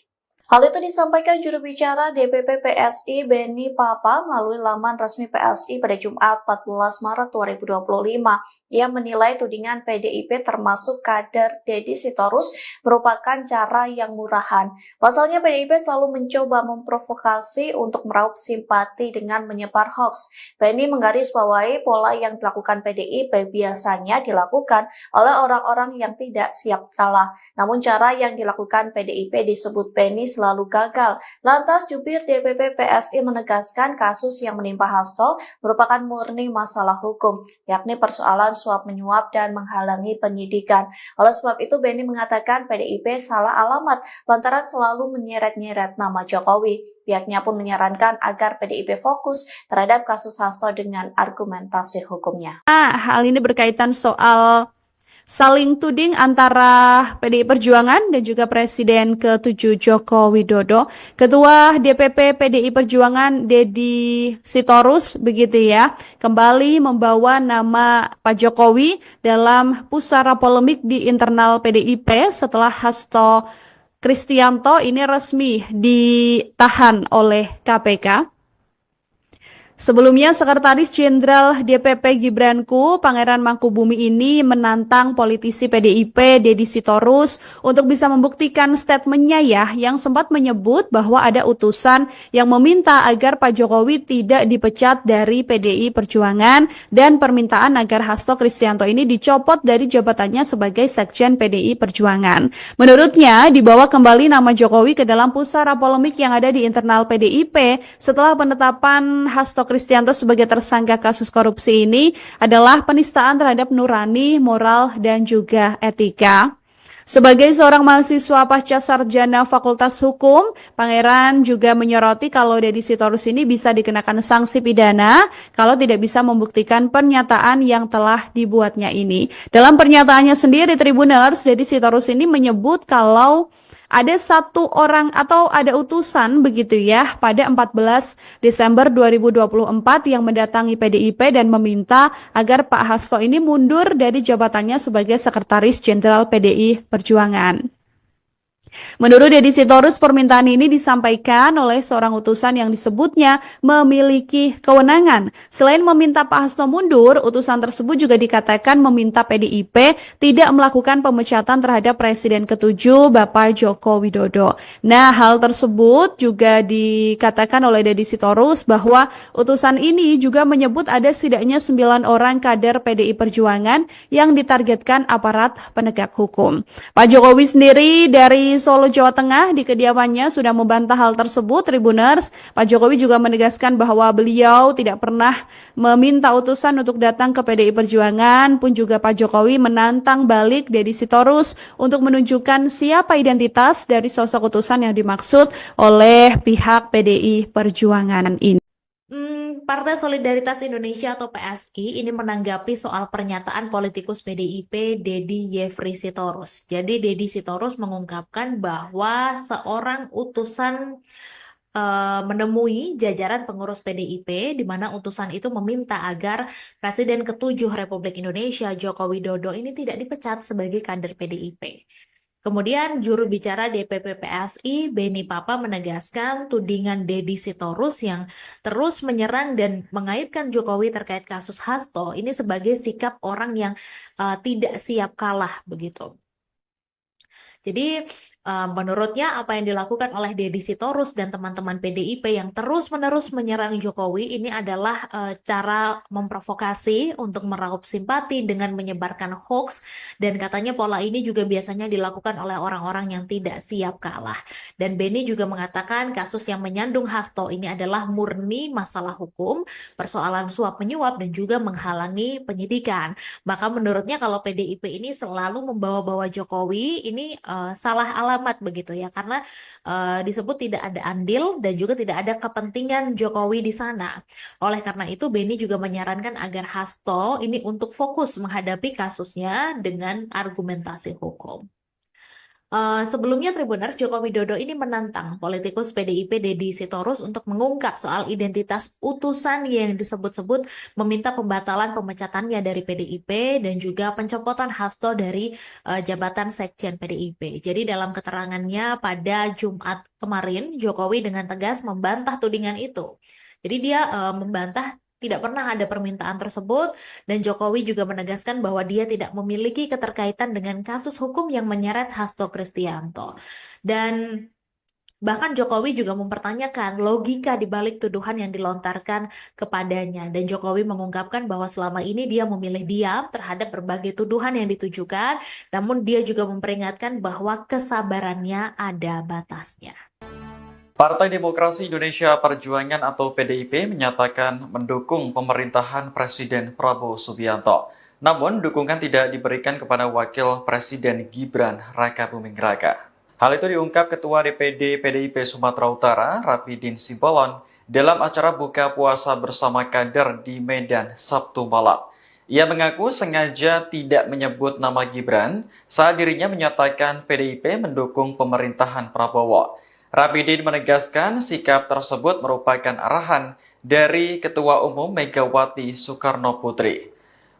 Hal itu disampaikan juru bicara DPP PSI Beni Papa melalui laman resmi PSI pada Jumat 14 Maret 2025. Ia menilai tudingan PDIP termasuk kader Deddy Sitorus merupakan cara yang murahan. Pasalnya PDIP selalu mencoba memprovokasi untuk meraup simpati dengan menyebar hoax. Beni menggarisbawahi pola yang dilakukan PDIP biasanya dilakukan oleh orang-orang yang tidak siap kalah. Namun cara yang dilakukan PDIP disebut Beni selalu gagal. Lantas jubir DPP PSI menegaskan kasus yang menimpa Hasto merupakan murni masalah hukum, yakni persoalan suap menyuap dan menghalangi penyidikan. Oleh sebab itu Beni mengatakan PDIP salah alamat lantaran selalu menyeret-nyeret nama Jokowi. Pihaknya pun menyarankan agar PDIP fokus terhadap kasus Hasto dengan argumentasi hukumnya. Hal ini berkaitan soal saling tuding antara PDI Perjuangan dan juga Presiden ke-7 Joko Widodo. Ketua DPP PDI Perjuangan Deddy Sitorus begitu ya, kembali membawa nama Pak Jokowi dalam pusara polemik di internal PDIP setelah Hasto Kristianto ini resmi ditahan oleh KPK. Sebelumnya, Sekretaris Jenderal DPP Gibranku, Pangeran Mangkubumi ini menantang politisi PDIP, Deddy Sitorus, untuk bisa membuktikan statementnya ya, yang sempat menyebut bahwa ada utusan yang meminta agar Pak Jokowi tidak dipecat dari PDI Perjuangan dan permintaan agar Hasto Kristianto ini dicopot dari jabatannya sebagai Sekjen PDI Perjuangan. Menurutnya, dibawa kembali nama Jokowi ke dalam pusara polemik yang ada di internal PDIP setelah penetapan Hasto Kristianto sebagai tersangka kasus korupsi ini adalah penistaan terhadap nurani, moral, dan juga etika. Sebagai seorang mahasiswa pasca sarjana Fakultas Hukum, Pangeran juga menyoroti kalau Deddy Sitorus ini bisa dikenakan sanksi pidana kalau tidak bisa membuktikan pernyataan yang telah dibuatnya ini. Dalam pernyataannya sendiri, Tribuners, Deddy Sitorus ini menyebut kalau ada satu orang atau ada utusan begitu ya pada 14 Desember 2024 yang mendatangi PDIP dan meminta agar Pak Hasto ini mundur dari jabatannya sebagai Sekretaris Jenderal PDI Perjuangan. Menurut Deddy Sitorus, permintaan ini disampaikan oleh seorang utusan yang disebutnya memiliki kewenangan. Selain meminta Pak Hasto mundur, utusan tersebut juga dikatakan meminta PDIP tidak melakukan pemecatan terhadap Presiden ke-7 Bapak Joko Widodo. Nah, hal tersebut juga dikatakan oleh Deddy Sitorus bahwa utusan ini juga menyebut ada setidaknya 9 orang kader PDI Perjuangan yang ditargetkan aparat penegak hukum. Pak Jokowi sendiri dari Solo, Jawa Tengah di kediamannya sudah membantah hal tersebut, Tribuners. Pak Jokowi juga menegaskan bahwa beliau tidak pernah meminta utusan untuk datang ke PDI Perjuangan, pun juga Pak Jokowi menantang balik Deddy Sitorus untuk menunjukkan siapa identitas dari sosok utusan yang dimaksud oleh pihak PDI Perjuangan ini. Partai Solidaritas Indonesia atau PSI ini menanggapi soal pernyataan politikus PDIP Deddy Yefri Sitorus. Jadi Deddy Sitorus mengungkapkan bahwa seorang utusan menemui jajaran pengurus PDIP di mana utusan itu meminta agar Presiden ke-7 Republik Indonesia Joko Widodo ini tidak dipecat sebagai kader PDIP. Kemudian juru bicara DPP PSI Beni Papa menegaskan tudingan Deddy Sitorus yang terus menyerang dan mengaitkan Jokowi terkait kasus Hasto ini sebagai sikap orang yang tidak siap kalah begitu. Jadi menurutnya apa yang dilakukan oleh Deddy Sitorus dan teman-teman PDIP yang terus-menerus menyerang Jokowi ini adalah cara memprovokasi untuk meraup simpati dengan menyebarkan hoax, dan katanya pola ini juga biasanya dilakukan oleh orang-orang yang tidak siap kalah. Dan Beni juga mengatakan kasus yang menyandung Hasto ini adalah murni masalah hukum, persoalan suap menyuap dan juga menghalangi penyidikan. Maka menurutnya kalau PDIP ini selalu membawa-bawa Jokowi ini salah alamat begitu ya, karena disebut tidak ada andil dan juga tidak ada kepentingan Jokowi di sana. Oleh karena itu Beni juga menyarankan agar Hasto ini untuk fokus menghadapi kasusnya dengan argumentasi hukum. Sebelumnya Tribuners, Joko Widodo ini menantang politikus PDIP Deddy Sitorus untuk mengungkap soal identitas utusan yang disebut-sebut meminta pembatalan pemecatannya dari PDIP dan juga pencopotan Hasto dari jabatan Sekjen PDIP. Jadi dalam keterangannya pada Jumat kemarin, Jokowi dengan tegas membantah tudingan itu. Jadi dia membantah tidak pernah ada permintaan tersebut, dan Jokowi juga menegaskan bahwa dia tidak memiliki keterkaitan dengan kasus hukum yang menyeret Hasto Kristianto. Dan bahkan Jokowi juga mempertanyakan logika di balik tuduhan yang dilontarkan kepadanya. Dan Jokowi mengungkapkan bahwa selama ini dia memilih diam terhadap berbagai tuduhan yang ditujukan, namun dia juga memperingatkan bahwa kesabarannya ada batasnya. Partai Demokrasi Indonesia Perjuangan atau PDIP menyatakan mendukung pemerintahan Presiden Prabowo Subianto. Namun, dukungan tidak diberikan kepada Wakil Presiden Gibran Rakabuming Raka. Hal itu diungkap Ketua DPD PDIP Sumatera Utara, Rapidin Simbolon, dalam acara buka puasa bersama kader di Medan Sabtu malam. Ia mengaku sengaja tidak menyebut nama Gibran saat dirinya menyatakan PDIP mendukung pemerintahan Prabowo. Rapidin menegaskan sikap tersebut merupakan arahan dari Ketua Umum Megawati Soekarno Putri.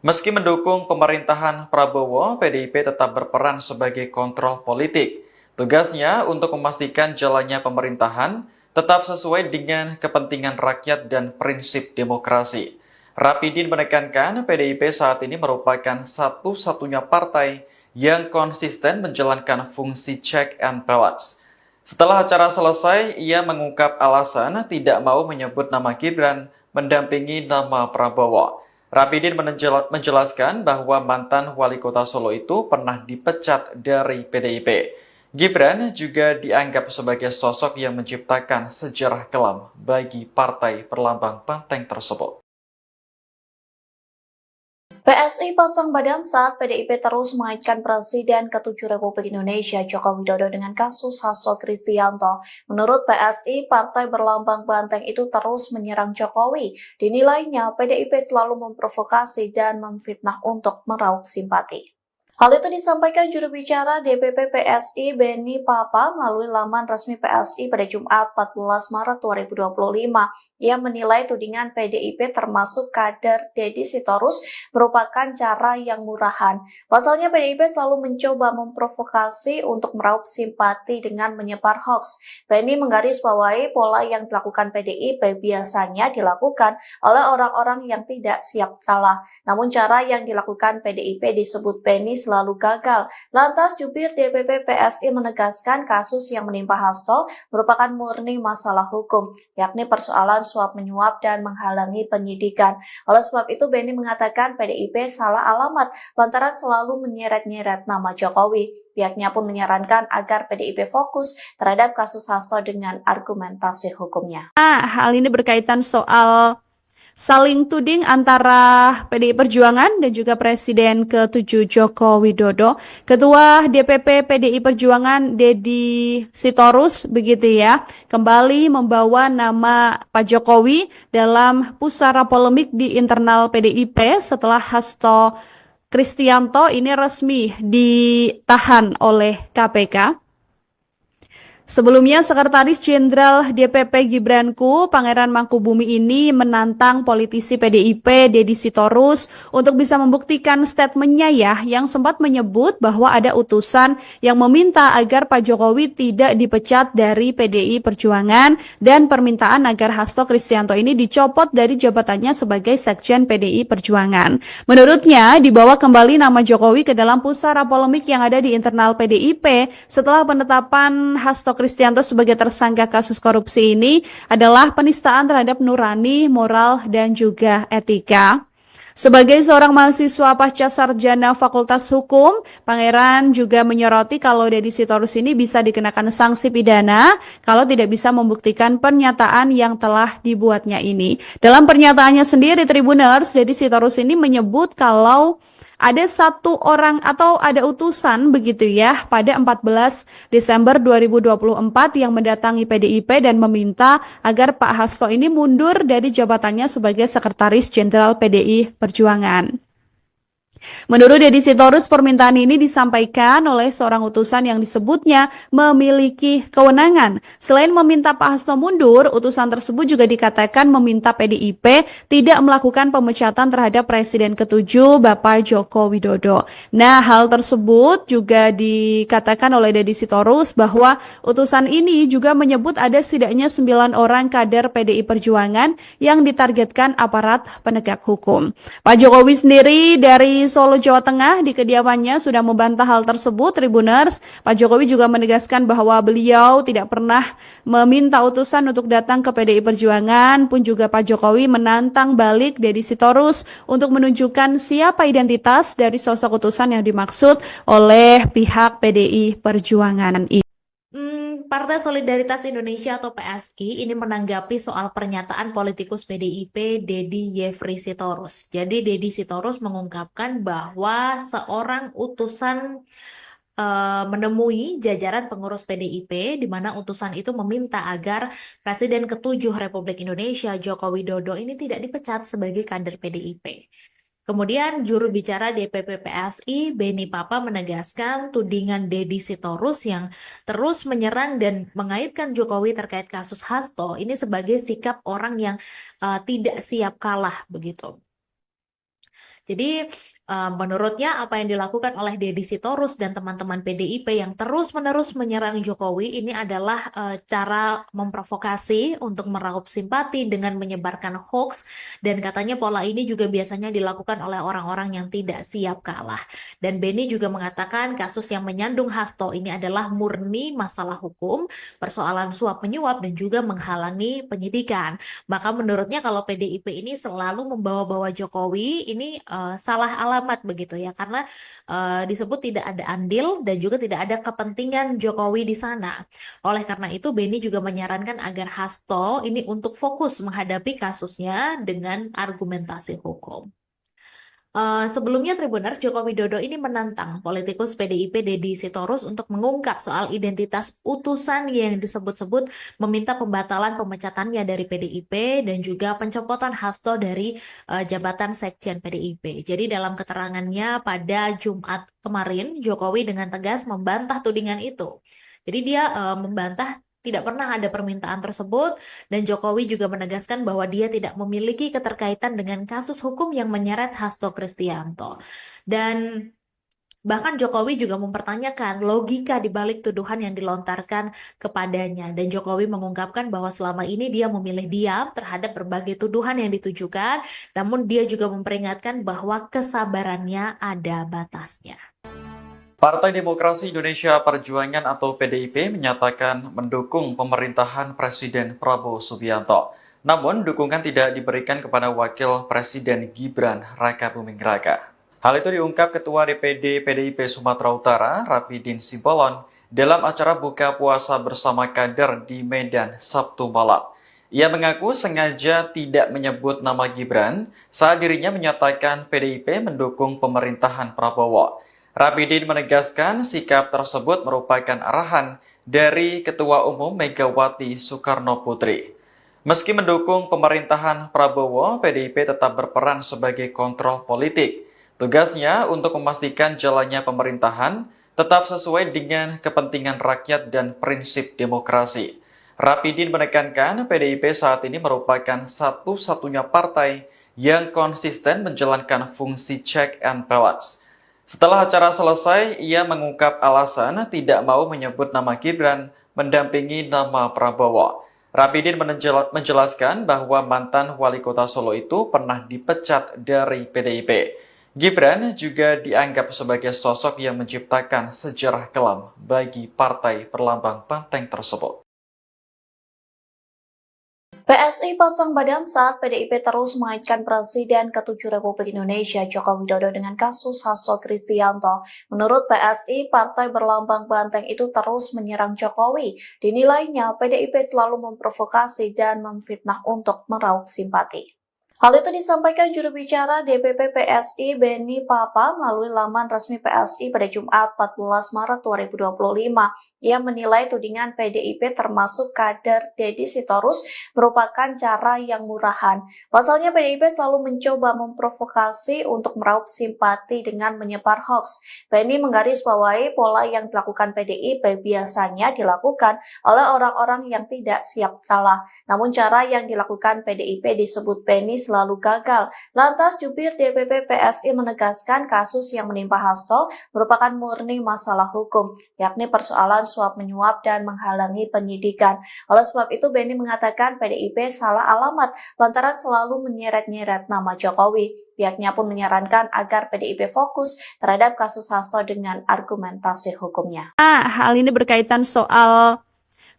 Meski mendukung pemerintahan Prabowo, PDIP tetap berperan sebagai kontrol politik. Tugasnya untuk memastikan jalannya pemerintahan tetap sesuai dengan kepentingan rakyat dan prinsip demokrasi. Rapidin menekankan PDIP saat ini merupakan satu-satunya partai yang konsisten menjalankan fungsi check and balance. Setelah acara selesai, ia mengungkap alasan tidak mau menyebut nama Gibran mendampingi nama Prabowo. Rapidin menjelaskan bahwa mantan wali kota Solo itu pernah dipecat dari PDIP. Gibran juga dianggap sebagai sosok yang menciptakan sejarah kelam bagi partai berlambang banteng tersebut. PSI pasang badan saat PDIP terus mengaitkan Presiden ke-7 Republik Indonesia Joko Widodo dengan kasus Hasto Kristianto. Menurut PSI, partai berlambang banteng itu terus menyerang Jokowi. Dinilainya PDIP selalu memprovokasi dan memfitnah untuk meraup simpati. Hal itu disampaikan juru bicara DPP PSI Beni Papa melalui laman resmi PSI pada Jumat 14 Maret 2025. Ia menilai tudingan PDIP termasuk kader Deddy Sitorus merupakan cara yang murahan. Pasalnya PDIP selalu mencoba memprovokasi untuk meraup simpati dengan menyebar hoax. Beni menggarisbawahi pola yang dilakukan PDIP biasanya dilakukan oleh orang-orang yang tidak siap kalah. Namun cara yang dilakukan PDIP disebut Beni selalu gagal. Lantas jubir DPP PSI menegaskan kasus yang menimpa Hasto merupakan murni masalah hukum, yakni persoalan suap menyuap dan menghalangi penyidikan. Oleh sebab itu Beni mengatakan PDIP salah alamat lantaran selalu menyeret-nyeret nama Jokowi. Pihaknya pun menyarankan agar PDIP fokus terhadap kasus Hasto dengan argumentasi hukumnya. Hal ini berkaitan soal saling tuding antara PDI Perjuangan dan juga Presiden ke-7 Joko Widodo. Ketua DPP PDI Perjuangan Deddy Sitorus begitu ya, kembali membawa nama Pak Jokowi dalam pusara polemik di internal PDIP setelah Hasto Kristianto ini resmi ditahan oleh KPK. Sebelumnya, Sekretaris Jenderal DPP Gibranku, Pangeran Mangkubumi ini menantang politisi PDIP, Deddy Sitorus, untuk bisa membuktikan statementnya ya, yang sempat menyebut bahwa ada utusan yang meminta agar Pak Jokowi tidak dipecat dari PDI Perjuangan dan permintaan agar Hasto Kristianto ini dicopot dari jabatannya sebagai Sekjen PDI Perjuangan. Menurutnya, dibawa kembali nama Jokowi ke dalam pusara polemik yang ada di internal PDIP setelah penetapan Hasto Kristianto sebagai tersangka kasus korupsi ini adalah penistaan terhadap nurani, moral, dan juga etika. Sebagai seorang mahasiswa pasca sarjana Fakultas Hukum, Pangeran juga menyoroti kalau Deddy Sitorus ini bisa dikenakan sanksi pidana kalau tidak bisa membuktikan pernyataan yang telah dibuatnya ini. Dalam pernyataannya sendiri, Tribuners, Deddy Sitorus ini menyebut kalau ada satu orang atau ada utusan begitu ya pada 14 Desember 2024 yang mendatangi PDIP dan meminta agar Pak Hasto ini mundur dari jabatannya sebagai Sekretaris Jenderal PDI Perjuangan. Menurut Deddy Sitorus, permintaan ini disampaikan oleh seorang utusan yang disebutnya memiliki kewenangan. Selain meminta Pak Hasto mundur, utusan tersebut juga dikatakan meminta PDIP tidak melakukan pemecatan terhadap Presiden ke-7 Bapak Joko Widodo. Nah, hal tersebut juga dikatakan oleh Deddy Sitorus bahwa utusan ini juga menyebut ada setidaknya 9 orang kader PDI Perjuangan yang ditargetkan aparat penegak hukum. Pak Jokowi sendiri dari Solo, Jawa Tengah di kediamannya sudah membantah hal tersebut, Tribuners. Pak Jokowi juga menegaskan bahwa beliau tidak pernah meminta utusan untuk datang ke PDI Perjuangan, pun juga Pak Jokowi menantang balik Deddy Sitorus untuk menunjukkan siapa identitas dari sosok utusan yang dimaksud oleh pihak PDI Perjuangan ini. Partai Solidaritas Indonesia atau PSI ini menanggapi soal pernyataan politikus PDIP Deddy Yefri Sitorus. Jadi Deddy Sitorus mengungkapkan bahwa seorang utusan menemui jajaran pengurus PDIP di mana utusan itu meminta agar Presiden ke-7 Republik Indonesia Joko Widodo ini tidak dipecat sebagai kader PDIP. Kemudian juru bicara DPP PSI Beni Papa menegaskan tudingan Deddy Sitorus yang terus menyerang dan mengaitkan Jokowi terkait kasus Hasto ini sebagai sikap orang yang tidak siap kalah begitu. Jadi menurutnya apa yang dilakukan oleh Deddy Sitorus dan teman-teman PDIP yang terus-menerus menyerang Jokowi ini adalah cara memprovokasi untuk meraup simpati dengan menyebarkan hoax, dan katanya pola ini juga biasanya dilakukan oleh orang-orang yang tidak siap kalah. Dan Benny juga mengatakan kasus yang menyandung Hasto ini adalah murni masalah hukum, persoalan suap menyuap dan juga menghalangi penyidikan. Maka menurutnya kalau PDIP ini selalu membawa-bawa Jokowi ini salah alamat begitu ya, karena disebut tidak ada andil dan juga tidak ada kepentingan Jokowi di sana. Oleh karena itu Benny juga menyarankan agar Hasto ini untuk fokus menghadapi kasusnya dengan argumentasi hukum. Sebelumnya Tribuners, Joko Widodo ini menantang politikus PDIP Deddy Sitorus untuk mengungkap soal identitas utusan yang disebut-sebut meminta pembatalan pemecatannya dari PDIP dan juga pencopotan Hasto dari jabatan Sekjen PDIP. Jadi dalam keterangannya pada Jumat kemarin, Jokowi dengan tegas membantah tudingan itu. Jadi dia membantah tidak pernah ada permintaan tersebut, dan Jokowi juga menegaskan bahwa dia tidak memiliki keterkaitan dengan kasus hukum yang menyeret Hasto Kristianto. Dan bahkan Jokowi juga mempertanyakan logika di balik tuduhan yang dilontarkan kepadanya. Dan Jokowi mengungkapkan bahwa selama ini dia memilih diam terhadap berbagai tuduhan yang ditujukan, namun dia juga memperingatkan bahwa kesabarannya ada batasnya. Partai Demokrasi Indonesia Perjuangan atau PDIP menyatakan mendukung pemerintahan Presiden Prabowo Subianto. Namun, dukungan tidak diberikan kepada Wakil Presiden Gibran Rakabuming Raka. Hal itu diungkap Ketua DPD PDIP Sumatera Utara, Rapidin Simbolon, dalam acara buka puasa bersama kader di Medan Sabtu malam. Ia mengaku sengaja tidak menyebut nama Gibran saat dirinya menyatakan PDIP mendukung pemerintahan Prabowo. Rapidin menegaskan sikap tersebut merupakan arahan dari Ketua Umum Megawati Soekarno Putri. Meski mendukung pemerintahan Prabowo, PDIP tetap berperan sebagai kontrol politik. Tugasnya untuk memastikan jalannya pemerintahan tetap sesuai dengan kepentingan rakyat dan prinsip demokrasi. Rapidin menekankan PDIP saat ini merupakan satu-satunya partai yang konsisten menjalankan fungsi check and balance. Setelah acara selesai, ia mengungkap alasan tidak mau menyebut nama Gibran mendampingi nama Prabowo. Rapidin menjelaskan bahwa mantan wali kota Solo itu pernah dipecat dari PDIP. Gibran juga dianggap sebagai sosok yang menciptakan sejarah kelam bagi partai berlambang banteng tersebut. PSI pasang badan saat PDIP terus mengaitkan Presiden ke-7 Republik Indonesia Joko Widodo dengan kasus Hasto Kristianto. Menurut PSI, partai berlambang banteng itu terus menyerang Jokowi. Dinilainya PDIP selalu memprovokasi dan memfitnah untuk meraup simpati. Hal itu disampaikan juru bicara DPP PSI Benny Papa melalui laman resmi PSI pada Jumat 14 Maret 2025. Ia menilai tudingan PDIP termasuk kader Deddy Sitorus merupakan cara yang murahan. Pasalnya PDIP selalu mencoba memprovokasi untuk meraup simpati dengan menyebar hoax. Benny menggarisbawahi pola yang dilakukan PDIP biasanya dilakukan oleh orang-orang yang tidak siap kalah. Namun cara yang dilakukan PDIP disebut Benny selalu gagal. Lantas jubir DPP PSI menegaskan kasus yang menimpa Hasto merupakan murni masalah hukum, yakni persoalan suap menyuap dan menghalangi penyidikan. Oleh sebab itu Benny mengatakan PDIP salah alamat lantaran selalu menyeret-nyeret nama Jokowi. Pihaknya pun menyarankan agar PDIP fokus terhadap kasus Hasto dengan argumentasi hukumnya. Hal ini berkaitan soal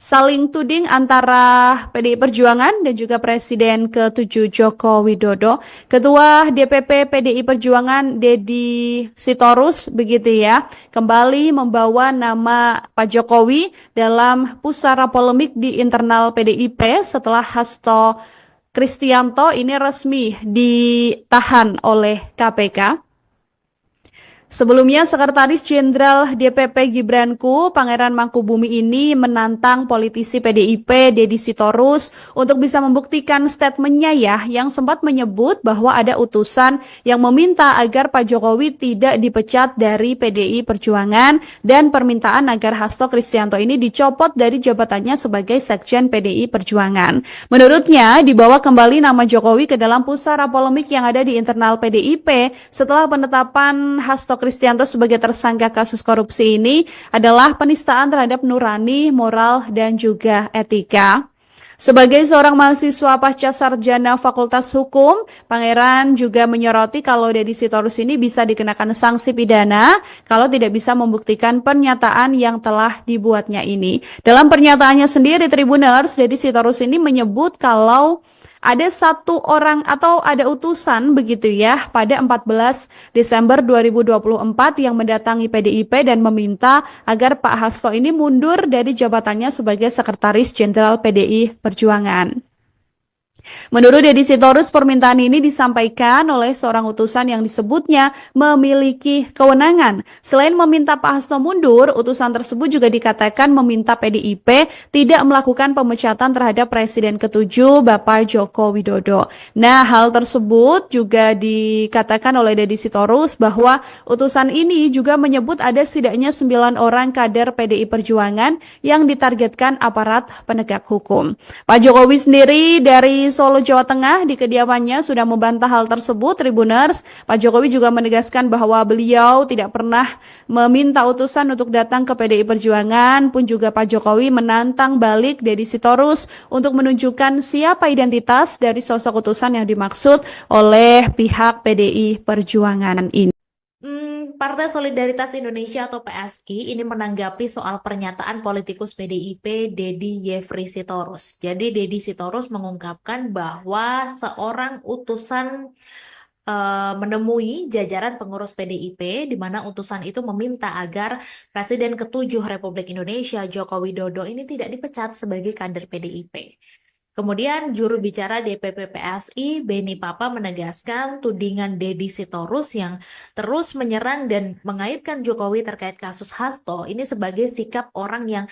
saling tuding antara PDI Perjuangan dan juga Presiden ke-7 Joko Widodo. Ketua DPP PDI Perjuangan Deddy Sitorus begitu ya, kembali membawa nama Pak Jokowi dalam pusara polemik di internal PDIP setelah Hasto Kristianto ini resmi ditahan oleh KPK. Sebelumnya, Sekretaris Jenderal DPP Gibranku, Pangeran Mangkubumi ini menantang politisi PDIP, Deddy Sitorus, untuk bisa membuktikan statementnya ya, yang sempat menyebut bahwa ada utusan yang meminta agar Pak Jokowi tidak dipecat dari PDI Perjuangan dan permintaan agar Hasto Kristianto ini dicopot dari jabatannya sebagai Sekjen PDI Perjuangan. Menurutnya, dibawa kembali nama Jokowi ke dalam pusara polemik yang ada di internal PDIP setelah penetapan Hasto Kristianto sebagai tersangka kasus korupsi ini adalah penistaan terhadap nurani, moral, dan juga etika. Sebagai seorang mahasiswa pasca sarjana Fakultas Hukum, Pangeran juga menyoroti kalau Deddy Sitorus ini bisa dikenakan sanksi pidana kalau tidak bisa membuktikan pernyataan yang telah dibuatnya ini. Dalam pernyataannya sendiri, Tribuners, Deddy Sitorus ini menyebut kalau ada satu orang atau ada utusan begitu ya pada 14 Desember 2024 yang mendatangi PDIP dan meminta agar Pak Hasto ini mundur dari jabatannya sebagai Sekretaris Jenderal PDI Perjuangan. Menurut Deddy Sitorus, permintaan ini disampaikan oleh seorang utusan yang disebutnya memiliki kewenangan. Selain meminta Pak Hasto mundur, utusan tersebut juga dikatakan meminta PDIP tidak melakukan pemecatan terhadap Presiden ke-7 Bapak Joko Widodo. Nah, hal tersebut juga dikatakan oleh Deddy Sitorus bahwa utusan ini juga menyebut ada setidaknya 9 orang kader PDI Perjuangan yang ditargetkan aparat penegak hukum. Pak Jokowi sendiri dari Solo, Jawa Tengah di kediamannya sudah membantah hal tersebut, Tribuners. Pak Jokowi juga menegaskan bahwa beliau tidak pernah meminta utusan untuk datang ke PDI Perjuangan, pun juga Pak Jokowi menantang balik Deddy Sitorus untuk menunjukkan siapa identitas dari sosok utusan yang dimaksud oleh pihak PDI Perjuangan ini. Partai Solidaritas Indonesia atau PSI ini menanggapi soal pernyataan politikus PDIP Deddy Yefri Sitorus. Jadi Deddy Sitorus mengungkapkan bahwa seorang utusan menemui jajaran pengurus PDIP di mana utusan itu meminta agar Presiden ke-7 Republik Indonesia Joko Widodo ini tidak dipecat sebagai kader PDIP. Kemudian juru bicara DPP PSI Beni Papa menegaskan tudingan Deddy Sitorus yang terus menyerang dan mengaitkan Jokowi terkait kasus Hasto ini sebagai sikap orang yang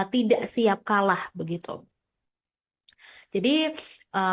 tidak siap kalah begitu. Jadi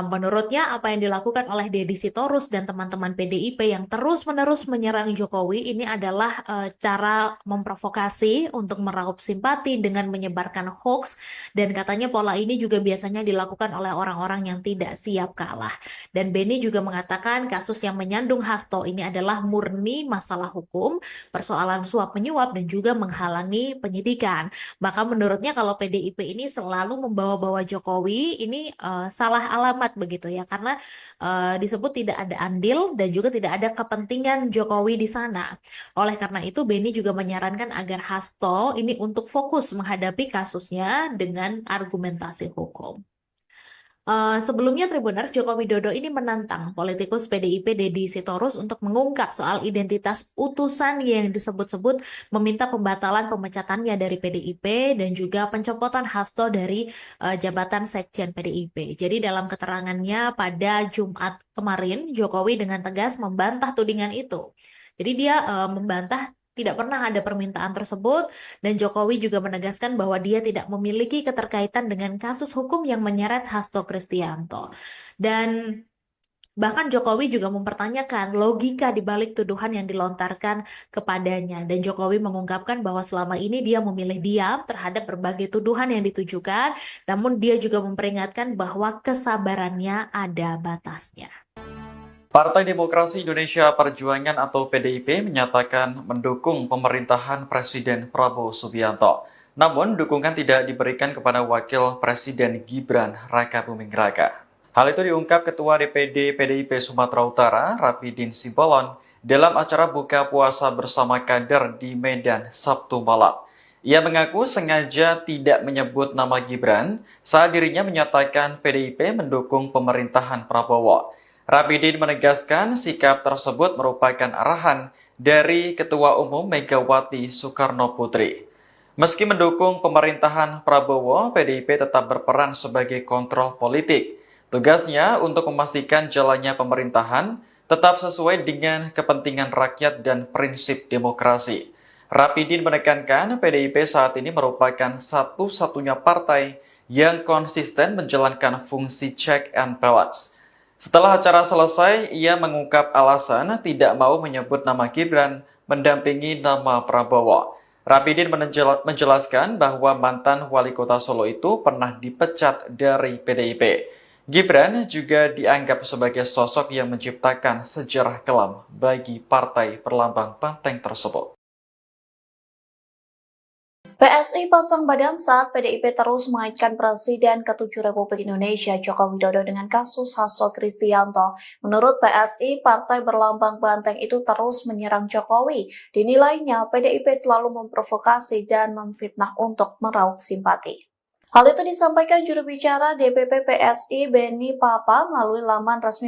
menurutnya apa yang dilakukan oleh Deddy Sitorus dan teman-teman PDIP yang terus-menerus menyerang Jokowi ini adalah cara memprovokasi untuk meraup simpati dengan menyebarkan hoax, dan katanya pola ini juga biasanya dilakukan oleh orang-orang yang tidak siap kalah. Dan Beni juga mengatakan kasus yang menyandung Hasto ini adalah murni masalah hukum, persoalan suap menyuap dan juga menghalangi penyidikan. Maka menurutnya kalau PDIP ini selalu membawa-bawa Jokowi ini salah alamat begitu ya, karena disebut tidak ada andil dan juga tidak ada kepentingan Jokowi di sana. Oleh karena itu Beni juga menyarankan agar Hasto ini untuk fokus menghadapi kasusnya dengan argumentasi hukum. Sebelumnya Tribuners, Joko Widodo ini menantang politikus PDIP Deddy Sitorus untuk mengungkap soal identitas utusan yang disebut-sebut meminta pembatalan pemecatannya dari PDIP dan juga pencopotan Hasto dari jabatan Sekjen PDIP. Jadi dalam keterangannya pada Jumat kemarin, Jokowi dengan tegas membantah tudingan itu. Jadi dia membantah tidak pernah ada permintaan tersebut, dan Jokowi juga menegaskan bahwa dia tidak memiliki keterkaitan dengan kasus hukum yang menyeret Hasto Kristianto. Dan bahkan Jokowi juga mempertanyakan logika di balik tuduhan yang dilontarkan kepadanya. Dan Jokowi mengungkapkan bahwa selama ini dia memilih diam terhadap berbagai tuduhan yang ditujukan, namun dia juga memperingatkan bahwa kesabarannya ada batasnya. Partai Demokrasi Indonesia Perjuangan atau PDIP menyatakan mendukung pemerintahan Presiden Prabowo Subianto. Namun, dukungan tidak diberikan kepada Wakil Presiden Gibran Rakabuming Raka. Hal itu diungkap Ketua DPD PDIP Sumatera Utara, Rapidin Simbolon, dalam acara buka puasa bersama kader di Medan Sabtu malam. Ia mengaku sengaja tidak menyebut nama Gibran saat dirinya menyatakan PDIP mendukung pemerintahan Prabowo. Rapidin menegaskan sikap tersebut merupakan arahan dari Ketua Umum Megawati Soekarno Putri. Meski mendukung pemerintahan Prabowo, PDIP tetap berperan sebagai kontrol politik. Tugasnya untuk memastikan jalannya pemerintahan tetap sesuai dengan kepentingan rakyat dan prinsip demokrasi. Rapidin menekankan PDIP saat ini merupakan satu-satunya partai yang konsisten menjalankan fungsi check and balance. Setelah acara selesai, ia mengungkap alasan tidak mau menyebut nama Gibran mendampingi nama Prabowo. Rapidin menjelaskan bahwa mantan wali kota Solo itu pernah dipecat dari PDIP. Gibran juga dianggap sebagai sosok yang menciptakan sejarah kelam bagi partai berlambang banteng tersebut. PSI pasang badan saat PDIP terus mengaitkan Presiden ke-7 Republik Indonesia Joko Widodo dengan kasus Hasto Kristianto. Menurut PSI, partai berlambang banteng itu terus menyerang Jokowi. Dinilainya PDIP selalu memprovokasi dan memfitnah untuk meraup simpati. Hal itu disampaikan juru bicara DPP PSI Beni Papa melalui laman resmi